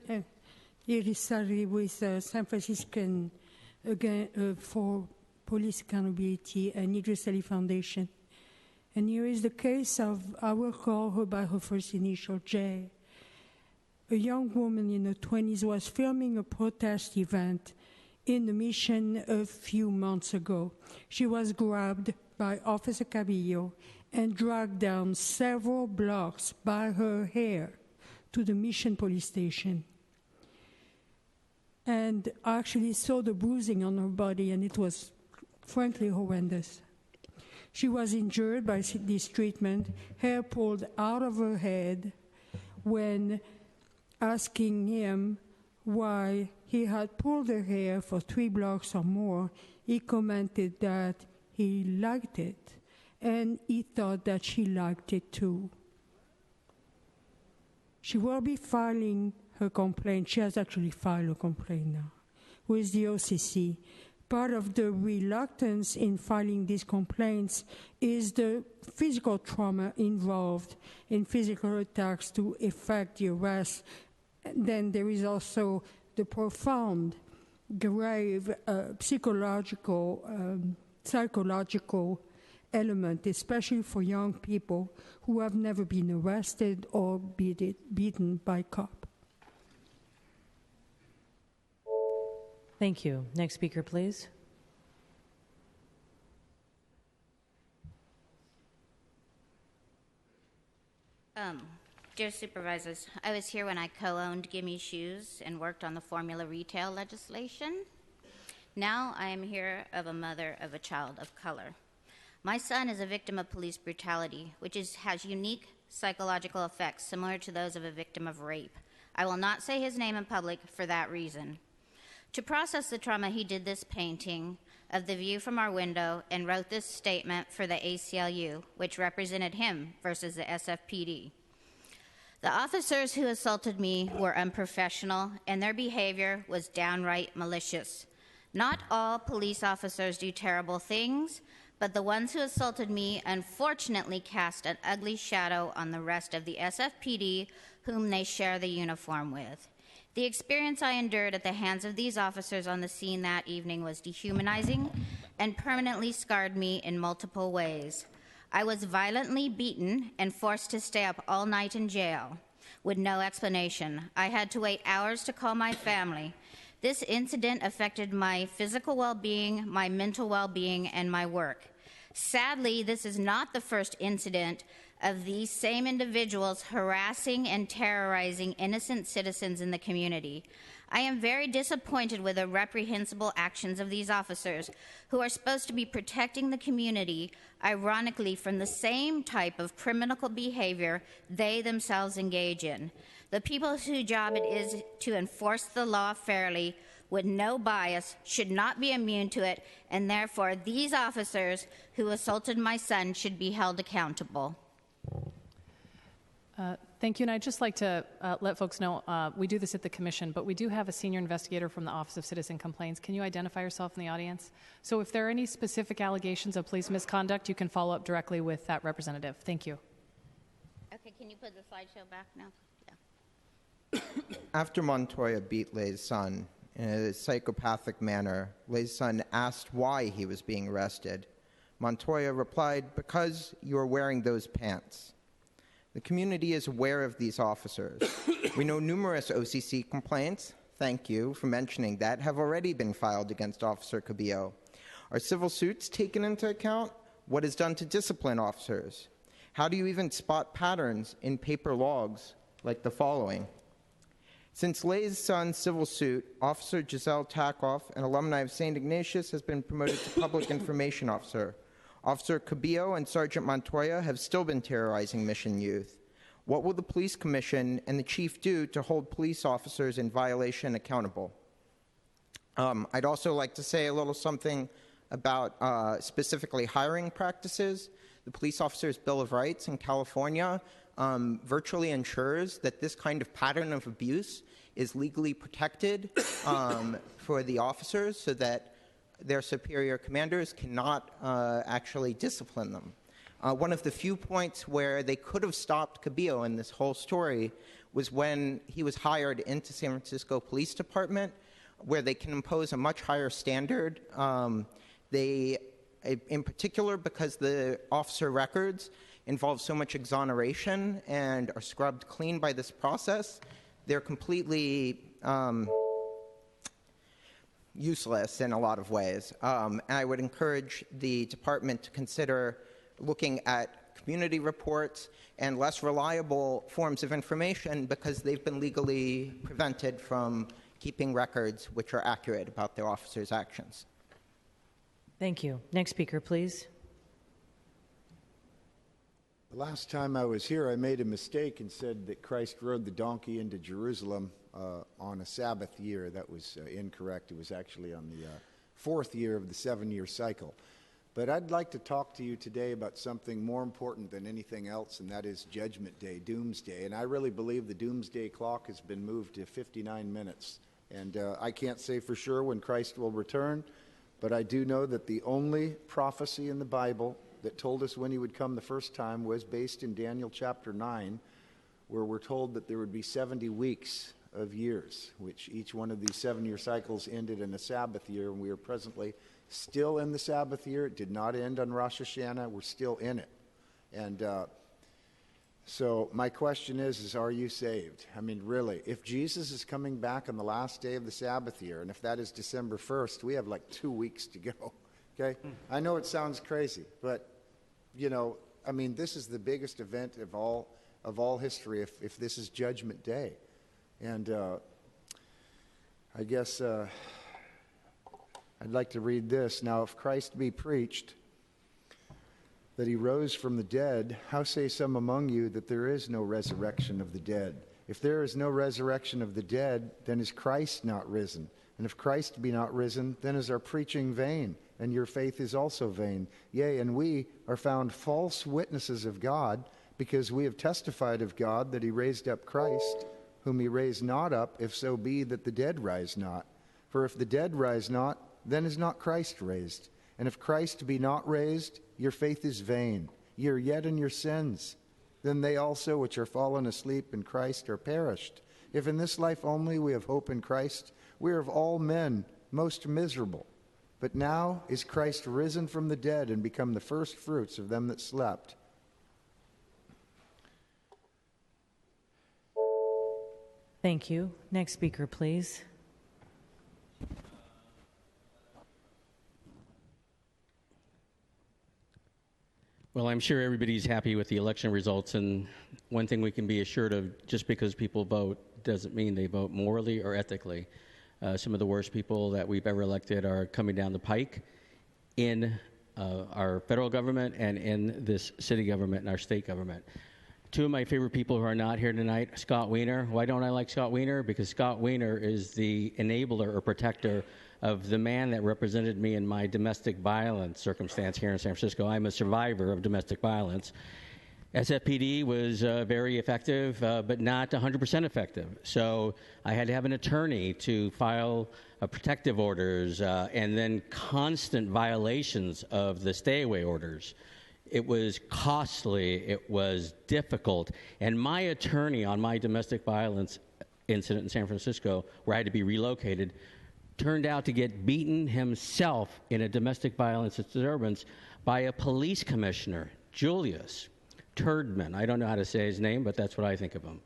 Irisari with San Franciscan for Police Accountability and Idris Ali Foundation. And here is the case of, I will call her by her first initial, J. A young woman in her 20s was filming a protest event in the Mission a few months ago. She was grabbed by Officer Cabillo and dragged down several blocks by her hair to the Mission police station. And I actually saw the bruising on her body, and it was frankly horrendous. She was injured by this treatment, hair pulled out of her head. When asking him why he had pulled her hair for 3 blocks or more, he commented that he liked it, and he thought that she liked it too. She will be filing her complaint. She has actually filed a complaint now with the OCC. Part of the reluctance in filing these complaints is the physical trauma involved in physical attacks to effect the arrest. Then there is also the profound, grave psychological element, especially for young people who have never been arrested or beaten by cop. Thank you. Next speaker, please. Dear Supervisors, I was here when I co-owned Gimme Shoes and worked on the formula retail legislation. Now I am here of a mother of a child of color. My son is a victim of police brutality, which has unique psychological effects similar to those of a victim of rape. I will not say his name in public for that reason. To process the trauma, he did this painting of the view from our window and wrote this statement for the ACLU, which represented him versus the SFPD. The officers who assaulted me were unprofessional, and their behavior was downright malicious. Not all police officers do terrible things, but the ones who assaulted me unfortunately cast an ugly shadow on the rest of the SFPD whom they share the uniform with. The experience I endured at the hands of these officers on the scene that evening was dehumanizing and permanently scarred me in multiple ways. I was violently beaten and forced to stay up all night in jail with no explanation. I had to wait hours to call my family. This incident affected my physical well-being, my mental well-being, and my work. Sadly, this is not the first incident of these same individuals harassing and terrorizing innocent citizens in the community. I am very disappointed with the reprehensible actions of these officers who are supposed to be protecting the community, ironically from the same type of criminal behavior they themselves engage in. The people whose job it is to enforce the law fairly with no bias should not be immune to it, and therefore these officers who assaulted my son should be held accountable. Thank you, and I'd just like to let folks know we do this at the Commission, but we do have a senior investigator from the Office of Citizen Complaints. Can you identify yourself in the audience? So if there are any specific allegations of police misconduct, you can follow up directly with that representative. Thank you. Okay, can you put the slideshow back now? Yeah. After Montoya beat Leigh's son in a psychopathic manner, Leigh's son asked why he was being arrested. Montoya replied, "Because you are wearing those pants." The community is aware of these officers. We know numerous OCC complaints, thank you for mentioning that, have already been filed against Officer Cabillo. Are civil suits taken into account? What is done to discipline officers? How do you even spot patterns in paper logs like the following? Since Leigh's son's civil suit, Officer Giselle Takoff, an alumni of St. Ignatius, has been promoted to Public Information Officer. Officer Cabillo and Sergeant Montoya have still been terrorizing Mission youth. What will the Police Commission and the Chief do to hold police officers in violation accountable? I'd also like to say a little something about specifically hiring practices. The Police Officers' Bill of Rights in California virtually ensures that this kind of pattern of abuse is legally protected for the officers so that their superior commanders cannot actually discipline them. One of the few points where they could have stopped Cabillo in this whole story was when he was hired into San Francisco Police Department, where they can impose a much higher standard. In particular, because the officer records involve so much exoneration and are scrubbed clean by this process, they're completely useless in a lot of ways. And I would encourage the department to consider looking at community reports and less reliable forms of information because they've been legally prevented from keeping records which are accurate about their officers' actions. Thank you. Next speaker, please. The last time I was here, I made a mistake and said that Christ rode the donkey into Jerusalem on a Sabbath year. That was incorrect. It was actually on the fourth year of the 7-year cycle. But I'd like to talk to you today about something more important than anything else, and that is Judgment Day, Doomsday. And I really believe the Doomsday clock has been moved to 59 minutes. And I can't say for sure when Christ will return, but I do know that the only prophecy in the Bible that told us when he would come the first time was based in Daniel chapter 9, where we're told that there would be 70 weeks of years, which each one of these 7-year cycles ended in a Sabbath year, and we are presently still in the Sabbath year. It did not end on Rosh Hashanah. We're still in it. And so my question is are you saved? I mean, really, if Jesus is coming back on the last day of the Sabbath year, and if that is December 1st, we have like 2 weeks to go, okay? I know it sounds crazy, but, you know, I mean, this is the biggest event of all of all history if this is Judgment Day. And I guess I'd like to read this. Now, if Christ be preached that he rose from the dead, how say some among you that there is no resurrection of the dead? If there is no resurrection of the dead, then is Christ not risen? And if Christ be not risen, then is our preaching vain, and your faith is also vain. Yea, and we are found false witnesses of God, because we have testified of God that he raised up Christ, whom he raised not up, if so be that the dead rise not. For if the dead rise not, then is not Christ raised. And if Christ be not raised, your faith is vain. Ye are yet in your sins. Then they also which are fallen asleep in Christ are perished. If in this life only we have hope in Christ, we are of all men most miserable. But now is Christ risen from the dead and become the first fruits of them that slept. Thank you. Next speaker, please. Well, I'm sure everybody's happy with the election results, and one thing we can be assured of, just because people vote doesn't mean they vote morally or ethically. Some of the worst people that we've ever elected are coming down the pike in our federal government and in this city government and our state government. Two of my favorite people who are not here tonight, Scott Wiener. Why don't I like Scott Wiener? Because Scott Wiener is the enabler or protector of the man that represented me in my domestic violence circumstance here in San Francisco. I'm a survivor of domestic violence. SFPD was very effective, but not 100% effective. So I had to have an attorney to file protective orders and then constant violations of the stay-away orders. It was costly, it was difficult, and my attorney on my domestic violence incident in San Francisco, where I had to be relocated, turned out to get beaten himself in a domestic violence disturbance by a police commissioner, Julius Turdman. I don't know how to say his name, but that's what I think of him.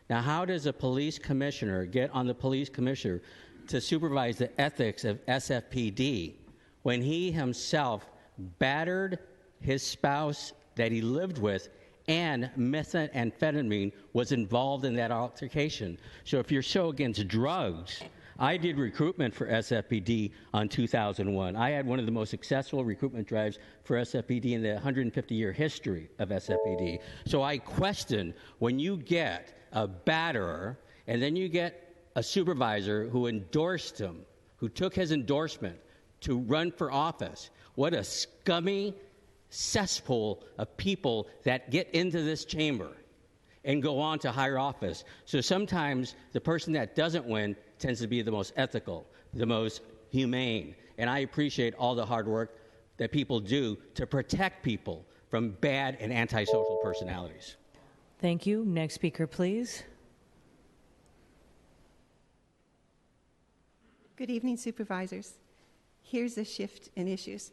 Now, how does a police commissioner get on the police commissioner to supervise the ethics of SFPD when he himself battered his spouse that he lived with, and methamphetamine was involved in that altercation? So if you're so against drugs, I did recruitment for SFPD on 2001. I had one of the most successful recruitment drives for SFPD in the 150-year history of SFPD. So I question, when you get a batterer and then you get a supervisor who endorsed him, who took his endorsement to run for office, what a scummy cesspool of people that get into this chamber and go on to higher office. So sometimes the person that doesn't win tends to be the most ethical, the most humane. And I appreciate all the hard work that people do to protect people from bad and antisocial personalities. Thank you. Next speaker, please. Good evening, supervisors. Here's a shift in issues.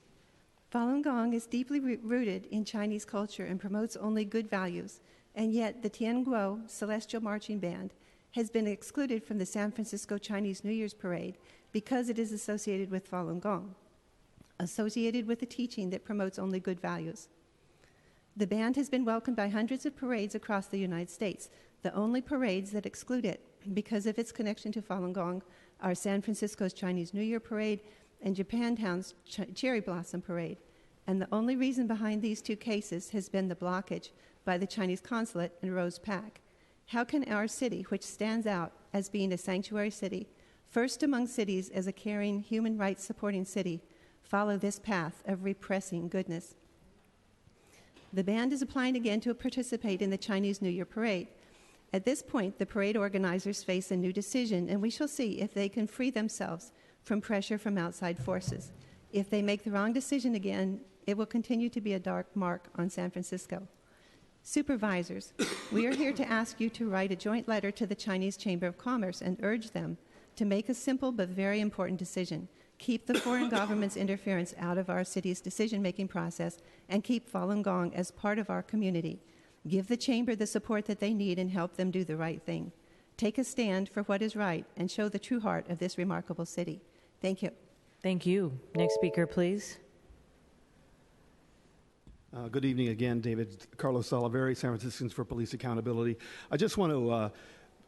Falun Gong is deeply rooted in Chinese culture and promotes only good values, and yet the Tianguo Celestial Marching Band has been excluded from the San Francisco Chinese New Year's Parade because it is associated with Falun Gong, associated with a teaching that promotes only good values. The band has been welcomed by hundreds of parades across the United States. The only parades that exclude it because of its connection to Falun Gong are San Francisco's Chinese New Year Parade and Japantown's Cherry Blossom Parade. And the only reason behind these two cases has been the blockage by the Chinese consulate in Rose Pack. How can our city, which stands out as being a sanctuary city, first among cities as a caring, human rights supporting city, follow this path of repressing goodness? The band is applying again to participate in the Chinese New Year Parade. At this point, the parade organizers face a new decision, and we shall see if they can free themselves from pressure from outside forces. If they make the wrong decision again, it will continue to be a dark mark on San Francisco. Supervisors, we are here to ask you to write a joint letter to the Chinese Chamber of Commerce and urge them to make a simple but very important decision. Keep the foreign government's interference out of our city's decision-making process and keep Falun Gong as part of our community. Give the Chamber the support that they need and help them do the right thing. Take a stand for what is right and show the true heart of this remarkable city. Thank you. Thank you. Next speaker, please. Good evening again, David. Carlos Salaveri, San Franciscans for Police Accountability. I just want to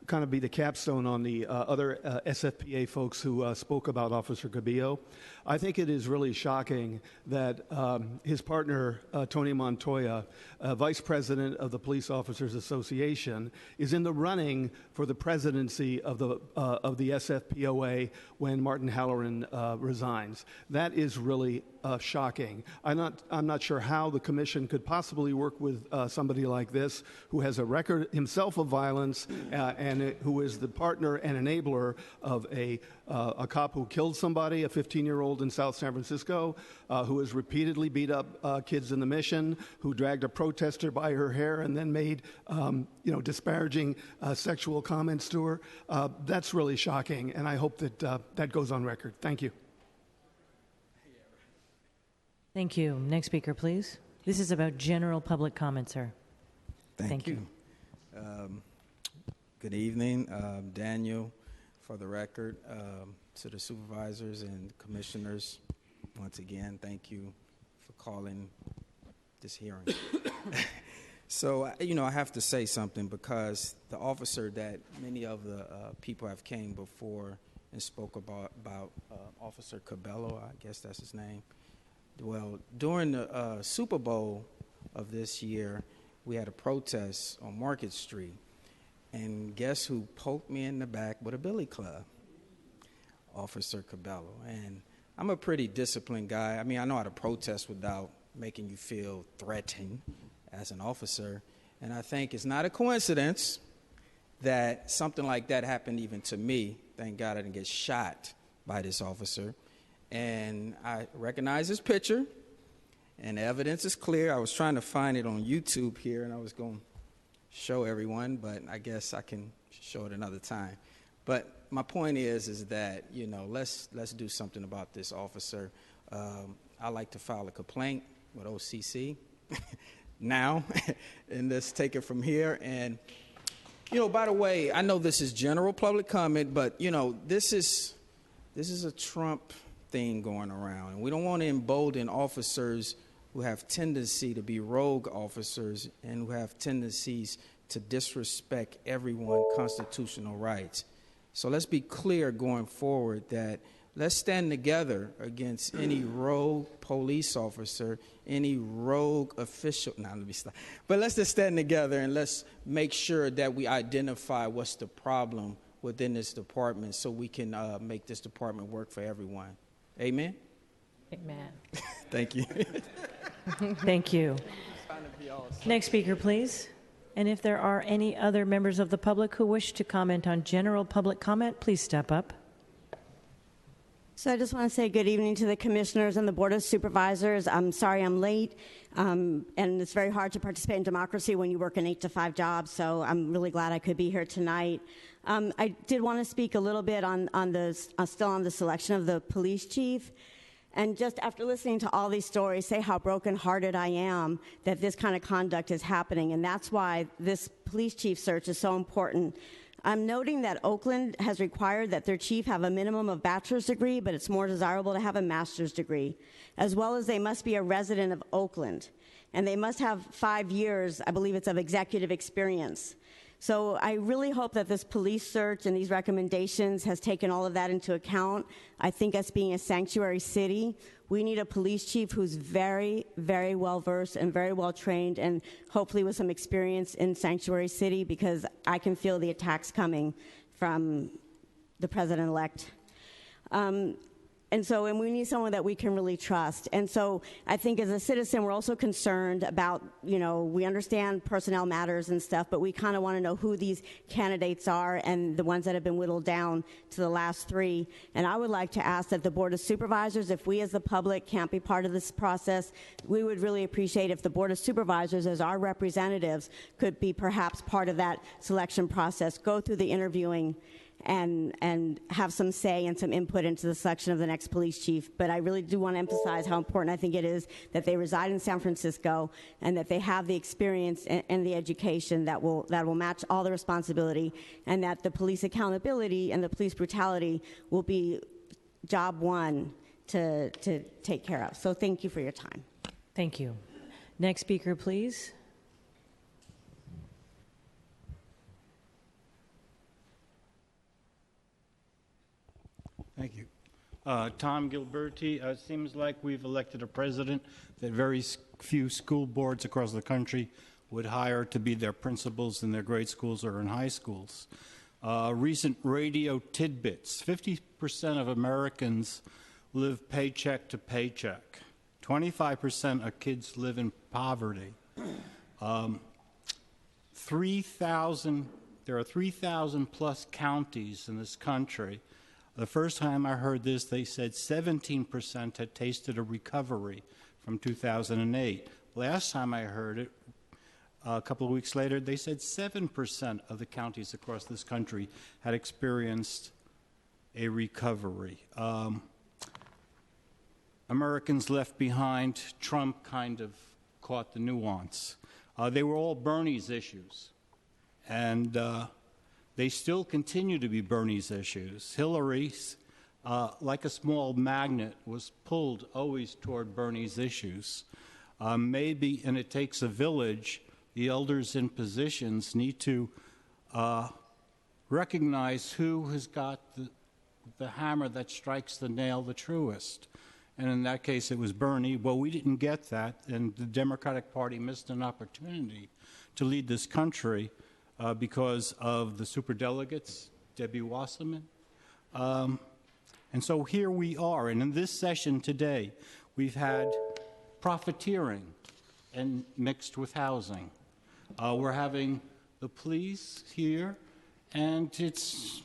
kind of be the capstone on the other SFPA folks who spoke about Officer Cabillo. I think it is really shocking that his partner, Tony Montoya, Vice President of the Police Officers Association, is in the running for the presidency of the SFPOA when Martin Halloran resigns. That is really shocking. I'm not sure how the commission could possibly work with somebody like this, who has a record himself of violence and who is the partner and enabler of a cop who killed somebody, a 15-year-old in South San Francisco, who has repeatedly beat up kids in the mission, who dragged a protester by her hair and then made disparaging sexual comments to her. That's really shocking, and I hope that that goes on record. Thank you. Thank you. Next speaker, please. This is about general public comment, sir. Thank you. Good evening, Daniel. For the record, to the supervisors and commissioners, once again, thank you for calling this hearing. So, I have to say something, because the officer that many of the people have came before and spoke about Officer Cabello, I guess that's his name. Well, during the Super Bowl of this year, we had a protest on Market Street, and guess who poked me in the back with a billy club? Officer Cabello. And I'm a pretty disciplined guy. I mean, I know how to protest without making you feel threatened as an officer, and I think it's not a coincidence that something like that happened even to me. Thank God I didn't get shot by this officer. And I recognize his picture, and the evidence is clear. I was trying to find it on YouTube here, and I was going to show everyone, but I guess I can show it another time. But my point is that, let's do something about this officer. I like to file a complaint with OCC now, and let's take it from here. And, by the way, I know this is general public comment, but, this is a Trump thing going around, and we don't want to embolden officers who have tendency to be rogue officers and who have tendencies to disrespect everyone's constitutional rights. So let's be clear going forward that let's stand together against any rogue police officer, any rogue official. Now, let me stop. But let's just stand together and let's make sure that we identify what's the problem within this department so we can make this department work for everyone. Amen? Amen. Thank you. Thank you. Next speaker, please. And if there are any other members of the public who wish to comment on general public comment, please step up. So I just want to say good evening to the commissioners and the Board of Supervisors. I'm sorry I'm late, and it's very hard to participate in democracy when you work an 8-to-5 job, so I'm really glad I could be here tonight. I did want to speak a little bit on the selection of the police chief. And just after listening to all these stories, say how brokenhearted I am that this kind of conduct is happening. And that's why this police chief search is so important. I'm noting that Oakland has required that their chief have a minimum of bachelor's degree, but it's more desirable to have a master's degree, as well as they must be a resident of Oakland. And they must have 5 years, I believe it's of executive experience. So I really hope that this police search and these recommendations has taken all of that into account. I think us being a sanctuary city, we need a police chief who's very, very well-versed and very well-trained and hopefully with some experience in sanctuary city, because I can feel the attacks coming from the president-elect. And we need someone that we can really trust. And so I think as a citizen, we're also concerned about, we understand personnel matters and stuff, but we kind of want to know who these candidates are and the ones that have been whittled down to the last 3. And I would like to ask that the Board of Supervisors, if we as the public can't be part of this process, we would really appreciate if the Board of Supervisors as our representatives could be perhaps part of that selection process, go through the interviewing and have some say and some input into the selection of the next police chief. But I really do want to emphasize how important I think it is that they reside in San Francisco and that they have the experience and the education that will match all the responsibility, and that the police accountability and the police brutality will be job one to take care of. So thank you for your time. Thank you. Next speaker, please. Thank you. Tom Gilberti. It seems like we've elected a president that very few school boards across the country would hire to be their principals in their grade schools or in high schools. Recent radio tidbits. 50% of Americans live paycheck to paycheck. 25% of kids live in poverty. 3,000, there are 3,000 plus counties in this country. The first time I heard this, they said 17% had tasted a recovery from 2008. Last time I heard it, a couple of weeks later, they said 7% of the counties across this country had experienced a recovery. Americans left behind, Trump kind of caught the nuance. They were all Bernie's issues, and they still continue to be Bernie's issues. Hillary, like a small magnet, was pulled always toward Bernie's issues. Maybe, and it takes a village, the elders in positions need to recognize who has got the hammer that strikes the nail the truest. And in that case, it was Bernie. Well, we didn't get that, and the Democratic Party missed an opportunity to lead this country because of the superdelegates, Debbie Wasserman. And so here we are. And in this session today, we've had profiteering and mixed with housing. We're having the police here, and it's,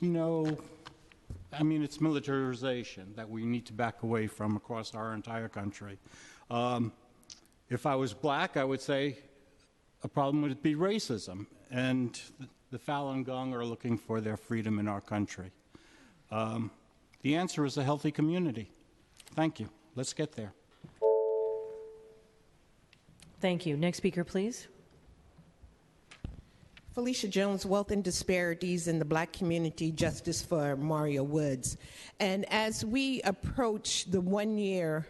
it's militarization that we need to back away from across our entire country. If I was black, I would say a problem would be racism, and the Falun Gong are looking for their freedom in our country. The answer is a healthy community. Thank you. Let's get there. Thank you. Next speaker, please. Felicia Jones, Wealth and Disparities in the Black Community, Justice for Mario Woods. And as we approach the 1-year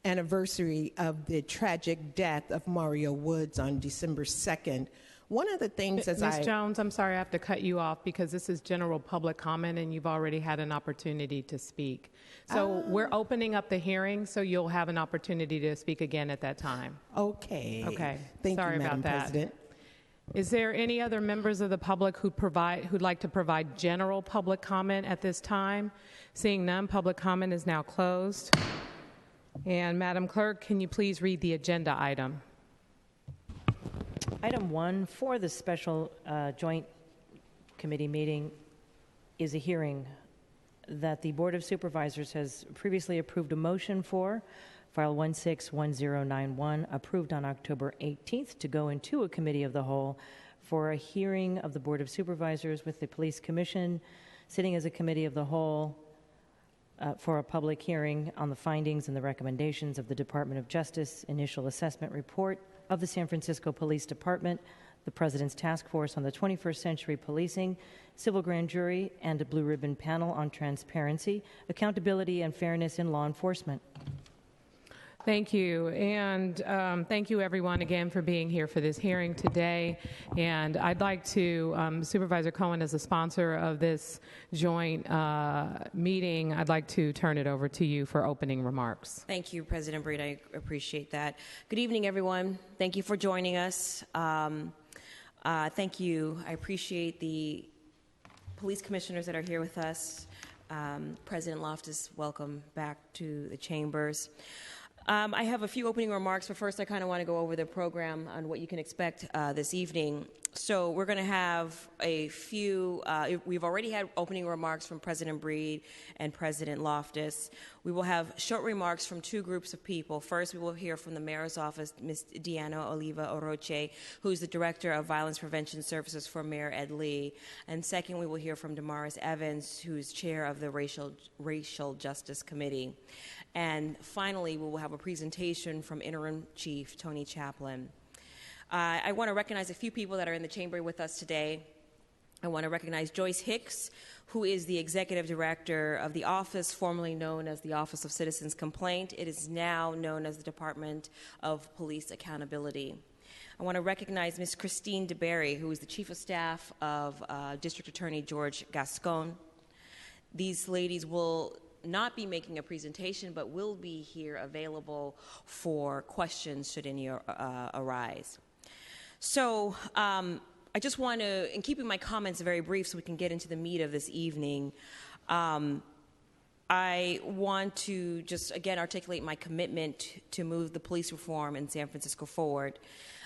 anniversary of the tragic death of Mario Woods on December 2nd, one of the things Ms. Jones, I'm sorry, I have to cut you off because this is general public comment and you've already had an opportunity to speak. So we're opening up the hearing, so you'll have an opportunity to speak again at that time. Okay. Okay. Thank Sorry you, Madam about that. President. Is there any other members of the public who'd like to provide general public comment at this time? Seeing none, public comment is now closed. And Madam Clerk, can you please read the agenda item? Item 1 for the special joint committee meeting is a hearing that the Board of Supervisors has previously approved a motion for, file 161091, approved on October 18th to go into a committee of the whole for a hearing of the Board of Supervisors with the Police Commission, sitting as a committee of the whole for a public hearing on the findings and the recommendations of the Department of Justice initial assessment report of the San Francisco Police Department, the President's Task Force on the 21st Century Policing, Civil Grand Jury, and a Blue Ribbon Panel on Transparency, Accountability, and Fairness in Law Enforcement. Thank you, and thank you everyone again for being here for this hearing today. And I'd like to, Supervisor Cohen, as a sponsor of this joint meeting, I'd like to turn it over to you for opening remarks. Thank you, President Breed. I appreciate that. Good evening, everyone. Thank you for joining us. Thank you. I appreciate the police commissioners that are here with us. President Loftus, welcome back to the chambers. I have a few opening remarks, but first I kind of want to go over the program on what you can expect this evening. So we're going to have a few, we've already had opening remarks from President Breed and President Loftus. We will have short remarks from two groups of people. First, we will hear from the Mayor's Office, Ms. Diana Oliva Oroche, who's the Director of Violence Prevention Services for Mayor Ed Lee. And second, we will hear from Damaris Evans, who's Chair of the Racial Justice Committee. And finally, we will have a presentation from Interim Chief Tony Chaplin. I want to recognize a few people that are in the chamber with us today. I want to recognize Joyce Hicks, who is the Executive Director of the office formerly known as the Office of Citizens Complaint. It is now known as the Department of Police Accountability. I want to recognize Ms. Christine DeBerry, who is the Chief of Staff of District Attorney George Gascon. These ladies will not be making a presentation, but will be here available for questions should any arise. So I just want to, in keeping my comments very brief so we can get into the meat of this evening, I want to just again articulate my commitment to move the police reform in San Francisco forward.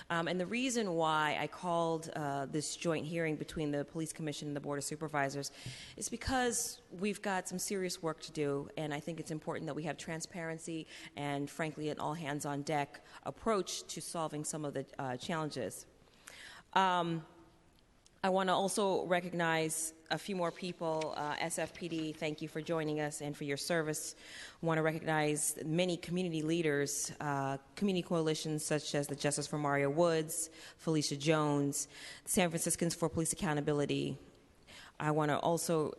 And the reason why I called this joint hearing between the Police Commission and the Board of Supervisors is because we've got some serious work to do, and I think it's important that we have transparency and, frankly, an all-hands-on-deck approach to solving some of the challenges. I want to also recognize a few more people. SFPD, thank you for joining us and for your service. I want to recognize many community leaders, community coalitions such as the Justice for Mario Woods, Felicia Jones, San Franciscans for Police Accountability. I want to also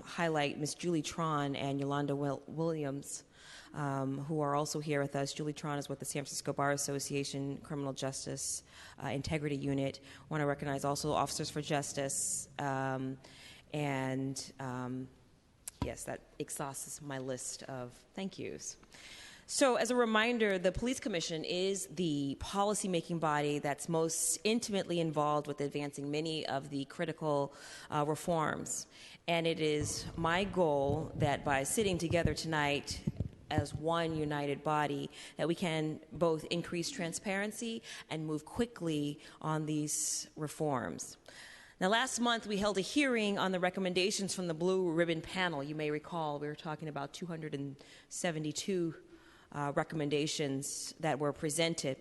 highlight Ms. Julie Tron and Yolanda Williams, who are also here with us. Julie Tron is with the San Francisco Bar Association Criminal Justice Integrity Unit. I want to recognize also Officers for Justice, yes, that exhausts my list of thank yous. So as a reminder, the Police Commission is the policy-making body that's most intimately involved with advancing many of the critical reforms. And it is my goal that by sitting together tonight as one united body, that we can both increase transparency and move quickly on these reforms. Now, last month, we held a hearing on the recommendations from the Blue Ribbon Panel. You may recall we were talking about 272 recommendations that were presented.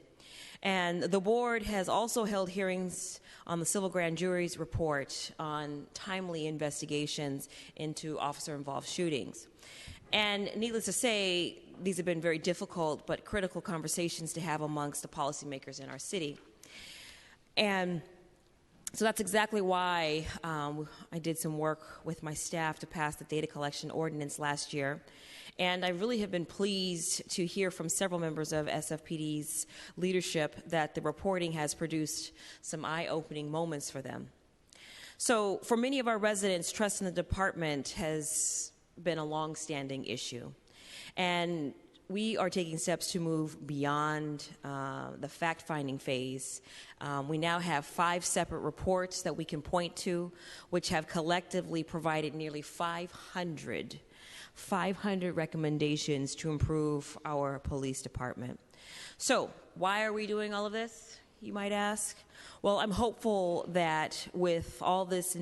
And the board has also held hearings on the civil grand jury's report on timely investigations into officer-involved shootings. And needless to say, these have been very difficult but critical conversations to have amongst the policymakers in our city. And so that's exactly why I did some work with my staff to pass the data collection ordinance last year. And I really have been pleased to hear from several members of SFPD's leadership that the reporting has produced some eye-opening moments for them. So for many of our residents, trust in the department has been a long-standing issue. And we are taking steps to move beyond the fact-finding phase. We now have 5 separate reports that we can point to, which have collectively provided nearly 500 recommendations to improve our police department. So why are we doing all of this, you might ask? Well, I'm hopeful that with all this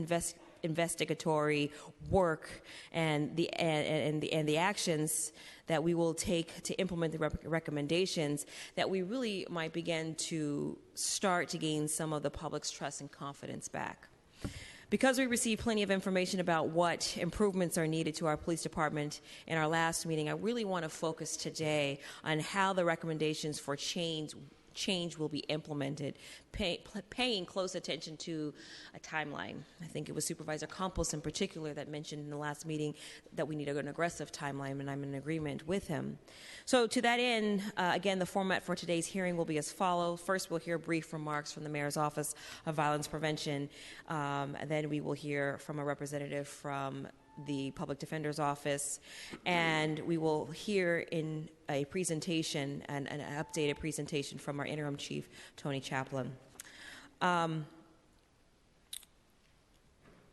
investigatory work and the actions that we will take to implement the recommendations, that we really might begin to start to gain some of the public's trust and confidence back. Because we received plenty of information about what improvements are needed to our police department in our last meeting, I really want to focus today on how the recommendations for change will be implemented, paying close attention to a timeline. I think it was Supervisor Campos in particular that mentioned in the last meeting that we need an aggressive timeline, and I'm in agreement with him. So to that end, again, the format for today's hearing will be as follows. First, we'll hear brief remarks from the Mayor's Office of Violence Prevention, and then we will hear from a representative from the Public Defender's Office, and we will hear in a presentation, an updated presentation from our Interim Chief, Tony Chaplin.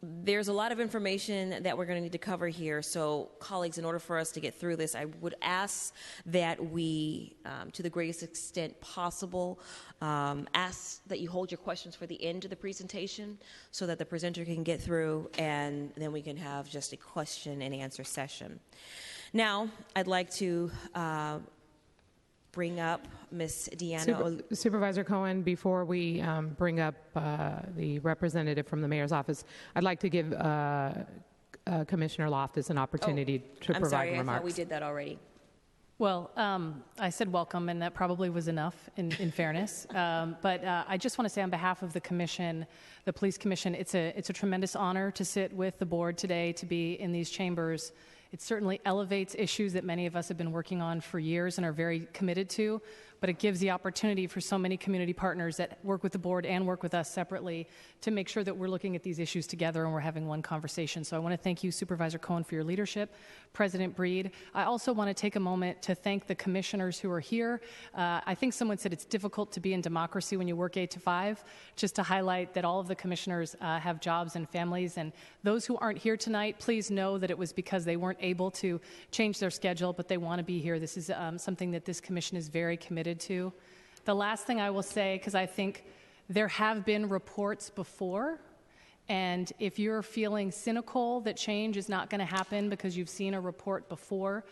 There's a lot of information that we're going to need to cover here, so colleagues, in order for us to get through this, I would ask that we, to the greatest extent possible, ask that you hold your questions for the end of the presentation so that the presenter can get through, and then we can have just a question and answer session. Now, I'd like to bring up Ms. Deanna. Supervisor Cohen, before we bring up the representative from the mayor's office, I'd like to give Commissioner Loftus an opportunity to provide remarks. I'm sorry, I thought we did that already. Well, I said welcome, and that probably was enough in fairness. But I just want to say on behalf of the commission, the police commission, it's a tremendous honor to sit with the board today, to be in these chambers. It certainly elevates issues that many of us have been working on for years and are very committed to, but it gives the opportunity for so many community partners that work with the board and work with us separately to make sure that we're looking at these issues together and we're having one conversation. So I want to thank you, Supervisor Cohen, for your leadership, President Breed. I also want to take a moment to thank the commissioners who are here. I think someone said it's difficult to be in democracy when you work 8 to 5, just to highlight that all of the commissioners have jobs and families, and those who aren't here tonight, please know that it was because they weren't able to change their schedule, but they want to be here. This is something that this commission is very committed to. The last thing I will say, because I think there have been reports before, and if you're feeling cynical that change is not going to happen because you've seen a report before,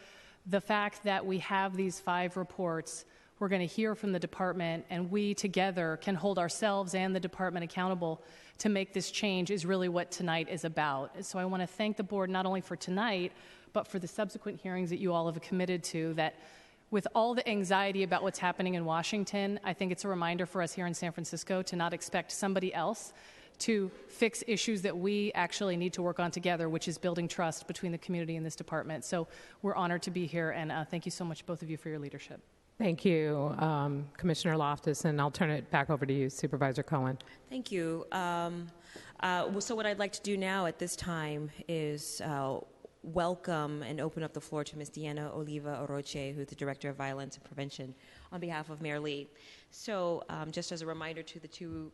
the fact that we have these 5 reports, we're going to hear from the department, and we together can hold ourselves and the department accountable to make this change is really what tonight is about. So I want to thank the board not only for tonight, but for the subsequent hearings that you all have committed to, that with all the anxiety about what's happening in Washington, I think it's a reminder for us here in San Francisco to not expect somebody else to fix issues that we actually need to work on together, which is building trust between the community and this department. So we're honored to be here, and thank you so much, both of you, for your leadership. Thank you, Commissioner Loftus, and I'll turn it back over to you, Supervisor Cohen. Thank you. So what I'd like to do now at this time is welcome and open up the floor to Ms. Diana Oliva Oroche, who's the Director of Violence and Prevention, on behalf of Mayor Lee. So just as a reminder to the 2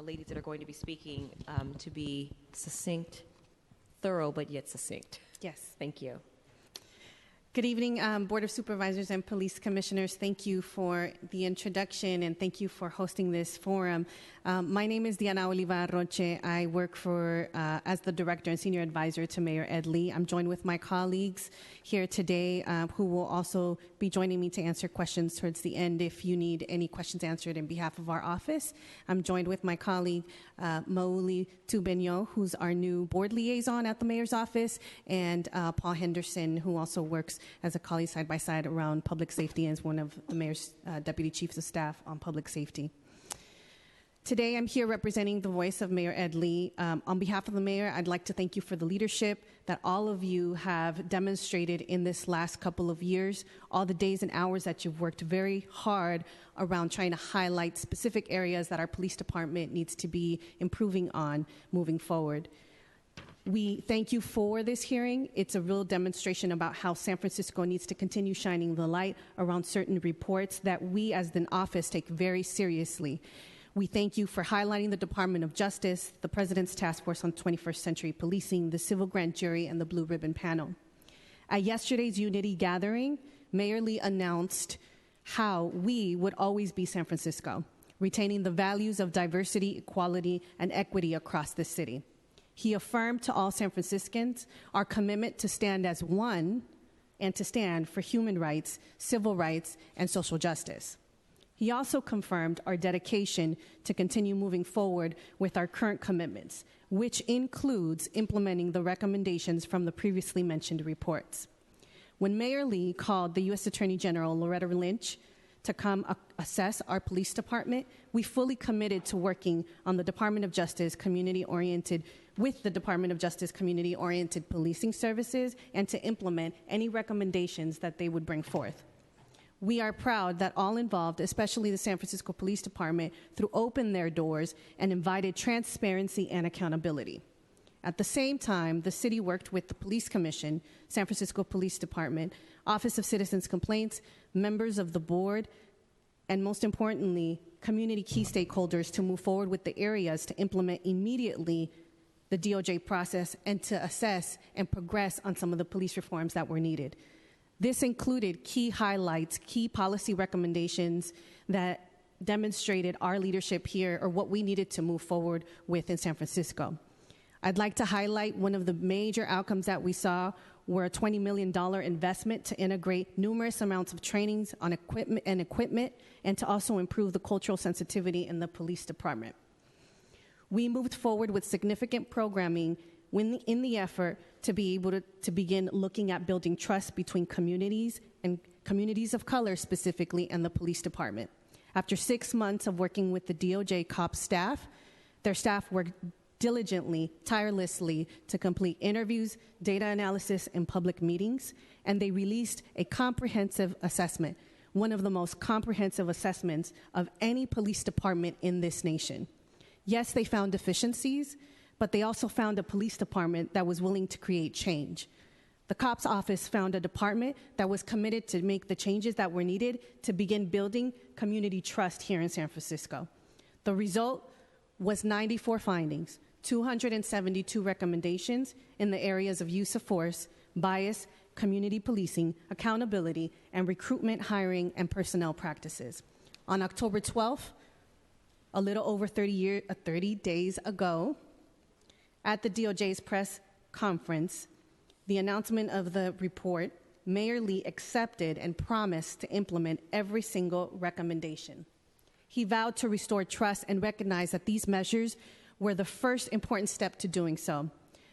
ladies that are going to be speaking, to be succinct, thorough, but yet succinct. Yes. Thank you. Good evening, Board of Supervisors and Police Commissioners. Thank you for the introduction and thank you for hosting this forum. My name is Diana Oliva Roche. I work as the Director and Senior Advisor to Mayor Ed Lee. I'm joined with my colleagues here today who will also be joining me to answer questions towards the end if you need any questions answered in behalf of our office. I'm joined with my colleague, Mauli Tubenyo, who's our new board liaison at the Mayor's office, and Paul Henderson, who also works as a colleague side by side around public safety and is one of the Mayor's Deputy Chiefs of Staff on public safety. Today, I'm here representing the voice of Mayor Ed Lee. On behalf of the Mayor, I'd like to thank you for the leadership that all of you have demonstrated in this last couple of years, all the days and hours that you've worked very hard around trying to highlight specific areas that our police department needs to be improving on moving forward. We thank you for this hearing. It's a real demonstration about how San Francisco needs to continue shining the light around certain reports that we as an office take very seriously. We thank you for highlighting the Department of Justice, the President's Task Force on 21st Century Policing, the Civil Grand Jury, and the Blue Ribbon Panel. At yesterday's Unity gathering, Mayor Lee announced how we would always be San Francisco, retaining the values of diversity, equality, and equity across the city. He affirmed to all San Franciscans our commitment to stand as one and to stand for human rights, civil rights, and social justice. He also confirmed our dedication to continue moving forward with our current commitments, which includes implementing the recommendations from the previously mentioned reports. When Mayor Lee called the U.S. Attorney General Loretta Lynch to come assess our police department, we fully committed to working on the Department of Justice community-oriented policing services and to implement any recommendations that they would bring forth. We are proud that all involved, especially the San Francisco Police Department, opened their doors and invited transparency and accountability. At the same time, the city worked with the Police Commission, San Francisco Police Department, Office of Citizens Complaints, members of the board, and most importantly, community key stakeholders to move forward with the areas to implement immediately the DOJ process and to assess and progress on some of the police reforms that were needed. This included key highlights, key policy recommendations that demonstrated our leadership here or what we needed to move forward with in San Francisco. I'd like to highlight one of the major outcomes that we saw were a $20 million investment to integrate numerous amounts of trainings on equipment and to also improve the cultural sensitivity in the police department. We moved forward with significant programming in the effort to be able to begin looking at building trust between communities and communities of color specifically and the police department. After 6 months of working with the DOJ COPS staff, their staff worked diligently, tirelessly to complete interviews, data analysis, and public meetings, and they released a comprehensive assessment, one of the most comprehensive assessments of any police department in this nation. Yes, they found deficiencies, but they also found a police department that was willing to create change. The COPS office found a department that was committed to make the changes that were needed to begin building community trust here in San Francisco. The result was 94 findings, 272 recommendations in the areas of use of force, bias, community policing, accountability, and recruitment, hiring, and personnel practices. On October 12th, a little over 30 days ago, at the DOJ's press conference, the announcement of the report, Mayor Lee accepted and promised to implement every single recommendation. He vowed to restore trust and recognize that these measures were the first important step to doing so.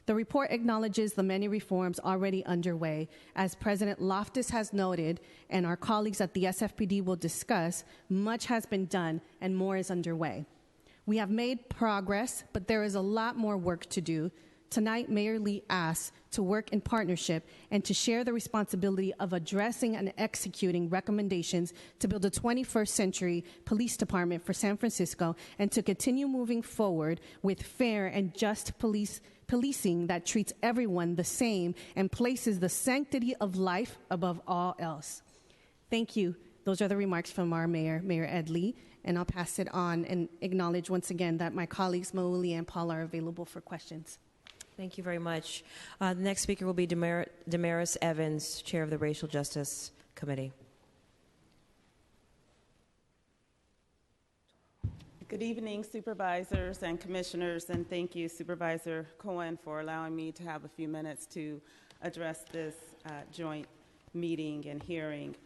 The report acknowledges the many reforms already underway. As President Loftus has noted, and our colleagues at the SFPD will discuss, much has been done and more is underway. We have made progress, but there is a lot more work to do. Tonight, Mayor Lee asks to work in partnership and to share the responsibility of addressing and executing recommendations to build a 21st century police department for San Francisco and to continue moving forward with fair and just policing that treats everyone the same and places the sanctity of life above all else. Thank you. Those are the remarks from our mayor, Mayor Ed Lee, and I'll pass it on and acknowledge once again that my colleagues Mauli and Paul are available for questions. Thank you very much. The next speaker will be Damaris Evans, Chair of the Racial Justice Committee. Good evening, supervisors and commissioners, and thank you, Supervisor Cohen, for allowing me to have a few minutes to address this joint meeting and hearing.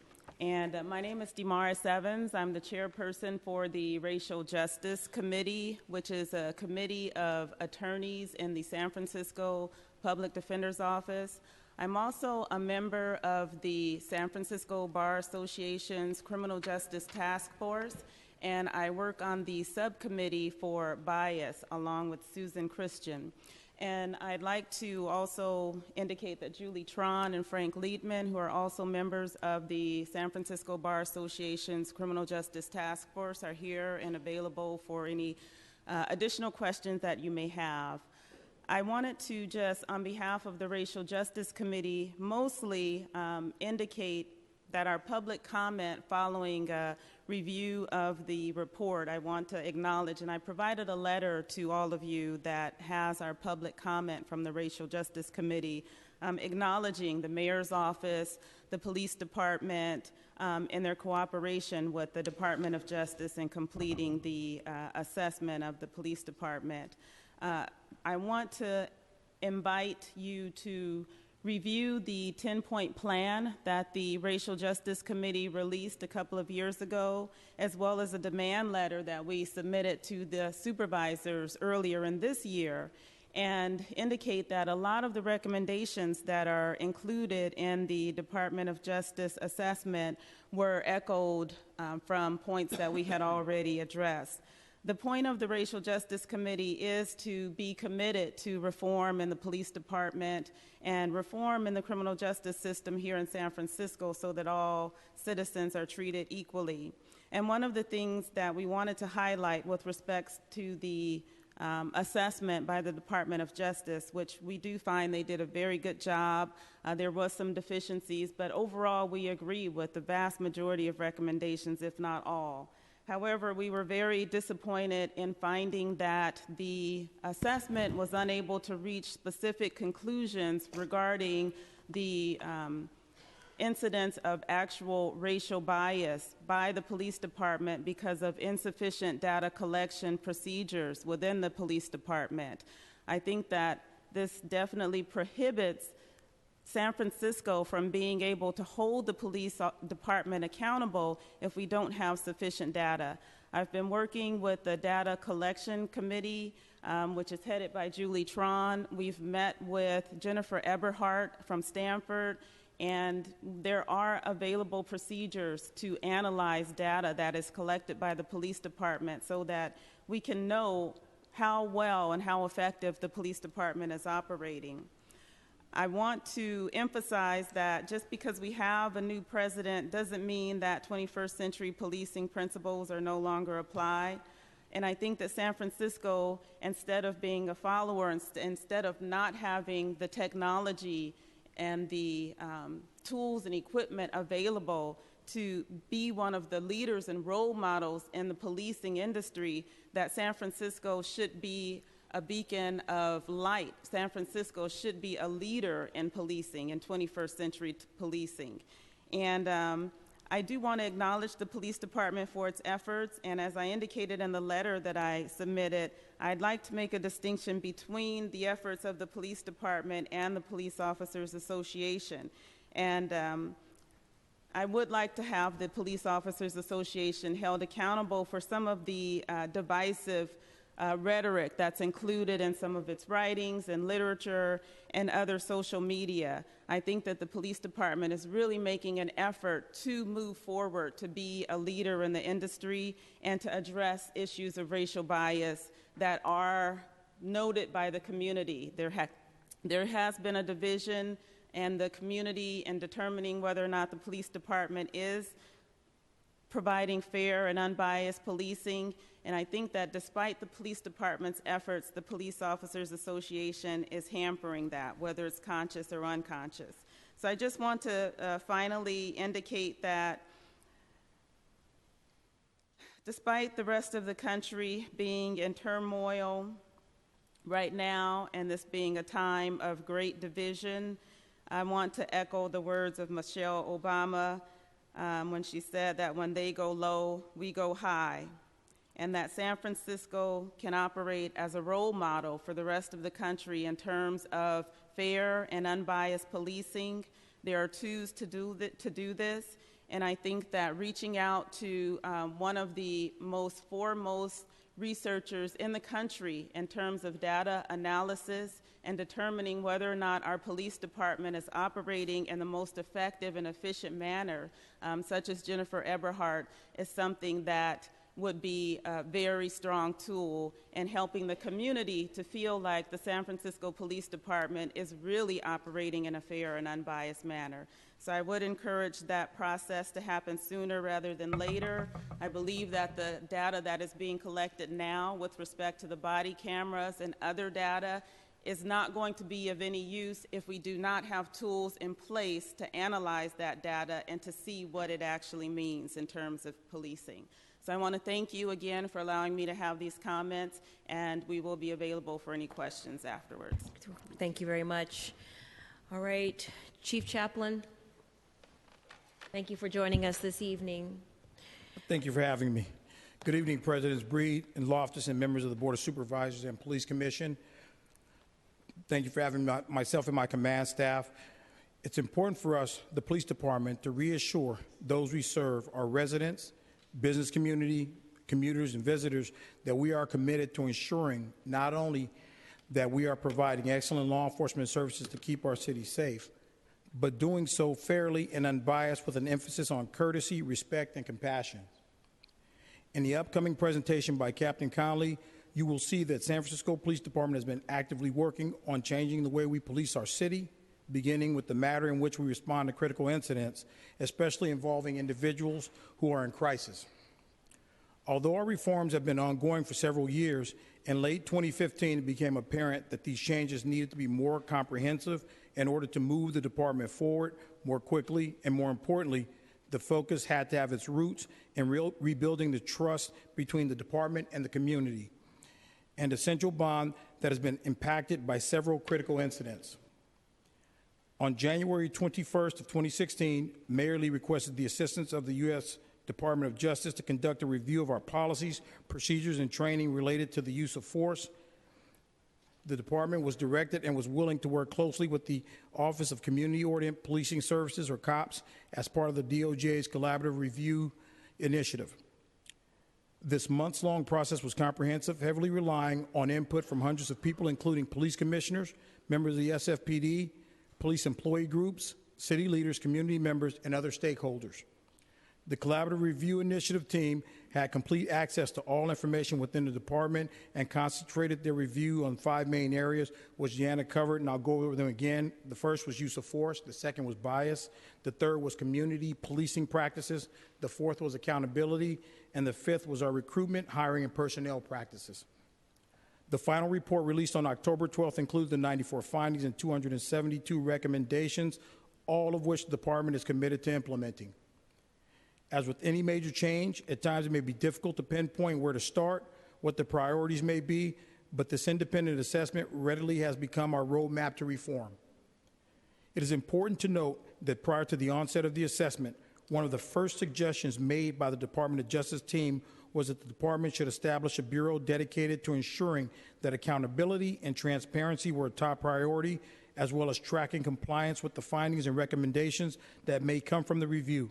And my name is Damaris Evans. I'm the chairperson for the Racial Justice Committee, which is a committee of attorneys in the San Francisco Public Defender's Office. I'm also a member of the San Francisco Bar Association's Criminal Justice Task Force, and I work on the subcommittee for bias along with Susan Christian. And I'd like to also indicate that Julie Tron and Frank Liedman, who are also members of the San Francisco Bar Association's Criminal Justice Task Force, are here and available for any additional questions that you may have. I wanted to just, on behalf of the Racial Justice Committee, mostly indicate that our public comment following a review of the report, I want to acknowledge, and I provided a letter to all of you that has our public comment from the Racial Justice Committee, acknowledging the mayor's office, the police department, in their cooperation with the Department of Justice in completing the assessment of the police department. I want to invite you to review the 10-point plan that the Racial Justice Committee released a couple of years ago, as well as a demand letter that we submitted to the supervisors earlier in this year, and indicate that a lot of the recommendations that are included in the Department of Justice assessment were echoed from points that we had already addressed. The point of the Racial Justice Committee is to be committed to reform in the police department and reform in the criminal justice system here in San Francisco so that all citizens are treated equally. And one of the things that we wanted to highlight with respect to the assessment by the Department of Justice, which we do find they did a very good job. There was some deficiencies, but overall we agree with the vast majority of recommendations, if not all. However, we were very disappointed in finding that the assessment was unable to reach specific conclusions regarding the incidents of actual racial bias by the police department because of insufficient data collection procedures within the police department. I think that this definitely prohibits San Francisco from being able to hold the police department accountable if we don't have sufficient data. I've been working with the Data Collection Committee, which is headed by Julie Tron. We've met with Jennifer Eberhardt from Stanford, and there are available procedures to analyze data that is collected by the police department so that we can know how well and how effective the police department is operating. I want to emphasize that just because we have a new president doesn't mean that 21st century policing principles are no longer applied. And I think that San Francisco, instead of being a follower, instead of not having the technology and the tools and equipment available to be one of the leaders and role models in the policing industry, that San Francisco should be a beacon of light. San Francisco should be a leader in policing, in 21st century policing. And I do want to acknowledge the police department for its efforts, and as I indicated in the letter that I submitted, I'd like to make a distinction between the efforts of the police department and the Police Officers Association. And I would like to have the Police Officers Association held accountable for some of the divisive rhetoric that's included in some of its writings and literature and other social media. I think that the police department is really making an effort to move forward, to be a leader in the industry and to address issues of racial bias that are noted by the community. There has been a division in the community in determining whether or not the police department is providing fair and unbiased policing. And I think that despite the police department's efforts, the Police Officers Association is hampering that, whether it's conscious or unconscious. So I just want to finally indicate that despite the rest of the country being in turmoil right now and this being a time of great division, I want to echo the words of Michelle Obama when she said that when they go low, we go high, and that San Francisco can operate as a role model for the rest of the country in terms of fair and unbiased policing. There are tools to do this, and I think that reaching out to one of the most foremost researchers in the country in terms of data analysis and determining whether or not our police department is operating in the most effective and efficient manner, such as Jennifer Eberhardt, is something that would be a very strong tool in helping the community to feel like the San Francisco Police Department is really operating in a fair and unbiased manner. So I would encourage that process to happen sooner rather than later. I believe that the data that is being collected now with respect to the body cameras and other data is not going to be of any use if we do not have tools in place to analyze that data and to see what it actually means in terms of policing. So I want to thank you again for allowing me to have these comments, and we will be available for any questions afterwards. Thank you very much. All right, Chief Chaplain, thank you for joining us this evening. Thank you for having me. Good evening, Presidents Breed and Loftus and members of the Board of Supervisors and Police Commission. Thank you for having myself and my command staff. It's important for us, the police department, to reassure those we serve, our residents, business community, commuters, and visitors, that we are committed to ensuring not only that we are providing excellent law enforcement services to keep our city safe, but doing so fairly and unbiased with an emphasis on courtesy, respect, and compassion. In the upcoming presentation by Captain Conley, you will see that San Francisco Police Department has been actively working on changing the way we police our city, beginning with the manner in which we respond to critical incidents, especially involving individuals who are in crisis. Although our reforms have been ongoing for several years, in late 2015 it became apparent that these changes needed to be more comprehensive in order to move the department forward more quickly, and more importantly, the focus had to have its roots in rebuilding the trust between the department and the community, an essential bond that has been impacted by several critical incidents. On January 21st of 2016, Mayor Lee requested the assistance of the U.S. Department of Justice to conduct a review of our policies, procedures, and training related to the use of force. The department was directed and was willing to work closely with the Office of Community Oriented Policing Services, or COPS, as part of the DOJ's collaborative review initiative. This months-long process was comprehensive, heavily relying on input from hundreds of people, including police commissioners, members of the SFPD, police employee groups, city leaders, community members, and other stakeholders. The Collaborative Review Initiative team had complete access to all information within the department and concentrated their review on 5 main areas, which Deanna covered, and I'll go over them again. The first was use of force. The second was bias. The third was community policing practices. The fourth was accountability. And the fifth was our recruitment, hiring, and personnel practices. The final report, released on October 12th, includes the 94 findings and 272 recommendations, all of which the department is committed to implementing. As with any major change, at times it may be difficult to pinpoint where to start, what the priorities may be, but this independent assessment readily has become our roadmap to reform. It is important to note that prior to the onset of the assessment, one of the first suggestions made by the Department of Justice team was that the department should establish a bureau dedicated to ensuring that accountability and transparency were a top priority, as well as tracking compliance with the findings and recommendations that may come from the review.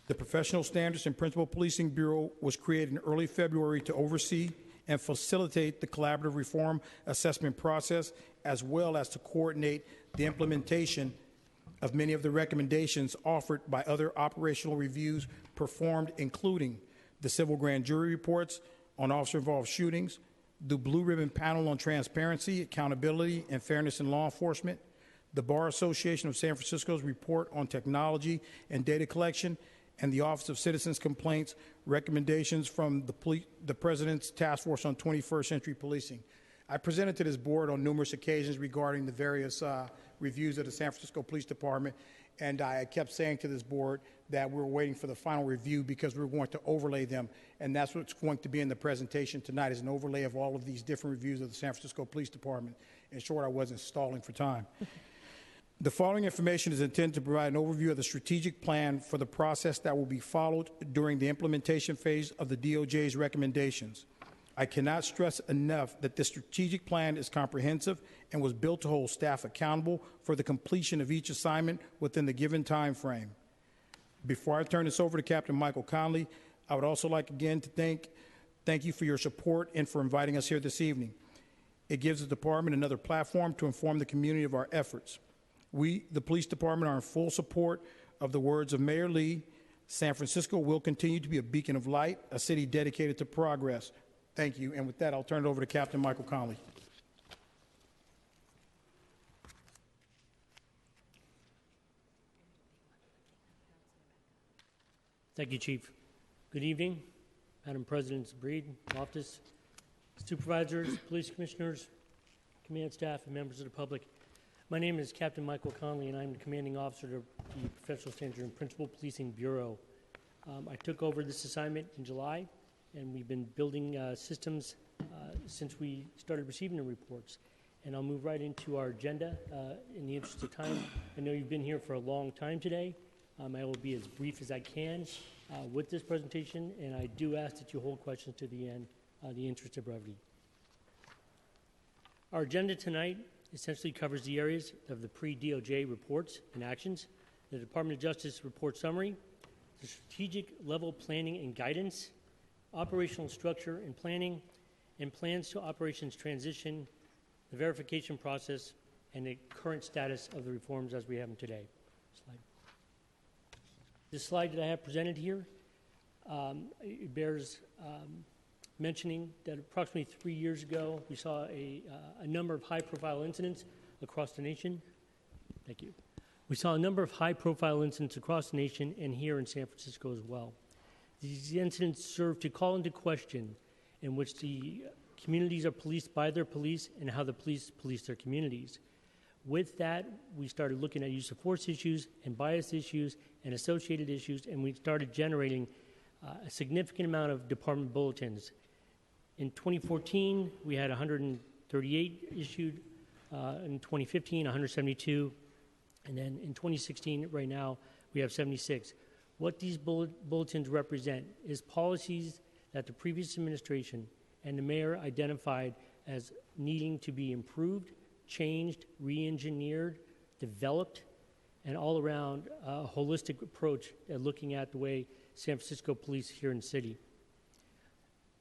The Professional Standards and Principal Policing Bureau was created in early February to oversee and facilitate the collaborative reform assessment process, as well as to coordinate the implementation of many of the recommendations offered by other operational reviews performed, including the civil grand jury reports on officer-involved shootings, the Blue Ribbon Panel on Transparency, Accountability, and Fairness in Law Enforcement, the Bar Association of San Francisco's report on technology and data collection, and the Office of Citizens Complaints recommendations from the President's Task Force on 21st Century Policing. I presented to this board on numerous occasions regarding the various reviews of the San Francisco Police Department, and I kept saying to this board that we're waiting for the final review because we're going to overlay them, and that's what's going to be in the presentation tonight, is an overlay of all of these different reviews of the San Francisco Police Department. In short, I wasn't stalling for time. The following information is intended to provide an overview of the strategic plan for the process that will be followed during the implementation phase of the DOJ's recommendations. I cannot stress enough that this strategic plan is comprehensive and was built to hold staff accountable for the completion of each assignment within the given time frame. Before I turn this over to Captain Michael Conley, I would also like again to thank you for your support and for inviting us here this evening. It gives the department another platform to inform the community of our efforts. We, the police department, are in full support of the words of Mayor Lee. San Francisco will continue to be a beacon of light, a city dedicated to progress. Thank you. And with that, I'll turn it over to Captain Michael Conley. Thank you, Chief. Good evening, Madam President Breed, Loftus, Supervisors, Police Commissioners, Command Staff, and members of the public. My name is Captain Michael Conley, and I'm the Commanding Officer of the Professional Standards and Principal Policing Bureau. I took over this assignment in July, and we've been building systems since we started receiving the reports. And I'll move right into our agenda in the interest of time. I know you've been here for a long time today. I will be as brief as I can with this presentation, and I do ask that you hold questions to the end, the interest of brevity. Our agenda tonight essentially covers the areas of the pre-DOJ reports and actions, the Department of Justice report summary, the strategic level planning and guidance, operational structure and planning, and plans to operations transition, the verification process, and the current status of the reforms as we have them today. Slide. This slide that I have presented here, it bears mentioning that approximately 3 years ago, we saw a number of high-profile incidents across the nation. Thank you. We saw a number of high-profile incidents across the nation and here in San Francisco as well. These incidents serve to call into question in which the communities are policed by their police and how the police police their communities. With that, we started looking at use of force issues and bias issues and associated issues, and we started generating a significant amount of department bulletins. In 2014, we had 138 issued. In 2015, 172. And then in 2016, right now, we have 76. What these bulletins represent is policies that the previous administration and the mayor identified as needing to be improved, changed, re-engineered, developed, and all around a holistic approach at looking at the way San Francisco police here in the city.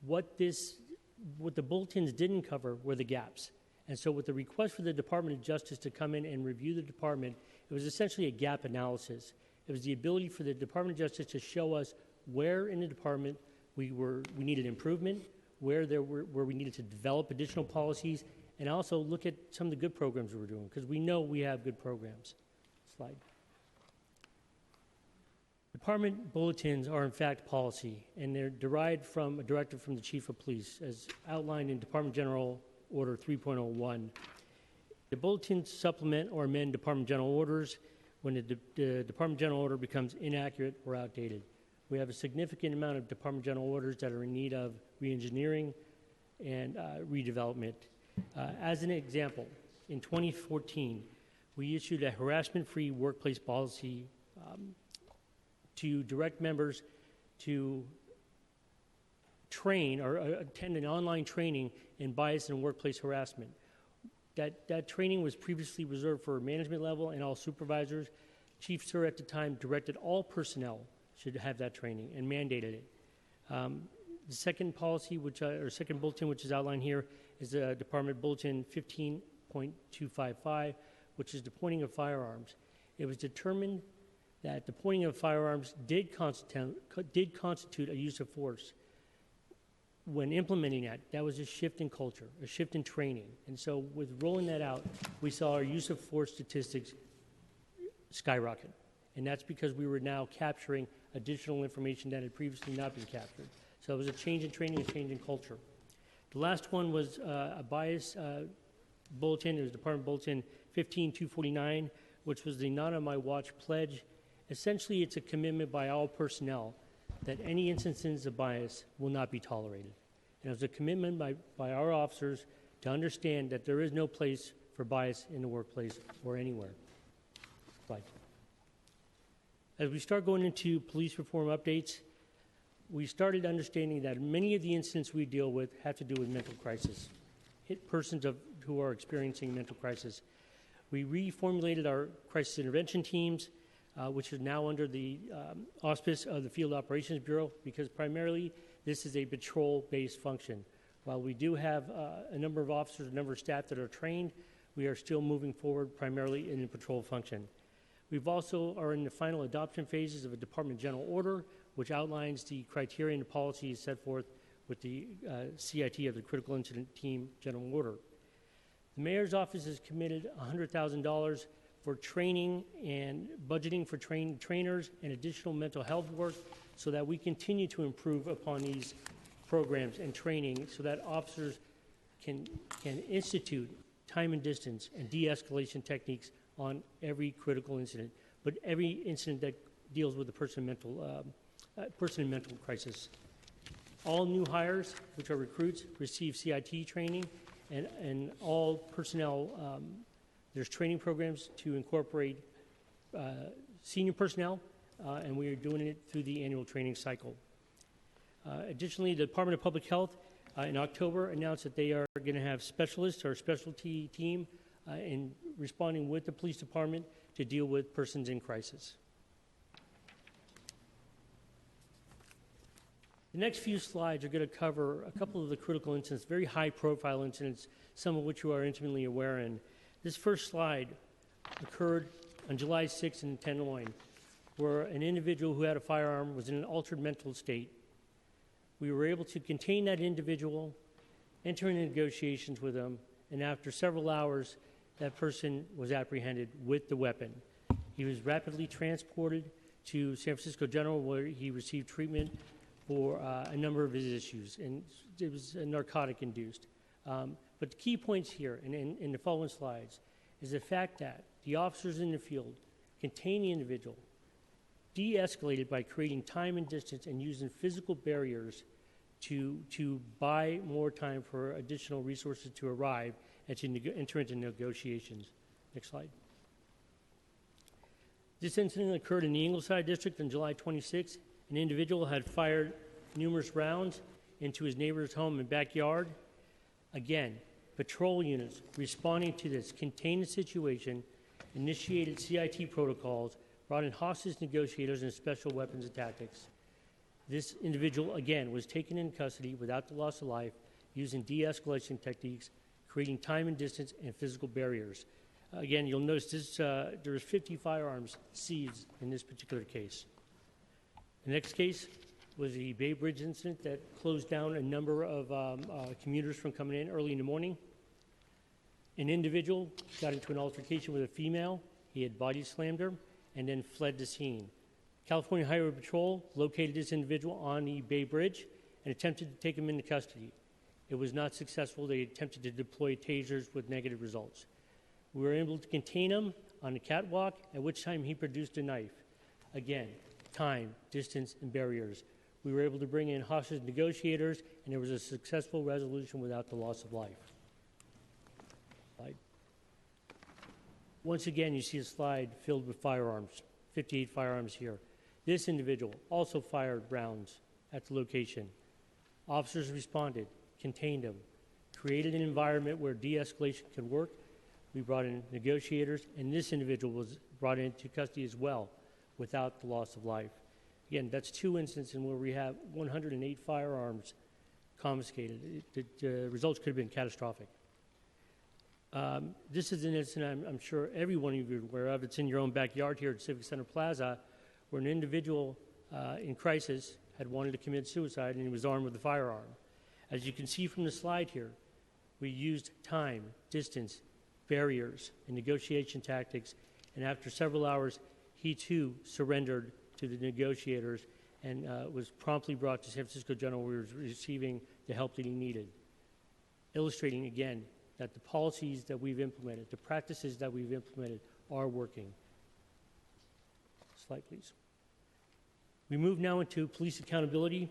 What the bulletins didn't cover were the gaps. And so with the request for the Department of Justice to come in and review the department, it was essentially a gap analysis. It was the ability for the Department of Justice to show us where in the department we needed improvement, where we needed to develop additional policies, and also look at some of the good programs we were doing, because we know we have good programs. Slide. Department bulletins are in fact policy, and they're derived from a directive from the Chief of Police, as outlined in Department General Order 3.01. The bulletins supplement or amend Department General Orders when the Department General Order becomes inaccurate or outdated. We have a significant amount of Department General Orders that are in need of re-engineering and redevelopment. As an example, in 2014, we issued a harassment-free workplace policy to direct members to train or attend an online training in bias and workplace harassment. That training was previously reserved for management level and all supervisors. Chief Sir at the time directed all personnel should have that training and mandated it. The second policy, second bulletin, which is outlined here, is the Department Bulletin 15.255, which is the pointing of firearms. It was determined that the pointing of firearms did constitute a use of force. When implementing that was a shift in culture, a shift in training. And so with rolling that out, we saw our use of force statistics skyrocket. And that's because we were now capturing additional information that had previously not been captured. So it was a change in training, a change in culture. The last one was a bias bulletin. It was Department Bulletin 15.249, which was the Not On My Watch pledge. Essentially, it's a commitment by all personnel that any instances of bias will not be tolerated. And it was a commitment by our officers to understand that there is no place for bias in the workplace or anywhere. Slide. As we start going into police reform updates, we started understanding that many of the incidents we deal with have to do with mental crisis, persons who are experiencing mental crisis. We reformulated our crisis intervention teams, which is now under the auspice of the Field Operations Bureau, because primarily this is a patrol-based function. While we do have a number of officers, a number of staff that are trained, we are still moving forward primarily in the patrol function. We've also are in the final adoption phases of a Department General Order, which outlines the criteria and the policies set forth with the CIT of the Critical Incident Team General Order. The Mayor's Office has committed $100,000 for training and budgeting for trainers and additional mental health work so that we continue to improve upon these programs and training so that officers can institute time and distance and de-escalation techniques on every critical incident, but every incident that deals with a person in mental crisis. All new hires, which are recruits, receive CIT training, and all personnel, there's training programs to incorporate senior personnel, and we are doing it through the annual training cycle. Additionally, the Department of Public Health in October announced that they are going to have specialists or specialty team in responding with the police department to deal with persons in crisis. The next few slides are going to cover a couple of the critical incidents, very high-profile incidents, some of which you are intimately aware in. This first slide occurred on July 6th in Tenderloin, where an individual who had a firearm was in an altered mental state. We were able to contain that individual, enter into negotiations with him, and after several hours, that person was apprehended with the weapon. He was rapidly transported to San Francisco General, where he received treatment for a number of his issues, and it was narcotic-induced. But the key points here, in the following slides, is the fact that the officers in the field contained the individual, de-escalated by creating time and distance and using physical barriers to buy more time for additional resources to arrive and to enter into negotiations. Next slide. This incident occurred in the Ingleside District on July 26th. An individual had fired numerous rounds into his neighbor's home and backyard. Again, patrol units responding to this contained situation initiated CIT protocols, brought in hostage negotiators and special weapons and tactics. This individual, again, was taken in custody without the loss of life using de-escalation techniques, creating time and distance and physical barriers. Again, you'll notice this, there was 50 firearms seized in this particular case. The next case was the Bay Bridge incident that closed down a number of commuters from coming in early in the morning. An individual got into an altercation with a female. He had body slammed her and then fled the scene. California Highway Patrol located this individual on the Bay Bridge and attempted to take him into custody. It was not successful. They attempted to deploy tasers with negative results. We were able to contain him on the catwalk, at which time he produced a knife. Again, time, distance, and barriers. We were able to bring in hostage negotiators, and there was a successful resolution without the loss of life. Slide. Once again, you see a slide filled with firearms, 58 firearms here. This individual also fired rounds at the location. Officers responded, contained him, created an environment where de-escalation could work. We brought in negotiators, and this individual was brought into custody as well without the loss of life. Again, that's two instances where we have 108 firearms confiscated. The results could have been catastrophic. This is an incident I'm sure every one of you are aware of. It's in your own backyard here at Civic Center Plaza, where an individual in crisis had wanted to commit suicide, and he was armed with a firearm. As you can see from the slide here, we used time, distance, barriers, and negotiation tactics, and after several hours, he too surrendered to the negotiators and was promptly brought to San Francisco General, where he was receiving the help that he needed. Illustrating again that the policies that we've implemented, the practices that we've implemented are working. Slide, please. We move now into police accountability.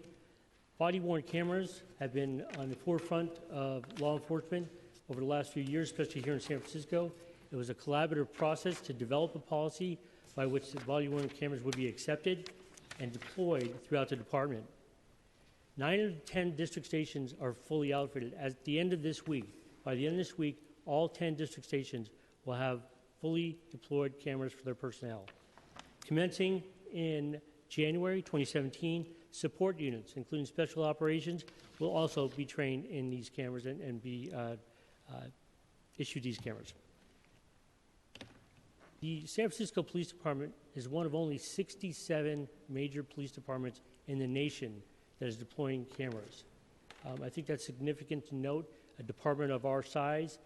Body-worn cameras have been on the forefront of law enforcement over the last few years, especially here in San Francisco. It was a collaborative process to develop a policy by which the body-worn cameras would be accepted and deployed throughout the department. 9 of the 10 district stations are fully outfitted. At the end of this week, by the end of this week, all 10 district stations will have fully deployed cameras for their personnel. Commencing in January 2017, support units, including special operations, will also be trained in these cameras and be issued these cameras. The San Francisco Police Department is one of only 67 major police departments in the nation that is deploying cameras. I think that's significant to note. A department of our size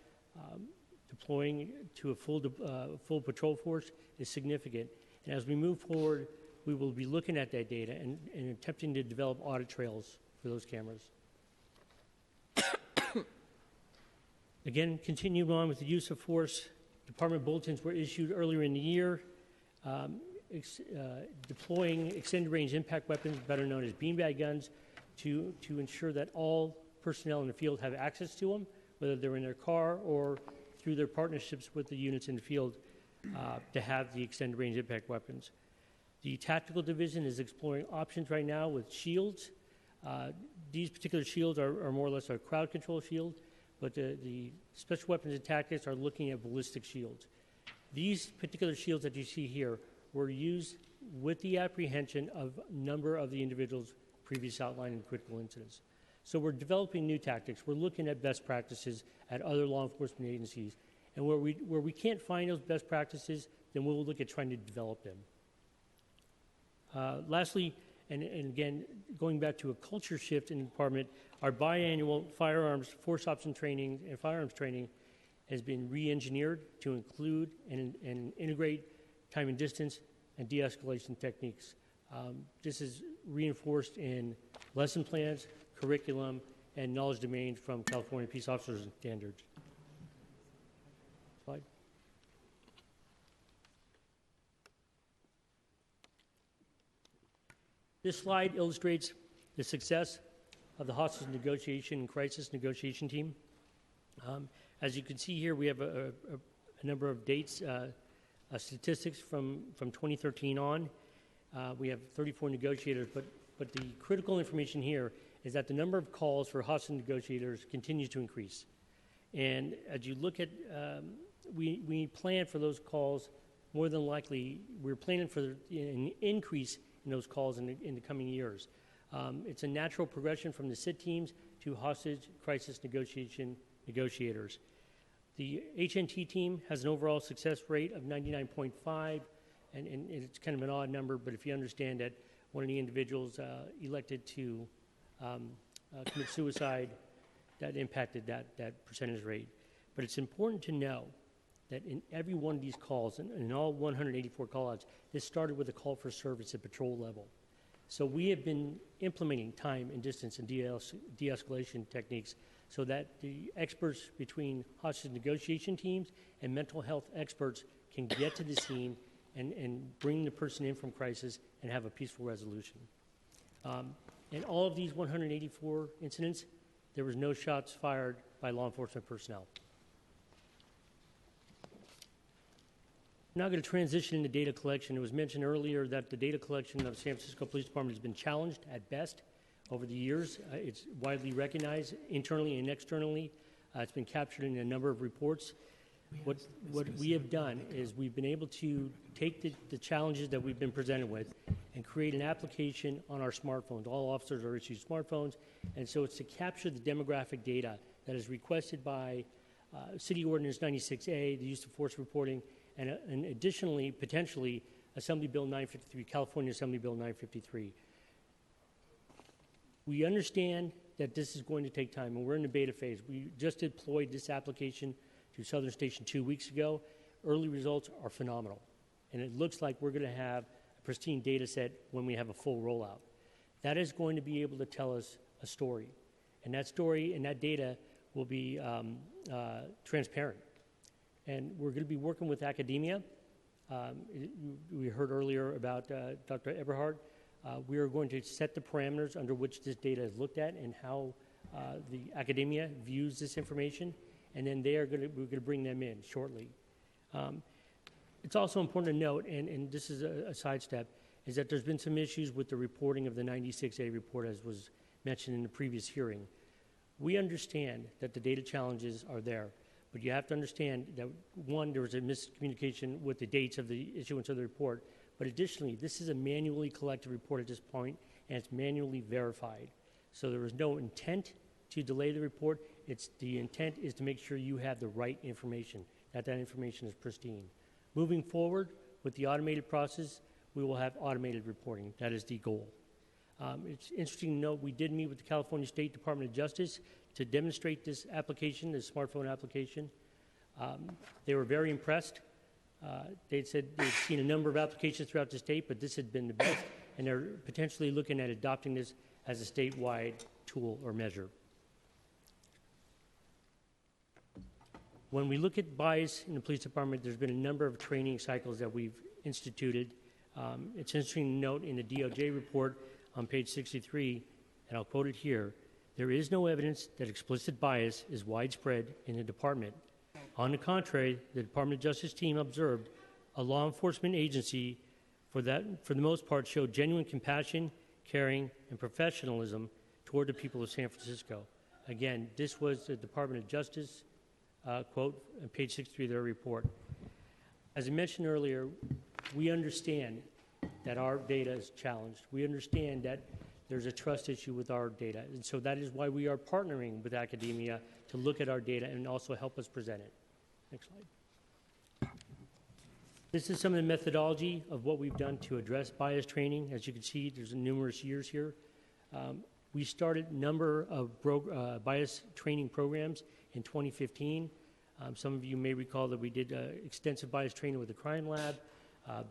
deploying to a full patrol force is significant. And as we move forward, we will be looking at that data and attempting to develop audit trails for those cameras. Again, continuing on with the use of force, department bulletins were issued earlier in the year, deploying extended range impact weapons, better known as beanbag guns, to ensure that all personnel in the field have access to them, whether they're in their car or through their partnerships with the units in the field to have the extended range impact weapons. The tactical division is exploring options right now with shields. These particular shields are more or less a crowd control shield, but the special weapons and tactics are looking at ballistic shields. These particular shields that you see here were used with the apprehension of a number of the individuals previously outlined in critical incidents. So we're developing new tactics. We're looking at best practices at other law enforcement agencies. And where we can't find those best practices, then we'll look at trying to develop them. Lastly, and again, going back to a culture shift in the department, our biannual firearms force option training and firearms training has been re-engineered to include and integrate time and distance and de-escalation techniques. This is reinforced in lesson plans, curriculum, and knowledge domains from California Peace Officers Standards. Slide. This slide illustrates the success of the hostage negotiation and crisis negotiation team. As you can see here, we have a number of dates, statistics from 2013 on. We have 34 negotiators, but the critical information here is that the number of calls for hostage negotiators continues to increase. And as you look at, we plan for those calls. More than likely, we're planning for an increase in those calls in the coming years. It's a natural progression from the SIT teams to hostage crisis negotiators. The HNT team has an overall success rate of 99.5, and it's kind of an odd number, but if you understand that one of the individuals elected to commit suicide, that impacted that percentage rate. But it's important to know that in every one of these calls, and in all 184 call-outs, this started with a call for service at patrol level. So we have been implementing time and distance and de-escalation techniques so that the experts between hostage negotiation teams and mental health experts can get to the scene and bring the person in from crisis and have a peaceful resolution. In all of these 184 incidents, there was no shots fired by law enforcement personnel. I'm now going to transition into data collection. It was mentioned earlier that the data collection of San Francisco Police Department has been challenged at best over the years. It's widely recognized internally and externally. It's been captured in a number of reports. What we have done is we've been able to take the challenges that we've been presented with and create an application on our smartphones. All officers are issued smartphones, and so it's to capture the demographic data that is requested by City Ordinance 96A, the use of force reporting, and additionally, potentially, Assembly Bill 953, California Assembly Bill 953. We understand that this is going to take time, and we're in the beta phase. We just deployed this application to Southern Station 2 weeks ago. Early results are phenomenal, and it looks like we're going to have a pristine data set when we have a full rollout. That is going to be able to tell us a story, and that story and that data will be transparent. And we're going to be working with academia. We heard earlier about Dr. Eberhard. We are going to set the parameters under which this data is looked at and how the academia views this information, and then we're going to bring them in shortly. It's also important to note, and this is a sidestep, is that there's been some issues with the reporting of the 96A report, as was mentioned in the previous hearing. We understand that the data challenges are there, but you have to understand that, one, there was a miscommunication with the dates of the issuance of the report, but additionally, this is a manually collected report at this point, and it's manually verified. So there was no intent to delay the report. The intent is to make sure you have the right information, that information is pristine. Moving forward with the automated process, we will have automated reporting. That is the goal. It's interesting to note we did meet with the California State Department of Justice to demonstrate this application, this smartphone application. They were very impressed. They said they'd seen a number of applications throughout the state, but this had been the best, and they're potentially looking at adopting this as a statewide tool or measure. When we look at bias in the police department, there's been a number of training cycles that we've instituted. It's interesting to note in the DOJ report on page 63, and I'll quote it here, "There is no evidence that explicit bias is widespread in the department. On the contrary, the Department of Justice team observed a law enforcement agency for the most part showed genuine compassion, caring, and professionalism toward the people of San Francisco." Again, this was the Department of Justice quote on page 63 of their report. As I mentioned earlier, we understand that our data is challenged. We understand that there's a trust issue with our data, and so that is why we are partnering with academia to look at our data and also help us present it. Next slide. This is some of the methodology of what we've done to address bias training. As you can see, there's numerous years here. We started a number of bias training programs in 2015. Some of you may recall that we did extensive bias training with the crime lab.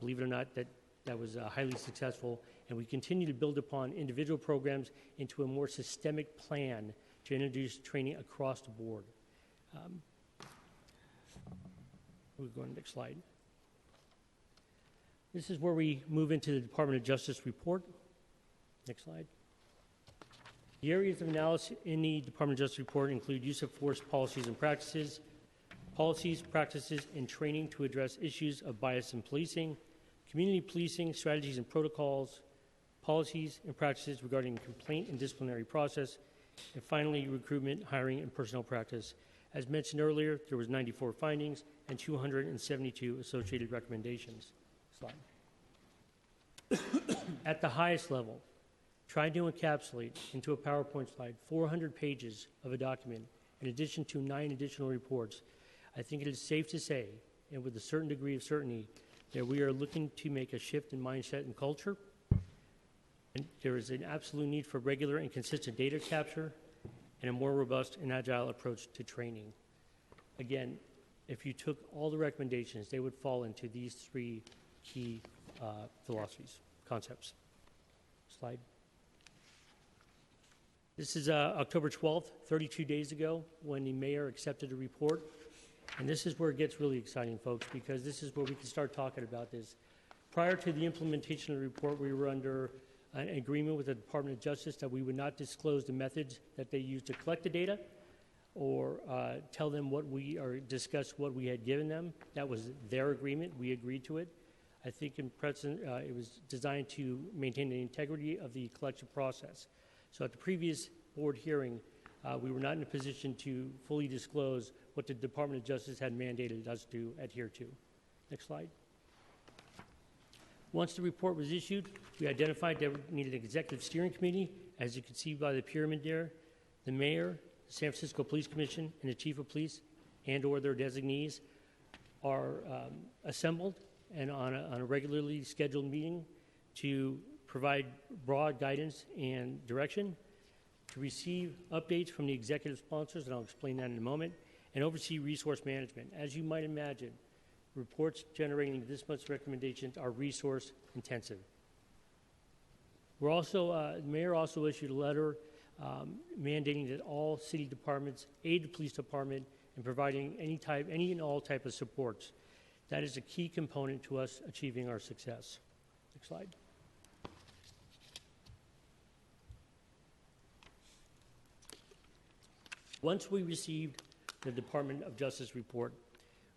Believe it or not, that was highly successful, and we continue to build upon individual programs into a more systemic plan to introduce training across the board. We'll go to the next slide. This is where we move into the Department of Justice report. Next slide. The areas of analysis in the Department of Justice report include use of force policies and practices, and training to address issues of bias in policing, community policing, strategies and protocols, policies and practices regarding complaint and disciplinary process, And finally, recruitment, hiring, and personnel practice. As mentioned earlier, there was 94 findings and 272 associated recommendations. Slide. At the highest level, try to encapsulate into a PowerPoint slide 400 pages of a document in addition to 9 additional reports. I think it is safe to say, and with a certain degree of certainty, that we are looking to make a shift in mindset and culture. And there is an absolute need for regular and consistent data capture and a more robust and agile approach to training. Again, if you took all the recommendations, they would fall into these 3 key philosophies, concepts. Slide. This is October 12th, 32 days ago, when the mayor accepted a report. And this is where it gets really exciting, folks, because this is where we can start talking about this. Prior to the implementation of the report, we were under an agreement with the Department of Justice that we would not disclose the methods that they used to collect the data or tell them what we, or discuss what we had given them. That was their agreement. We agreed to it. I think in present, it was designed to maintain the integrity of the collection process. So at the previous board hearing, we were not in a position to fully disclose what the Department of Justice had mandated us to adhere to. Next slide. Once the report was issued, we identified that we needed an executive steering committee. As you can see by the pyramid there, the mayor, the San Francisco Police Commission, and the chief of police and or their designees are assembled and on a regularly scheduled meeting to provide broad guidance and direction, to receive updates from the executive sponsors, and I'll explain that in a moment, and oversee resource management. As you might imagine, reports generating this much recommendations are resource intensive. We're also, the mayor also issued a letter mandating that all city departments aid the police department in providing any and all type of supports. That is a key component to us achieving our success. Next slide. Once we received the Department of Justice report,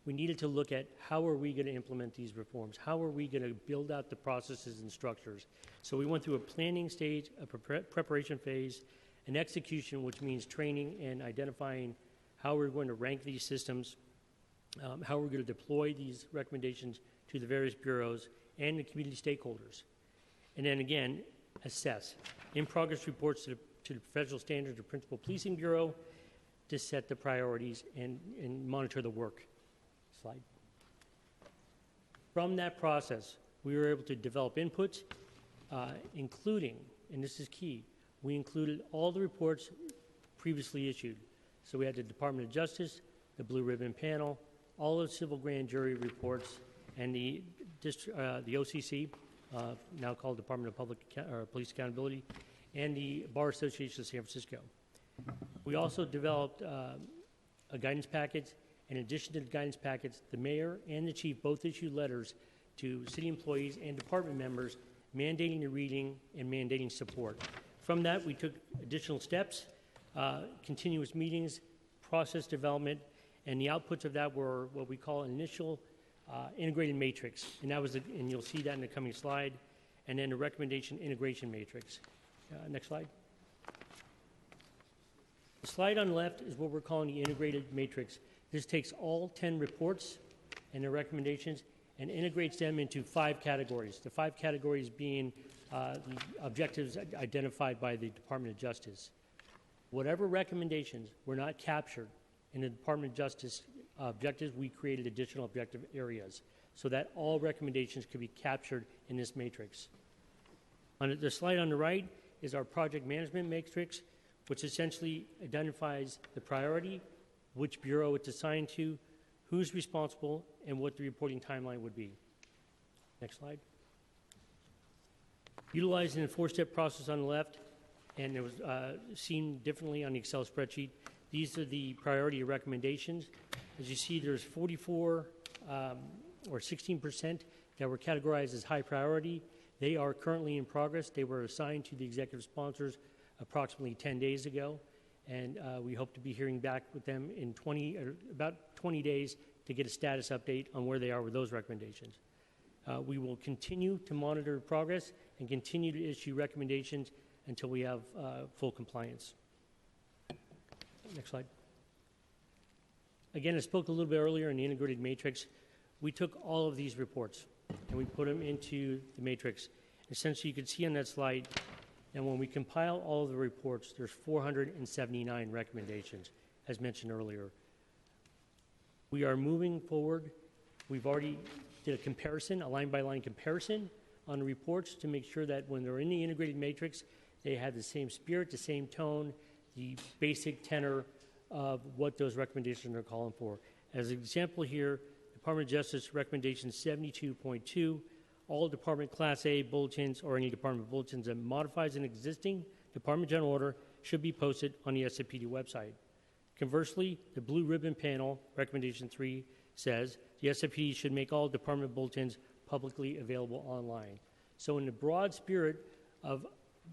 we needed to look at how are we going to implement these reforms? How are we going to build out the processes and structures? So we went through a planning stage, a preparation phase, an execution, which means training and identifying how we're going to rank these systems, how we're going to deploy these recommendations to the various bureaus and the community stakeholders. And then again, assess. In-progress reports to the Professional Standards or Principal Policing Bureau to set the priorities and monitor the work. Slide. From that process, we were able to develop inputs, including, and this is key, we included all the reports previously issued. So we had the Department of Justice, the Blue Ribbon Panel, all of the civil grand jury reports, and the OCC, now called Department of Police Accountability, and the Bar Association of San Francisco. We also developed a guidance package. In addition to the guidance packets, the mayor and the chief both issued letters to city employees and department members mandating the reading and mandating support. From that, we took additional steps, continuous meetings, process development, and the outputs of that were what we call an initial integrated matrix. And that was, and you'll see that in the coming slide, and then the recommendation integration matrix. Next slide. The slide on the left is what we're calling the integrated matrix. This takes all 10 reports and their recommendations and integrates them into 5 categories. The 5 categories being the objectives identified by the Department of Justice. Whatever recommendations were not captured in the Department of Justice objectives, we created additional objective areas so that all recommendations could be captured in this matrix. On the slide on the right is our project management matrix, which essentially identifies the priority, which bureau it's assigned to, who's responsible, and what the reporting timeline would be. Next slide. Utilizing the 4-step process on the left, and it was seen differently on the Excel spreadsheet. These are the priority recommendations. As you see, there's 44 or 16% that were categorized as high priority. They are currently in progress. They were assigned to the executive sponsors approximately 10 days ago. And we hope to be hearing back with them in about 20 days to get a status update on where they are with those recommendations. We will continue to monitor progress and continue to issue recommendations until we have full compliance. Next slide. Again, I spoke a little bit earlier in the integrated matrix. We took all of these reports and we put them into the matrix. Essentially, you can see on that slide, and when we compile all of the reports, there's 479 recommendations, as mentioned earlier. We are moving forward. We've already did a comparison, a line-by-line comparison on the reports to make sure that when they're in the integrated matrix, they have the same spirit, the same tone, the basic tenor of what those recommendations are calling for. As an example here, Department of Justice recommendation 72.2, all department Class A bulletins or any department bulletins that modifies an existing Department General Order should be posted on the SFPD website. Conversely, the blue ribbon panel, recommendation 3, says the SFPD should make all department bulletins publicly available online. So in the broad spirit of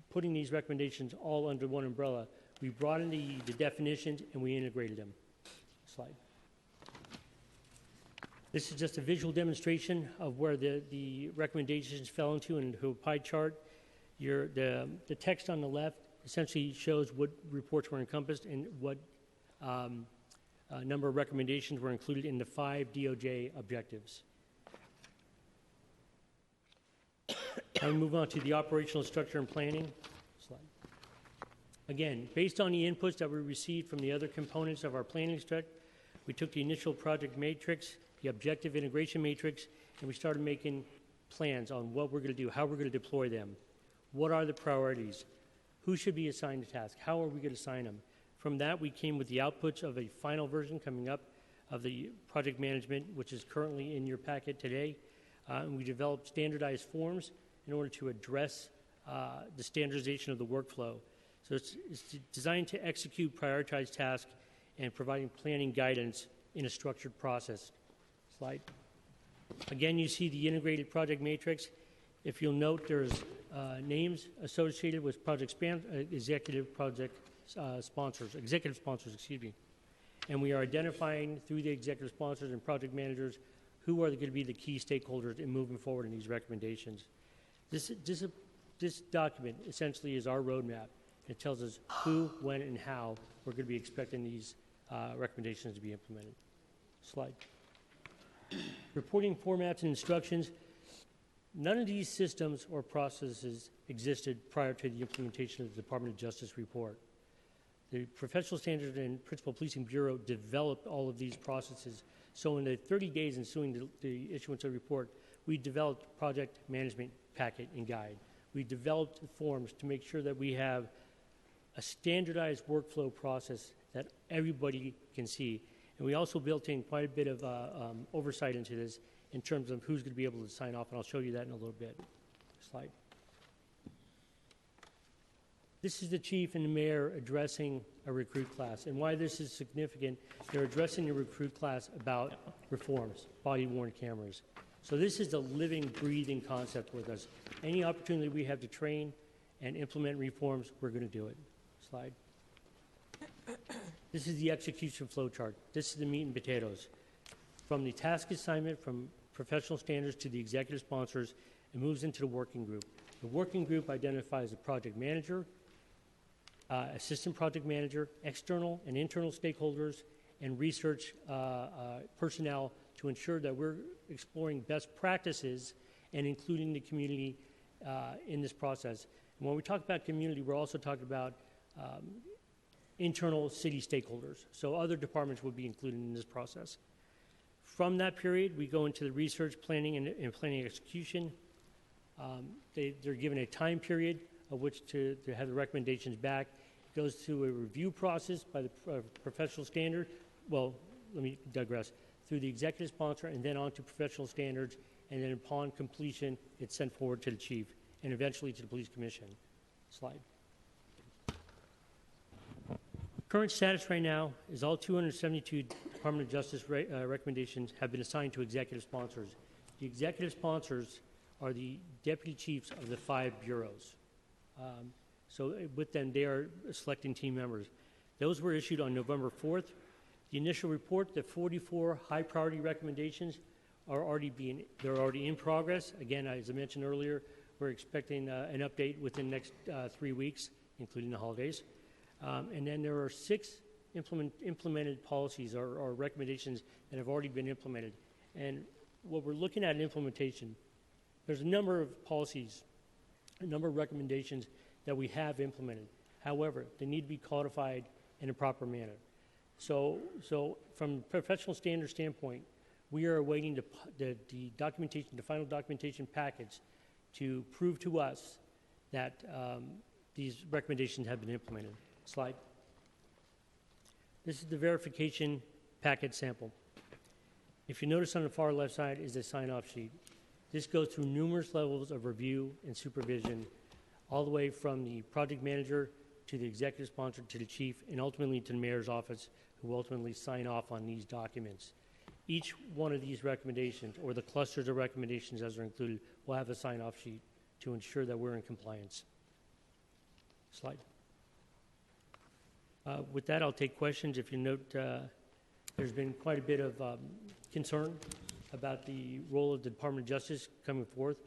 putting these recommendations all under one umbrella, we brought in the definitions and we integrated them. Slide. This is just a visual demonstration of where the recommendations fell into a pie chart. The text on the left essentially shows what reports were encompassed and what number of recommendations were included in the 5 DOJ objectives. I'll move on to the operational structure and planning. Slide. Again, based on the inputs that we received from the other components of our planning structure, we took the initial project matrix, the objective integration matrix, and we started making plans on what we're going to do, how we're going to deploy them, what are the priorities, who should be assigned a task, how are we going to assign them. From that, we came with the outputs of a final version coming up of the project management, which is currently in your packet today. And we developed standardized forms in order to address the standardization of the workflow. So it's designed to execute prioritized tasks and providing planning guidance in a structured process. Slide. Again, you see the integrated project matrix. If you'll note, there's names associated with executive sponsors, excuse me. And we are identifying through the executive sponsors and project managers who are going to be the key stakeholders in moving forward in these recommendations. This document essentially is our roadmap. It tells us who, when, and how we're going to be expecting these recommendations to be implemented. Slide. Reporting formats and instructions. None of these systems or processes existed prior to the implementation of the Department of Justice report. The Professional Standards and Principal Policing Bureau developed all of these processes. So in the 30 days ensuing the issuance of the report, we developed project management packet and guide. We developed forms to make sure that we have a standardized workflow process that everybody can see. And we also built in quite a bit of oversight into this in terms of who's going to be able to sign off, and I'll show you that in a little bit. Slide. This is the chief and the mayor addressing a recruit class. And why this is significant, they're addressing the recruit class about reforms, body-worn cameras. So this is a living, breathing concept with us. Any opportunity we have to train and implement reforms, we're going to do it. Slide. This is the execution flow chart. This is the meat and potatoes. From the task assignment, from professional standards to the executive sponsors, it moves into the working group. The working group identifies a project manager, assistant project manager, external and internal stakeholders, and research personnel to ensure that we're exploring best practices and including the community in this process. And when we talk about community, we're also talking about internal city stakeholders. So other departments would be included in this process. From that period, we go into the research, planning, and planning execution. They're given a time period of which to have the recommendations back. It goes through a review process by the professional standard. Well, let me digress. Through the executive sponsor and then on to professional standards, and then upon completion, it's sent forward to the chief and eventually to the police commission. Slide. Current status right now is all 272 Department of Justice recommendations have been assigned to executive sponsors. The executive sponsors are the deputy chiefs of the 5 bureaus. So with them, they are selecting team members. Those were issued on November 4th. The initial report, the 44 high priority recommendations are already in progress. Again, as I mentioned earlier, we're expecting an update within the next 3 weeks, including the holidays. And then there are 6 implemented policies or recommendations that have already been implemented. And what we're looking at in implementation, there's a number of policies, a number of recommendations that we have implemented. However, they need to be codified in a proper manner. So from a professional standard standpoint, we are awaiting the documentation, the final documentation package to prove to us that these recommendations have been implemented. Slide. This is the verification package sample. If you notice on the far left side is a sign-off sheet. This goes through numerous levels of review and supervision, all the way from the project manager to the executive sponsor to the chief, and ultimately to the mayor's office, who will ultimately sign off on these documents. Each one of these recommendations, or the clusters of recommendations as are included, will have a sign-off sheet to ensure that we're in compliance. Slide. With that, I'll take questions. If you note, there's been quite a bit of concern about the role of the Department of Justice coming forth.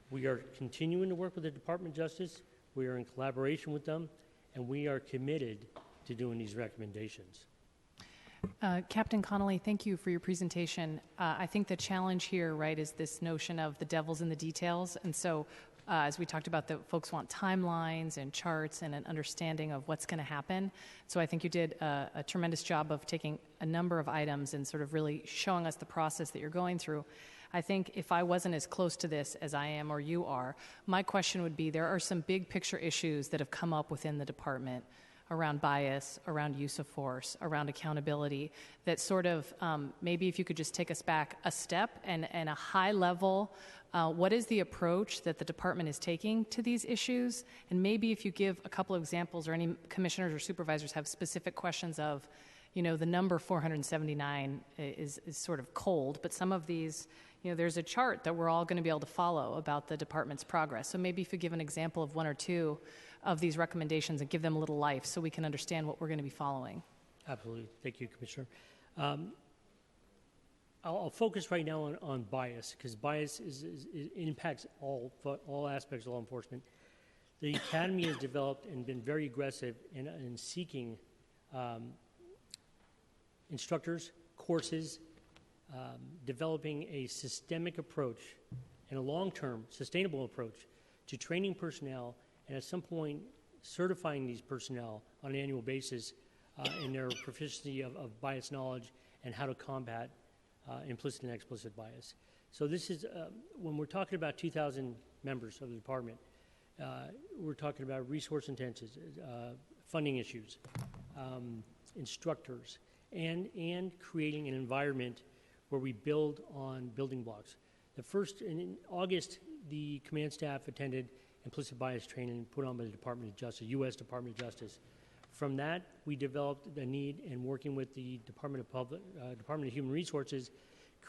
We are continuing to work with the Department of Justice. We are in collaboration with them, and we are committed to doing these recommendations. Captain Connolly, thank you for your presentation. I think the challenge here, right, is this notion of the devil's in the details. And so, as we talked about, the folks want timelines and charts and an understanding of what's going to happen. So I think you did a tremendous job of taking a number of items and sort of really showing us the process that you're going through. I think if I wasn't as close to this as I am or you are, my question would be, there are some big picture issues that have come up within the department around bias, around use of force, around accountability, that sort of maybe if you could just take us back a step and a high level, what is the approach that the department is taking to these issues? And maybe if you give a couple of examples, or any commissioners or supervisors have specific questions of, you know, the number 479 is sort of cold, but some of these, you know, there's a chart that we're all going to be able to follow about the department's progress. So maybe if you give an example of one or two of these recommendations and give them a little life so we can understand what we're going to be following. Absolutely. Thank you, Commissioner. I'll focus right now on bias, because bias it impacts all aspects of law enforcement. The Academy has developed and been very aggressive in seeking instructors, courses, developing a systemic approach and a long-term sustainable approach to training personnel, and at some point certifying these personnel on an annual basis in their proficiency of bias knowledge and how to combat implicit and explicit bias. So this is, when we're talking about 2,000 members of the department, we're talking about resource intensive, funding issues, instructors, and creating an environment where we build on building blocks. In August, the command staff attended implicit bias training put on by the Department of Justice, U.S. Department of Justice. From that, we developed the need, and working with the Department of Human Resources,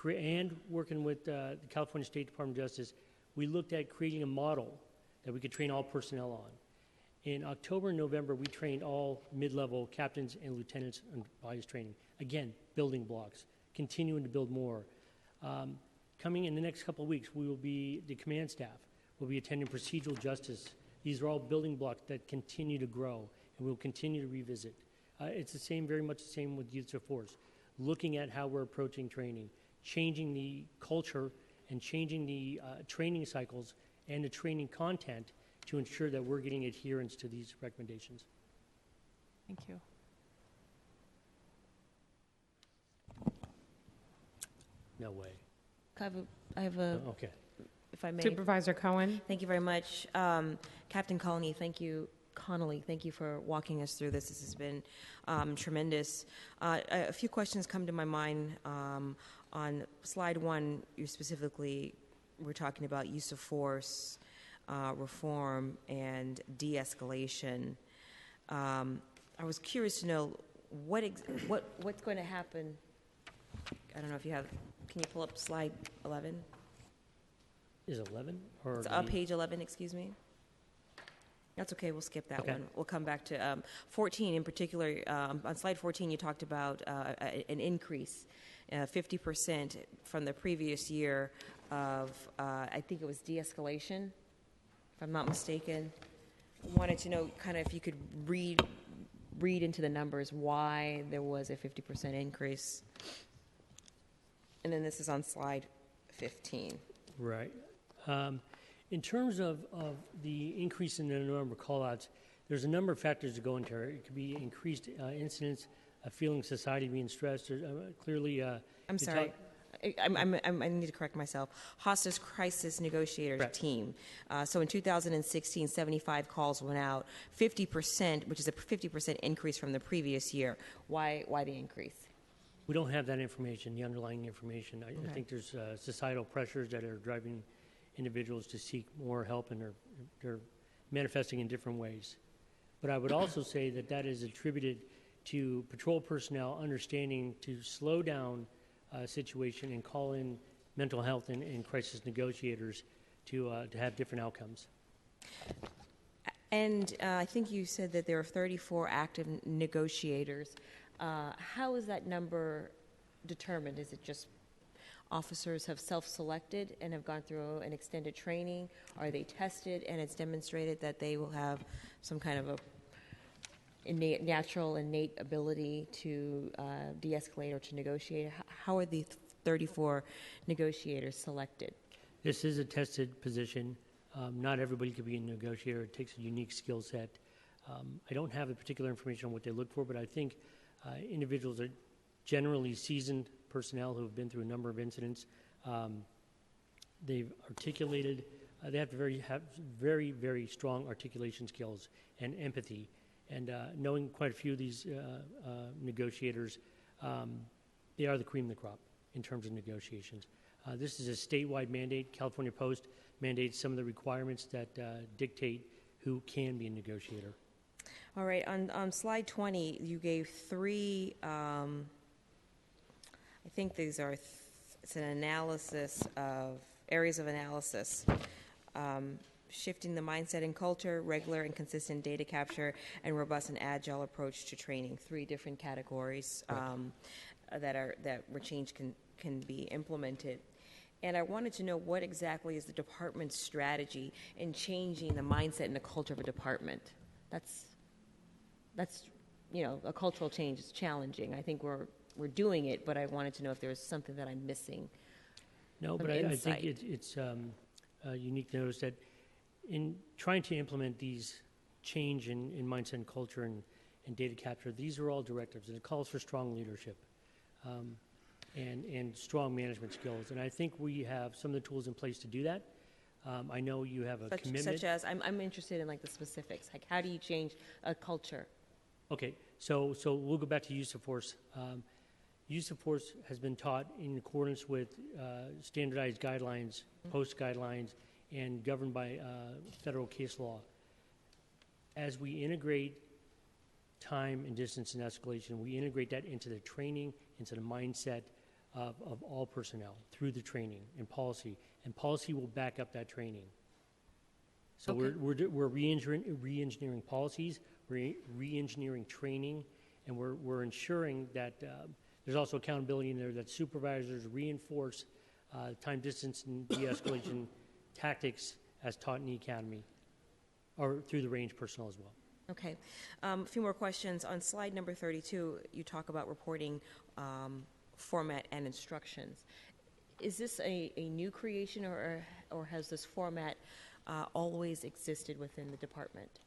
and working with the California State Department of Justice, we looked at creating a model that we could train all personnel on. In October and November, we trained all mid-level captains and lieutenants on bias training. Again, building blocks, continuing to build more. Coming in the next couple of weeks, the command staff will be attending procedural justice. These are all building blocks that continue to grow, and we'll continue to revisit. It's the same, very much the same with use of force. Looking at how we're approaching training, changing the culture and changing the training cycles and the training content to ensure that we're getting adherence to these recommendations. Thank you. No way. I have a okay. If I may. Supervisor Cohen. Thank you very much. Captain Connolly, thank you for walking us through this. This has been tremendous. A few questions come to my mind. On slide 1, you specifically were talking about use of force, reform, and de-escalation. I was curious to know what's going to happen. I don't know if you have. Can you pull up slide 11? Is it 11? Or it's page 11, excuse me. That's okay, we'll skip that one. We'll come back to 14 in particular. On slide 14, you talked about an increase, 50% from the previous year of, I think it was de-escalation, if I'm not mistaken. I wanted to know kind of if you could read into the numbers why there was a 50% increase. And then this is on slide 15. Right. In terms of the increase in the number of call-outs, there's a number of factors that go into it. It could be increased incidents, a feeling society being stressed. Clearly, I'm sorry. I need to correct myself. Hostage Crisis Negotiators Team. So in 2016, 75 calls went out, 50%, which is a 50% increase from the previous year. Why the increase? We don't have that information, the underlying information. I think there's societal pressures that are driving individuals to seek more help, and they're manifesting in different ways. But I would also say that that is attributed to patrol personnel understanding to slow down a situation and call in mental health and crisis negotiators to have different outcomes. And I think you said that there are 34 active negotiators. How is that number determined? Is it just officers have self-selected and have gone through an extended training? Are they tested and it's demonstrated that they will have some kind of a natural innate ability to de-escalate or to negotiate? How are the 34 negotiators selected? This is a tested position. Not everybody could be a negotiator. It takes a unique skill set. I don't have the particular information on what they look for, but I think individuals are generally seasoned personnel who have been through a number of incidents. They've articulated, they have to have very, very strong articulation skills and empathy. And knowing quite a few of these negotiators, they are the cream of the crop in terms of negotiations. This is a statewide mandate. California Post mandates some of the requirements that dictate who can be a negotiator. All right, on slide 20, you gave three, I think these are, it's an analysis of, areas of analysis. Shifting the mindset and culture, regular and consistent data capture, and robust and agile approach to training. Three different categories where change can be implemented. And I wanted to know what exactly is the department's strategy in changing the mindset and the culture of a department. That's a cultural change is challenging. I think we're doing it, but I wanted to know if there was something that I'm missing. No, but I think it's unique to notice that in trying to implement these change in mindset and culture and data capture, these are all directives, and it calls for strong leadership and strong management skills. And I think we have some of the tools in place to do that. I know you have a commitment. Such as, I'm interested in like the specifics. Like, how do you change a culture? Okay, so we'll go back to use of force. Use of force has been taught in accordance with standardized guidelines, post guidelines, and governed by federal case law. As we integrate time and distance and escalation, we integrate that into the training, into the mindset of all personnel through the training and policy will back up that training. So we're re-engineering policies, we're re-engineering training, and we're ensuring that there's also accountability in there, that supervisors reinforce time, distance, and de-escalation tactics as taught in the academy, or through the range personnel as well. Okay. A few more questions. On slide number 32, you talk about reporting format and instructions. Is this a new creation, or has this format always existed within the department?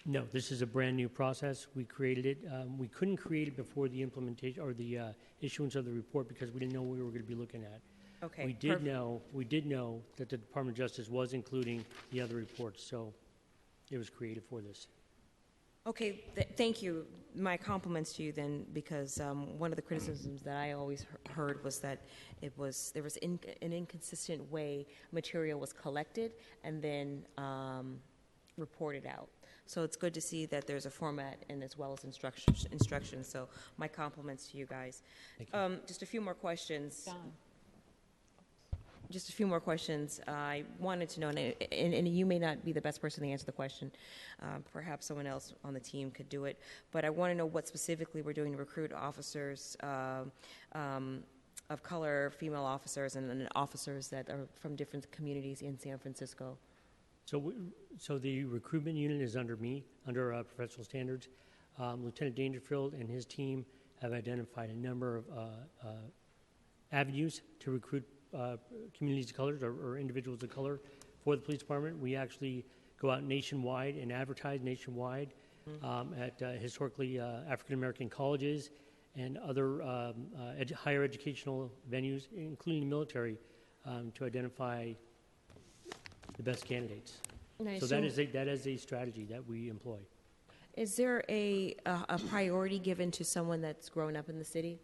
No, this is a brand new process. We created it. We couldn't create it before the implementation or the issuance of the report because we didn't know what we were going to be looking at. Okay. We did know that the Department of Justice was including the other reports, so it was created for this. Okay, thank you. My compliments to you then, because one of the criticisms that I always heard was that there was an inconsistent way material was collected and then reported out. So it's good to see that there's a format and as well as instructions. So my compliments to you guys. Thank you. Just a few more questions. Just a few more questions. I wanted to know, and you may not be the best person to answer the question. Perhaps someone else on the team could do it. But I want to know what specifically we're doing to recruit officers of color, female officers, and officers that are from different communities in San Francisco. So the recruitment unit is under me, under professional standards. Lieutenant Dangerfield and his team have identified a number of avenues to recruit communities of color or individuals of color for the police department. We actually go out nationwide and advertise nationwide at historically African American colleges and other higher educational venues, including the military, to identify the best candidates. So that is a strategy that we employ. Is there a priority given to someone that's grown up in the city?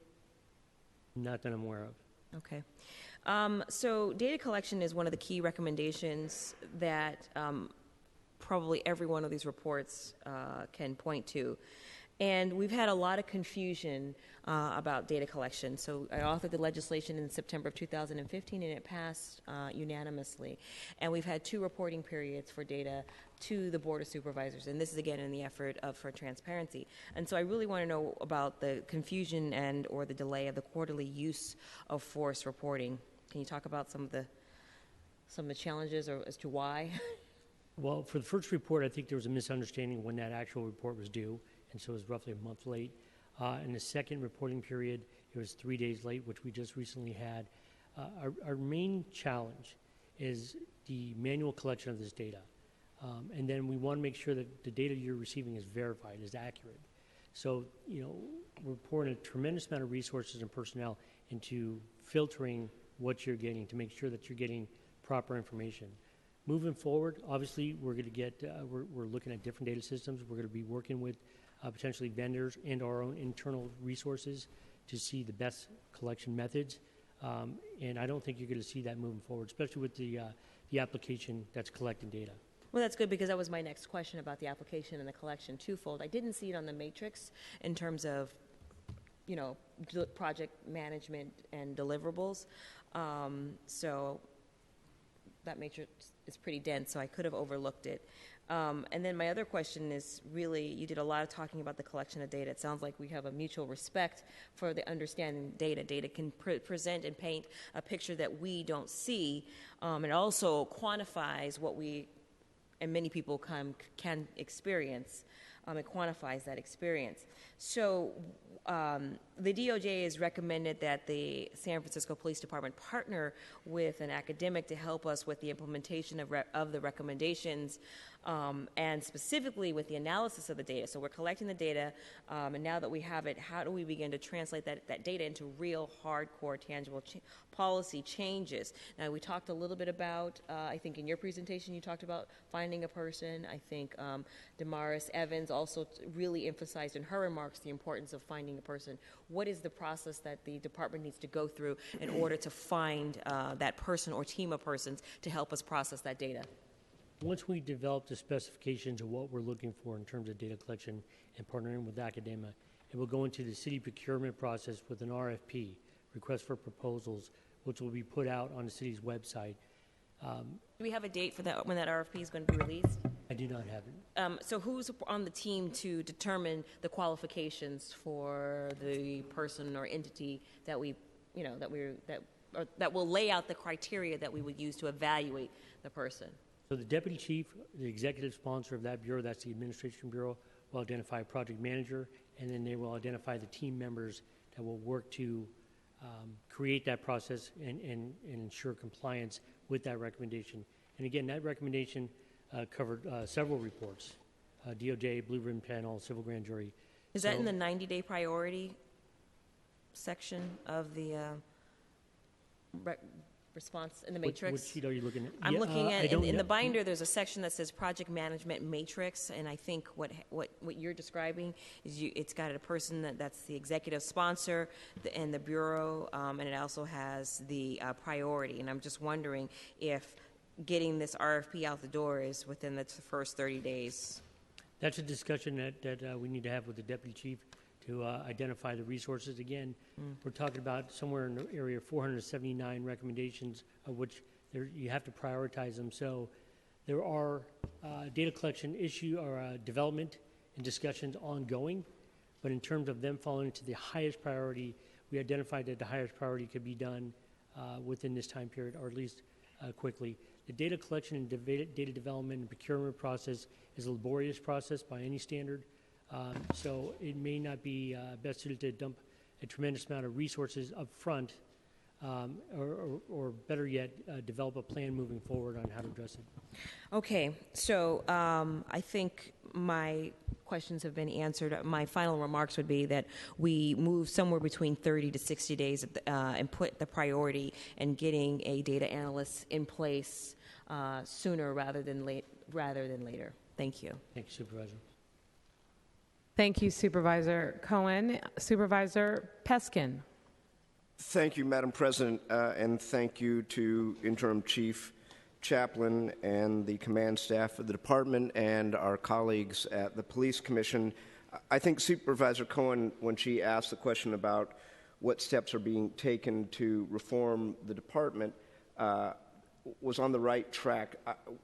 Not that I'm aware of. Okay. So data collection is one of the key recommendations that probably every one of these reports can point to. And we've had a lot of confusion about data collection. So I authored the legislation in September of 2015, and it passed unanimously. And we've had 2 reporting periods for data to the Board of Supervisors, and this is again in the effort for transparency. And so I really want to know about the confusion and or the delay of the quarterly use of force reporting. Can you talk about some of the challenges or as to why? Well, for the first report, I think there was a misunderstanding when that actual report was due, and so it was roughly a month late. In the second reporting period, it was 3 days late, which we just recently had. Our main challenge is the manual collection of this data. And then we want to make sure that the data you're receiving is verified, is accurate. So, we're pouring a tremendous amount of resources and personnel into filtering what you're getting to make sure that you're getting proper information. Moving forward, obviously, we're going to get, we're looking at different data systems. We're going to be working with potentially vendors and our own internal resources to see the best collection methods. And I don't think you're going to see that moving forward, especially with the application that's collecting data. Well, that's good because that was my next question about the application and the collection twofold. I didn't see it on the matrix in terms of, project management and deliverables. So that matrix is pretty dense, so I could have overlooked it. And then my other question is really, you did a lot of talking about the collection of data. It sounds like we have a mutual respect for the understanding data. Data can present and paint a picture that we don't see. It also quantifies what we, and many people can experience. It quantifies that experience. So the DOJ has recommended that the San Francisco Police Department partner with an academic to help us with the implementation of the recommendations and specifically with the analysis of the data. So we're collecting the data, and now that we have it, how do we begin to translate that data into real, hardcore, tangible policy changes? Now, we talked a little bit about, I think in your presentation, you talked about finding a person. I think Damaris Evans also really emphasized in her remarks the importance of finding a person. What is the process that the department needs to go through in order to find that person or team of persons to help us process that data? Once we develop the specifications of what we're looking for in terms of data collection and partnering with academia, it will go into the city procurement process with an RFP, request for proposals, which will be put out on the city's website. Do we have a date for that, when that RFP is going to be released? I do not have it. So who's on the team to determine the qualifications for the person or entity that we, that will lay out the criteria that we would use to evaluate the person? So the deputy chief, the executive sponsor of that bureau, that's the administration bureau, will identify a project manager, and then they will identify the team members that will work to create that process and ensure compliance with that recommendation. And again, that recommendation covered several reports, DOJ, Blue Ribbon Panel, Civil Grand Jury. Is that in the 90-day priority section of the response in the matrix? What sheet are you looking at? I'm looking at, in the binder, there's a section that says Project Management Matrix, and I think what you're describing is it's got a person that's the executive sponsor and the bureau, and it also has the priority. And I'm just wondering if getting this RFP out the door is within the first 30 days. That's a discussion that we need to have with the deputy chief to identify the resources. Again, we're talking about somewhere in the area of 479 recommendations, of which you have to prioritize them. So there are data collection development and discussions ongoing, but in terms of them falling into the highest priority, we identified that the highest priority could be done within this time period, or at least quickly. The data collection and data development and procurement process is a laborious process by any standard. So it may not be best suited to dump a tremendous amount of resources up front, or better yet, develop a plan moving forward on how to address it. Okay, so I think my questions have been answered. My final remarks would be that we move somewhere between 30 to 60 days and put the priority in getting a data analyst in place sooner rather than later. Thank you. Thank you, Supervisor. Thank you, Supervisor Cohen. Supervisor Peskin. Thank you, Madam President, and thank you to Interim Chief Chaplain and the command staff of the department and our colleagues at the Police Commission. I think Supervisor Cohen, when she asked the question about what steps are being taken to reform the department, was on the right track.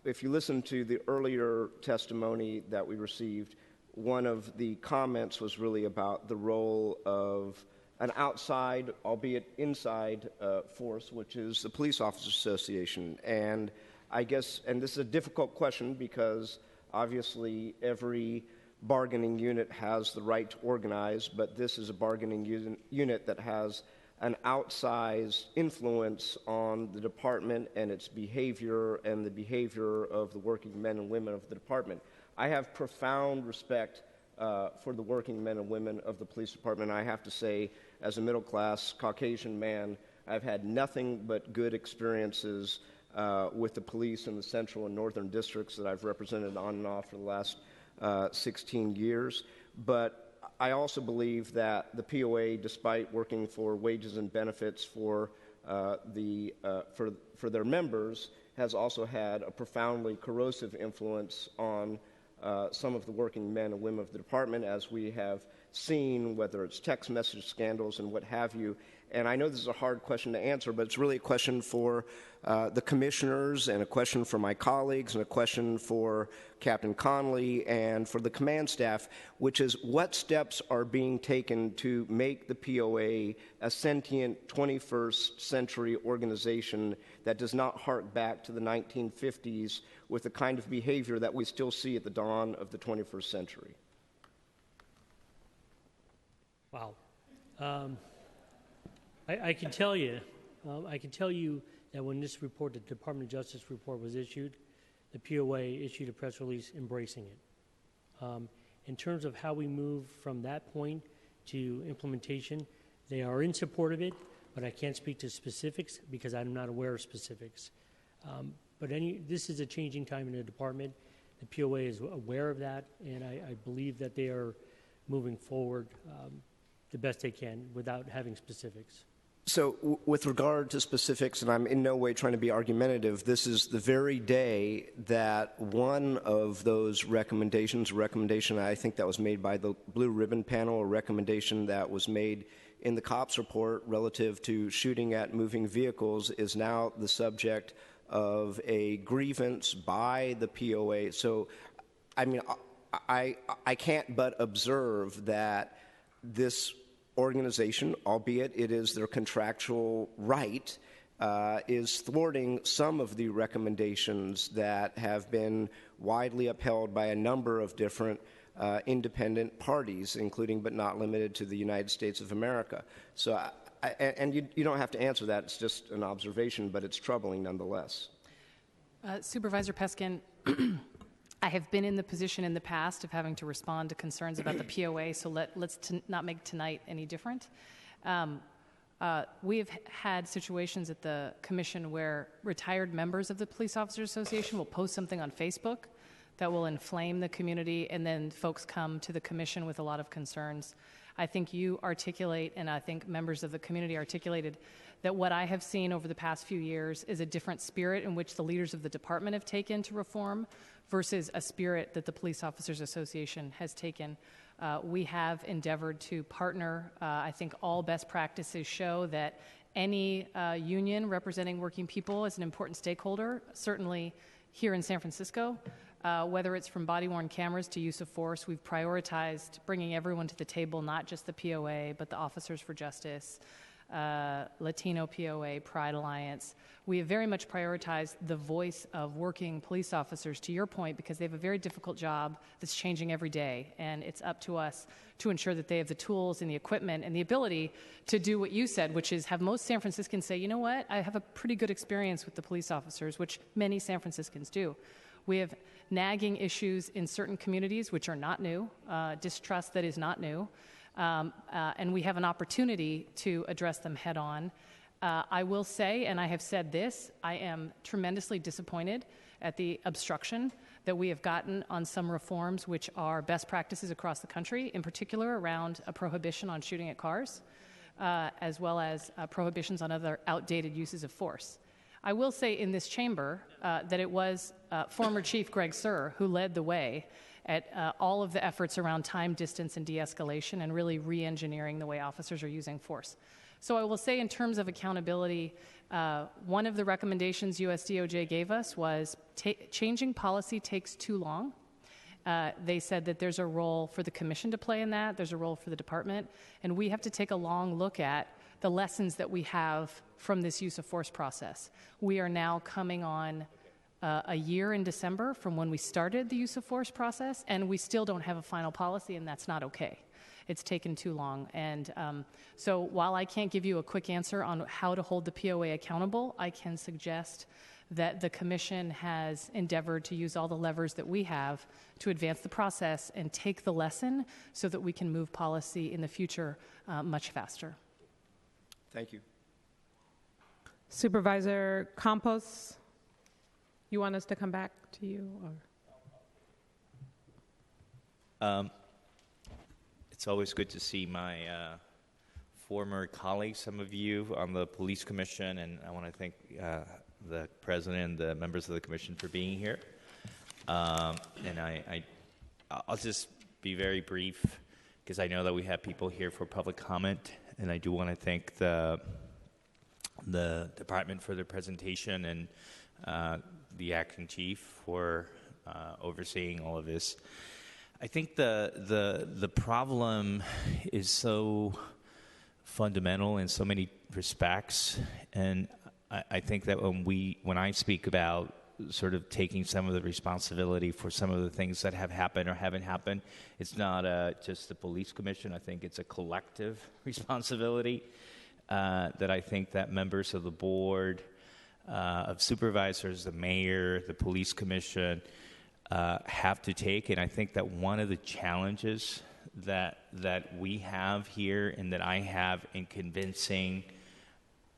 If you listen to the earlier testimony that we received, one of the comments was really about the role of an outside, albeit inside, force, which is the Police Officers Association. And I guess, and this is a difficult question because obviously every bargaining unit has the right to organize, but this is a bargaining unit that has an outsized influence on the department and its behavior and the behavior of the working men and women of the department. I have profound respect for the working men and women of the police department. I have to say, as a middle-class Caucasian man, I've had nothing but good experiences with the police in the central and northern districts that I've represented on and off for the last 16 years. But I also believe that the POA, despite working for wages and benefits for their members, has also had a profoundly corrosive influence on some of the working men and women of the department, as we have seen, whether it's text message scandals and what have you. And I know this is a hard question to answer, but it's really a question for the commissioners and a question for my colleagues and a question for Captain Conley and for the command staff, which is what steps are being taken to make the POA a sentient 21st century organization that does not hark back to the 1950s with the kind of behavior that we still see at the dawn of the 21st century. Wow. I can tell you that when this report, the Department of Justice report, was issued, the POA issued a press release embracing it. In terms of how we move from that point to implementation, they are in support of it, but I can't speak to specifics because I'm not aware of specifics. But this is a changing time in the department. The POA is aware of that, and I believe that they are moving forward the best they can without having specifics. So with regard to specifics, and I'm in no way trying to be argumentative, this is the very day that one of those recommendations, a recommendation I think that was made by the Blue Ribbon Panel, a recommendation that was made in the COPS report relative to shooting at moving vehicles, is now the subject of a grievance by the POA. So, I mean, I can't but observe that this organization, albeit it is their contractual right, is thwarting some of the recommendations that have been widely upheld by a number of different independent parties, including but not limited to the United States of America. So, and you don't have to answer that. It's just an observation, but it's troubling nonetheless. Supervisor Peskin, I have been in the position in the past of having to respond to concerns about the POA, so let's not make tonight any different. We have had situations at the commission where retired members of the Police Officers Association will post something on Facebook that will inflame the community, and then folks come to the commission with a lot of concerns. I think you articulate, and I think members of the community articulated, that what I have seen over the past few years is a different spirit in which the leaders of the department have taken to reform versus a spirit that the Police Officers Association has taken. We have endeavored to partner. I think all best practices show that any union representing working people is an important stakeholder, certainly here in San Francisco. Whether it's from body-worn cameras to use of force, we've prioritized bringing everyone to the table, not just the POA, but the Officers for Justice, Latino POA, Pride Alliance. We have very much prioritized the voice of working police officers, to your point, because they have a very difficult job that's changing every day, and it's up to us to ensure that they have the tools and the equipment and the ability to do what you said, which is have most San Franciscans say, you know what, I have a pretty good experience with the police officers, which many San Franciscans do. We have nagging issues in certain communities, which are not new, distrust that is not new, and we have an opportunity to address them head on. I will say, and I have said this, I am tremendously disappointed at the obstruction that we have gotten on some reforms which are best practices across the country, in particular around a prohibition on shooting at cars, as well as prohibitions on other outdated uses of force. I will say in this chamber that it was former Chief Greg Sir who led the way at all of the efforts around time, distance, and de-escalation, and really re-engineering the way officers are using force. So I will say in terms of accountability, one of the recommendations US DOJ gave us was changing policy takes too long. They said that there's a role for the commission to play in that, there's a role for the department, and we have to take a long look at the lessons that we have from this use of force process. We are now coming on a year in December from when we started the use of force process, and we still don't have a final policy, and that's not okay. It's taken too long. And so while I can't give you a quick answer on how to hold the POA accountable, I can suggest that the commission has endeavored to use all the levers that we have to advance the process and take the lesson so that we can move policy in the future much faster. Thank you. Supervisor Campos, you want us to come back to you? Or? It's always good to see my former colleagues, some of you on the police commission, and I want to thank the president and the members of the commission for being here. And I'll just be very brief because I know that we have people here for public comment, and I do want to thank the department for their presentation and the acting chief for overseeing all of this. I think the problem is so fundamental in so many respects, and I think that when I speak about sort of taking some of the responsibility for some of the things that have happened or haven't happened, it's not just the police commission. I think it's a collective responsibility that I think that members of the board of supervisors, the mayor, the police commission, have to take. And I think that one of the challenges that we have here and that I have in convincing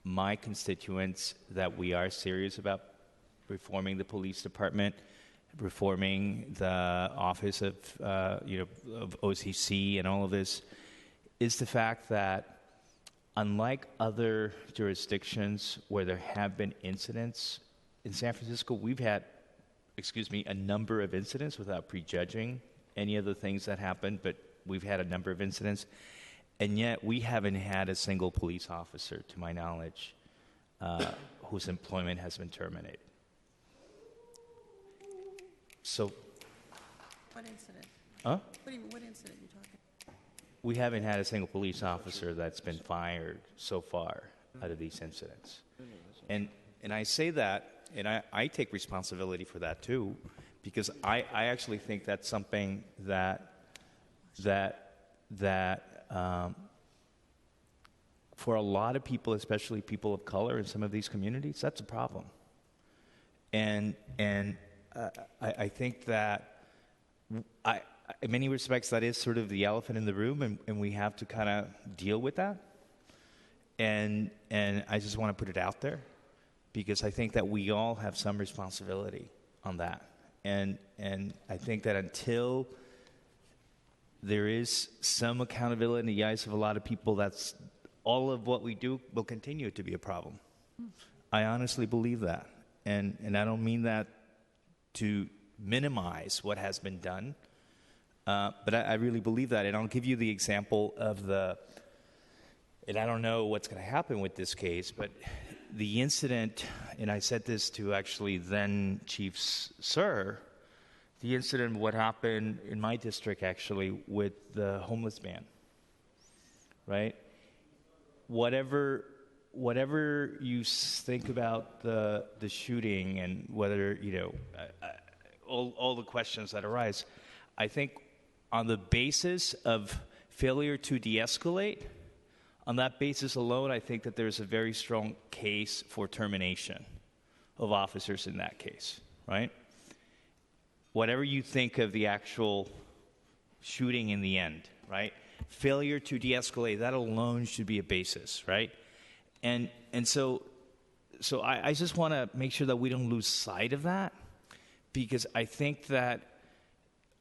my constituents that we are serious about reforming the police department, reforming the office of OCC and all of this, is the fact that unlike other jurisdictions where there have been incidents, in San Francisco we've had a number of incidents without prejudging any of the things that happened, but we've had a number of incidents, and yet we haven't had a single police officer, to my knowledge, whose employment has been terminated. So, what incident? Huh? What incident are you talking about? We haven't had a single police officer that's been fired so far out of these incidents. And I say that, and I take responsibility for that too, because I actually think that's something that for a lot of people, especially people of color in some of these communities, that's a problem. And I think that in many respects that is sort of the elephant in the room, and we have to kind of deal with that. And I just want to put it out there, because I think that we all have some responsibility on that. And I think that until there is some accountability in the eyes of a lot of people, that's all of what we do will continue to be a problem. I honestly believe that. And I don't mean that to minimize what has been done, but I really believe that. And I'll give you the example of and I don't know what's going to happen with this case, but the incident, and I said this to actually then Chief Sir, the incident of what happened in my district actually with the homeless man, right? whatever you think about the shooting and whether, all the questions that arise, I think on the basis of failure to de-escalate, on that basis alone, I think that there's a very strong case for termination of officers in that case, right? Whatever you think of the actual shooting in the end, right? Failure to de-escalate, that alone should be a basis, right? And so I just want to make sure that we don't lose sight of that, because I think that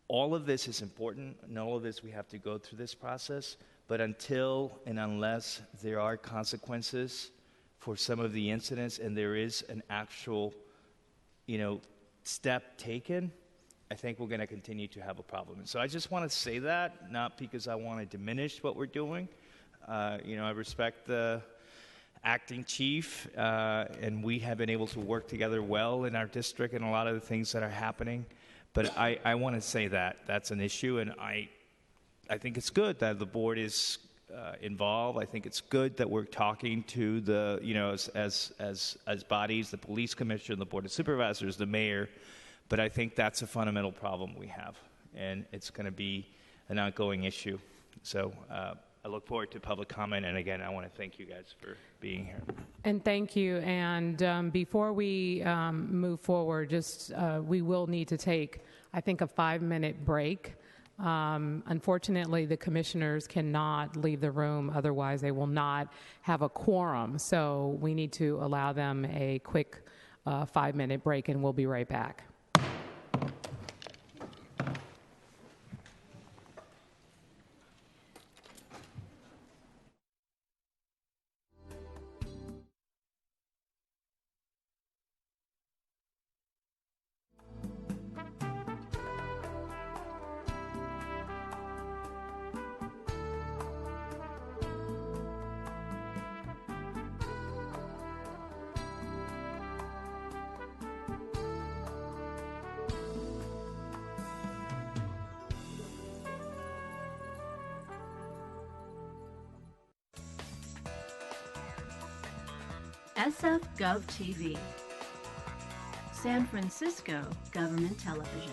all of this is important, and all of this we have to go through this process, but until and unless there are consequences for some of the incidents and there is an actual, step taken, I think we're going to continue to have a problem. And so I just want to say that, not because I want to diminish what we're doing. I respect the acting chief, and we have been able to work together well in our district and a lot of the things that are happening. But I want to say that that's an issue, and I think it's good that the board is involved. I think it's good that we're talking to the, as bodies, the police commissioner, the board of supervisors, the mayor. But I think that's a fundamental problem we have, and it's going to be an ongoing issue. So I look forward to public comment, and again, I want to thank you guys for being here. And thank you. And before we move forward, we will need to take, I think, a 5-minute break. Unfortunately, the commissioners cannot leave the room, otherwise they will not have a quorum. So we need to allow them a quick 5-minute break, and we'll be right back. SF Gov TV, San Francisco Government Television.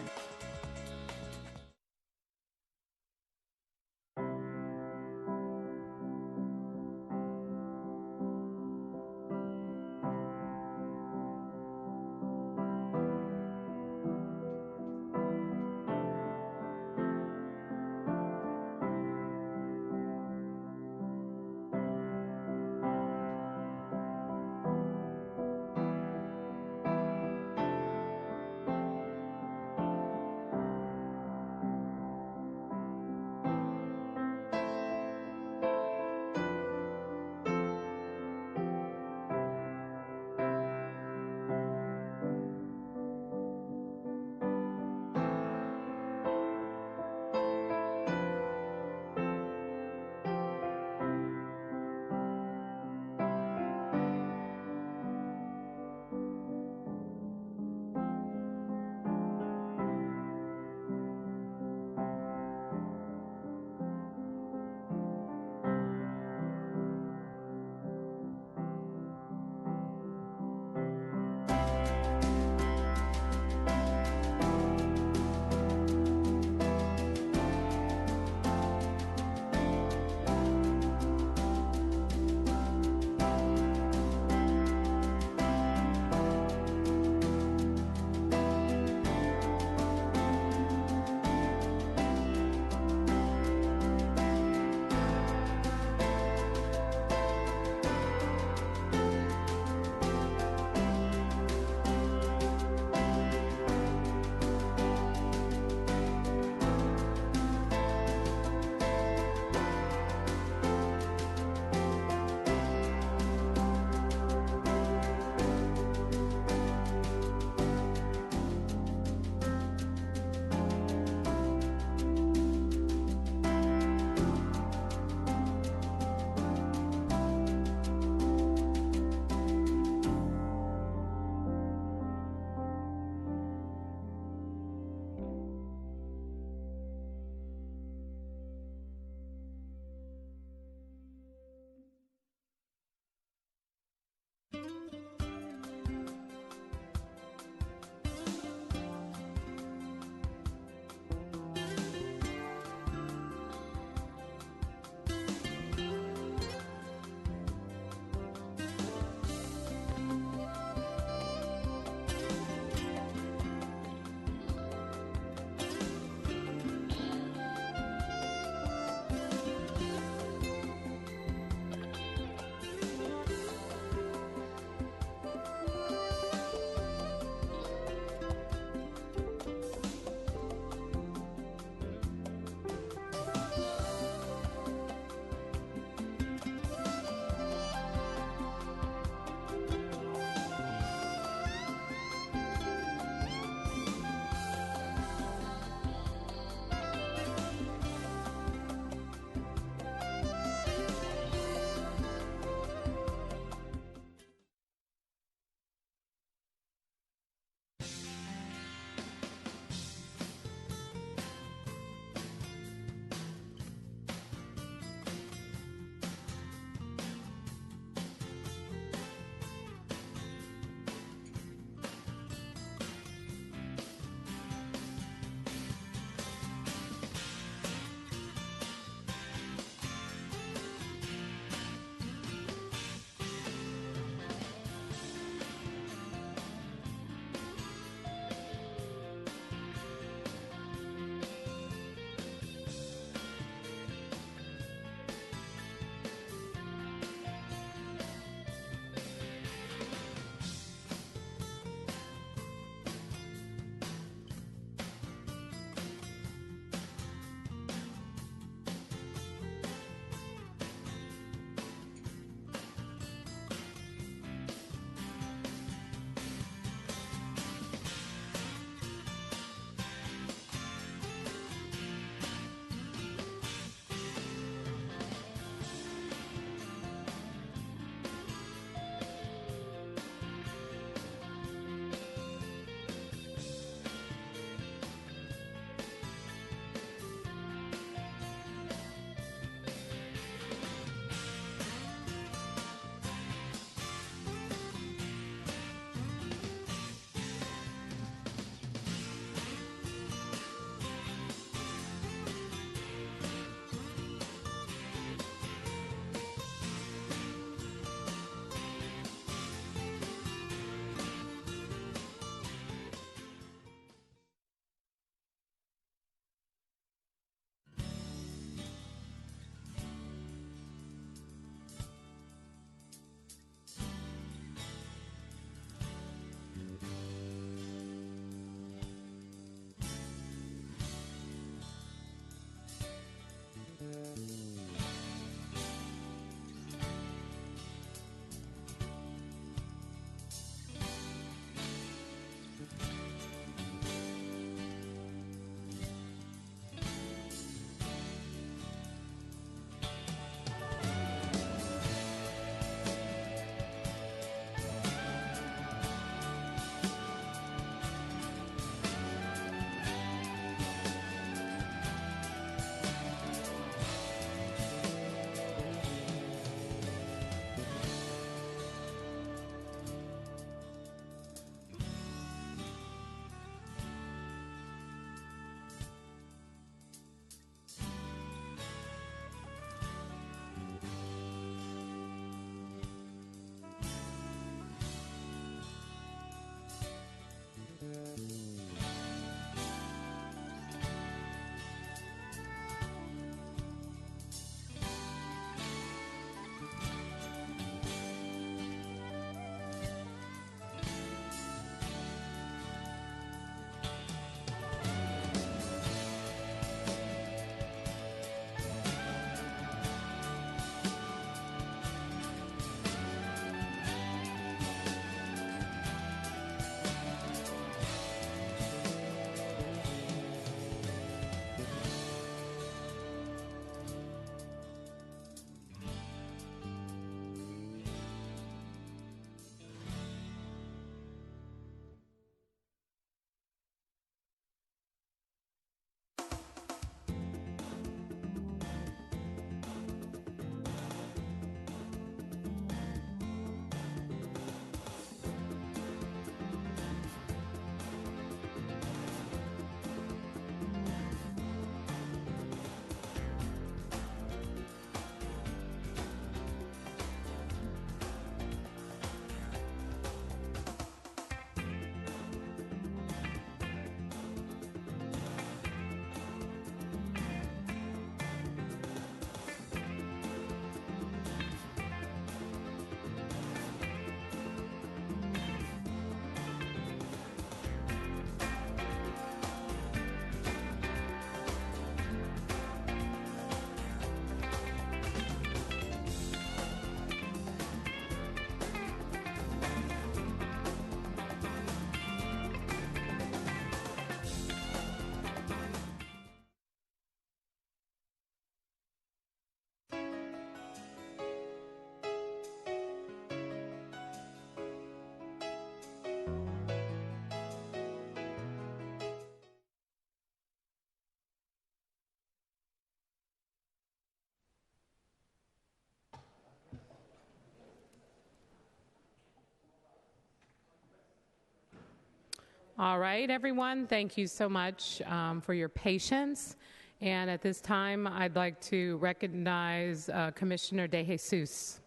All right, everyone, thank you so much for your patience. And at this time, I'd like to recognize Commissioner De Jesus.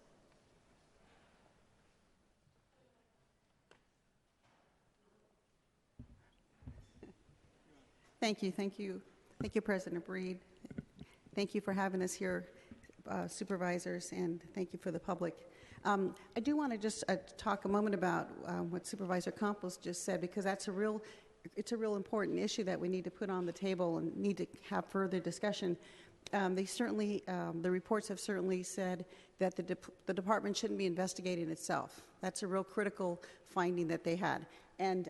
Thank you, President Breed. Thank you for having us here, supervisors, and thank you for the public. I do want to just talk a moment about what Supervisor Campos just said, because it's a real important issue that we need to put on the table and need to have further discussion. The reports have certainly said that the department shouldn't be investigating itself. That's a real critical finding that they had. And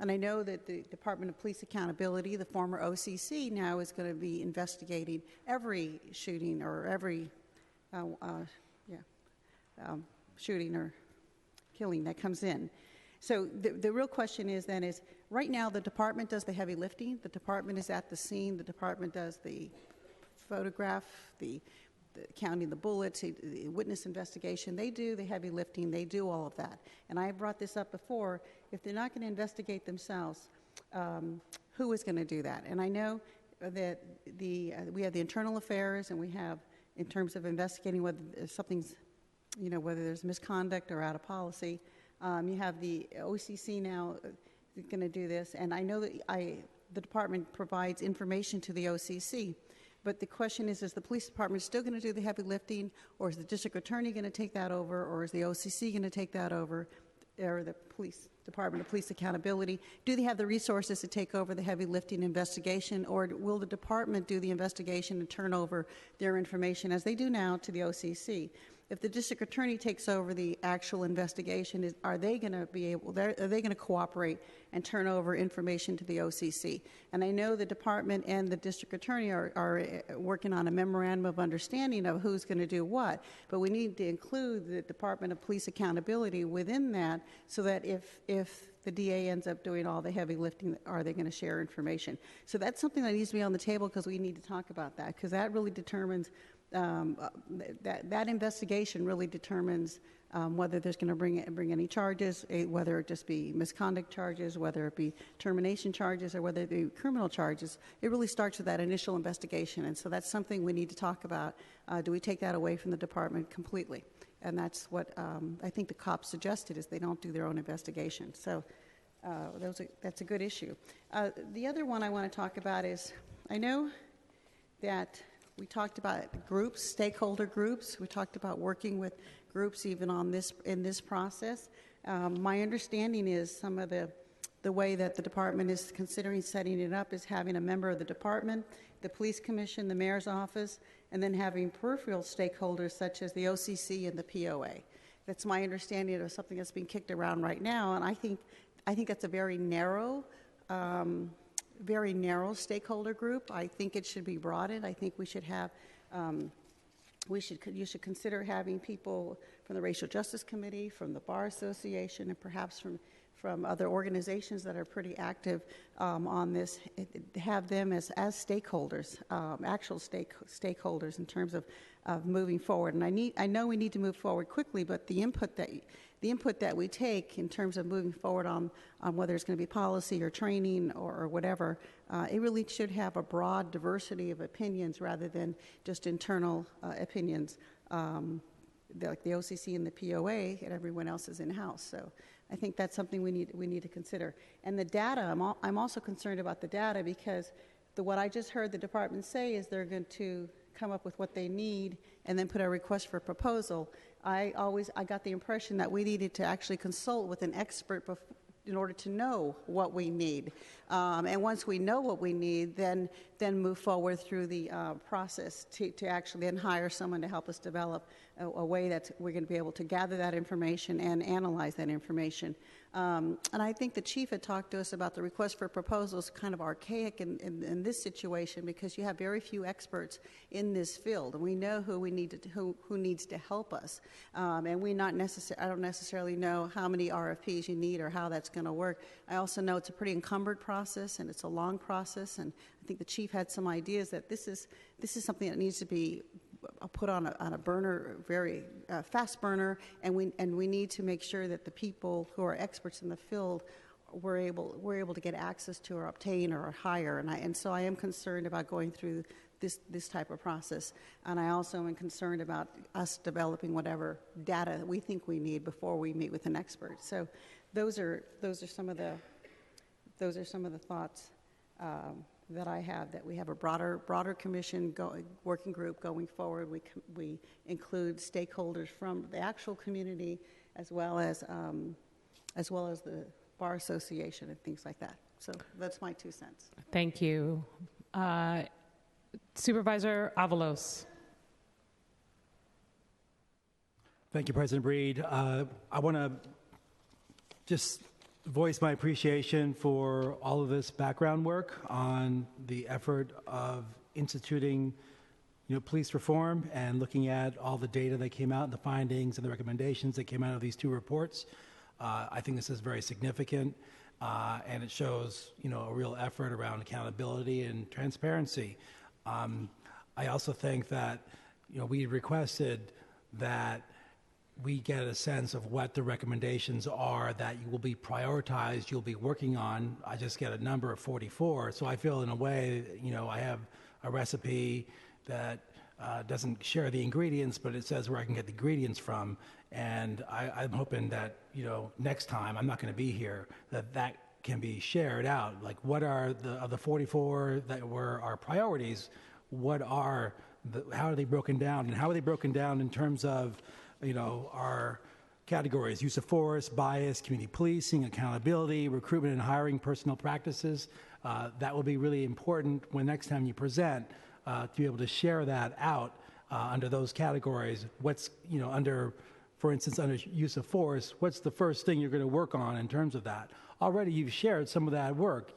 I know that the Department of Police Accountability, the former OCC, now is going to be investigating every shooting or every shooting or killing that comes in. So the real question is right now the department does the heavy lifting. The department is at the scene. The department does the photograph, the counting the bullets, the witness investigation. They do the heavy lifting. They do all of that. And I brought this up before. If they're not going to investigate themselves, who is going to do that? And I know that we have the internal affairs, and we have, in terms of investigating whether something's, whether there's misconduct or out of policy. You have the OCC now going to do this, and I know that the department provides information to the OCC. But the question is the police department still going to do the heavy lifting, or is the district attorney going to take that over, or is the OCC going to take that over, or the Department of Police Accountability? Do they have the resources to take over the heavy lifting investigation, or will the department do the investigation and turn over their information, as they do now, to the OCC? If the district attorney takes over the actual investigation, are they going to cooperate and turn over information to the OCC? And I know the department and the district attorney are working on a memorandum of understanding of who's going to do what, but we need to include the Department of Police Accountability within that, so that if the DA ends up doing all the heavy lifting, are they going to share information? So that's something that needs to be on the table, because we need to talk about that, because that really determines that investigation really determines whether there's going to bring any charges, whether it just be misconduct charges, whether it be termination charges, or whether it be criminal charges. It really starts with that initial investigation, and so that's something we need to talk about. Do we take that away from the department completely? And that's what I think the cops suggested, is they don't do their own investigation. So that's a good issue. The other one I want to talk about is, I know that we talked about groups, stakeholder groups. We talked about working with groups even in this process. My understanding is some of the way that the department is considering setting it up is having a member of the department, the police commission, the mayor's office, and then having peripheral stakeholders such as the OCC and the POA. That's my understanding of something that's being kicked around right now, and I think that's a very narrow stakeholder group. I think it should be broadened. I think we should have, you should consider having people from the Racial Justice Committee, from the Bar Association, and perhaps from other organizations that are pretty active on this, have them as stakeholders, actual stakeholders in terms of moving forward. And I know we need to move forward quickly, but the input that we take in terms of moving forward on whether it's going to be policy or training or whatever, it really should have a broad diversity of opinions rather than just internal opinions, like the OCC and the POA, and everyone else is in-house. So I think that's something we need to consider. And the data, I'm also concerned about the data, because what I just heard the department say is they're going to come up with what they need and then put a request for proposal. I got the impression that we needed to actually consult with an expert in order to know what we need. And once we know what we need, then move forward through the process to actually then hire someone to help us develop a way that we're going to be able to gather that information and analyze that information. And I think the chief had talked to us about the request for proposals, kind of archaic in this situation, because you have very few experts in this field, and we know who needs to help us. And I don't necessarily know how many RFPs you need or how that's going to work. I also know it's a pretty encumbered process, and it's a long process, and I think the chief had some ideas that this is something that needs to be put on a burner, very fast burner, and we need to make sure that the people who are experts in the field we're able to get access to or obtain or hire. And so I am concerned about going through this type of process. And I also am concerned about us developing whatever data that we think we need before we meet with an expert. So those are some of the thoughts that I have, that we have a broader commission working group going forward. We include stakeholders from the actual community as well as the Bar Association and things like that. So that's my 2 cents. Thank you. Supervisor Avalos. Thank you, President Breed. I want to just voice my appreciation for all of this background work on the effort of instituting, police reform and looking at all the data that came out and the findings and the recommendations that came out of these 2 reports. I think this is very significant, and it shows, a real effort around accountability and transparency. I also think that, we requested that we get a sense of what the recommendations are that you will be prioritized, you'll be working on. I just get a number of 44, so I feel in a way, I have a recipe that doesn't share the ingredients, but it says where I can get the ingredients from. And I'm hoping that, next time I'm not going to be here, that can be shared out. Like, what are of the 44 that were our priorities? How are they broken down? And how are they broken down in terms of, our categories: use of force, bias, community policing, accountability, recruitment and hiring, personnel practices? That will be really important when next time you present, to be able to share that out under those categories. What's, for instance, under use of force, what's the first thing you're going to work on in terms of that? Already you've shared some of that work,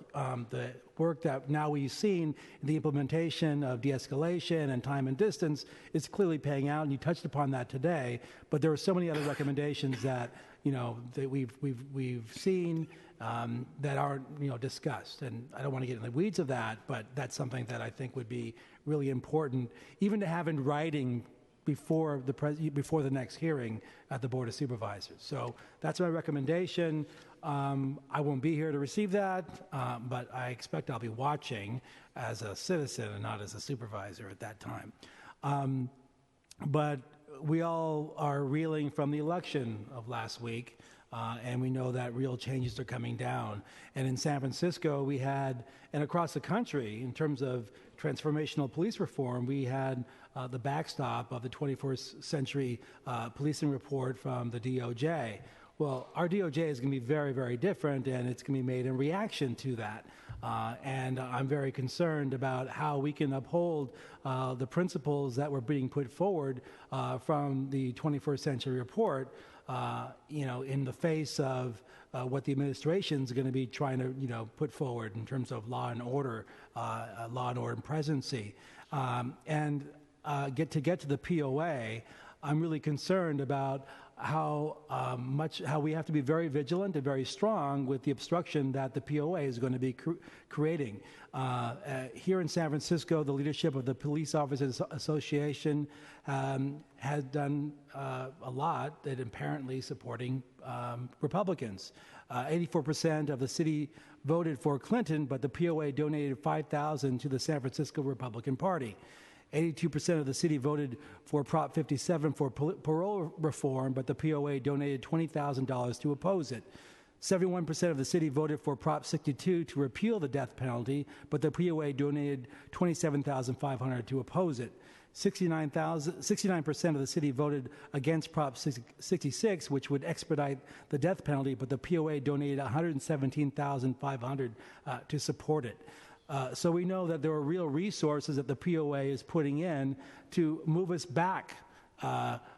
the work that now we've seen, the implementation of de-escalation and time and distance is clearly paying out, and you touched upon that today, but there are so many other recommendations that, that we've seen that aren't, discussed. And I don't want to get in the weeds of that, but that's something that I think would be really important, even to have in writing before the next hearing at the Board of Supervisors. So that's my recommendation. I won't be here to receive that, but I expect I'll be watching as a citizen and not as a supervisor at that time. But we all are reeling from the election of last week, and we know that real changes are coming down. And in San Francisco, we had, and across the country, in terms of transformational police reform, we had the backstop of the 21st century policing report from the DOJ. Well, our DOJ is going to be very, very different, and it's going to be made in reaction to that. And I'm very concerned about how we can uphold the principles that were being put forward from the 21st century report, in the face of what the administration is going to be trying to, put forward in terms of law and order and presidency. And get to the POA, I'm really concerned about how we have to be very vigilant and very strong with the obstruction that the POA is going to be creating. Here in San Francisco, the leadership of the Police Officers Association has done a lot that apparently supporting Republicans. 84% of the city voted for Clinton, but the POA donated $5,000 to the San Francisco Republican Party. 82% of the city voted for Prop 57 for parole reform, but the POA donated $20,000 to oppose it. 71% of the city voted for Prop 62 to repeal the death penalty, but the POA donated $27,500 to oppose it. 69% of the city voted against Prop 66, which would expedite the death penalty, but the POA donated $117,500 to support it. So we know that there are real resources that the POA is putting in to move us back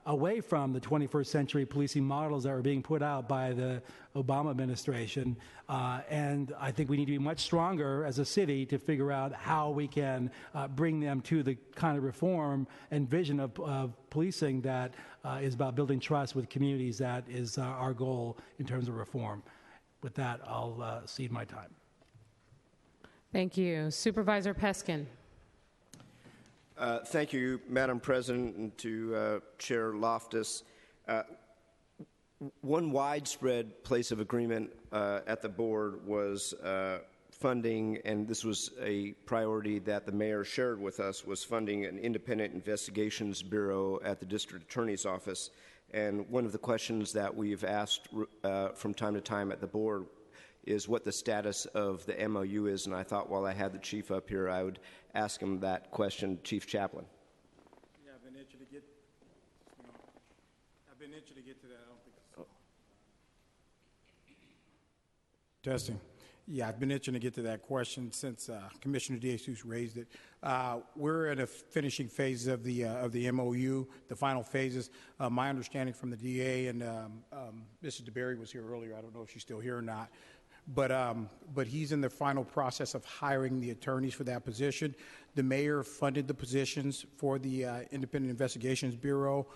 away from the 21st century policing models that were being put out by the Obama administration. And I think we need to be much stronger as a city to figure out how we can bring them to the kind of reform and vision of policing that is about building trust with communities. That is our goal in terms of reform. With that, I'll cede my time. Thank you. Supervisor Peskin. Thank you, Madam President, and to Chair Loftus. One widespread place of agreement at the board was funding, and this was a priority that the mayor shared with us, was funding an independent investigations bureau at the district attorney's office. And one of the questions that we've asked from time to time at the board is what the status of the MOU is, and I thought while I had the chief up here, I would ask him that question, Chief Chaplain. Yeah, I've been itching to get, to that. I don't think it's... Testing. Yeah, I've been itching to get to that question since Commissioner DeJesus raised it. We're in a finishing phase of the MOU, the final phases. My understanding from the DA, and Mrs. DeBerry was here earlier. I don't know if she's still here or not. But he's in the final process of hiring the attorneys for that position. The mayor funded the positions for the Independent Investigations Bureau.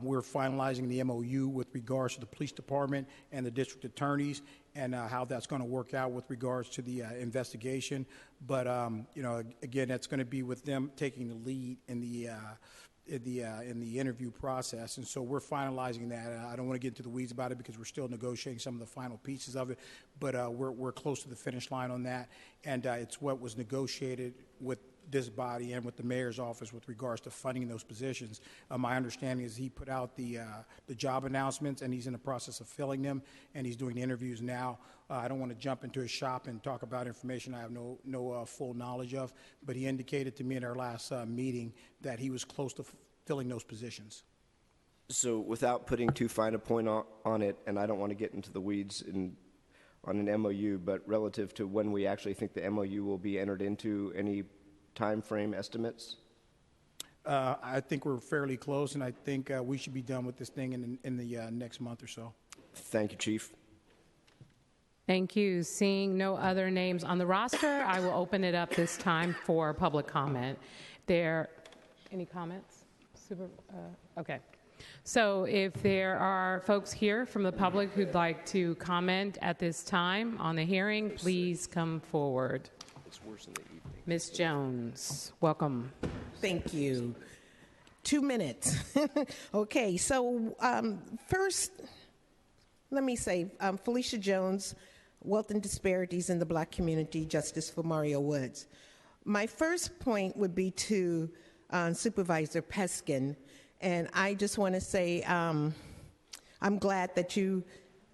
We're finalizing the MOU with regards to the police department and the district attorneys, and how that's going to work out with regards to the investigation. But again, that's going to be with them taking the lead in the interview process, and so we're finalizing that. I don't want to get into the weeds about it because we're still negotiating some of the final pieces of it, but we're close to the finish line on that, and it's what was negotiated with this body and with the mayor's office with regards to funding those positions. My understanding is he put out the job announcements, and he's in the process of filling them, and he's doing the interviews now. I don't want to jump into his shop and talk about information I have no full knowledge of, but he indicated to me in our last meeting that he was close to filling those positions. So without putting too fine a point on it, and I don't want to get into the weeds on an MOU, but relative to when we actually think the MOU will be entered into, any time frame estimates? I think we're fairly close, and I think we should be done with this thing in the next month or so. Thank you, Chief. Thank you. Seeing no other names on the roster, I will open it up this time for public comment. Any comments? Okay. So if there are folks here from the public who'd like to comment at this time on the hearing, please come forward. It's worse in the evening. Ms. Jones, welcome. Thank you. 2 minutes. Okay, so first, let me say, Felicia Jones, Wealth and Disparities in the Black Community, Justice for Mario Woods. My first point would be to Supervisor Peskin, and I just want to say I'm glad that you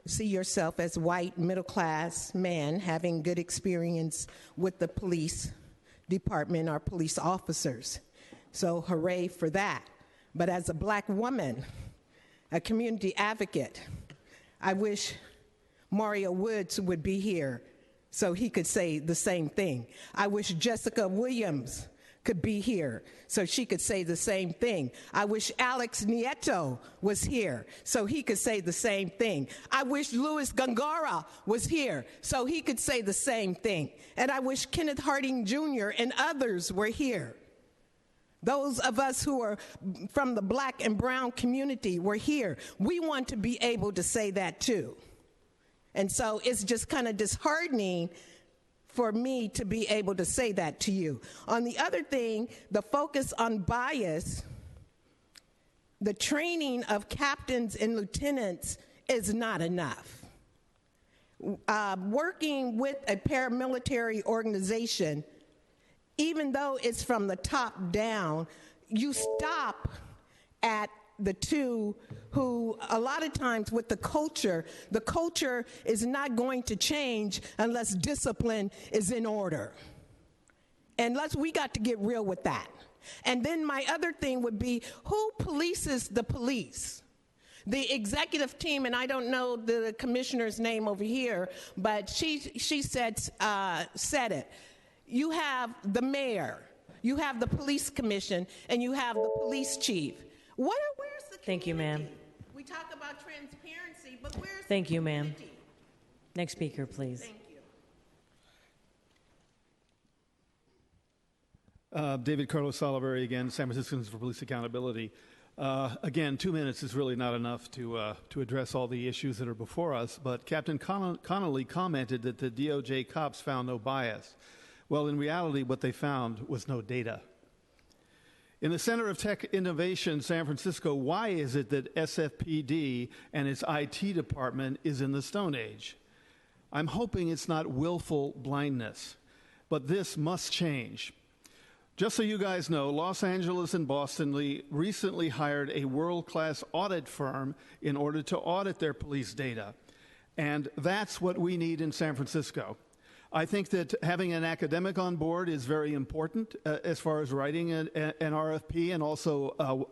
see yourself as white, middle-class man having good experience with the police department, our police officers. So hooray for that. But as a black woman, a community advocate, I wish Mario Woods would be here so he could say the same thing. I wish Jessica Williams could be here so she could say the same thing. I wish Alex Nieto was here so he could say the same thing. I wish Louis Gongora was here so he could say the same thing. And I wish Kenneth Harding Jr. and others were here. Those of us who are from the black and brown community were here. We want to be able to say that too. And so it's just kind of disheartening for me to be able to say that to you. On the other thing, the focus on bias, the training of captains and lieutenants is not enough. Working with a paramilitary organization, even though it's from the top down, you stop at the two who, a lot of times with the culture is not going to change unless discipline is in order. We got to get real with that. And then my other thing would be, who polices the police? The executive team, and I don't know the commissioner's name over here, but she said it. You have the mayor, you have the police commission, and you have the police chief. Where's the community? Thank you, ma'am. We talk about transparency, but where's Thank the you, ma'am. community? Next speaker, please. Thank you. David Carlos Oliveri again, San Franciscans for Police Accountability. Again, 2 minutes is really not enough to address all the issues that are before us, but Captain Connolly commented that the DOJ cops found no bias. Well, in reality, what they found was no data. In the Center of Tech Innovation, San Francisco, why is it that SFPD and its IT department is in the Stone Age? I'm hoping it's not willful blindness, but this must change. Just so you guys know, Los Angeles and Boston recently hired a world-class audit firm in order to audit their police data. And that's what we need in San Francisco. I think that having an academic on board is very important as far as writing an RFP and also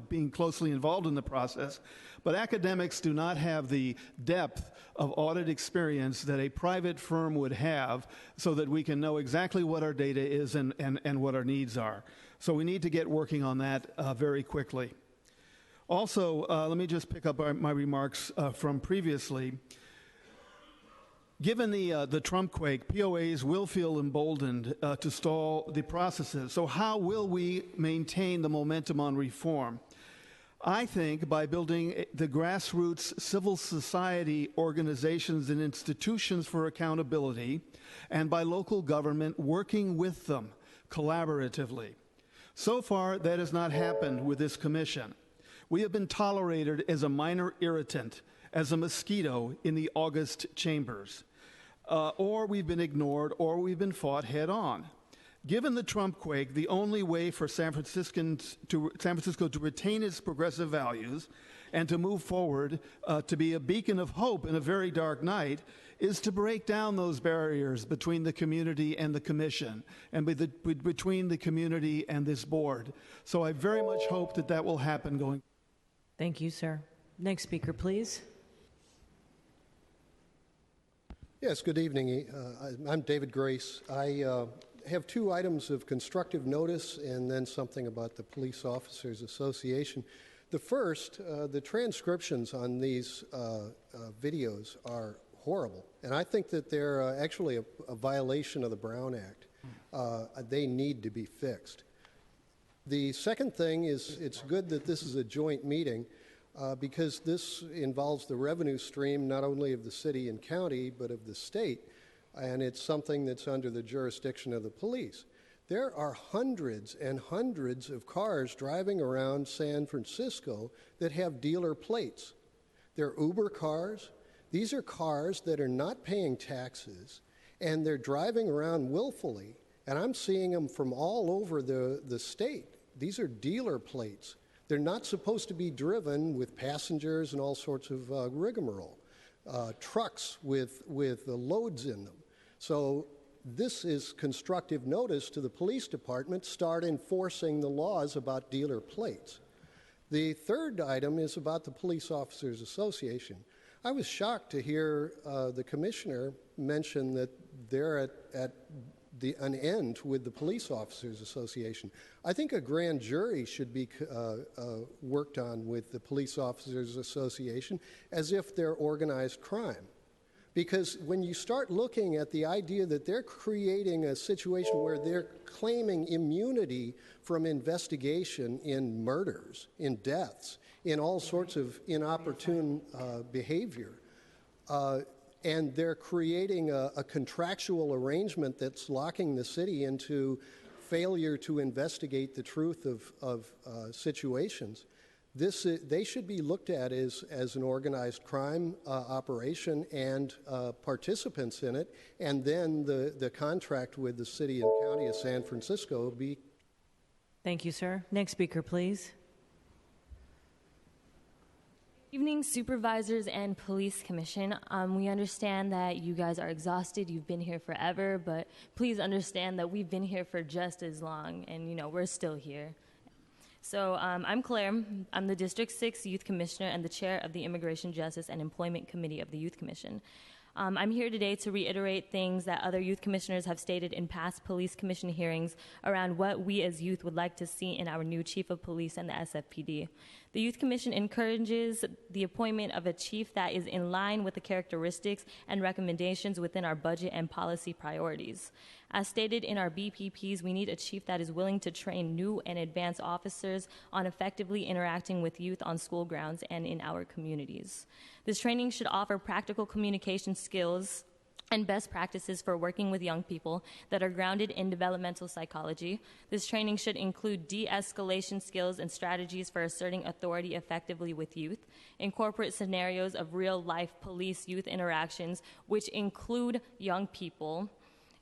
being closely involved in the process. But academics do not have the depth of audit experience that a private firm would have so that we can know exactly what our data is and what our needs are. So we need to get working on that very quickly. Also, let me just pick up my remarks from previously. Given the Trump quake, POAs will feel emboldened to stall the processes. So how will we maintain the momentum on reform? I think by building the grassroots civil society organizations and institutions for accountability, and by local government working with them collaboratively. So far, that has not happened with this commission. We have been tolerated as a minor irritant, as a mosquito in the August chambers. Or we've been ignored, or we've been fought head on. Given the Trump quake, the only way for San Francisco to retain its progressive values and to move forward to be a beacon of hope in a very dark night is to break down those barriers between the community and the commission and between the community and this board. So I very much hope that that will happen going. Thank you, sir. Next speaker, please. Yes, good evening. I'm David Grace. I have two items of constructive notice and then something about the Police Officers Association. The first, the transcriptions on these videos are horrible, and I think that they're actually a violation of the Brown Act. They need to be fixed. The second thing is it's good that this is a joint meeting because this involves the revenue stream not only of the city and county but of the state. And it's something that's under the jurisdiction of the police. There are hundreds and hundreds of cars driving around San Francisco that have dealer plates. They're Uber cars. These are cars that are not paying taxes, and they're driving around willfully. And I'm seeing them from all over the state. These are dealer plates. They're not supposed to be driven with passengers and all sorts of rigmarole. Trucks with loads in them. So this is constructive notice to the police department. Start enforcing the laws about dealer plates. The third item is about the Police Officers Association. I was shocked to hear the commissioner mention that they're at an end with the Police Officers Association. I think a grand jury should be worked on with the Police Officers Association as if they're organized crime. Because when you start looking at the idea that they're creating a situation where they're claiming immunity from investigation in murders, in deaths, in all sorts of inopportune behavior, and they're creating a contractual arrangement that's locking the city into failure to investigate the truth of situations, they should be looked at as an organized crime operation and participants in it, and then the contract with the city and county of San Francisco be. Thank you, sir. Next speaker, please. Evening, Supervisors and Police Commission. We understand that you guys are exhausted. You've been here forever, but please understand that we've been here for just as long, and we're still here. So I'm Claire. I'm the District 6 Youth Commissioner and the Chair of the Immigration Justice and Employment Committee of the Youth Commission. I'm here today to reiterate things that other youth commissioners have stated in past police commission hearings around what we as youth would like to see in our new chief of police and the SFPD. The Youth Commission encourages the appointment of a chief that is in line with the characteristics and recommendations within our budget and policy priorities. As stated in our BPPs, we need a chief that is willing to train new and advanced officers on effectively interacting with youth on school grounds and in our communities. This training should offer practical communication skills and best practices for working with young people that are grounded in developmental psychology. This training should include de-escalation skills and strategies for asserting authority effectively with youth, incorporate scenarios of real-life police-youth interactions, which include young people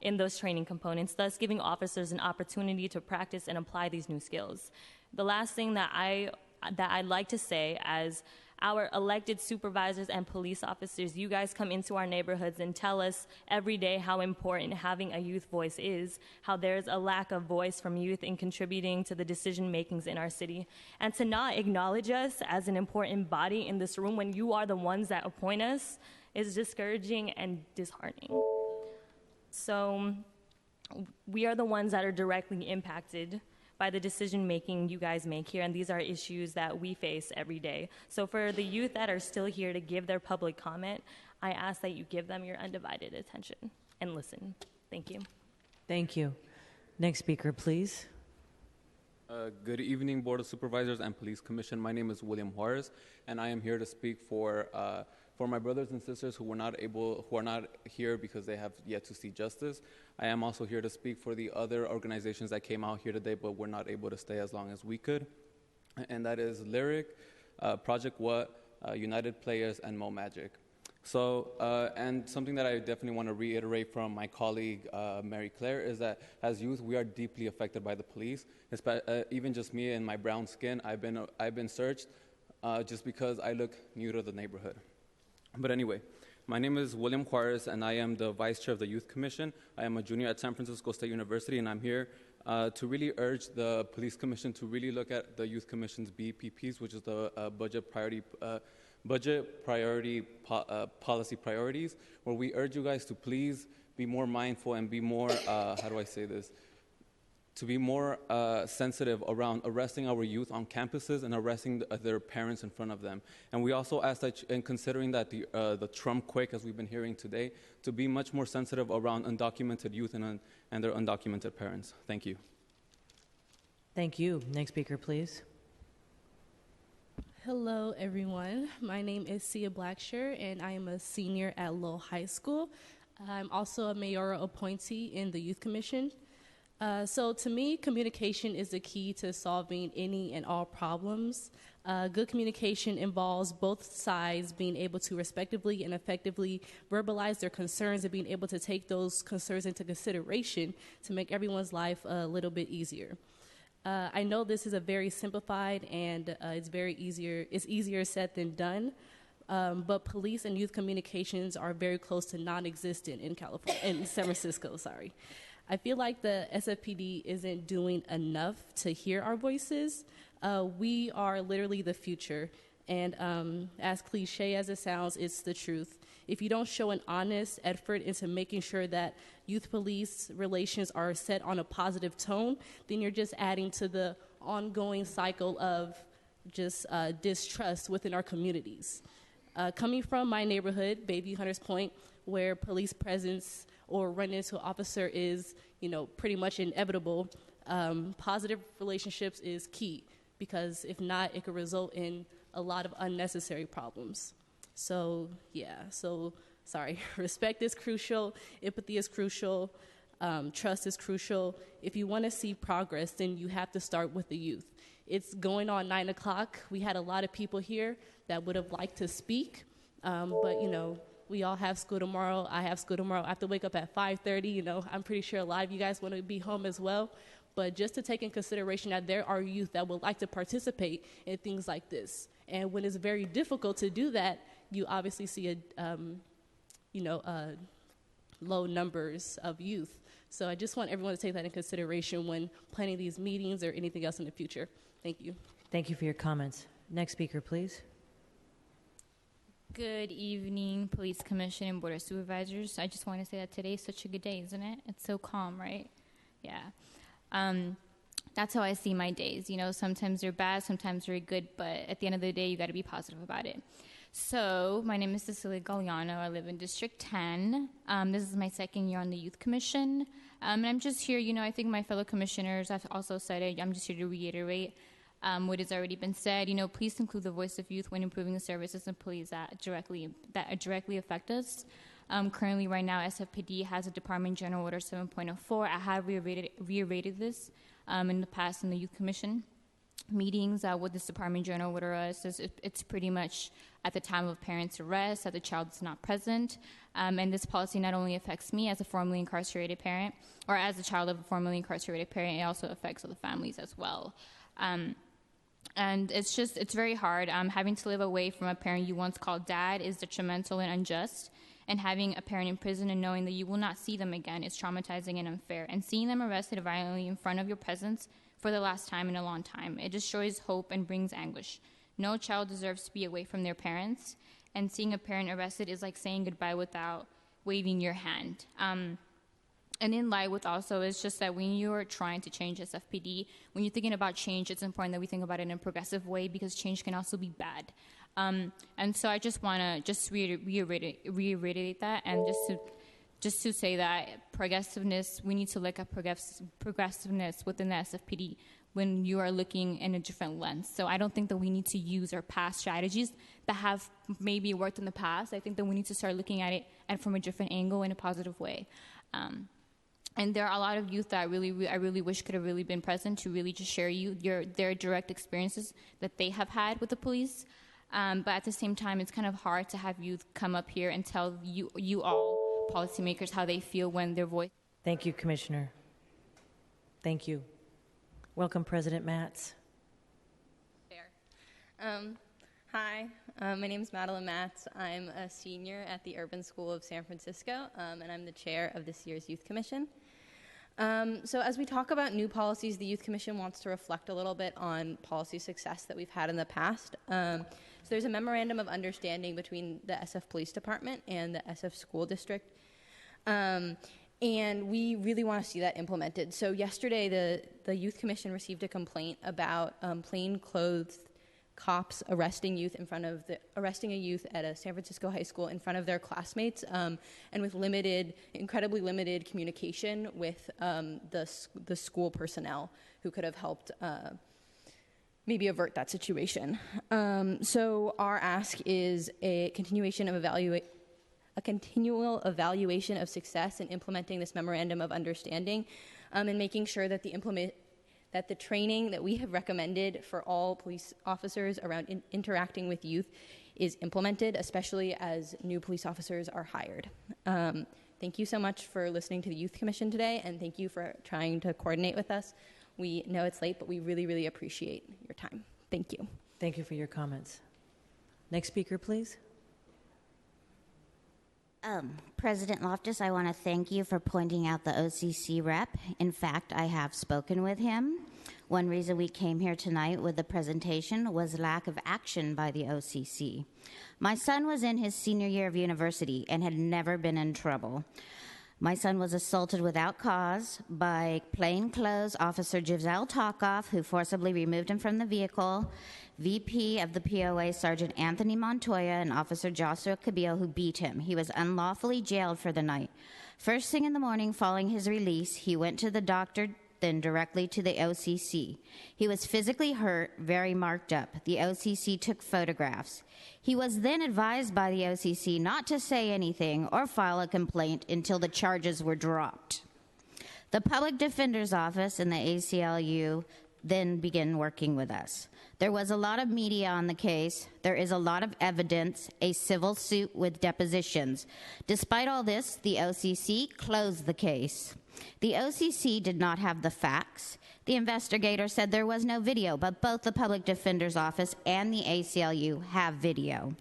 in those training components, thus giving officers an opportunity to practice and apply these new skills. The last thing that I'd like to say, as our elected supervisors and police officers, you guys come into our neighborhoods and tell us every day how important having a youth voice is, how there's a lack of voice from youth in contributing to the decision makings in our city. And to not acknowledge us as an important body in this room when you are the ones that appoint us is discouraging and disheartening. So we are the ones that are directly impacted by the decision making you guys make here, and these are issues that we face every day. So for the youth that are still here to give their public comment, I ask that you give them your undivided attention and listen. Thank you. Thank you. Next speaker, please. Good evening, Board of Supervisors and Police Commission. My name is William Juarez, and I am here to speak for my brothers and sisters who are not here because they have yet to see justice. I am also here to speak for the other organizations that came out here today but were not able to stay as long as we could, and that is Lyric, Project What, United Players, and Mo Magic. So, and something that I definitely want to reiterate from my colleague, Mary Claire, is that as youth, we are deeply affected by the police. Even just me and my brown skin, I've been searched just because I look new to the neighborhood. But anyway, my name is William Juarez, and I am the Vice Chair of the Youth Commission. I am a junior at San Francisco State University, and I'm here to really urge the Police Commission to really look at the Youth Commission's BPPs, which is the budget priority policy priorities, where we urge you guys to please be more mindful and be more, to be more sensitive around arresting our youth on campuses and arresting their parents in front of them. And we also ask that, in considering that the Trump quake, as we've been hearing today, to be much more sensitive around undocumented youth and their undocumented parents. Thank you. Thank you. Next speaker, please. Hello, everyone. My name is Sia Blacksher, and I am a senior at Lowell High School. I'm also a mayoral appointee in the Youth Commission. So to me, communication is the key to solving any and all problems. Good communication involves both sides being able to respectively and effectively verbalize their concerns and being able to take those concerns into consideration to make everyone's life a little bit easier. I know this is a very simplified and it's easier said than done. But police and youth communications are very close to non-existent in San Francisco, sorry. I feel like the SFPD isn't doing enough to hear our voices. We are literally the future, and as cliche as it sounds, it's the truth. If you don't show an honest effort into making sure that youth-police relations are set on a positive tone, then you're just adding to the ongoing cycle of just distrust within our communities. Coming from my neighborhood, Bayview Hunters Point, where police presence or run into an officer is, pretty much inevitable, positive relationships is key, because if not, it could result in a lot of unnecessary problems. So, sorry, respect is crucial, empathy is crucial, trust is crucial. If you want to see progress, then you have to start with the youth. It's going on 9 o'clock. We had a lot of people here that would have liked to speak, but, we all have school tomorrow. I have school tomorrow. I have to wake up at 5:30. I'm pretty sure a lot of you guys want to be home as well. But just to take in consideration that there are youth that would like to participate in things like this. And when it's very difficult to do that, you obviously see low numbers of youth. So I just want everyone to take that in consideration when planning these meetings or anything else in the future. Thank you. Thank you for your comments. Next speaker, please. Good evening, Police Commission and Board of Supervisors. I just want to say that today is such a good day, isn't it? It's so calm, right? Yeah. That's how I see my days. Sometimes they're bad, sometimes they're good, but at the end of the day, you got to be positive about it. So, my name is Cecilia Galliano. I live in District 10. This is my second year on the Youth Commission. And I'm just here, I think my fellow commissioners have also said it. I'm just here to reiterate what has already been said. Please include the voice of youth when improving the services and police that directly affect us. Currently, right now, SFPD has a Department General Order 7.04. I have reiterated this in the past in the Youth Commission meetings. What this Department General Order is it's pretty much at the time of parent's arrest, that the child is not present. And this policy not only affects me as a formerly incarcerated parent, or as a child of a formerly incarcerated parent, it also affects other families as well. And it's very hard. Having to live away from a parent you once called dad is detrimental and unjust. And having a parent in prison and knowing that you will not see them again is traumatizing and unfair. And seeing them arrested violently in front of your presence for the last time in a long time, it destroys hope and brings anguish. No child deserves to be away from their parents. And seeing a parent arrested is like saying goodbye without waving your hand. And in line with also, it's just that when you're trying to change SFPD, when you're thinking about change, it's important that we think about it in a progressive way, because change can also be bad. And so I just want to just reiterate that, and just to say that progressiveness, we need to look at progressiveness within the SFPD when you are looking in a different lens. So I don't think that we need to use our past strategies that have maybe worked in the past. I think that we need to start looking at it and from a different angle in a positive way. And there are a lot of youth that I really wish could have really been present to really just share their direct experiences that they have had with the police. But at the same time, it's kind of hard to have youth come up here and tell you all policymakers how they feel when their voice. Thank you, Commissioner. Thank you. Welcome, President Matz. Hi, my name is Madeline Matz. I'm a senior at the Urban School of San Francisco, and I'm the chair of this year's Youth Commission. So as we talk about new policies, the Youth Commission wants to reflect a little bit on policy success that we've had in the past. So there's a memorandum of understanding between the SF Police Department and the SF School District. And we really want to see that implemented. So yesterday, the Youth Commission received a complaint about plainclothes cops arresting a youth at a San Francisco high school in front of their classmates, and with incredibly limited communication with the school personnel who could have helped maybe avert that situation. So our ask is a continual evaluation of success in implementing this memorandum of understanding, and making sure that that the training that we have recommended for all police officers around interacting with youth is implemented, especially as new police officers are hired. Thank you so much for listening to the Youth Commission today, and thank you for trying to coordinate with us. We know it's late, but we really, really appreciate your time. Thank you. Thank you for your comments. Next speaker, please. President Loftus, I want to thank you for pointing out the OCC rep. In fact, I have spoken with him. One reason we came here tonight with the presentation was lack of action by the OCC. My son was in his senior year of university and had never been in trouble. My son was assaulted without cause by plainclothes Officer Giselle Talkoff, who forcibly removed him from the vehicle, VP of the POA Sergeant Anthony Montoya, and Officer Joshua Cabillo, who beat him. He was unlawfully jailed for the night. First thing in the morning following his release, he went to the doctor, then directly to the OCC. He was physically hurt, very marked up. The OCC took photographs. He was then advised by the OCC not to say anything or file a complaint until the charges were dropped. The Public Defender's Office and the ACLU then began working with us. There was a lot of media on the case. There is a lot of evidence, a civil suit with depositions. Despite all this, the OCC closed the case. The OCC did not have the facts. The investigator said there was no video, but both the Public Defender's Office and the ACLU have video.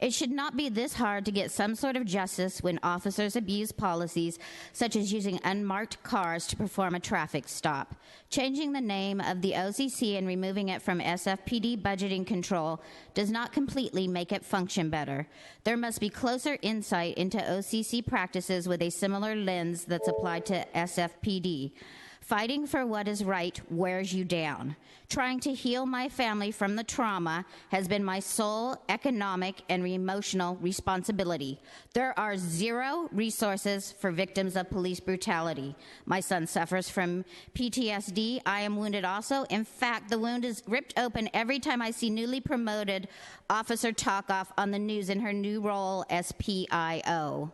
It should not be this hard to get some sort of justice when officers abuse policies such as using unmarked cars to perform a traffic stop. Changing the name of the OCC and removing it from SFPD budgeting control does not completely make it function better. There must be closer insight into OCC practices with a similar lens that's applied to SFPD. Fighting for what is right wears you down. Trying to heal my family from the trauma has been my sole economic and emotional responsibility. There are zero resources for victims of police brutality. My son suffers from PTSD. I am wounded also. In fact, the wound is ripped open every time I see newly promoted Officer Talkoff on the news in her new role as PIO.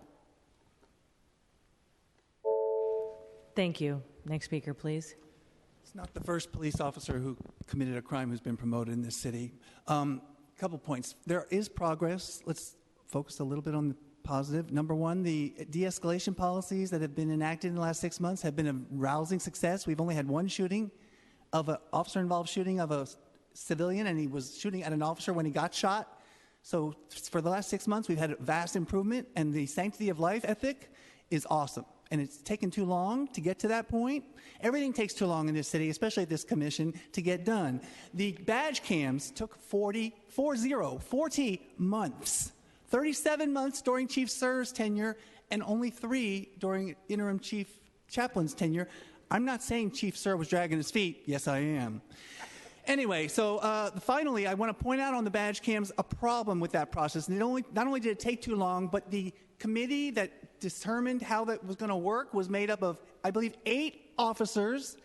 Thank you. Next speaker, please. It's not the first police officer who committed a crime who's been promoted in this city. Couple points. There is progress. Let's focus a little bit on the positive. Number one, the de-escalation policies that have been enacted in the last 6 months have been a rousing success. We've only had one shooting of an officer-involved shooting of a civilian, and he was shooting at an officer when he got shot. So for the last 6 months, we've had a vast improvement, and the sanctity of life ethic is awesome. And it's taken too long to get to that point. Everything takes too long in this city, especially at this commission, to get done. The badge cams took 40 months. 37 months during Chief Sir's tenure, and only 3 during Interim Chief Chaplain's tenure. I'm not saying Chief Sir was dragging his feet. Yes, I am. Anyway, so finally, I want to point out on the badge cams a problem with that process. And not only did it take too long, but the committee that determined how that was going to work was made up of, I believe, 8 officers,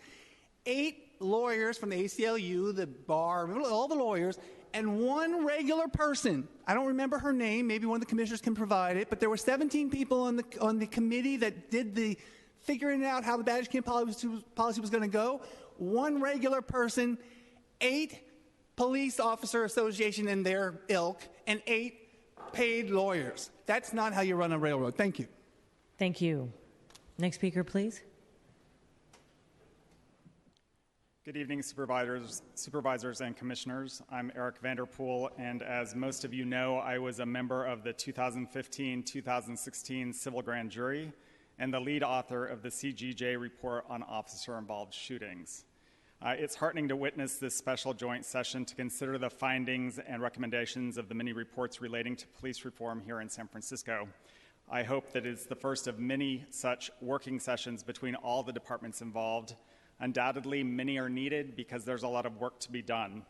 8 lawyers from the ACLU, the bar, all the lawyers, and 1 regular person. I don't remember her name. Maybe one of the commissioners can provide it. But there were 17 people on the committee that did the figuring out how the badge cam policy was going to go. 1 regular person, 8 police officer association and their ilk, and 8 paid lawyers. That's not how you run a railroad. Thank you. Thank you. Next speaker, please. Good evening, supervisors and commissioners. I'm Eric Vanderpool, and as most of you know, I was a member of the 2015-2016 Civil Grand Jury and the lead author of the CGJ report on officer-involved shootings. It's heartening to witness this special joint session to consider the findings and recommendations of the many reports relating to police reform here in San Francisco. I hope that it's the first of many such working sessions between all the departments involved. Undoubtedly, many are needed because there's a lot of work to be done.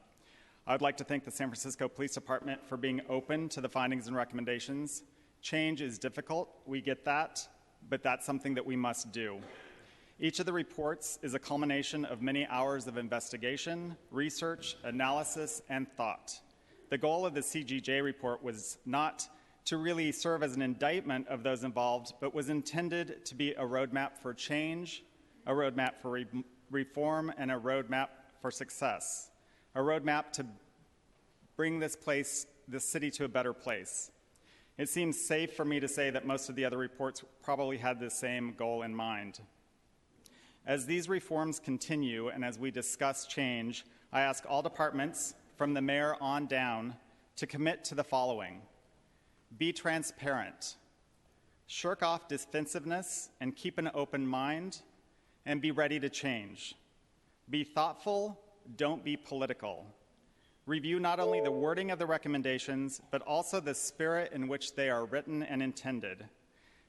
I would like to thank the San Francisco Police Department for being open to the findings and recommendations. Change is difficult, we get that, but that's something that we must do. Each of the reports is a culmination of many hours of investigation, research, analysis, and thought. The goal of the CGJ report was not to really serve as an indictment of those involved, but was intended to be a roadmap for change, a roadmap for reform, and a roadmap for success, a roadmap to bring this city to a better place. It seems safe for me to say that most of the other reports probably had the same goal in mind. As these reforms continue and as we discuss change, I ask all departments, from the mayor on down, to commit to the following. Be transparent. Shirk off defensiveness and keep an open mind, and be ready to change. Be thoughtful, don't be political. Review not only the wording of the recommendations, but also the spirit in which they are written and intended.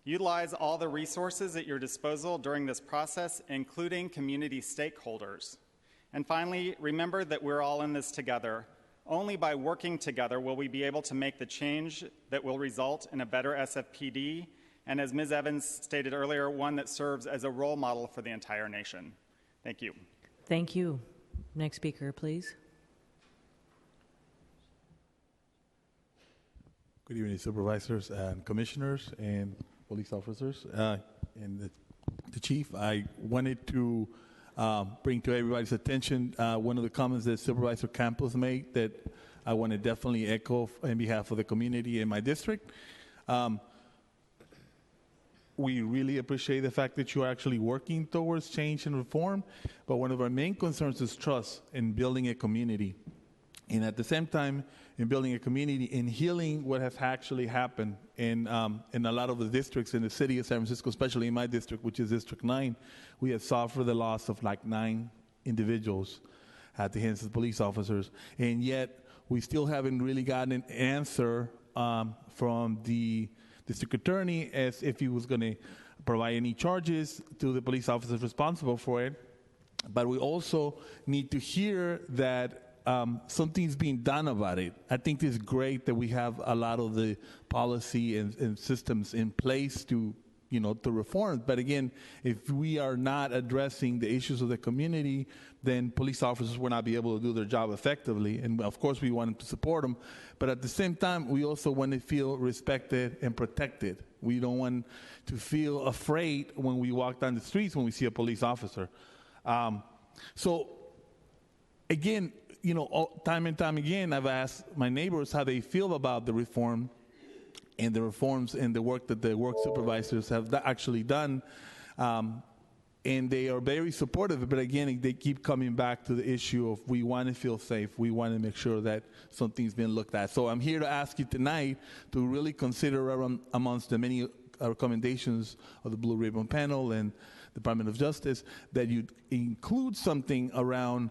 Utilize all the resources at your disposal during this process, including community stakeholders. And finally, remember that we're all in this together. Only by working together will we be able to make the change that will result in a better SFPD, and as Ms. Evans stated earlier, one that serves as a role model for the entire nation. Thank you. Thank you. Next speaker, please. Good evening, supervisors and commissioners and police officers and the chief. I wanted to bring to everybody's attention one of the comments that Supervisor Campos made that I want to definitely echo on behalf of the community in my district. We really appreciate the fact that you are actually working towards change and reform, but one of our main concerns is trust in building a community. And at the same time, in building a community, in healing what has actually happened in a lot of the districts in the city of San Francisco, especially in my district, which is District 9, we have suffered the loss of like 9 individuals at the hands of police officers. And yet, we still haven't really gotten an answer from the district attorney as if he was going to provide any charges to the police officers responsible for it. But we also need to hear that something's being done about it. I think it's great that we have a lot of the policy and systems in place to to reform. But again, if we are not addressing the issues of the community, then police officers will not be able to do their job effectively. And of course, we want to support them. But at the same time, we also want to feel respected and protected. We don't want to feel afraid when we walk down the streets when we see a police officer. So again, time and time again, I've asked my neighbors how they feel about the reform and the reforms and the work that the work supervisors have actually done. And they are very supportive, but again, they keep coming back to the issue of we want to feel safe. We want to make sure that something's been looked at. So I'm here to ask you tonight to really consider amongst the many recommendations of the Blue Ribbon Panel and Department of Justice that you include something around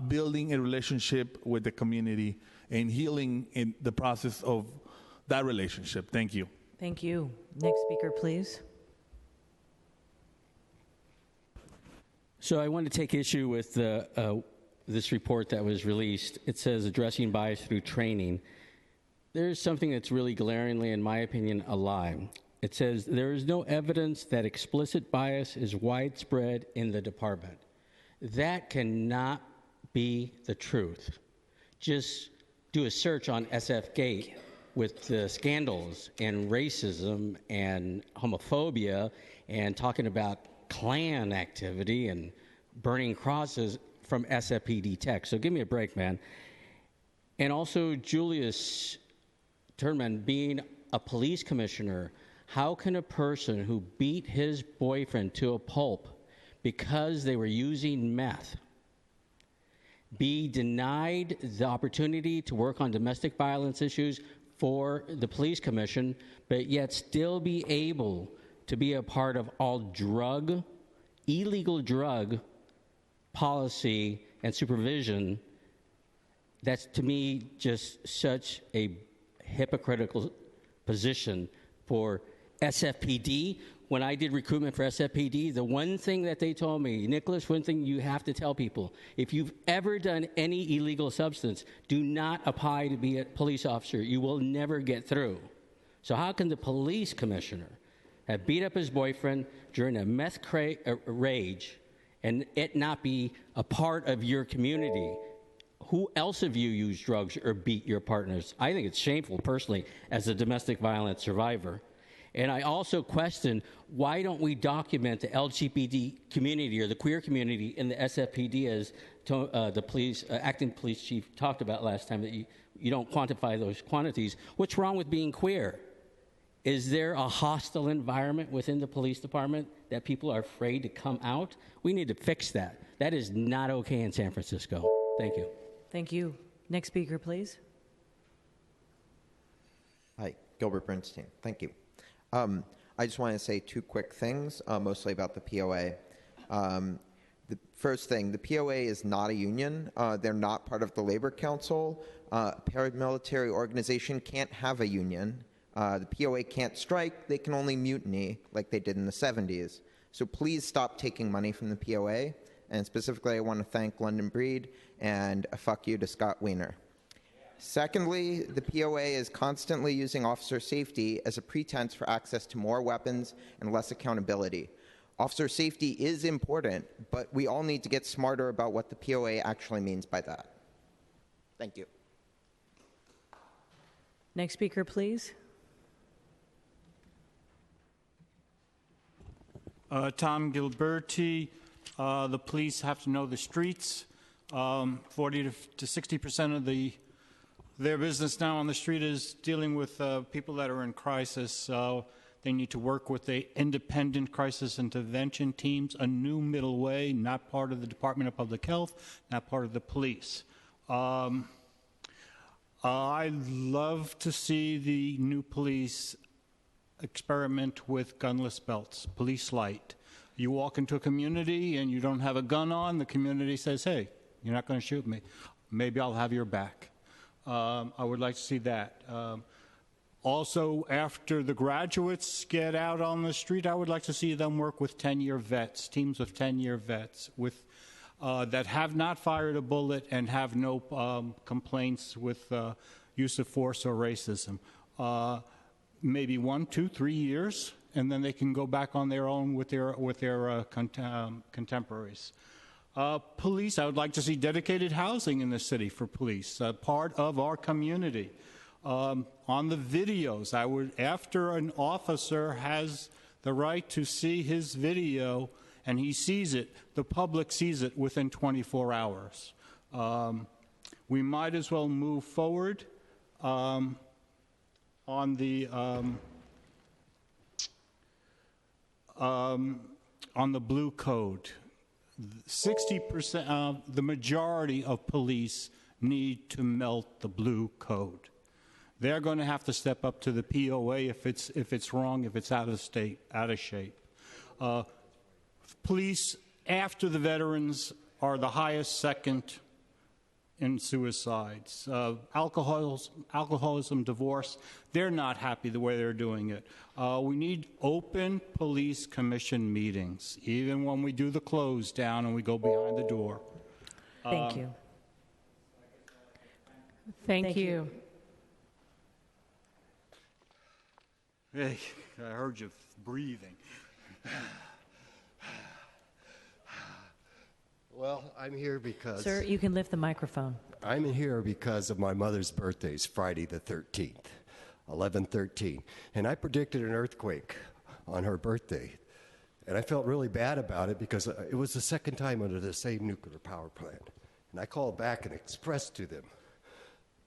building a relationship with the community and healing in the process of that relationship. Thank you. Thank you. Next speaker, please. So I want to take issue with this report that was released. It says addressing bias through training. There's something that's really glaringly, in my opinion, a lie. It says there is no evidence that explicit bias is widespread in the department. That cannot be the truth. Just do a search on SF Gate with the scandals and racism and homophobia and talking about Klan activity and burning crosses from SFPD tech. So give me a break, man. And also Julius Turnman being a police commissioner, how can a person who beat his boyfriend to a pulp because they were using meth be denied the opportunity to work on domestic violence issues for the police commission, but yet still be able to be a part of all illegal drug policy and supervision? That's, to me, just such a hypocritical position for SFPD. When I did recruitment for SFPD, the one thing that they told me, Nicholas, one thing you have to tell people, if you've ever done any illegal substance, do not apply to be a police officer. You will never get through. So how can the police commissioner have beat up his boyfriend during a meth rage and it not be a part of your community? Who else have you used drugs or beat your partners? I think it's shameful, personally, as a domestic violence survivor. And I also question, why don't we document the LGBT community or the queer community in the SFPD, as the police, acting police chief talked about last time, that you don't quantify those quantities? What's wrong with being queer? Is there a hostile environment within the police department that people are afraid to come out? We need to fix that. That is not okay in San Francisco. Thank you. Thank you. Next speaker, please. Hi, Gilbert Bernstein. Thank you. I just want to say two quick things, mostly about the POA. The first thing, the POA is not a union. They're not part of the Labor Council. A paramilitary organization can't have a union. The POA can't strike. They can only mutiny like they did in the 70s. So please stop taking money from the POA. And specifically, I want to thank London Breed and a fuck you to Scott Wiener. Secondly, the POA is constantly using officer safety as a pretense for access to more weapons and less accountability. Officer safety is important, but we all need to get smarter about what the POA actually means by that. Thank you. Next speaker, please. Tom Gilberti. The police have to know the streets. 40 to 60% of their business now on the street is dealing with people that are in crisis. They need to work with the independent crisis intervention teams, a new middle way, not part of the Department of Public Health, not part of the police. I'd love to see the new police experiment with gunless belts, police light. You walk into a community and you don't have a gun on, the community says, hey, you're not going to shoot me. Maybe I'll have your back. I would like to see that. Also, after the graduates get out on the street, I would like to see them work with 10-year vets, teams of 10-year vets with that have not fired a bullet and have no complaints with use of force or racism. Maybe 1, 2, 3 years, and then they can go back on their own with their contemporaries. Police, I would like to see dedicated housing in the city for police, part of our community. On the videos, after an officer has the right to see his video and he sees it, the public sees it within 24 hours. We might as well move forward on the blue code. 60%, the majority of police need to melt the blue code. They're going to have to step up to the POA if it's wrong, if it's out of shape. Police, after the veterans, are the highest second in suicides. Alcoholism, divorce, they're not happy the way they're doing it. We need open police commission meetings, even when we do the close down and we go behind the door. Thank you. Thank you. Hey, I heard you breathing. Well, I'm here because... Sir, you can lift the microphone. I'm here because of my mother's birthday is Friday the 13th, 11/13. And I predicted an earthquake on her birthday. And I felt really bad about it because it was the second time under the same nuclear power plant. And I called back and expressed to them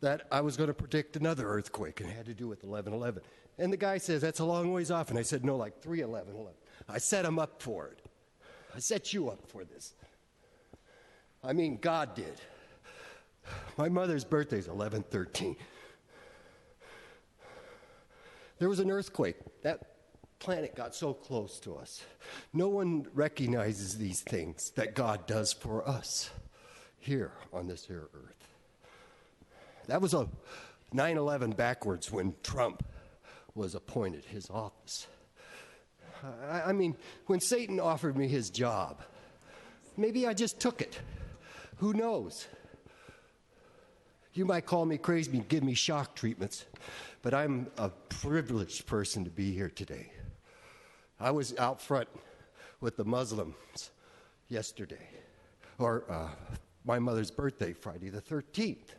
that I was going to predict another earthquake and it had to do with 11/11. And the guy says, that's a long ways off. And I said, no, like 3/11/11. I set him up for it. I set you up for this. I mean, God did. My mother's birthday is 11/13. There was an earthquake. That planet got so close to us. No one recognizes these things that God does for us here on this here earth. That was a 9/11 backwards when Trump was appointed his office. I mean, when Satan offered me his job, maybe I just took it. Who knows? You might call me crazy and give me shock treatments, but I'm a privileged person to be here today. I was out front with the Muslims yesterday, or my mother's birthday, Friday the 13th.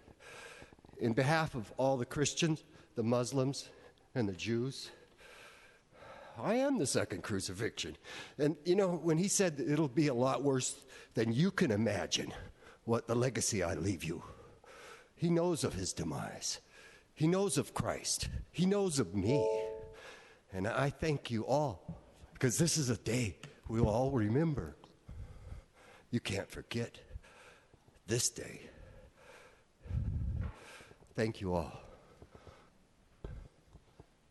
In behalf of all the Christians, the Muslims, and the Jews, I am the second crucifixion. And, you know, when he said that it'll be a lot worse than you can imagine, what the legacy I leave you. He knows of his demise. He knows of Christ. He knows of me. And I thank you all, because this is a day we will all remember. You can't forget this day. Thank you all.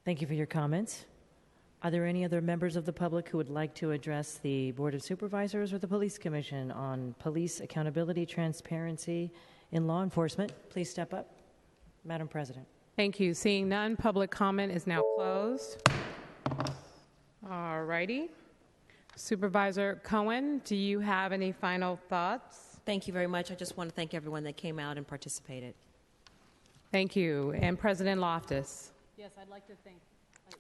Thank you for your comments. Are there any other members of the public who would like to address the Board of Supervisors or the Police Commission on police accountability, transparency in law enforcement? Please step up. Madam President. Thank you. Seeing none, public comment is now closed. All righty. Supervisor Cohen, do you have any final thoughts? Thank you very much. I just want to thank everyone that came out and participated. Thank you. And President Loftus. Yes, I'd like to thank...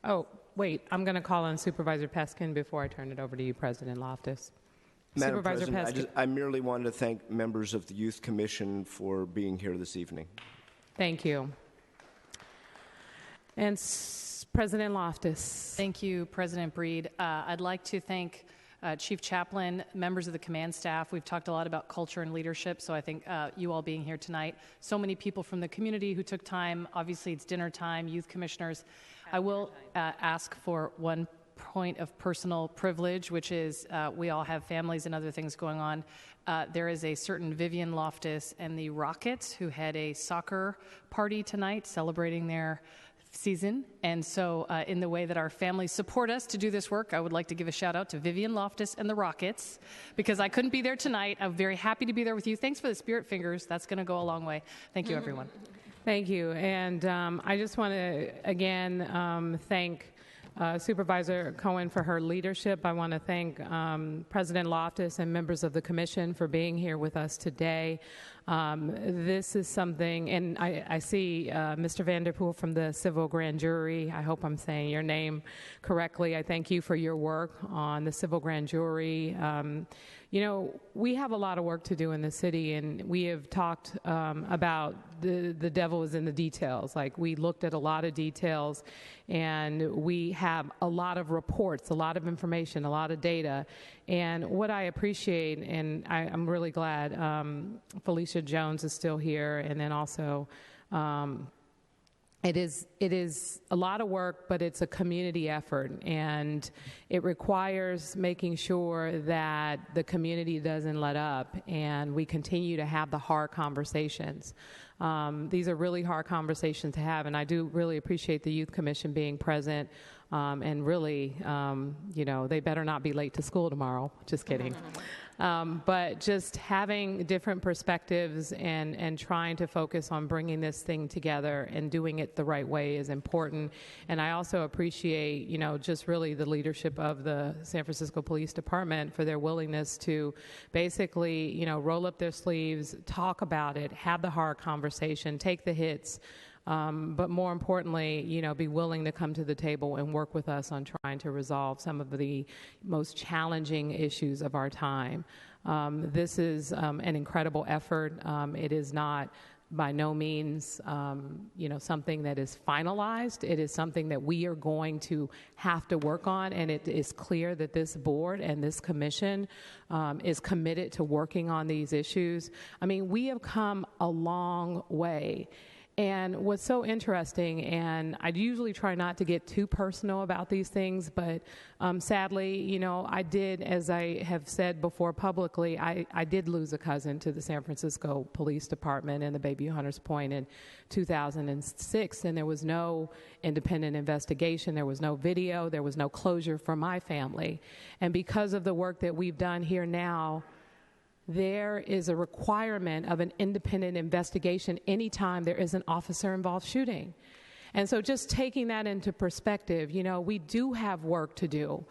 Oh, wait. I'm going to call on Supervisor Peskin before I turn it over to you, President Loftus. Madam Supervisor President, Peskin. I merely wanted to thank members of the Youth Commission for being here this evening. Thank you. And President Loftus. Thank you, President Breed. I'd like to thank Chief Chaplain, members of the command staff. We've talked a lot about culture and leadership, so I think you all being here tonight. So many people from the community who took time. Obviously, it's dinner time, youth commissioners. I will ask for one point of personal privilege, which is we all have families and other things going on. There is a certain Vivian Loftus and the Rockets who had a soccer party tonight celebrating their season. And so in the way that our families support us to do this work, I would like to give a shout out to Vivian Loftus and the Rockets, because I couldn't be there tonight. I'm very happy to be there with you. Thanks for the spirit fingers. That's going to go a long way. Thank you, everyone. Thank you. And I just want to, again, thank Supervisor Cohen for her leadership. I want to thank President Loftus and members of the Commission for being here with us today. This is something, and I see Mr. Vanderpool from the Civil Grand Jury. I hope I'm saying your name correctly. I thank you for your work on the Civil Grand Jury. You know, we have a lot of work to do in the city, and we have talked about the devil is in the details. Like, we looked at a lot of details, and we have a lot of reports, a lot of information, a lot of data. And what I appreciate, and I'm really glad Felicia Jones is still here, and then also it is a lot of work, but it's a community effort, and it requires making sure that the community doesn't let up, and we continue to have the hard conversations. These are really hard conversations to have, and I do really appreciate the Youth Commission being present, and really, you know, they better not be late to school tomorrow. Just kidding. But just having different perspectives and trying to focus on bringing this thing together and doing it the right way is important. And I also appreciate, you know, just really the leadership of the San Francisco Police Department for their willingness to basically, you know, roll up their sleeves, talk about it, have the hard conversation, take the hits, but more importantly, you know, be willing to come to the table and work with us on trying to resolve some of the most challenging issues of our time. This is an incredible effort. It is not by no means, you know, something that is finalized. It is something that we are going to have to work on, and it is clear that this board and this commission is committed to working on these issues. I mean, we have come a long way. And what's so interesting, and I usually try not to get too personal about these things, but sadly, you know, I did, as I have said before publicly, I did lose a cousin to the San Francisco Police Department in the Bayview Hunters Point in 2006, and there was no independent investigation, there was no video, there was no closure for my family. And because of the work that we've done here now, there is a requirement of an independent investigation anytime there is an officer-involved shooting. And so just taking that into perspective, you know, we do have work to do,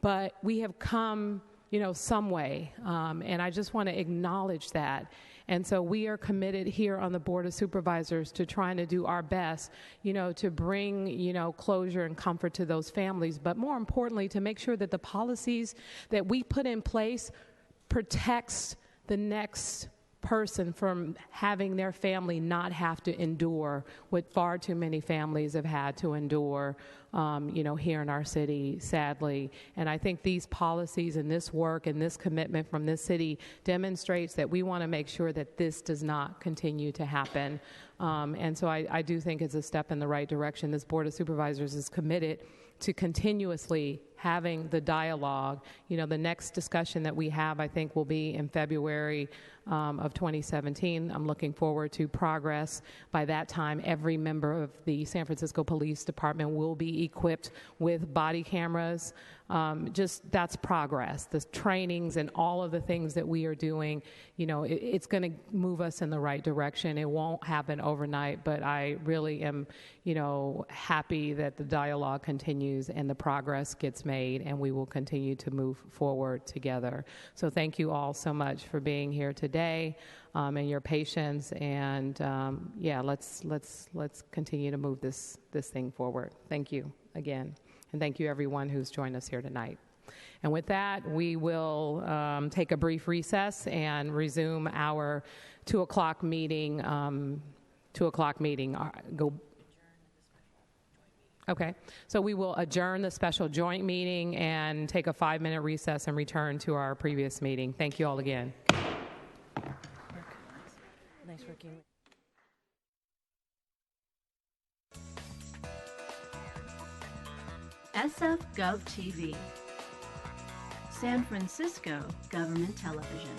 but we have come, you know, some way, and I just want to acknowledge that. And so we are committed here on the Board of Supervisors to trying to do our best, you know, to bring, you know, closure and comfort to those families, but more importantly, to make sure that the policies that we put in place protects the next person from having their family not have to endure what far too many families have had to endure, you know, here in our city, sadly. And I think these policies and this work and this commitment from this city demonstrates that we want to make sure that this does not continue to happen. And so I do think it's a step in the right direction. This Board of Supervisors is committed to continuously having the dialogue. You know, the next discussion that we have, I think, will be in February of 2017. I'm looking forward to progress. By that time, every member of the San Francisco Police Department will be equipped with body cameras. Just that's progress. The trainings and all of the things that we are doing, you know, it's going to move us in the right direction. It won't happen overnight, but I really am, you know, happy that the dialogue continues and the progress gets made, and we will continue to move forward together. So thank you all so much for being here today, and your patience. And yeah, let's continue to move this thing forward. Thank you again. And thank you, everyone who's joined us here tonight. And with that, we will take a brief recess and resume our 2 o'clock meeting. Okay, so we will adjourn the special joint meeting and take a 5-minute recess and return to our previous meeting. Thank you all again. Nice working. SF Gov TV, San Francisco Government Television.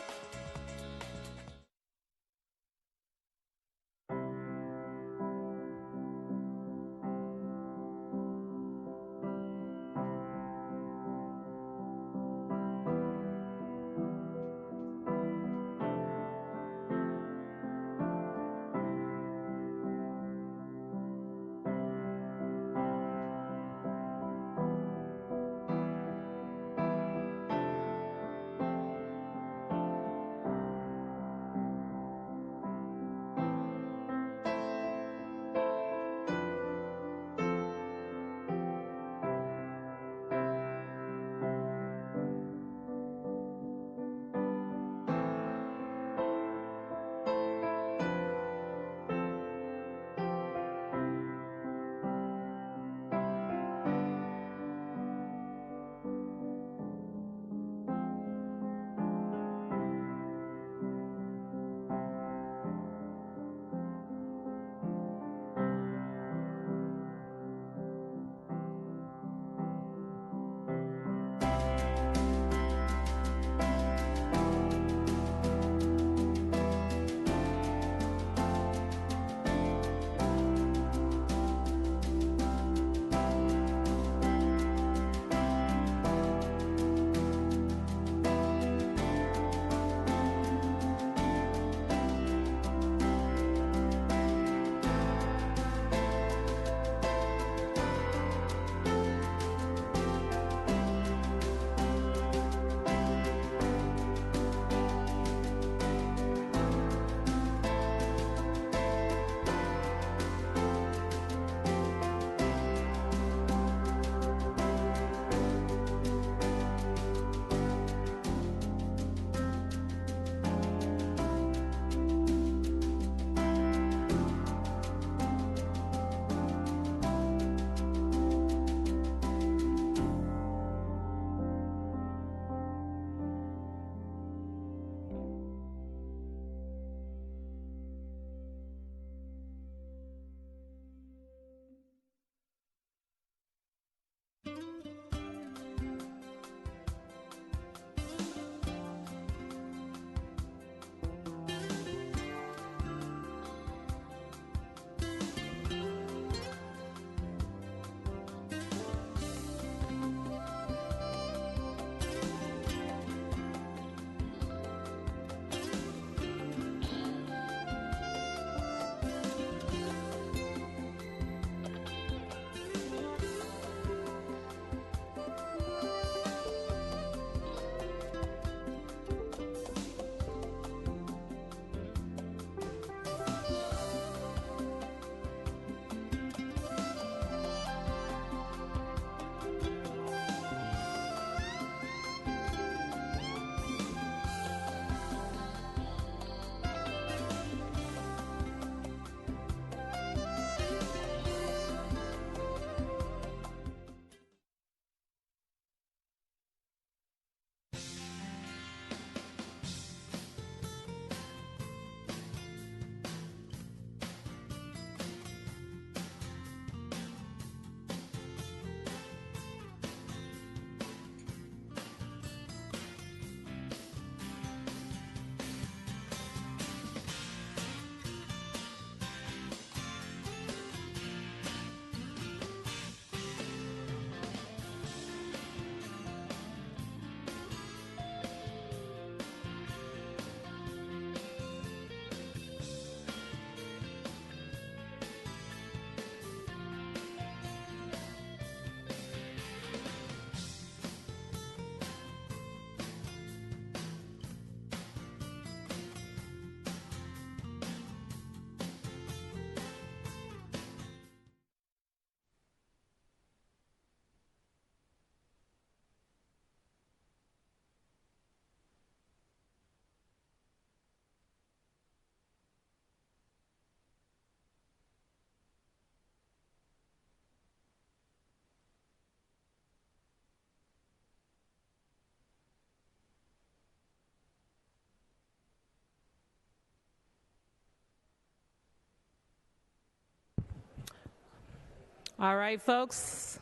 All right, folks,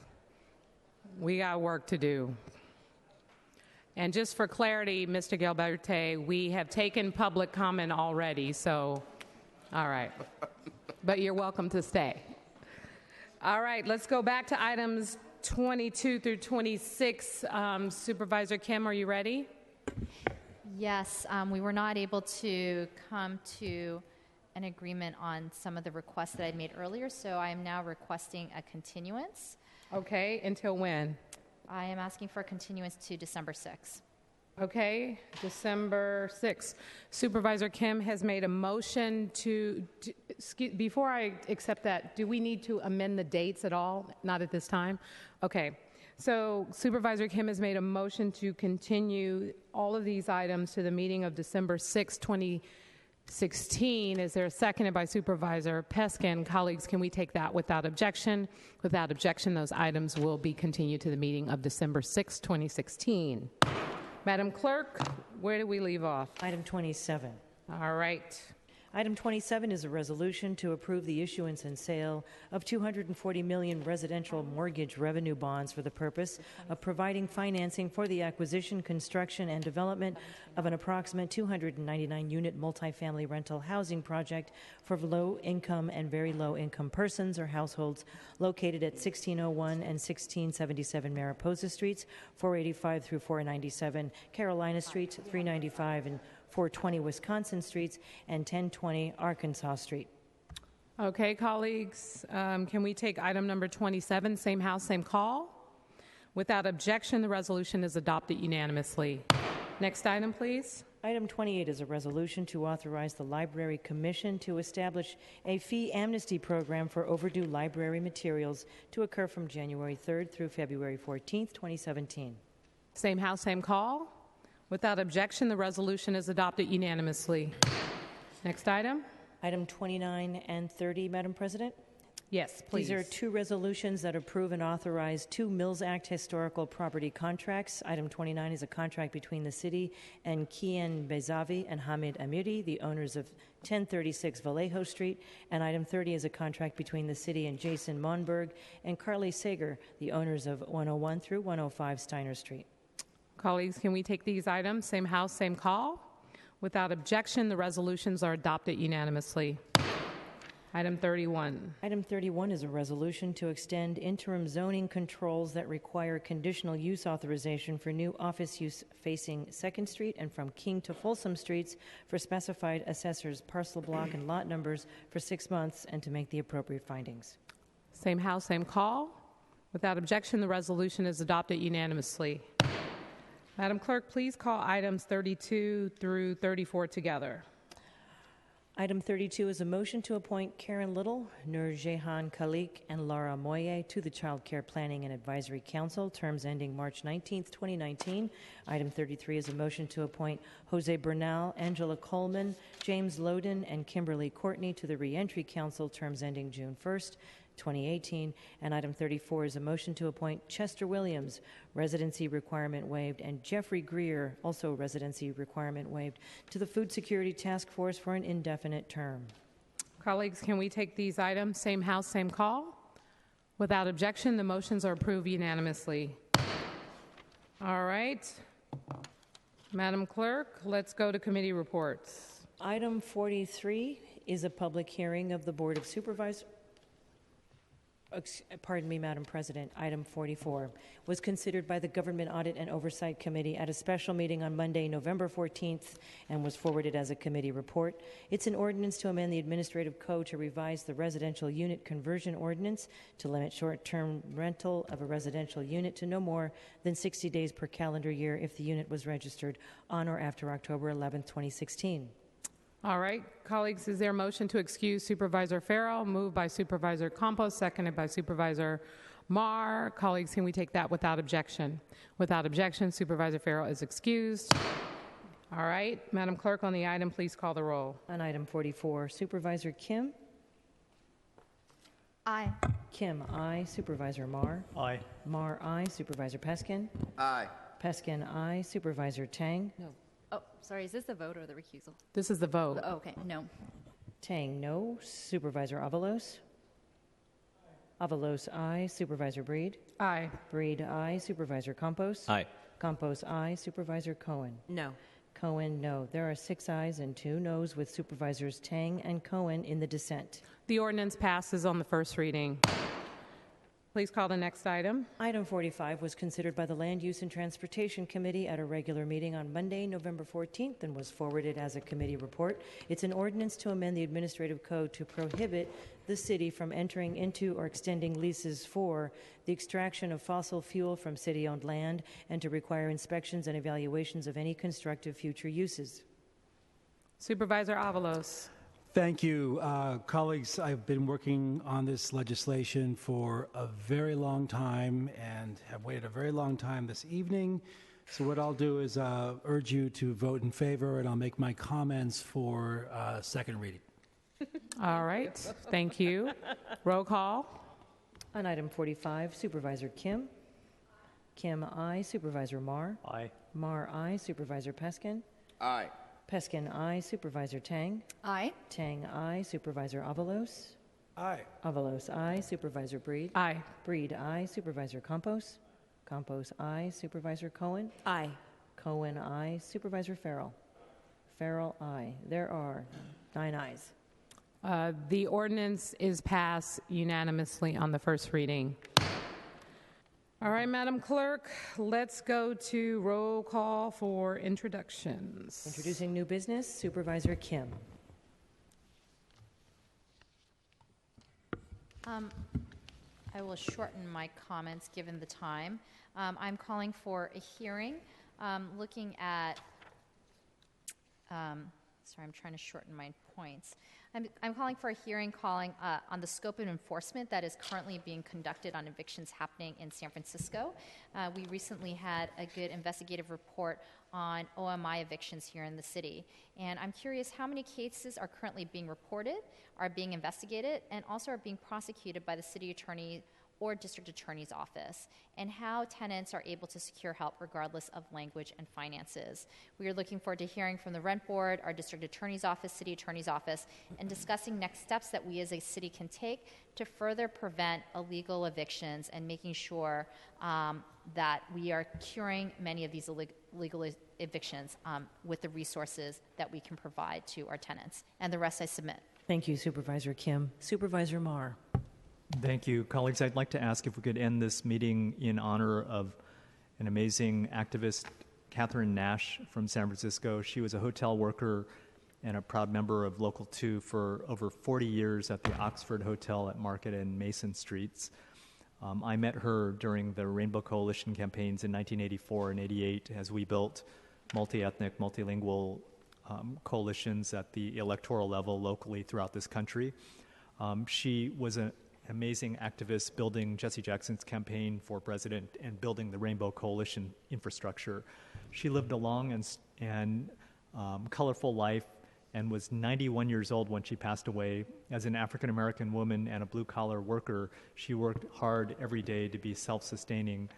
we got work to do. And just for clarity, Mr. Gilberte, we have taken public comment already, so, all right. But you're welcome to stay. All right, let's go back to items 22 through 26. Supervisor Kim, are you ready? Yes, we were not able to come to an agreement on some of the requests that I'd made earlier, so I am now requesting a continuance. Okay, until when? I am asking for a continuance to December 6th. Okay, December 6th. Supervisor Kim has made a motion before I accept that, do we need to amend the dates at all? Not at this time? Okay. So Supervisor Kim has made a motion to continue all of these items to the meeting of December 6, 2016. Is there a seconded by Supervisor Peskin? Colleagues, can we take that without objection? Without objection, those items will be continued to the meeting of December 6, 2016. Madam Clerk, where do we leave off? Item 27. All right. Item 27 is a resolution to approve the issuance and sale of 240 million residential mortgage revenue bonds for the purpose of providing financing for the acquisition, construction, and development of an approximate 299-unit multifamily rental housing project for low-income and very low-income persons or households located at 1601 and 1677 Mariposa Streets, 485 through 497 Carolina Streets, 395 and 420 Wisconsin Streets, and 1020 Arkansas Street. Okay, colleagues, can we take item number 27, same house, same call? Without objection, the resolution is adopted unanimously. Next item, please. Item 28 is a resolution to authorize the Library Commission to establish a fee amnesty program for overdue library materials to occur from January 3rd through February 14th, 2017. Same house, same call? Without objection, the resolution is adopted unanimously. Next item. Item 29 and 30, Madam President. Yes, please. These are two resolutions that approve and authorize two Mills Act historical property contracts. Item 29 is a contract between the city and Kian Bezavi and Hamid Amiri, the owners of 1036 Vallejo Street. And item 30 is a contract between the city and Jason Monberg and Carly Sager, the owners of 101 through 105 Steiner Street. Colleagues, can we take these items, same house, same call? Without objection, the resolutions are adopted unanimously. Item 31. Item 31 is a resolution to extend interim zoning controls that require conditional use authorization for new office use facing 2nd Street and from King to Folsom Streets for specified assessors' parcel block and lot numbers for 6 months and to make the appropriate findings. Same house, same call. Without objection, the resolution is adopted unanimously. Madam Clerk, please call items 32 through 34 together. Item 32 is a motion to appoint Karen Little, Nur Jehan Khalik, and Laura Moye to the Child Care Planning and Advisory Council, terms ending March 19th, 2019. Item 33 is a motion to appoint Jose Bernal, Angela Coleman, James Loden, and Kimberly Courtney to the Reentry Council, terms ending June 1st, 2018. And item 34 is a motion to appoint Chester Williams, residency requirement waived, and Jeffrey Greer, also residency requirement waived, to the Food Security Task Force for an indefinite term. Colleagues, can we take these items, same house, same call? Without objection, the motions are approved unanimously. All right. Madam Clerk, let's go to committee reports. Item 43 is a public hearing of the Board of Supervisors. Pardon me, Madam President. Item 44 was considered by the Government Audit and Oversight Committee at a special meeting on Monday, November 14th, and was forwarded as a committee report. It's an ordinance to amend the Administrative Code to revise the Residential Unit Conversion Ordinance to limit short-term rental of a residential unit to no more than 60 days per calendar year if the unit was registered on or after October 11th, 2016. All right, colleagues, is there a motion to excuse Supervisor Farrell? Moved by Supervisor Campos, seconded by Supervisor Marr. Colleagues, can we take that without objection? Without objection, Supervisor Farrell is excused. All right, Madam Clerk, on the item, please call the roll. On item 44, Supervisor Kim? Aye. Kim, aye. Supervisor Marr? Aye. Marr, aye. Supervisor Peskin? Aye. Peskin, aye. Supervisor Tang? No. Oh, sorry, is this the vote or the recusal? This is the vote. Oh, okay, no. Tang, no. Supervisor Avalos? Avalos, aye. Supervisor Breed? Aye. Breed, aye. Supervisor Campos? Aye. Campos, aye. Supervisor Cohen? No. Cohen, no. There are 6 ayes and 2 noes, with Supervisors Tang and Cohen in the dissent. The ordinance passes on the first reading. Please call the next item. Item 45 was considered by the Land Use and Transportation Committee at a regular meeting on Monday, November 14th, and was forwarded as a committee report. It's an ordinance to amend the administrative code to prohibit the city from entering into or extending leases for the extraction of fossil fuel from city-owned land and to require inspections and evaluations of any constructive future uses. Supervisor Avalos. Thank you. Colleagues, I've been working on this legislation for a very long time and have waited a very long time this evening. So what I'll do is urge you to vote in favor, and I'll make my comments for second reading. All right. Thank you. Roll call. On item 45, Supervisor Kim. Kim, aye. Supervisor Marr. Aye. Marr, aye. Supervisor Peskin. Aye. Peskin, aye. Supervisor Tang. Aye. Tang, aye. Supervisor Avalos. Aye. Avalos, aye. Supervisor Breed. Aye. Breed, aye. Supervisor Campos. Campos, aye. Supervisor Cohen. Aye. Cohen, aye. Supervisor Farrell. Farrell, aye. There are 9 ayes. The ordinance is passed unanimously on the first reading. All right, Madam Clerk, let's go to roll call for introductions. Introducing new business, Supervisor Kim. I will shorten my comments given the time. I'm calling for a hearing looking at, sorry, I'm trying to shorten my points. I'm calling for a hearing on the scope of enforcement that is currently being conducted on evictions happening in San Francisco. We recently had a good investigative report on OMI evictions here in the city. And I'm curious how many cases are currently being reported, are being investigated, and also are being prosecuted by the city attorney or district attorney's office, and how tenants are able to secure help regardless of language and finances. We are looking forward to hearing from the rent board, our district attorney's office, city attorney's office, and discussing next steps that we as a city can take to further prevent illegal evictions and making sure that we are curing many of these illegal evictions with the resources that we can provide to our tenants. And the rest I submit. Thank you, Supervisor Kim. Supervisor Marr. Thank you. Colleagues, I'd like to ask if we could end this meeting in honor of an amazing activist, Catherine Nash from San Francisco. She was a hotel worker and a proud member of Local 2 for over 40 years at the Oxford Hotel at Market and Mason Streets. I met her during the Rainbow Coalition campaigns in 1984 and 88 as we built multi-ethnic, multilingual coalitions at the electoral level locally throughout this country. She was an amazing activist building Jesse Jackson's campaign for president and building the Rainbow Coalition infrastructure. She lived a long and colorful life and was 91 years old when she passed away. As an African-American woman and a blue-collar worker, she worked hard every day to be self-sustaining.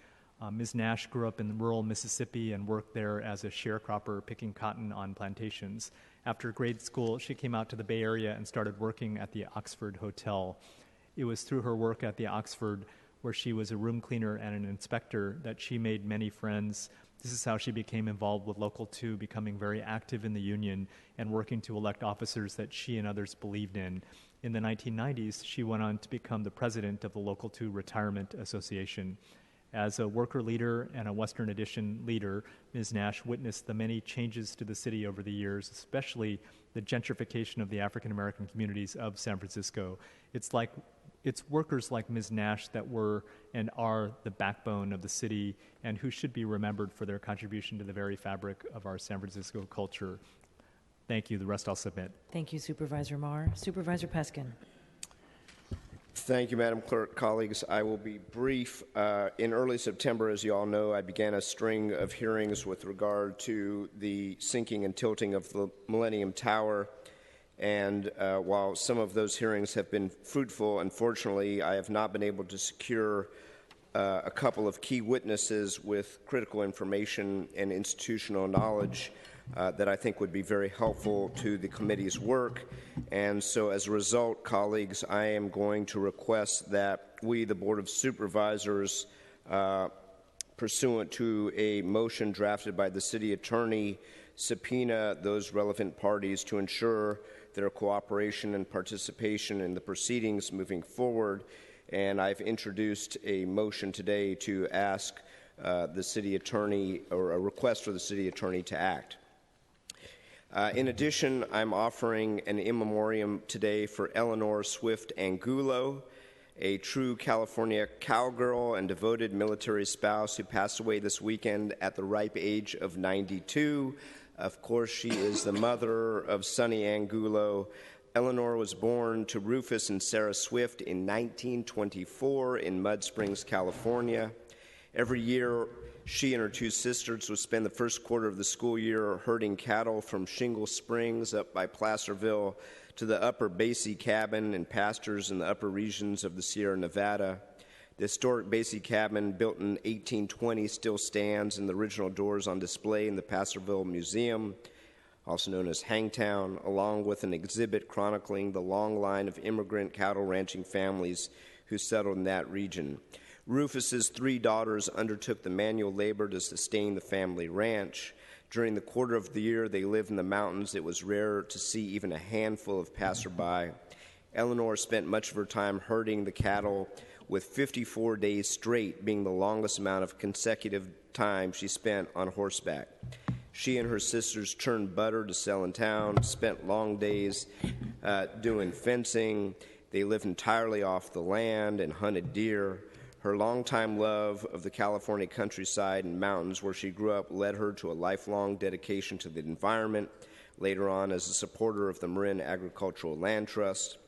Ms. Nash grew up in rural Mississippi and worked there as a sharecropper picking cotton on plantations. After grade school, she came out to the Bay Area and started working at the Oxford Hotel. It was through her work at the Oxford, where she was a room cleaner and an inspector, that she made many friends. This is how she became involved with Local 2, becoming very active in the union and working to elect officers that she and others believed in. In the 1990s, she went on to become the president of the Local 2 Retirement Association. As a worker leader and a Western Addition leader, Ms. Nash witnessed the many changes to the city over the years, especially the gentrification of the African American communities of San Francisco. It's workers like Ms. Nash that were and are the backbone of the city and who should be remembered for their contribution to the very fabric of our San Francisco culture. Thank you. The rest I'll submit. Thank you, Supervisor Marr. Supervisor Peskin. Thank you, Madam Clerk. Colleagues, I will be brief. In early September, as you all know, I began a string of hearings with regard to the sinking and tilting of the Millennium Tower. And while some of those hearings have been fruitful, unfortunately, I have not been able to secure a couple of key witnesses with critical information and institutional knowledge that I think would be very helpful to the committee's work. And so as a result, colleagues, I am going to request that we, the Board of Supervisors, pursuant to a motion drafted by the City Attorney, subpoena those relevant parties to ensure their cooperation and participation in the proceedings moving forward. And I've introduced a motion today to ask the City Attorney, or a request for the City Attorney to act. In addition, I'm offering an in memoriam today for Eleanor Swift Angulo, a true California cowgirl and devoted military spouse who passed away this weekend at the ripe age of 92. Of course, she is the mother of Sonny Angulo. Eleanor was born to Rufus and Sarah Swift in 1924 in Mud Springs, California. Every year, she and her two sisters would spend the first quarter of the school year herding cattle from Shingle Springs up by Placerville to the upper Basie Cabin and pastures in the upper regions of the Sierra Nevada. The historic Basie Cabin, built in 1820, still stands, and the original doors on display in the Placerville Museum, also known as Hangtown, along with an exhibit chronicling the long line of immigrant cattle ranching families who settled in that region. Rufus's three daughters undertook the manual labor to sustain the family ranch. During the quarter of the year they lived in the mountains, it was rare to see even a handful of passerby. Eleanor spent much of her time herding the cattle, with 54 days straight being the longest amount of consecutive time she spent on horseback. She and her sisters churned butter to sell in town, spent long days doing fencing. They lived entirely off the land and hunted deer. Her longtime love of the California countryside and mountains where she grew up led her to a lifelong dedication to the environment, later on as a supporter of the Marin Agricultural Land Trust.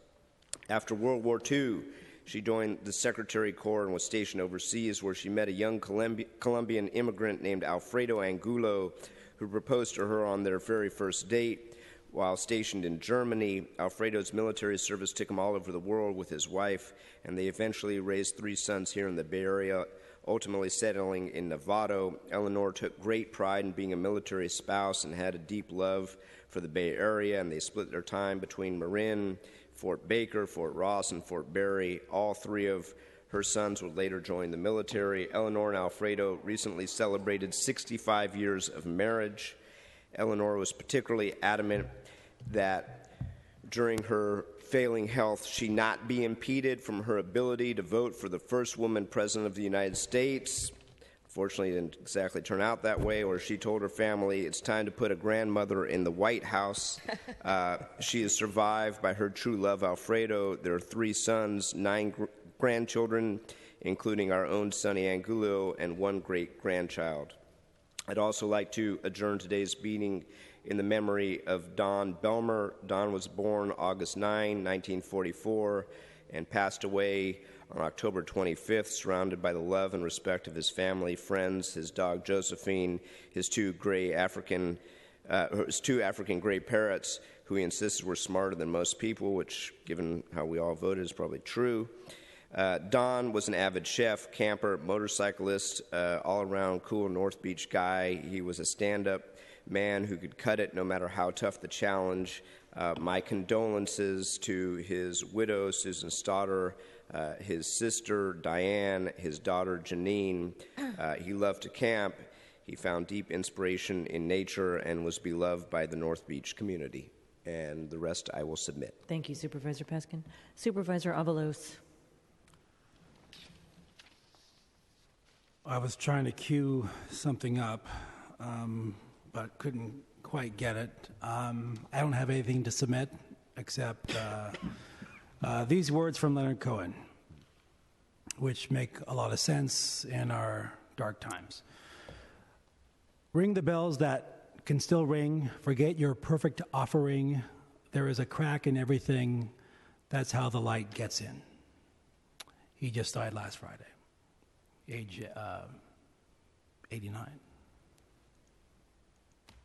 After World War II, she joined the Secretary Corps and was stationed overseas, where she met a young Colombian immigrant named Alfredo Angulo, who proposed to her on their very first date. While stationed in Germany, Alfredo's military service took him all over the world with his wife, and they eventually raised three sons here in the Bay Area, ultimately settling in Novato. Eleanor took great pride in being a military spouse and had a deep love for the Bay Area, and they split their time between Marin, Fort Baker, Fort Ross, and Fort Barry. All three of her sons would later join the military. Eleanor and Alfredo recently celebrated 65 years of marriage. Eleanor was particularly adamant that during her failing health, she not be impeded from her ability to vote for the first woman president of the United States. Unfortunately, it didn't exactly turn out that way, or she told her family, it's time to put a grandmother in the White House. She is survived by her true love, Alfredo. There are three sons, 9 grandchildren, including our own Sonny Angulo, and 1 great-grandchild. I'd also like to adjourn today's meeting in the memory of Don Belmer. Don was born August 9, 1944, and passed away on October 25th, surrounded by the love and respect of his family, friends, his dog Josephine, his two African gray parrots, who he insisted were smarter than most people, which, given how we all voted, is probably true. Don was an avid chef, camper, motorcyclist, all-around cool North Beach guy. He was a stand-up man who could cut it no matter how tough the challenge. My condolences to his widow, Susan Stoddard, his sister, Diane, his daughter, Janine. He loved to camp. He found deep inspiration in nature and was beloved by the North Beach community. And the rest I will submit. Thank you, Supervisor Peskin. Supervisor Avalos. I was trying to cue something up, but couldn't quite get it. I don't have anything to submit except these words from Leonard Cohen, which make a lot of sense in our dark times. Ring the bells that can still ring. Forget your perfect offering. There is a crack in everything. That's how the light gets in. He just died last Friday, age 89.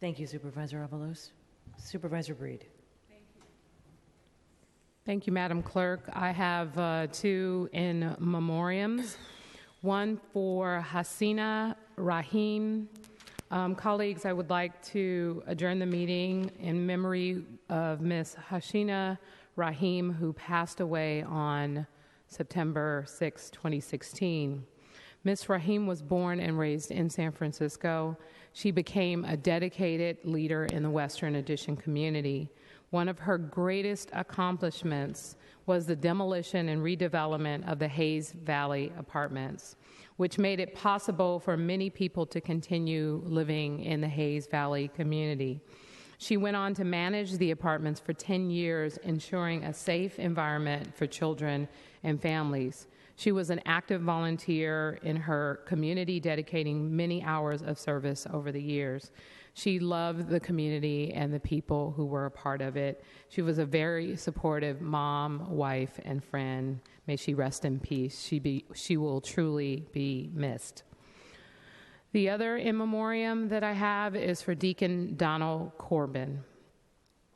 Thank you, Supervisor Avalos. Supervisor Breed. Thank you, Madam Clerk. I have 2 in memoriams. one for Hasina Rahim. Colleagues, I would like to adjourn the meeting in memory of Ms. Hasina Rahim, who passed away on September 6, 2016. Ms. Rahim was born and raised in San Francisco. She became a dedicated leader in the Western Addition community. One of her greatest accomplishments was the demolition and redevelopment of the Hayes Valley apartments, which made it possible for many people to continue living in the Hayes Valley community. She went on to manage the apartments for 10 years, ensuring a safe environment for children and families. She was an active volunteer in her community, dedicating many hours of service over the years. She loved the community and the people who were a part of it. She was a very supportive mom, wife, and friend. May she rest in peace. She will truly be missed. The other in memoriam that I have is for Deacon Donald Corbin.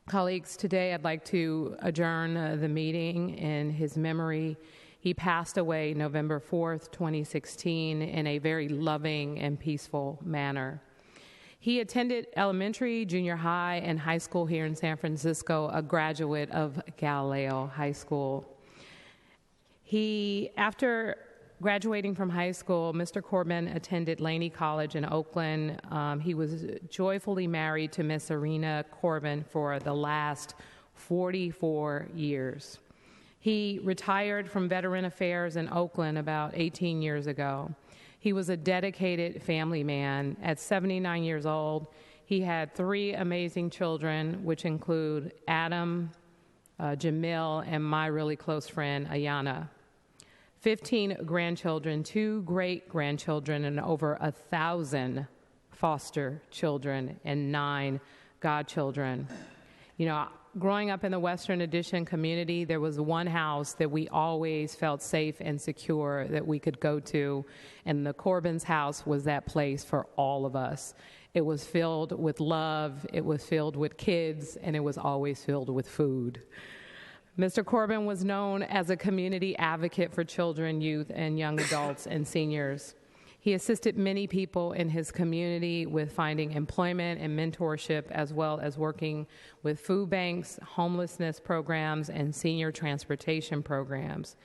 Colleagues, today I'd like to adjourn the meeting in his memory. He passed away November 4th, 2016, in a very loving and peaceful manner. He attended elementary, junior high, and high school here in San Francisco, a graduate of Galileo High School. After graduating from high school, Mr. Corbin attended Laney College in Oakland. He was joyfully married to Miss Serena Corbin for the last 44 years. He retired from Veteran Affairs in Oakland about 18 years ago. He was a dedicated family man. At 79 years old, he had 3 amazing children, which include Adam, Jamil, and my really close friend, Ayana. 15 grandchildren, 2 great-grandchildren, and over 1,000 foster children and 9 godchildren. You know, growing up in the Western Addition community, there was one house that we always felt safe and secure that we could go to, and the Corbin's house was that place for all of us. It was filled with love, it was filled with kids, and it was always filled with food. Mr. Corbin was known as a community advocate for children, youth, and young adults and seniors. He assisted many people in his community with finding employment and mentorship, as well as working with food banks, homelessness programs, and senior transportation programs.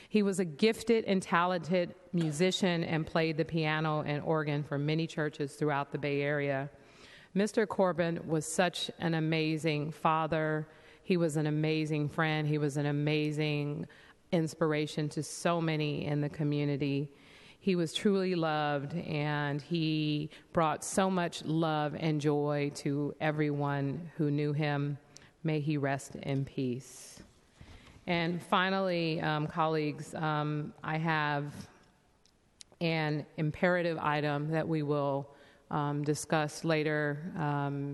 He was a gifted and talented musician and played the piano and organ for many churches throughout the Bay Area. Mr. Corbin was such an amazing father. He was an amazing friend. He was an amazing inspiration to so many in the community. He was truly loved, and he brought so much love and joy to everyone who knew him. May he rest in peace. And finally, colleagues, I have an imperative item that we will discuss later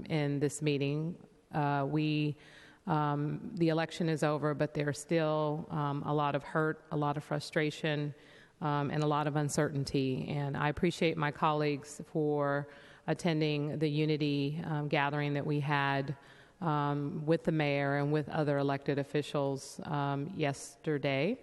in this meeting. The election is over, but there's still a lot of hurt, a lot of frustration, and a lot of uncertainty. And I appreciate my colleagues for attending the unity gathering that we had with the mayor and with other elected officials yesterday.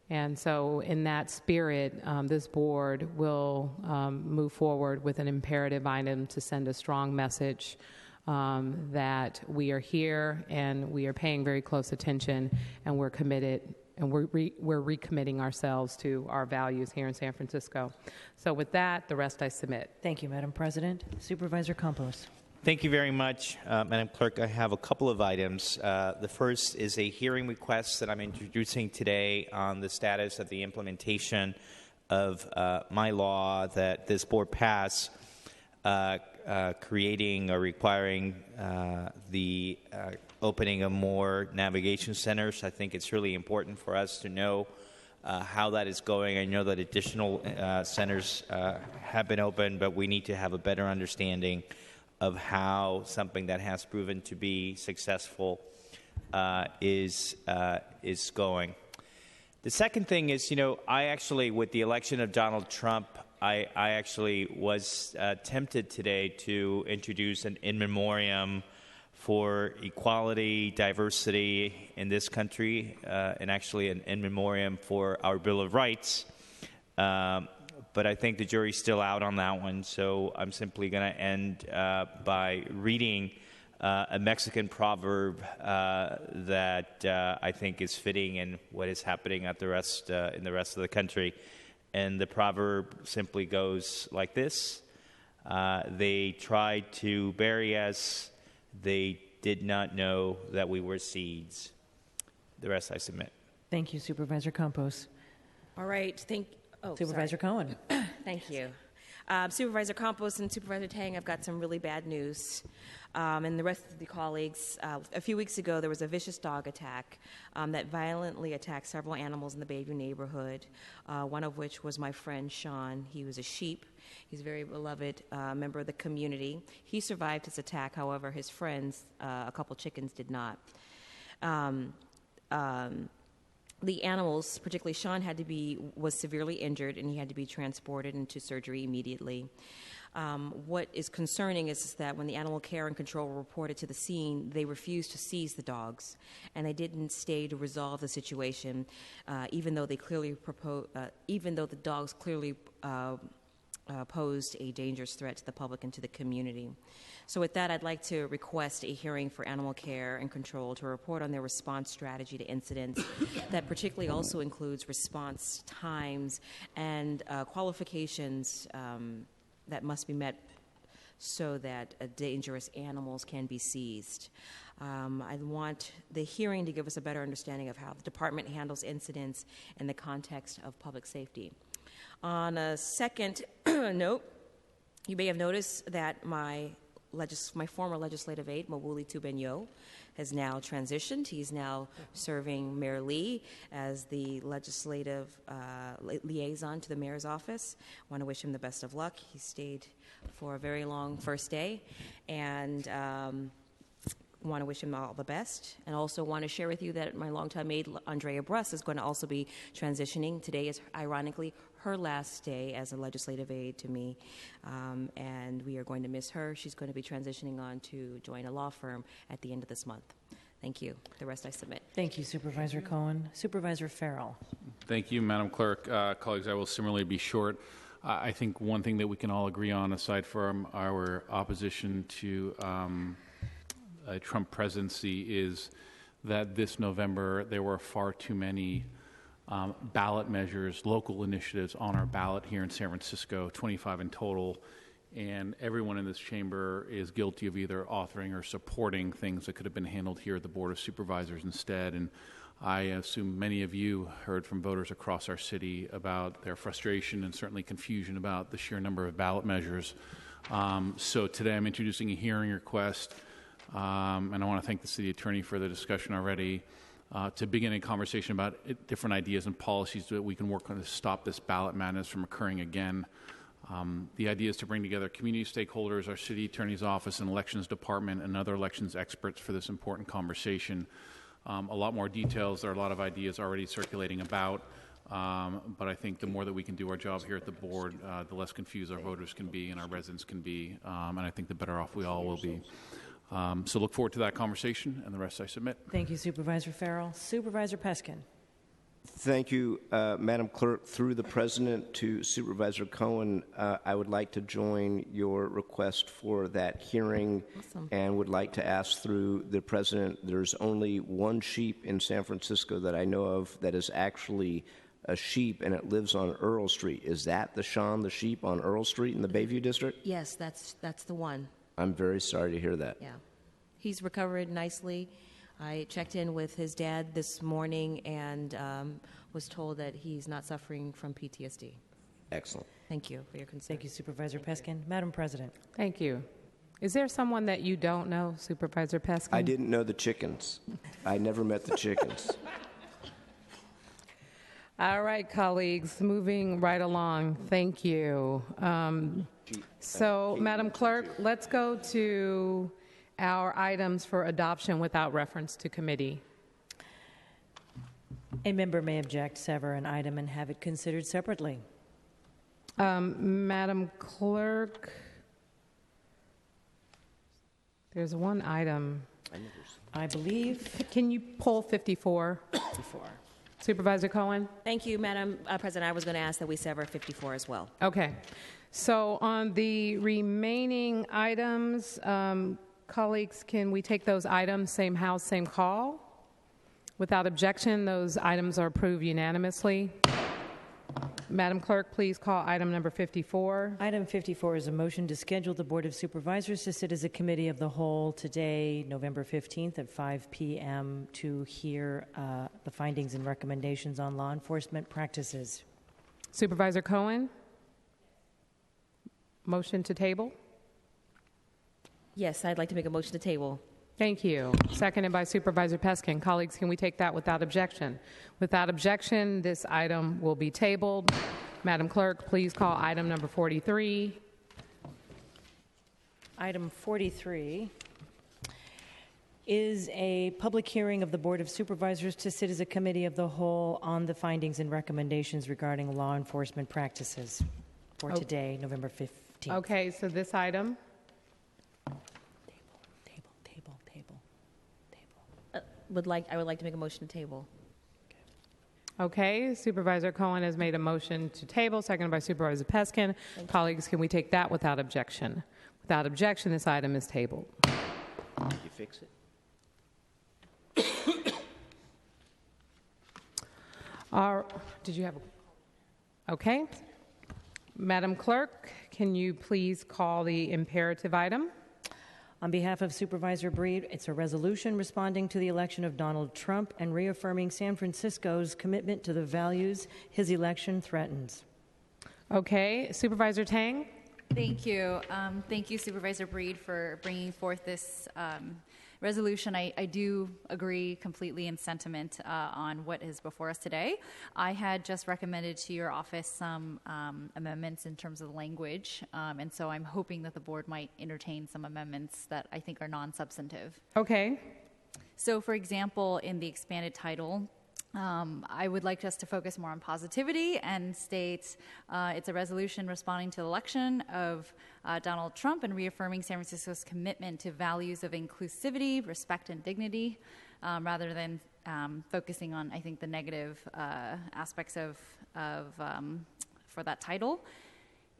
And so in that spirit, this board will move forward with an imperative item to send a strong message that we are here and we are paying very close attention, and we're committed, and we're recommitting ourselves to our values here in San Francisco. So with that, the rest I submit. Thank you, Madam President. Supervisor Campos. Thank you very much, Madam Clerk. I have a couple of items. The first is a hearing request that I'm introducing today on the status of the implementation of my law that this board passed, creating or requiring the opening of more navigation centers. I think it's really important for us to know how that is going. I know that additional centers have been opened, but we need to have a better understanding of how something that has proven to be successful is going. The second thing is, I actually, with the election of Donald Trump, I actually was tempted today to introduce an in memoriam for equality, diversity in this country, and actually an in memoriam for our Bill of Rights. but I think the jury's still out on that one. So I'm simply going to end by reading a Mexican proverb that I think is fitting in what is happening at the rest in the rest of the country. And the proverb simply goes like this: they tried to bury us, they did not know that we were seeds. The rest I submit. Thank you, Supervisor Campos. All right. Supervisor Cohen. Thank you. Supervisor Campos and Supervisor Tang, I've got some really bad news. And the rest of the colleagues, a few weeks ago, there was a vicious dog attack that violently attacked several animals in the Bayview neighborhood, one of which was my friend Sean. He was a sheep. He's a very beloved member of the community. He survived his attack. However, his friends, a couple chickens, did not. The animals, particularly Sean, was severely injured, and he had to be transported into surgery immediately. What is concerning is that when the animal care and control were reported to the scene, they refused to seize the dogs, and they didn't stay to resolve the situation, even though the dogs clearly posed a dangerous threat to the public and to the community. So with that, I'd like to request a hearing for animal care and control to report on their response strategy to incidents that particularly also includes response times and qualifications that must be met so that dangerous animals can be seized. I want the hearing to give us a better understanding of how the department handles incidents in the context of public safety. On a second note, you may have noticed that my former legislative aide, Mawuli Tubenyo, has now transitioned. He's now serving Mayor Lee as the legislative liaison to the mayor's office. I want to wish him the best of luck. He stayed for a very long first day, and want to wish him all the best. And also want to share with you that my longtime aide, Andrea Bruss, is going to also be transitioning. Today is, ironically, her last day as a legislative aide to me, and we are going to miss her. She's going to be transitioning on to join a law firm at the end of this month. Thank you. The rest I submit. Thank you, Supervisor Cohen. Supervisor Farrell. Thank you, Madam Clerk. Colleagues, I will similarly be short. I think one thing that we can all agree on, aside from our opposition to a Trump presidency, is that this November there were far too many ballot measures, local initiatives on our ballot here in San Francisco, 25 in total, and everyone in this chamber is guilty of either authoring or supporting things that could have been handled here at the Board of Supervisors instead. And I assume many of you heard from voters across our city about their frustration and certainly confusion about the sheer number of ballot measures. So today I'm introducing a hearing request, and I want to thank the city attorney for the discussion already, to begin a conversation about different ideas and policies that we can work on to stop this ballot madness from occurring again. The idea is to bring together community stakeholders, our city attorney's office and elections department, and other elections experts for this important conversation. A lot more details. There are a lot of ideas already circulating about, but I think the more that we can do our job here at the board, the less confused our voters can be and our residents can be, and I think the better off we all will be. So look forward to that conversation, and the rest I submit. Thank you, Supervisor Farrell. Supervisor Peskin. Thank you, Madam Clerk. Through the President to Supervisor Cohen, I would like to join your request for that hearing. Awesome. And would like to ask through the President, there's only one sheep in San Francisco that I know of that is actually a sheep, and it lives on Earl Street. Is that the Sean the sheep on Earl Street in the Bayview District? Yes, that's the one. I'm very sorry to hear that. Yeah. He's recovered nicely. I checked in with his dad this morning and was told that he's not suffering from PTSD. Excellent. Thank you for your concern. Thank you, Supervisor Peskin. Madam President. Thank you. Is there someone that you don't know, Supervisor Peskin? I didn't know the chickens. I never met the chickens. All right, colleagues, moving right along. Thank you. So, Madam Clerk, let's go to our items for adoption without reference to committee. A member may object, sever an item, and have it considered separately. Madam Clerk, there's one item. I believe. Can you pull 54? 54. Supervisor Cohen? Thank you, Madam President. I was going to ask that we sever 54 as well. Okay. So on the remaining items, colleagues, can we take those items, same house, same call? Without objection, those items are approved unanimously. Madam Clerk, please call item number 54. Item 54 is a motion to schedule the Board of Supervisors to sit as a committee of the whole today, November 15th at 5 p.m. to hear the findings and recommendations on law enforcement practices. Supervisor Cohen? Motion to table? Yes, I'd like to make a motion to table. Thank you. Seconded by Supervisor Peskin. Colleagues, can we take that without objection? Without objection, this item will be tabled. Madam Clerk, please call item number 43. Item 43 is a public hearing of the Board of Supervisors to sit as a committee of the whole on the findings and recommendations regarding law enforcement practices for today, November 15th. Okay, so this item. I would like to make a motion to table. Okay, Supervisor Cohen has made a motion to table, seconded by Supervisor Peskin. Colleagues, can we take that without objection? Without objection, this item is tabled. Did you fix it? Did you have okay. Madam Clerk, can you please call the imperative item? On behalf of Supervisor Breed, it's a resolution responding to the election of Donald Trump and reaffirming San Francisco's commitment to the values his election threatens. Okay, Supervisor Tang? Thank you. Thank you, Supervisor Breed, for bringing forth this resolution. I do agree completely in sentiment on what is before us today. I had just recommended to your office some amendments in terms of language, and so I'm hoping that the board might entertain some amendments that I think are non-substantive. Okay. So, for example, in the expanded title, I would like us to focus more on positivity and state it's a resolution responding to the election of Donald Trump and reaffirming San Francisco's commitment to values of inclusivity, respect, and dignity, rather than focusing on, I think, the negative aspects of for that title.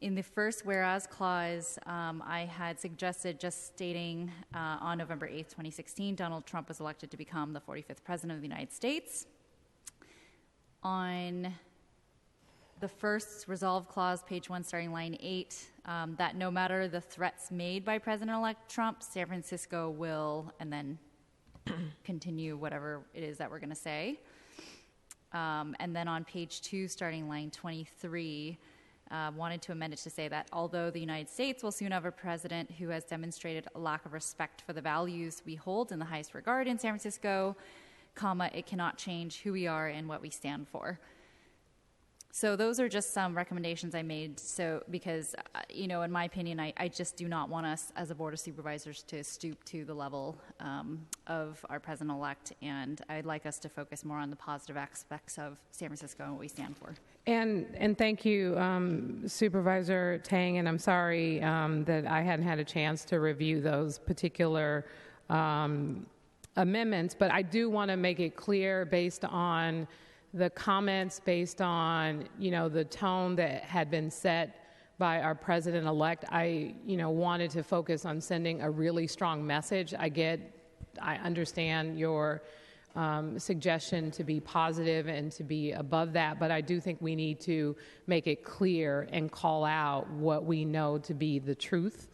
In the first whereas clause, I had suggested just stating on November 8th, 2016, Donald Trump was elected to become the 45th President of the United States. On the first resolve clause, page 1, starting line 8, that no matter the threats made by President-elect Trump, San Francisco will, and then continue whatever it is that we're going to say. And then on page 2, starting line 23, wanted to amend it to say that although the United States will soon have a president who has demonstrated a lack of respect for the values we hold in the highest regard in San Francisco, comma, it cannot change who we are and what we stand for. So those are just some recommendations I made. So because, in my opinion, I just do not want us as a Board of Supervisors to stoop to the level of our president-elect, and I'd like us to focus more on the positive aspects of San Francisco and what we stand for. And thank you, Supervisor Tang, and I'm sorry that I hadn't had a chance to review those particular amendments, but I do want to make it clear based on the comments, based on, the tone that had been set by our president-elect. I, wanted to focus on sending a really strong message. I understand your suggestion to be positive and to be above that, but I do think we need to make it clear and call out what we know to be the truth.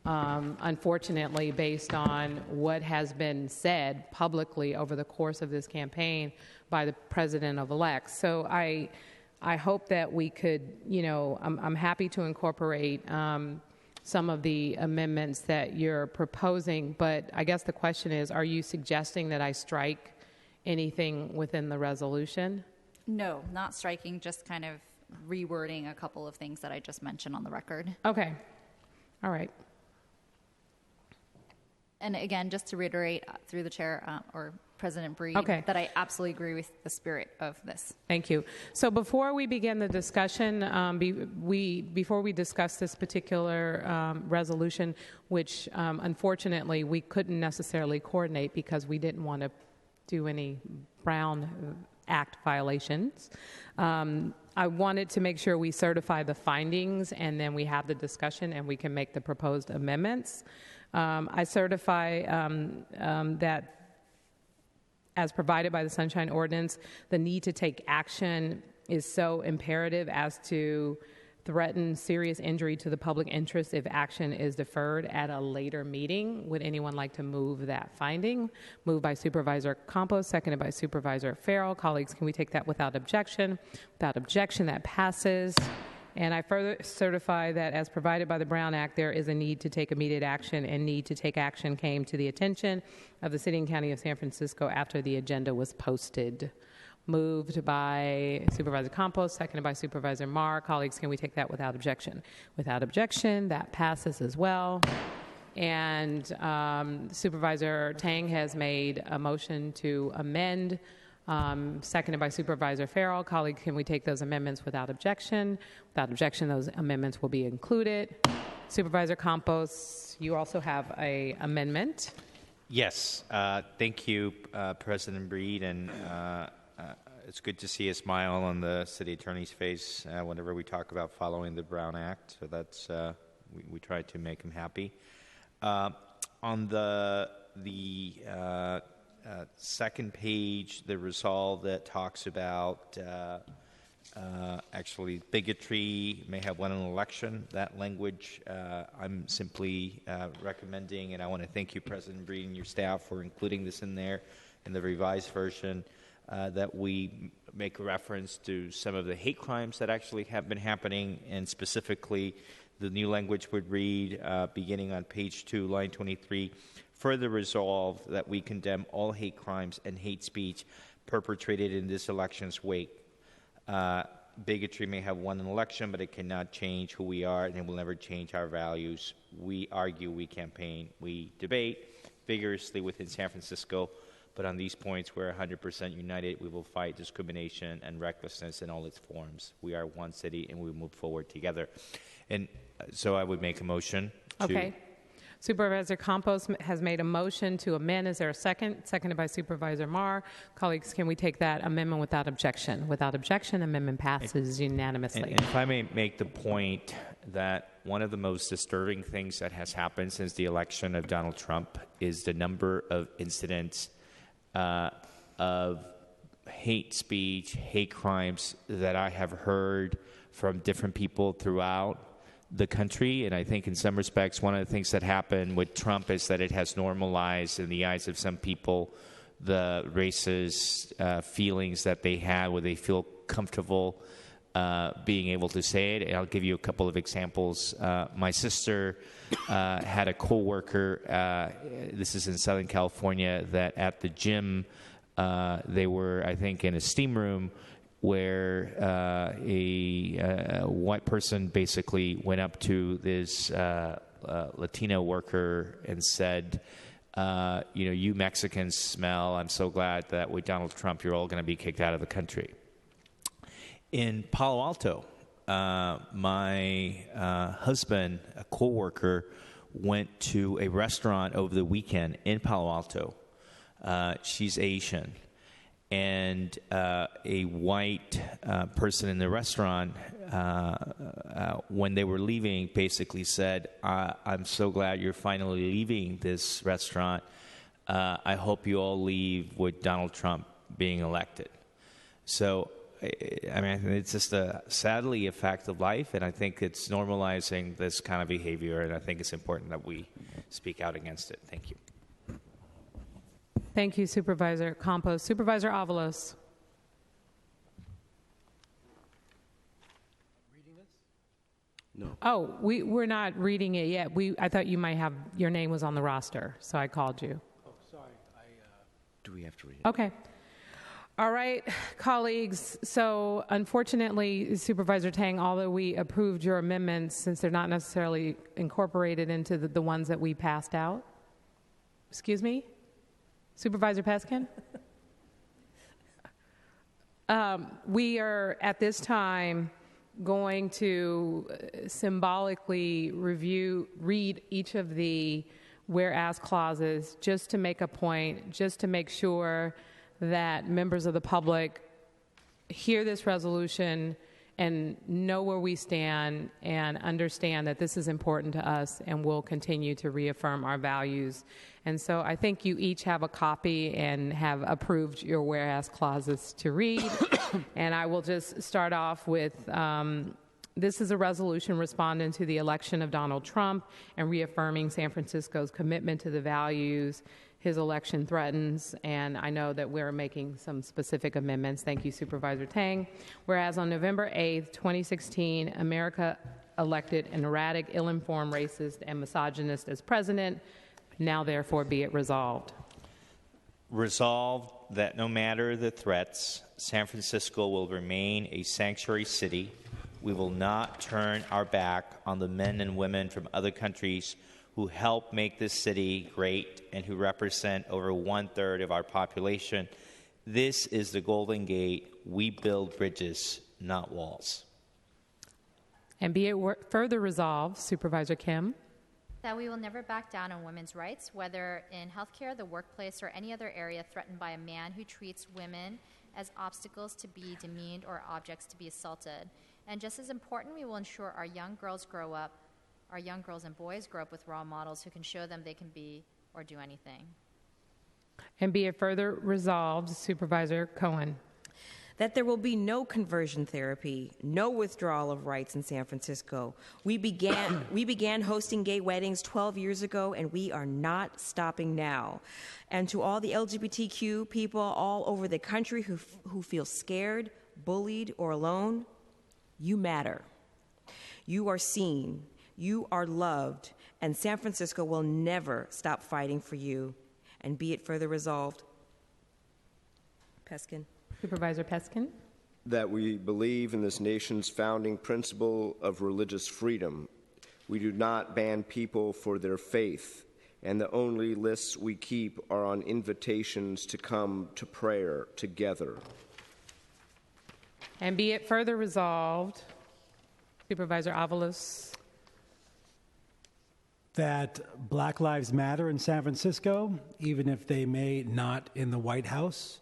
Unfortunately, based on what has been said publicly over the course of this campaign by the president-elect. So I hope that we could, I'm happy to incorporate some of the amendments that you're proposing, but I guess the question is, are you suggesting that I strike anything within the resolution? No, not striking, just kind of rewording a couple of things that I just mentioned on the record. Okay. All right. And again, just to reiterate through the chair or President Breed, that I absolutely agree with the spirit of this. Thank you. So before we begin the discussion, before we discuss this particular resolution, which unfortunately we couldn't necessarily coordinate because we didn't want to do any Brown Act violations. I wanted to make sure we certify the findings and then we have the discussion and we can make the proposed amendments. I certify that as provided by the Sunshine Ordinance, the need to take action is so imperative as to threaten serious injury to the public interest if action is deferred at a later meeting. Would anyone like to move that finding? Moved by Supervisor Campos, seconded by Supervisor Farrell. Colleagues, can we take that without objection? Without objection, that passes. And I further certify that as provided by the Brown Act, there is a need to take immediate action, and need to take action came to the attention of the City and County of San Francisco after the agenda was posted. Moved by Supervisor Campos, seconded by Supervisor Marr. Colleagues, can we take that without objection? Without objection, that passes as well. And Supervisor Tang has made a motion to amend, seconded by Supervisor Farrell. Colleagues, can we take those amendments without objection? Without objection, those amendments will be included. Supervisor Campos, you also have an amendment. Yes. Thank you, President Breed, and it's good to see a smile on the city attorney's face whenever we talk about following the Brown Act. So that's we try to make him happy. On the second page, the resolve that talks about actually bigotry may have won an election. That language, I'm simply recommending, and I want to thank you, President Breed, and your staff for including this in there in the revised version. That we make reference to some of the hate crimes that actually have been happening, and specifically the new language would read, beginning on page 2, line 23, further resolve that we condemn all hate crimes and hate speech perpetrated in this election's wake. Bigotry may have won an election, but it cannot change who we are, and it will never change our values. We argue, we campaign, we debate vigorously within San Francisco. But on these points, we're 100% united. We will fight discrimination and recklessness in all its forms. We are one city, and we move forward together. And so I would make a motion to... Okay. Supervisor Campos has made a motion to amend. Is there a second? Seconded by Supervisor Marr. Colleagues, can we take that amendment without objection? Without objection, amendment passes unanimously. And if I may make the point that one of the most disturbing things that has happened since the election of Donald Trump is the number of incidents of hate speech, hate crimes that I have heard from different people throughout the country. And I think in some respects, one of the things that happened with Trump is that it has normalized in the eyes of some people the racist feelings that they had where they feel comfortable being able to say it. And I'll give you a couple of examples. My sister had a coworker, this is in Southern California, that at the gym, they were, I think, in a steam room where a white person basically went up to this Latino worker and said, you Mexicans smell. I'm so glad that with Donald Trump, you're all going to be kicked out of the country. In Palo Alto, my husband, a coworker, went to a restaurant over the weekend in Palo Alto. She's Asian. And a white person in the restaurant, when they were leaving, basically said, I'm so glad you're finally leaving this restaurant. I hope you all leave with Donald Trump being elected. So, I mean, it's just sadly a fact of life, and I think it's normalizing this kind of behavior, and I think it's important that we speak out against it. Thank you. Thank you, Supervisor Campos. Supervisor Avalos. No. Oh, we're not reading it yet. I thought you might have, your name was on the roster, so I called you. Oh, sorry. Do we have to read it? Okay. All right, colleagues. So unfortunately, Supervisor Tang, although we approved your amendments, since they're not necessarily incorporated into the ones that we passed out. Excuse me? Supervisor Peskin? We are, at this time, going to symbolically read each of the whereas clauses just to make a point, just to make sure that members of the public hear this resolution and know where we stand and understand that this is important to us and will continue to reaffirm our values. And so I think you each have a copy and have approved your whereas clauses to read. And I will just start off with this is a resolution responding to the election of Donald Trump and reaffirming San Francisco's commitment to the values his election threatens, and I know that we're making some specific amendments. Thank you, Supervisor Tang. Whereas on November 8th, 2016, America elected an erratic, ill-informed, racist, and misogynist as president. Now, therefore, be it resolved. Resolved that no matter the threats, San Francisco will remain a sanctuary city. We will not turn our back on the men and women from other countries who help make this city great and who represent over 1/3 of our population. This is the Golden Gate. We build bridges, not walls. And be it further resolved, Supervisor Kim, that we will never back down on women's rights, whether in healthcare, the workplace, or any other area threatened by a man who treats women as obstacles to be demeaned or objects to be assaulted. And just as important, we will ensure our young girls and boys grow up with role models who can show them they can be or do anything. and be it further resolved, Supervisor Cohen, that there will be no conversion therapy, no withdrawal of rights in San Francisco. We began hosting gay weddings 12 years ago, and we are not stopping now. And to all the LGBTQ people all over the country who feel scared, bullied, or alone, you matter. You are seen, you are loved, and San Francisco will never stop fighting for you. And be it further resolved. Peskin. Supervisor Peskin. That we believe in this nation's founding principle of religious freedom. We do not ban people for their faith, and the only lists we keep are on invitations to come to prayer together. And be it further resolved, Supervisor Avalos, that Black Lives Matter in San Francisco, even if they may not in the White House,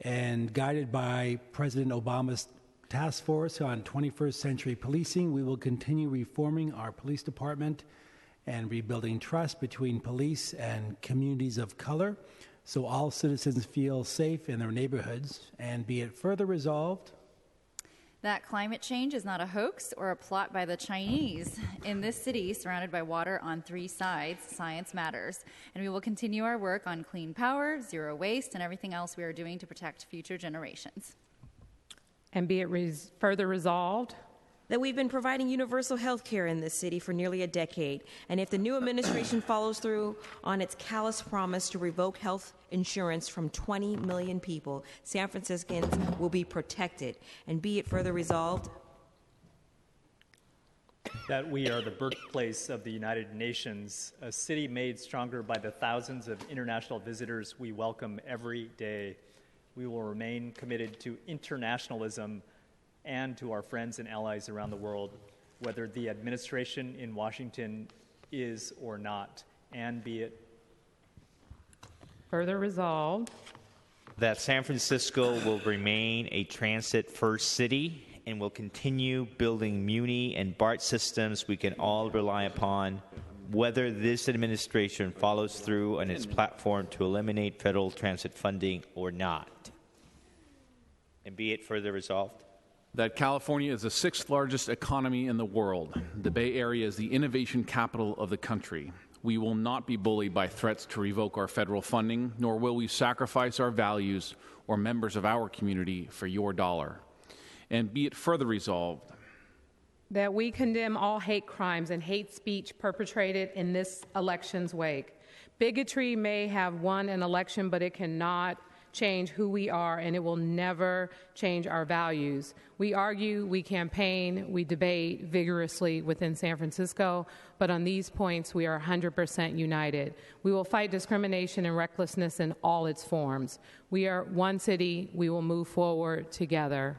and guided by President Obama's task force on 21st century policing, we will continue reforming our police department and rebuilding trust between police and communities of color so all citizens feel safe in their neighborhoods. And be it further resolved, that climate change is not a hoax or a plot by the Chinese. In this city, surrounded by water on 3 sides, science matters. And we will continue our work on clean power, zero waste, and everything else we are doing to protect future generations. And be it further resolved that we've been providing universal health care in this city for nearly a decade. And if the new administration follows through on its callous promise to revoke health insurance from 20 million people, San Franciscans will be protected. And be it further resolved that we are the birthplace of the United Nations, a city made stronger by the thousands of international visitors we welcome every day. We will remain committed to internationalism and to our friends and allies around the world, whether the administration in Washington is or not. And be it further resolved that San Francisco will remain a transit-first city and will continue building Muni and BART systems we can all rely upon, whether this administration follows through on its platform to eliminate federal transit funding or not. And be it further resolved that California is the 6th largest economy in the world. The Bay Area is the innovation capital of the country. We will not be bullied by threats to revoke our federal funding, nor will we sacrifice our values or members of our community for your dollar. And be it further resolved that we condemn all hate crimes and hate speech perpetrated in this election's wake. Bigotry may have won an election, but it cannot change who we are, and it will never change our values. We argue, we campaign, we debate vigorously within San Francisco, but on these points we are 100% united. We will fight discrimination and recklessness in all its forms. We are one city. We will move forward together.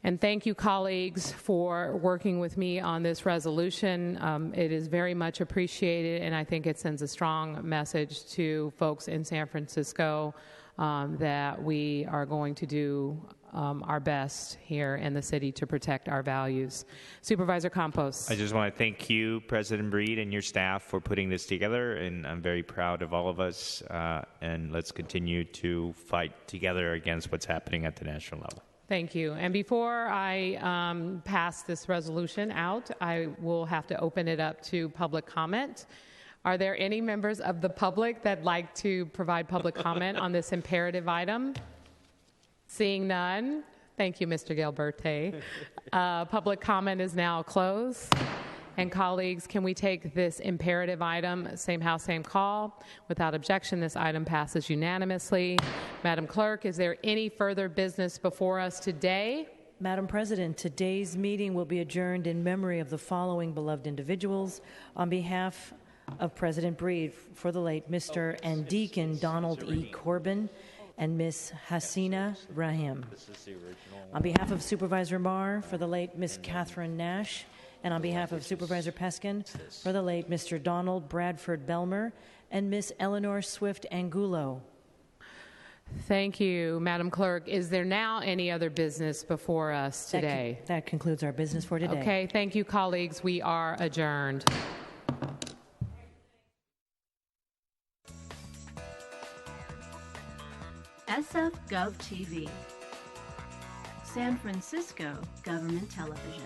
And thank you, colleagues, for working with me on this resolution. It is very much appreciated, and I think it sends a strong message to folks in San Francisco that we are going to do our best here in the city to protect our values. Supervisor Campos. I just want to thank you, President Breed, and your staff for putting this together, and I'm very proud of all of us, and let's continue to fight together against what's happening at the national level. Thank you. And before I pass this resolution out, I will have to open it up to public comment. Are there any members of the public that like to provide public comment on this imperative item? Seeing none, thank you, Mr. Gilberte. Public comment is now closed. And colleagues, can we take this imperative item, same house, same call? Without objection, this item passes unanimously. Madam Clerk, is there any further business before us today? Madam President, today's meeting will be adjourned in memory of the following beloved individuals. On behalf of President Breed, for the late Mr. and Deacon Donald E. Corbin and Miss Hasina Rahim. On behalf of Supervisor Marr, for the late Miss Catherine Nash, and on behalf of Supervisor Peskin, for the late Mr. Donald Bradford Belmer and Miss Eleanor Swift Angulo. Thank you, Madam Clerk. Is there now any other business before us today? That concludes our business for today. Okay, thank you, colleagues. We are adjourned. SF Gov TV, San Francisco Government Television.